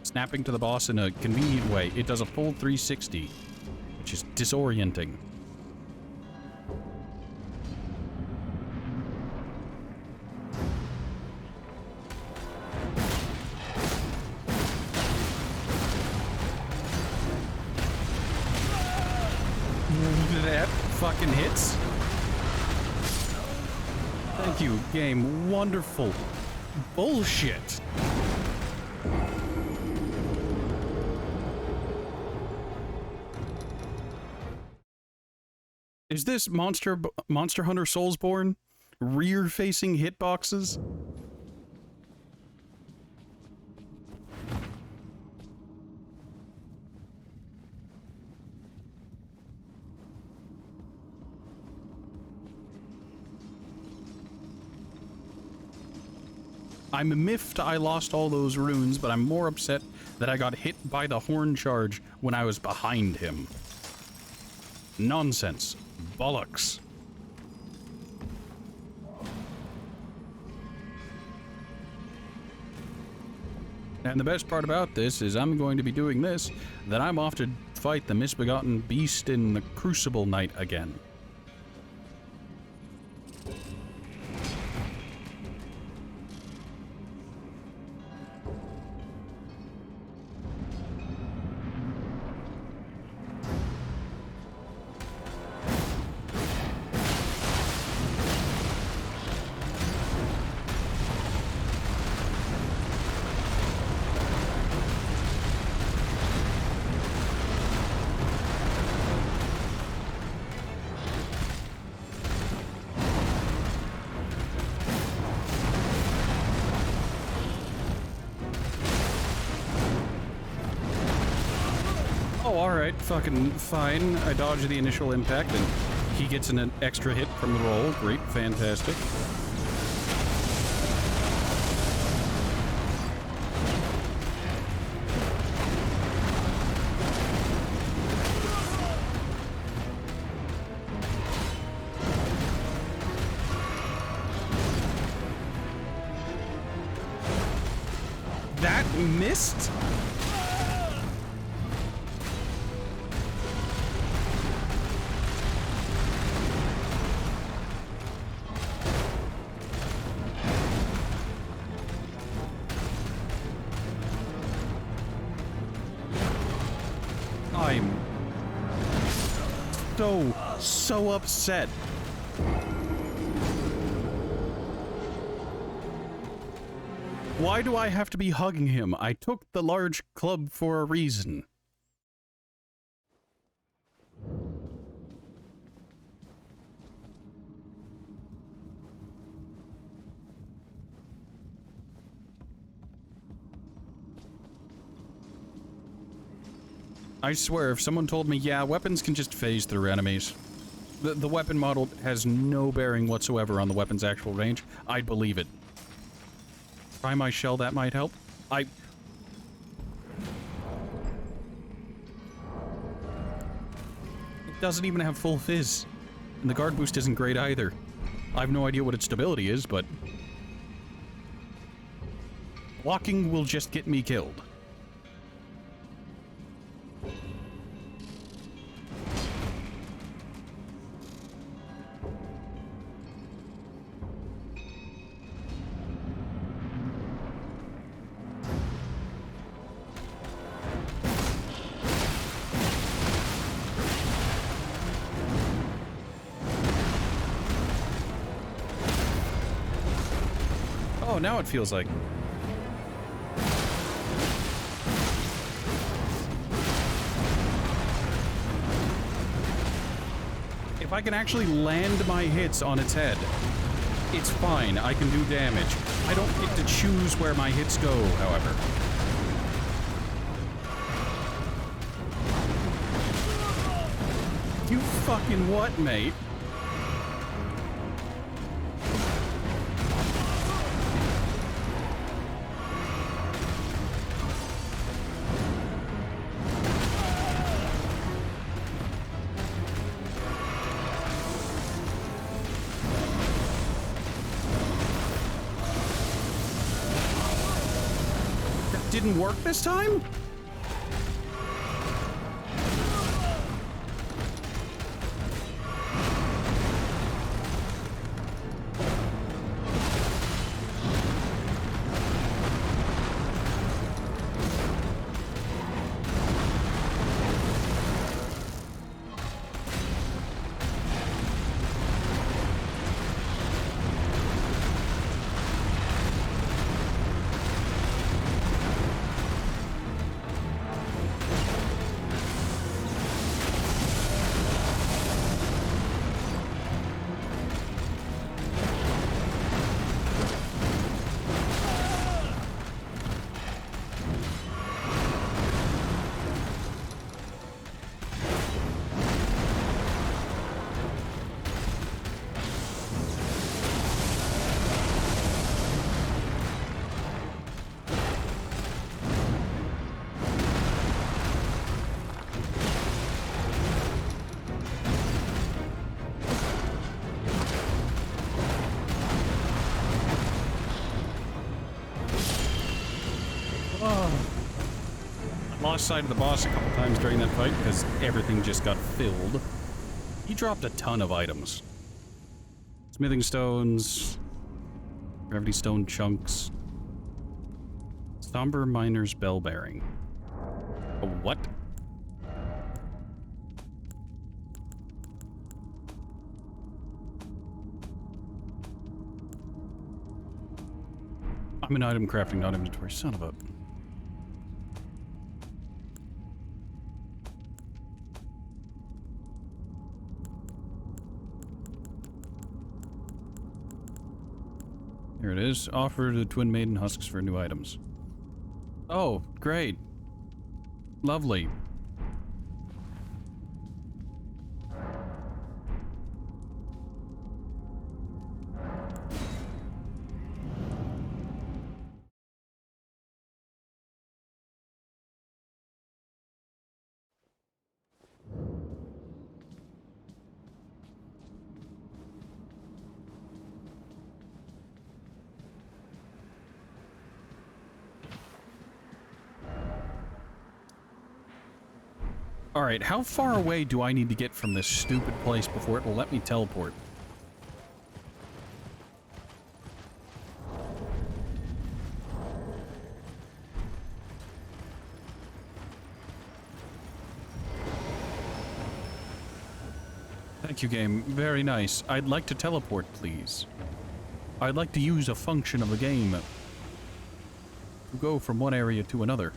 snapping to the boss in a convenient way, it does a full 360, which is disorienting. That fucking hits. Thank you, game. Wonderful. Bullshit. Is this Monster Hunter Soulsborne? Rear-facing hitboxes? I'm miffed I lost all those runes, but I'm more upset that I got hit by the horn charge when I was behind him. Nonsense. Bollocks. And the best part about this is I'm going to be doing this, then I'm off to fight the misbegotten beast in the Crucible Night again. Oh, alright, fucking fine. I dodged the initial impact, and he gets an extra hit from the roll. Great, fantastic. That missed? I'm so upset. Why do I have to be hugging him? I took the large club for a reason. I swear, if someone told me, yeah, weapons can just phase through enemies, the weapon model has no bearing whatsoever on the weapon's actual range, I'd believe it. Try my shell, that might help. It doesn't even have full fizz. And the guard boost isn't great either. I have no idea what its stability is, but... blocking will just get me killed. Oh, now it feels like... if I can actually land my hits on its head, it's fine. I can do damage. I don't get to choose where my hits go, however. You fucking what, mate? Didn't work this time? Lost sight of the boss a couple times during that fight because everything just got filled. He dropped a ton of items. Smithing stones, gravity stone chunks, somber miner's bell bearing. A what? I'm an item crafting, not inventory. Son of a... Here it is. Offer the Twin Maiden husks for new items. Oh, great. Lovely. Alright, how far away do I need to get from this stupid place before it will let me teleport? Thank you, game. Very nice. I'd like to teleport, please. I'd like to use a function of the game to go from one area to another.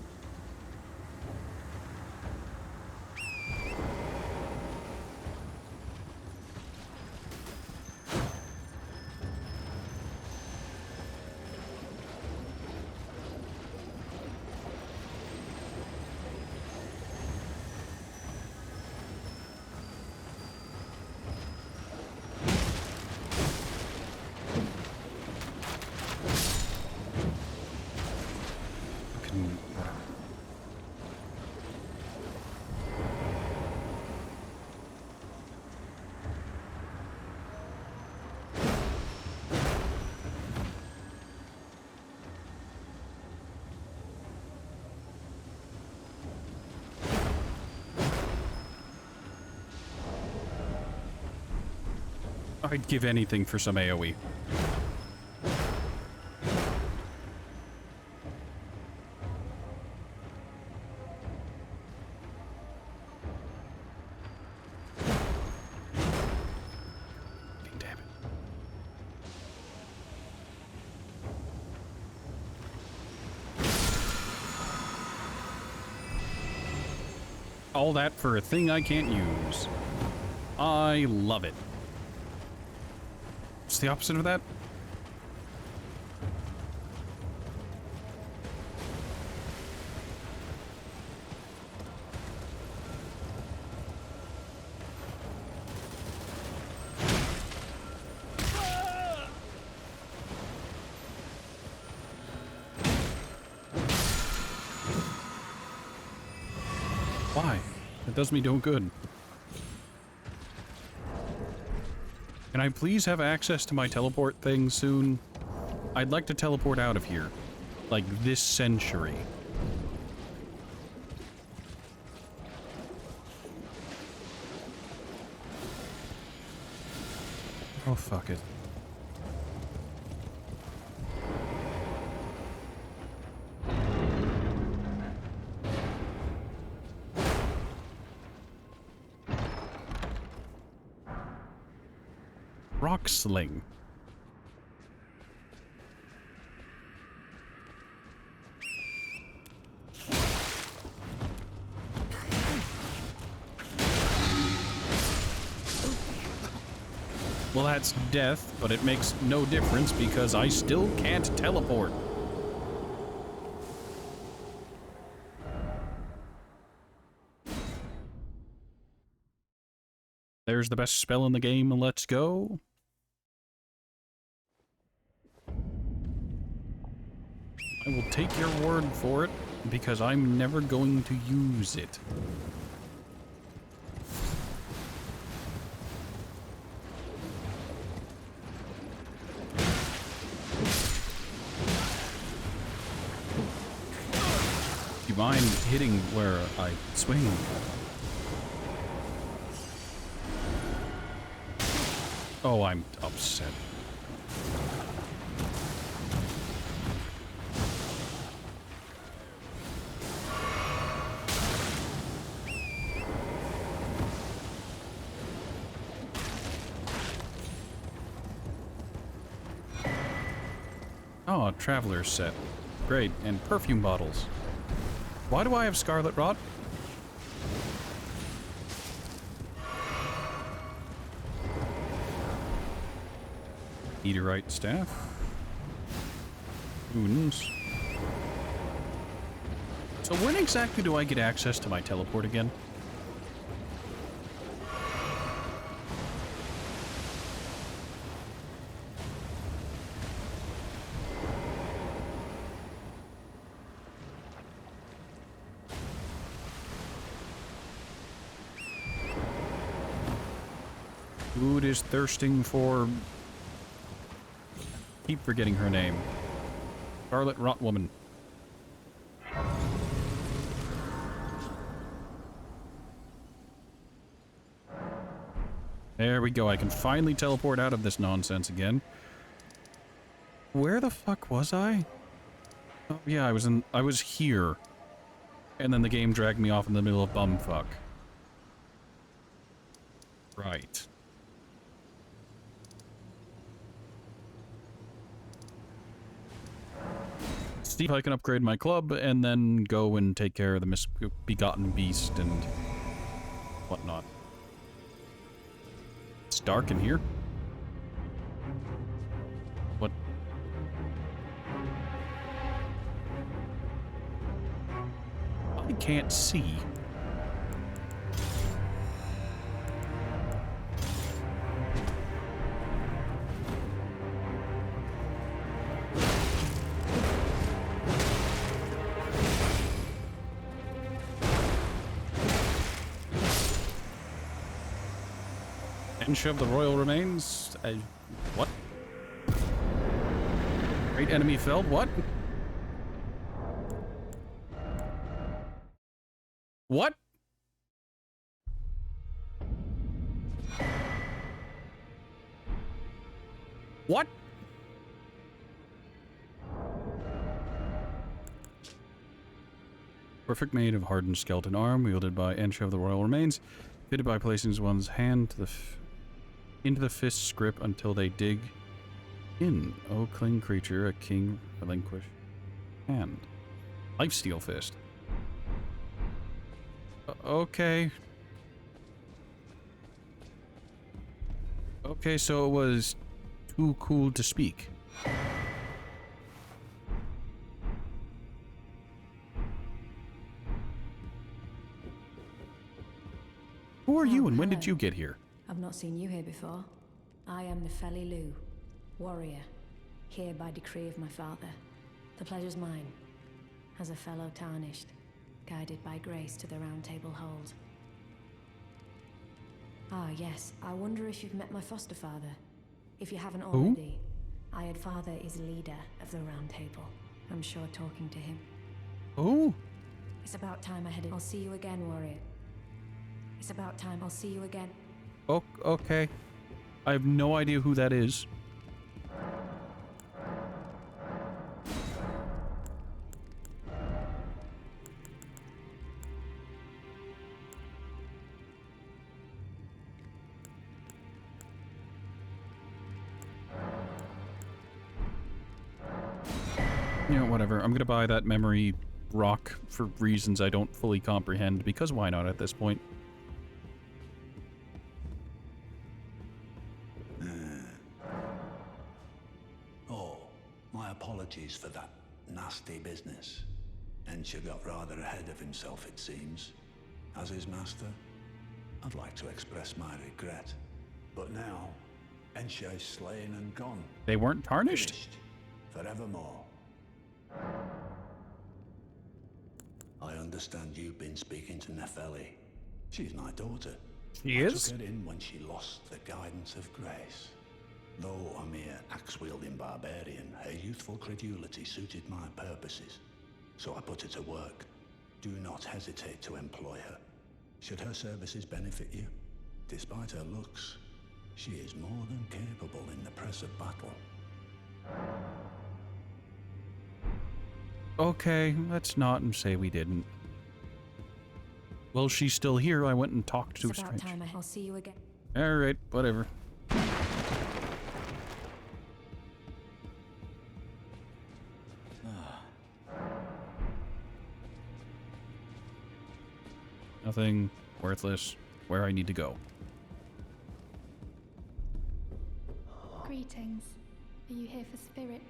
I'd give anything for some AoE. Damn it. All that for a thing I can't use. I love it. What's the opposite of that? Why? It does me no good. Can I please have access to my teleport thing soon? I'd like to teleport out of here. Like this century. Oh, fuck it. Rock sling. Well, that's death, but it makes no difference because I still can't teleport. There's the best spell in the game, let's go. I will take your word for it, because I'm never going to use it. Do you mind hitting where I swing? Oh, I'm upset. Oh, a traveler's set. Great, and perfume bottles. Why do I have scarlet rot? Meteorite staff. Wounds. So when exactly do I get access to my teleport again? Food is thirsting for... Keep forgetting her name. Scarlet Rot Woman. There we go. I can finally teleport out of this nonsense again. Where the fuck was I? Oh yeah, I was here. And then the game dragged me off in the middle of bumfuck. Right. See if I can upgrade my club and then go and take care of the misbegotten beast and whatnot. It's dark in here. What? I can't see. Inch of the royal remains. What? Great enemy felled. What? What? What? Perfect made of hardened skeleton arm, wielded by Ensha of the royal remains, fitted by placing one's hand to into the fist's grip until they dig in. O cling creature, a king relinquish hand. Lifesteal fist. Okay. Okay, so it was too cool to speak. Who are you and when did you get here? I've not seen you here before. I am the Feli Lu, warrior, here by decree of my father. The pleasure's mine, as a fellow tarnished, guided by grace to the Round Table hold. Ah, yes, I wonder if you've met my foster father. If you haven't already, Ayad father is leader of the Round Table. I'm sure talking to him. Oh? It's about time I headed. I'll see you again, warrior. It's about time. I'll see you again. Oh, okay. I have no idea who that is. You know, whatever. I'm gonna buy that memory rock for reasons I don't fully comprehend, because why not at this point? Oh, my apologies for that nasty business. Ensha got rather ahead of himself, it seems. As his master, I'd like to express my regret. But now, Ensha is slain and gone. They weren't tarnished? Finished. Forevermore. I understand you've been speaking to Nefeli. She's my daughter. She I is? took her in when she lost the guidance of grace. Though a mere axe-wielding barbarian, her youthful credulity suited my purposes. So I put her to work. Do not hesitate to employ her. Should her services benefit you, despite her looks, she is more than capable in the press of battle. Okay, let's not and say we didn't. Well, she's still here. I went and talked to a It's about stranger. time. I'll see you again. Alright, whatever. Nothing worthless. Where I need to go. Greetings. Are you here for Spirit?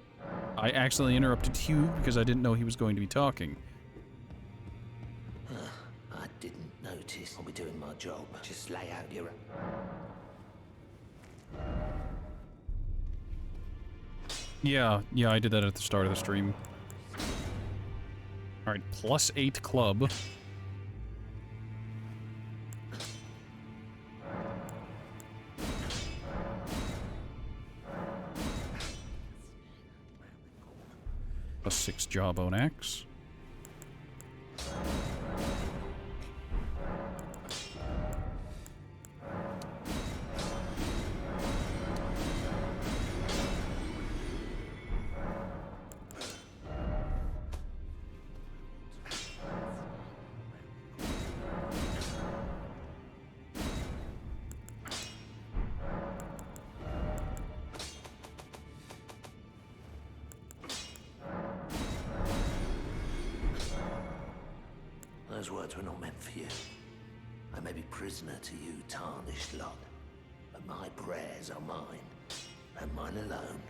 I accidentally interrupted Hugh because I didn't know he was going to be talking. I didn't notice. I'll be doing my job. Just lay out your... Yeah, I did that at the start of the stream. Alright, +8 club. +6 jawbone axe. Those words were not meant for you. I may be prisoner to you, tarnished lot, but my prayers are mine, and mine alone.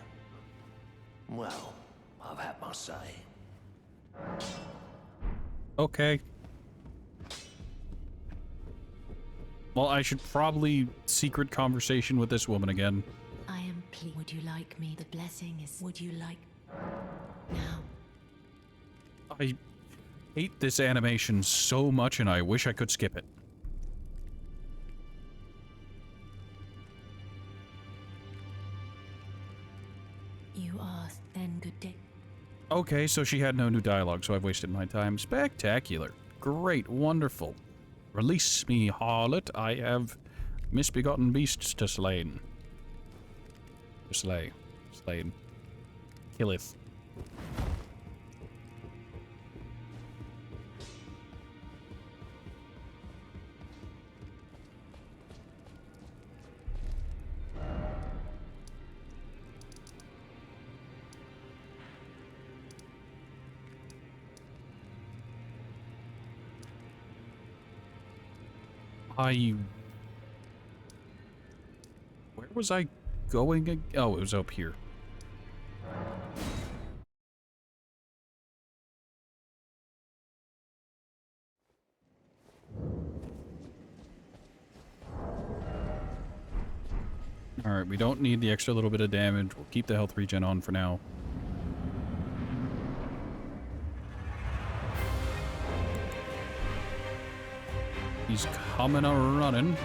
Well, I've had my say. Okay. Well, I should probably secret conversation with this woman again. I am pleased. Would you like me? The blessing is. Would you like. Now. I hate this animation so much and I wish I could skip it. You are. Then good day. Okay, so she had no new dialogue, so I've wasted my time. Spectacular. Great. Wonderful. Release me, harlot. I have misbegotten beasts to slay. Slain. Killeth. Where was I going? Oh, it was up here. Alright, we don't need the extra little bit of damage. We'll keep the health regen on for now. He's coming a running.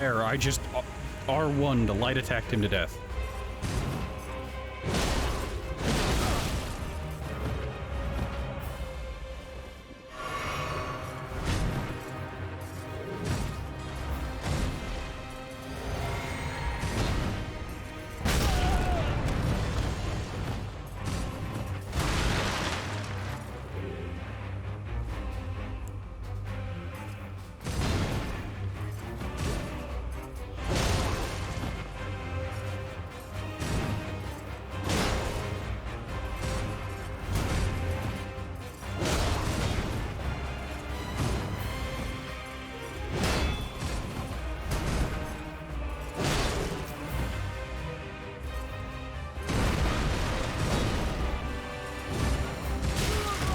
There, I just R1 to light attacked him to death.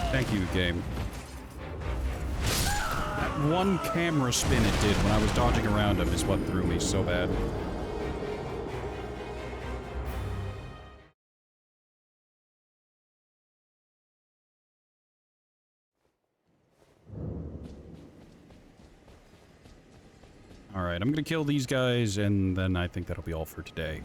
Thank you, game. That one camera spin it did when I was dodging around him is what threw me so bad. Alright, I'm gonna kill these guys, and then I think that'll be all for today.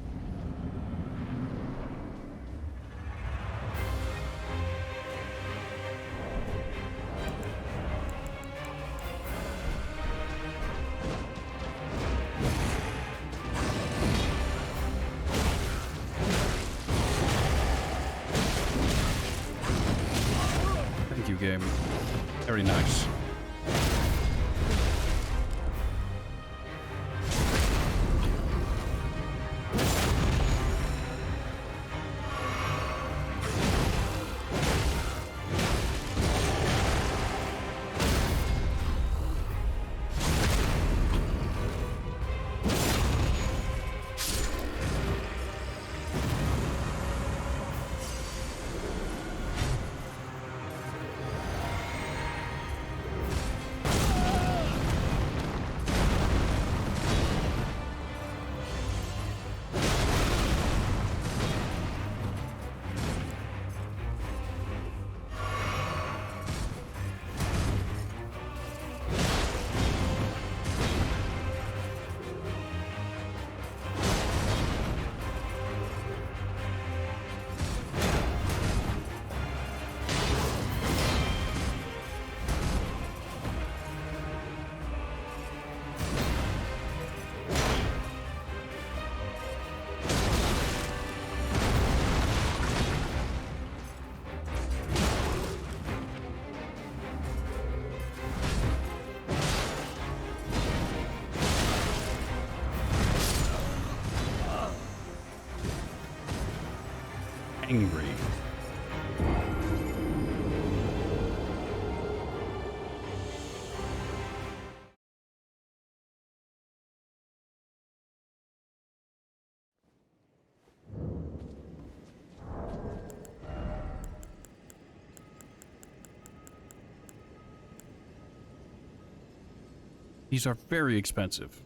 Thank you, game. Very nice. Angry. These are very expensive.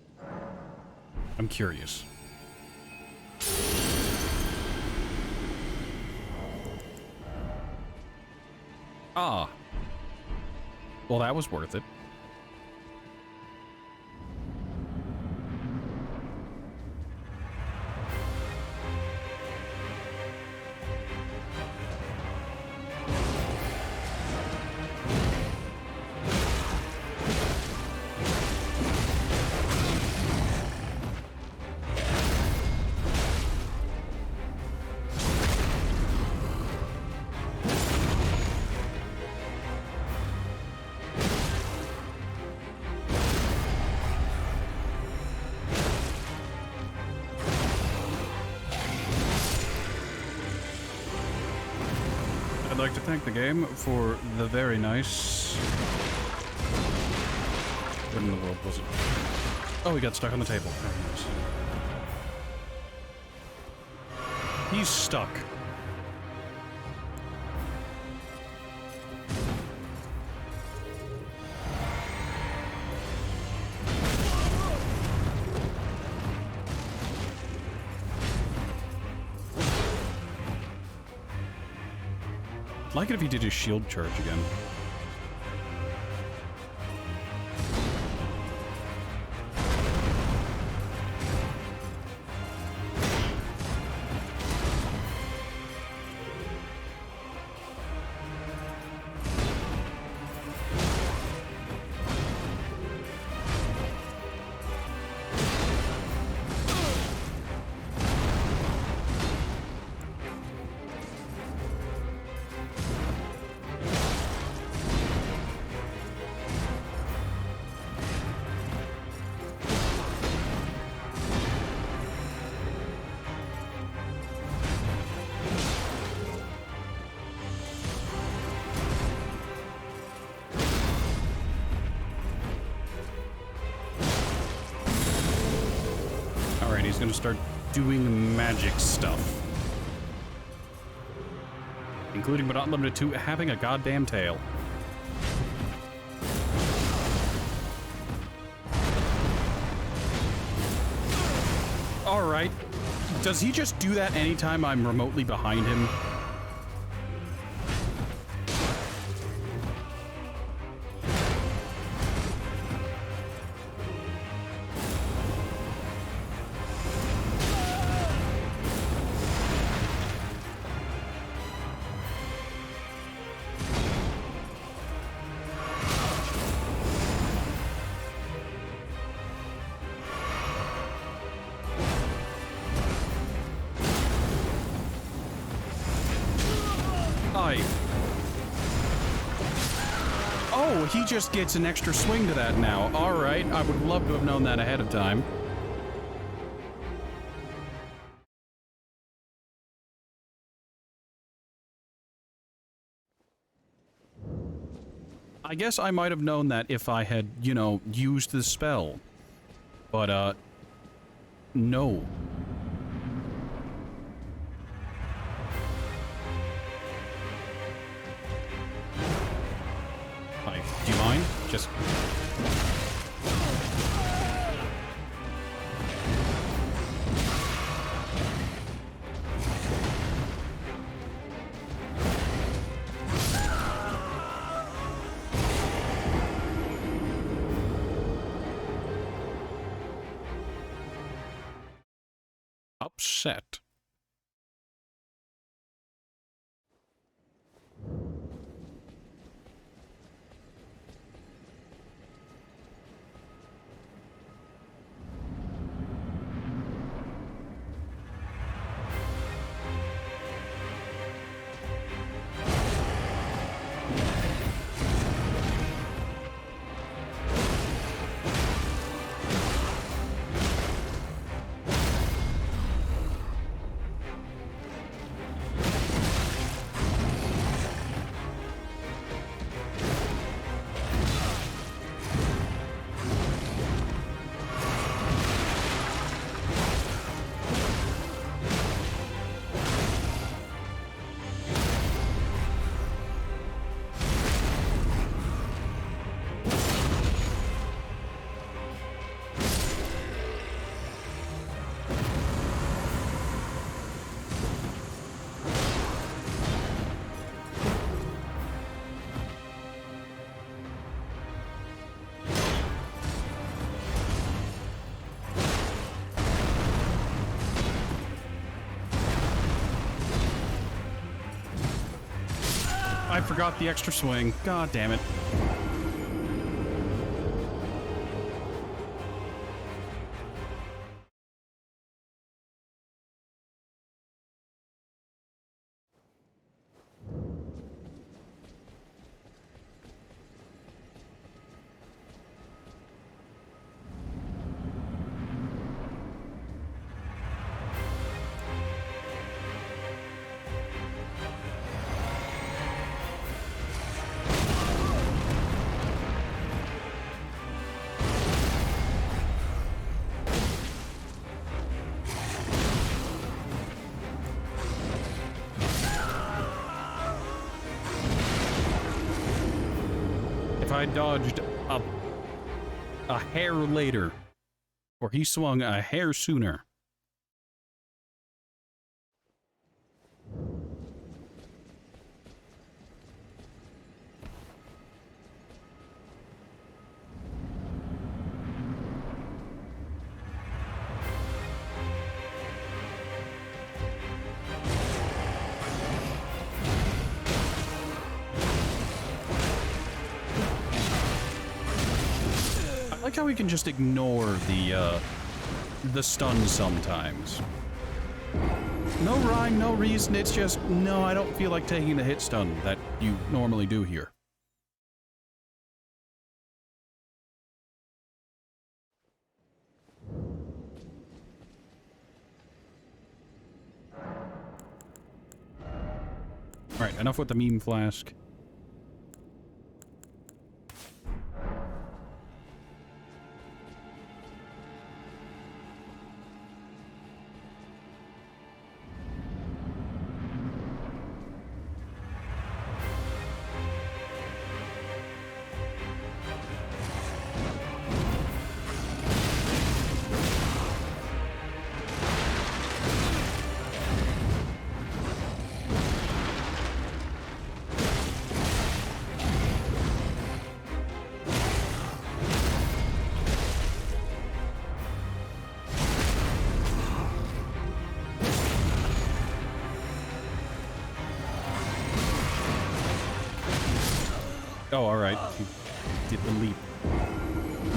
I'm curious. Ah. Well, that was worth it. I'd like to thank the game for the very nice... What in the world was it? Oh, he got stuck on the table. Very nice. He's stuck. I'd like it if he did his shield charge again. He's gonna start doing magic stuff. Including but not limited to having a goddamn tail. Alright. Does he just do that anytime I'm remotely behind him? Oh, he just gets an extra swing to that now. Alright, I would love to have known that ahead of time. I guess I might have known that if I had, you know, used the spell. But, no. Do you mind? Just... upset. forgot the extra swing. God damn it. If I dodged a hair later, or he swung a hair sooner. I like how we can just ignore the stun sometimes. No rhyme, no reason, it's just, no, I don't feel like taking the hit stun that you normally do here. Alright, enough with the meme flask. Oh, alright. He did the leap.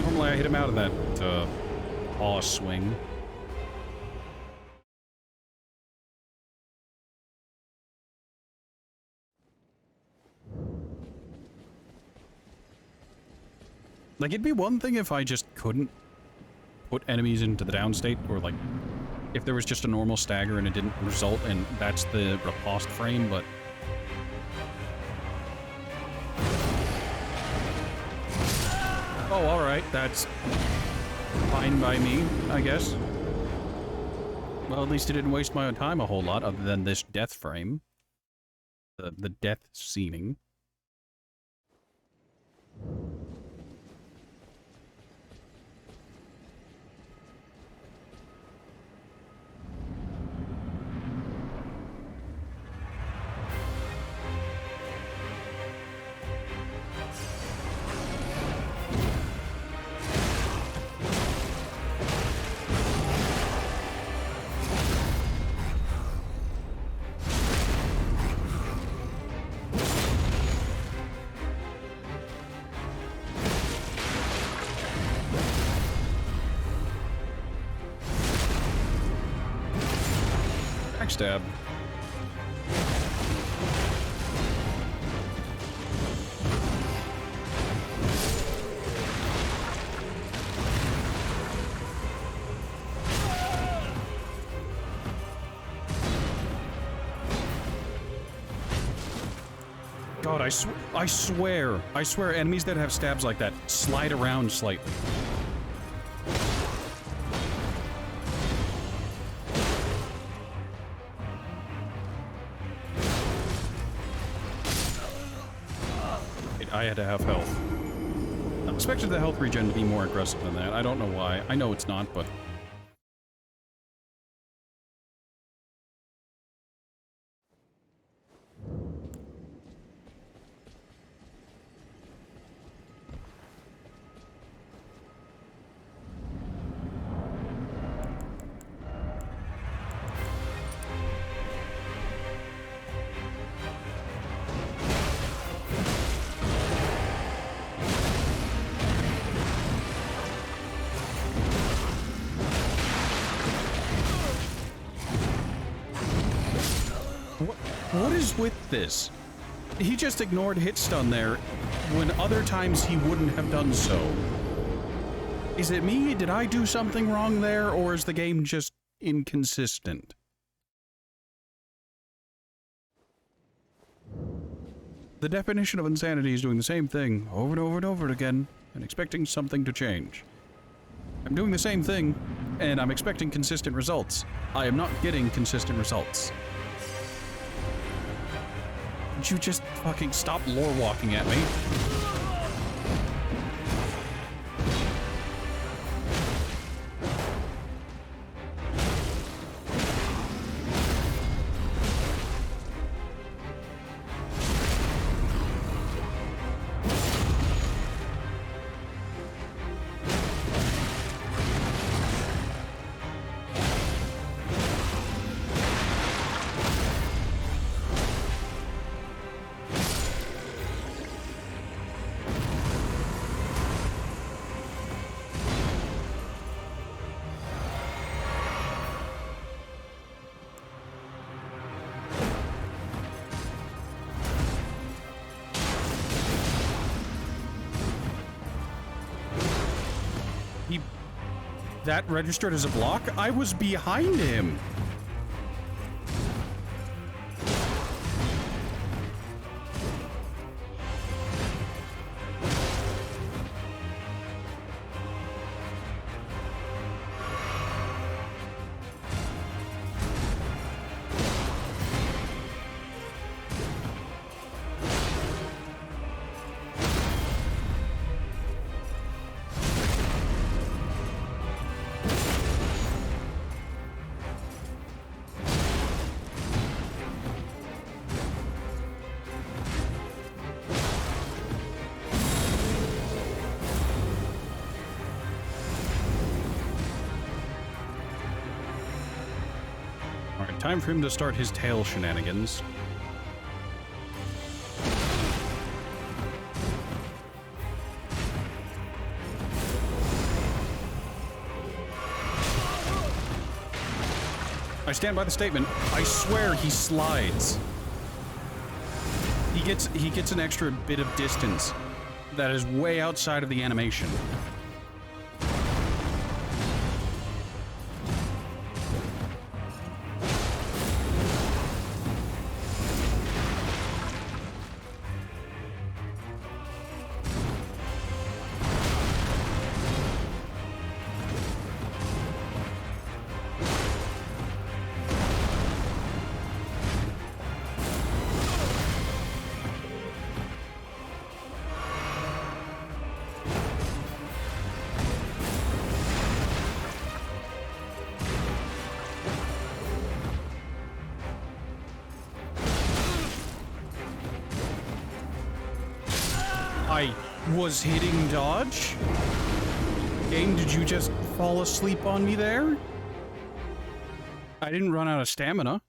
Normally I hit him out of that, paw swing. Like, it'd be one thing if I just couldn't put enemies into the down state, or like, if there was just a normal stagger and it didn't result, and that's the riposte frame, but... Oh, alright, that's fine by me, I guess. Well, at least it didn't waste my time a whole lot, other than this death frame. The death scening. Backstab. God, I swear enemies that have stabs like that slide around slightly. I had to have health. I expected the health regen to be more aggressive than that. I don't know why. I know it's not, but... What is with this? He just ignored hit stun there when other times he wouldn't have done so. Is it me? Did I do something wrong there, or is the game just inconsistent? The definition of insanity is doing the same thing over and over and over again and expecting something to change. I'm doing the same thing, and I'm expecting consistent results. I am not getting consistent results. Would you just fucking stop lore walking at me? That registered as a block? I was behind him. Time for him to start his tail shenanigans. I stand by the statement. I swear he slides. He gets an extra bit of distance that is way outside of the animation. I was hitting dodge? Game, did you just fall asleep on me there? I didn't run out of stamina.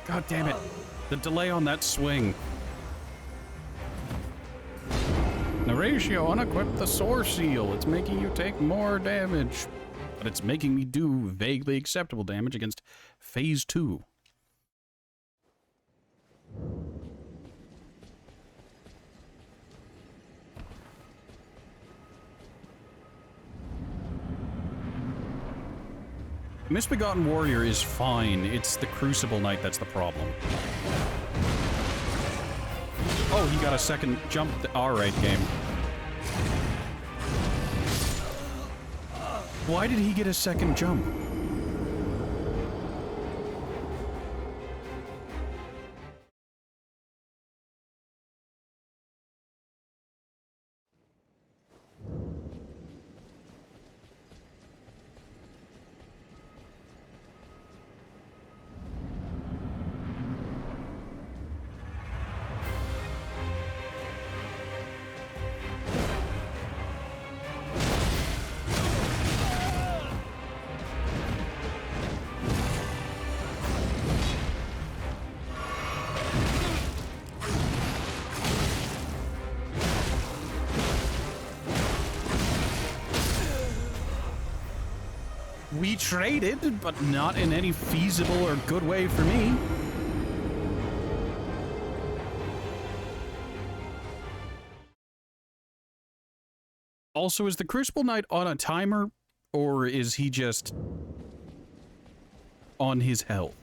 God damn it. The delay on that swing. Horatio, unequip the Soar Seal. It's making you take more damage. But it's making me do vaguely acceptable damage against Phase 2. Misbegotten Warrior is fine. It's the Crucible Knight that's the problem. Oh, he got a second jump. Alright, game. Why did he get a second jump? We traded, but not in any feasible or good way for me. Also, is the Crucible Knight on a timer, or is he just on his health?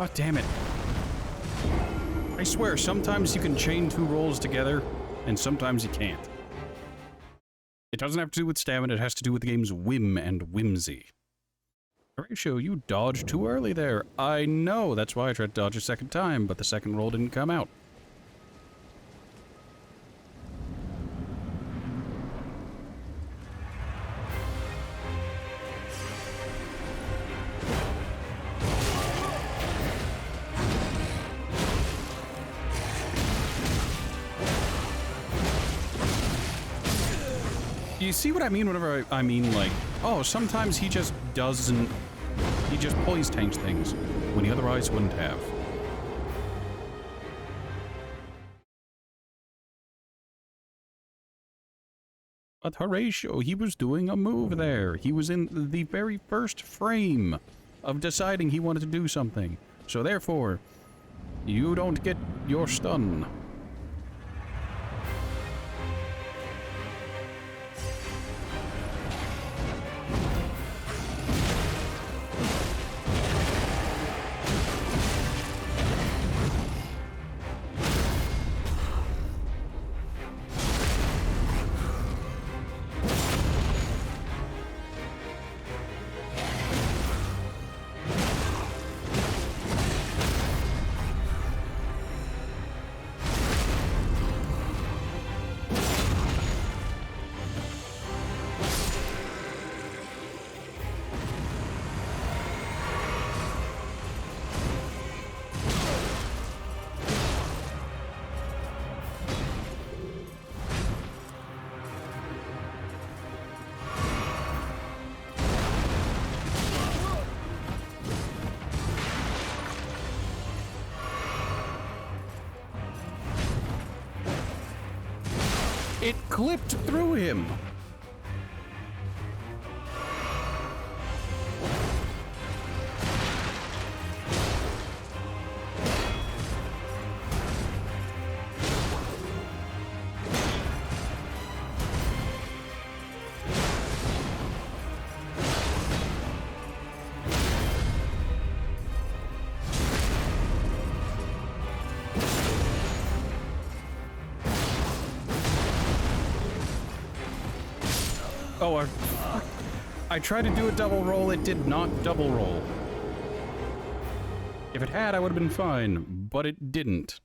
God damn it. I swear, sometimes you can chain two rolls together, and sometimes you can't. It doesn't have to do with stamina, it has to do with the game's whim and whimsy. Horatio, you dodged too early there. I know, that's why I tried to dodge a second time, but the second roll didn't come out. You see what I mean whenever I mean, like, oh, sometimes he just doesn't... He just poise tanks things when he otherwise wouldn't have. But Horatio, he was doing a move there. He was in the very first frame of deciding he wanted to do something. So therefore, you don't get your stun. It clipped through him. Oh, I tried to do a double roll, it did not double roll. If it had, I would have been fine, but it didn't.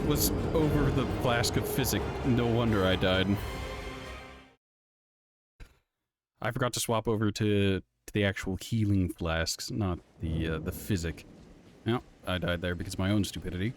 Was over the flask of physic. No wonder I died. I forgot to swap over to the actual healing flasks, not the physic. No, I died there because of my own stupidity.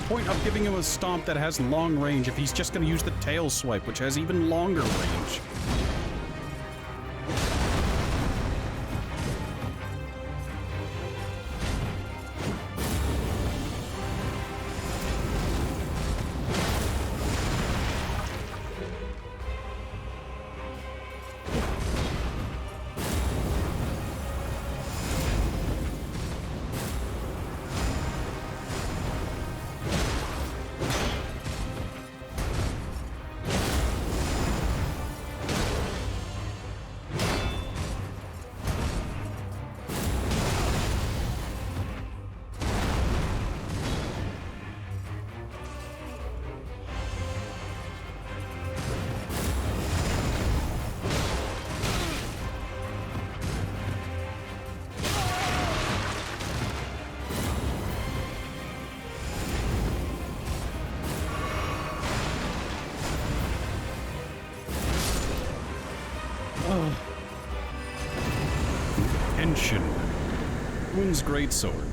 point of giving him a stomp that has long range if he's just going to use the tail swipe, which has even longer range? Tension. Rune's greatsword.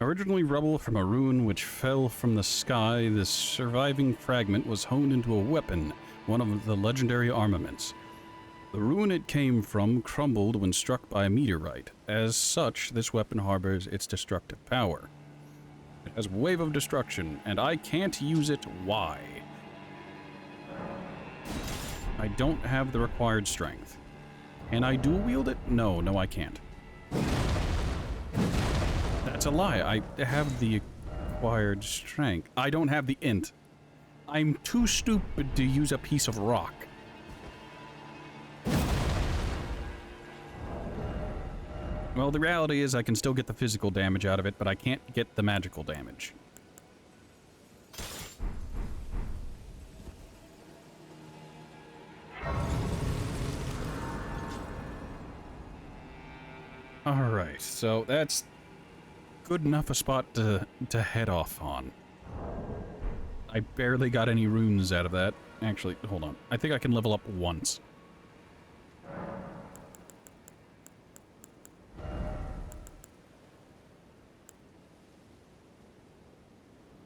Originally rubble from a rune which fell from the sky, this surviving fragment was honed into a weapon, one of the legendary armaments. The rune it came from crumbled when struck by a meteorite. As such, this weapon harbors its destructive power. It has a wave of destruction, and I can't use it. Why? I don't have the required strength. Can I dual wield it? No, I can't. That's a lie. I have the acquired strength. I don't have the int. I'm too stupid to use a piece of rock. Well, the reality is I can still get the physical damage out of it, but I can't get the magical damage. Alright, so that's good enough a spot to head off on. I barely got any runes out of that. Actually, hold on. I think I can level up once.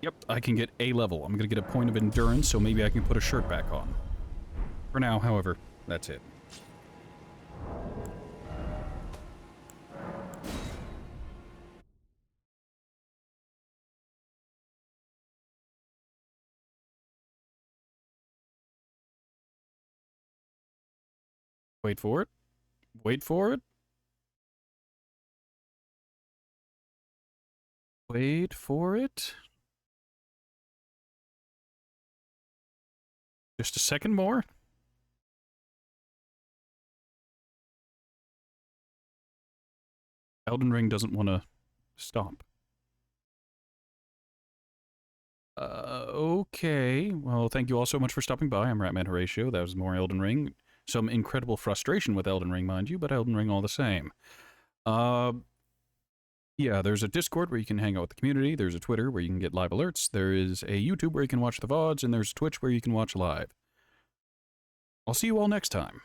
Yep, I can get a level. I'm gonna get a point of endurance, so maybe I can put a shirt back on. For now, however, that's it. Wait for it. Wait for it. Wait for it. Just a second more. Elden Ring doesn't want to stop. Okay. Well, thank you all so much for stopping by. I'm Ratman Horatio. That was more Elden Ring. Some incredible frustration with Elden Ring, mind you, but Elden Ring all the same. Yeah, there's a Discord where you can hang out with the community. There's a Twitter where you can get live alerts. There is a YouTube where you can watch the VODs, and there's Twitch where you can watch live. I'll see you all next time.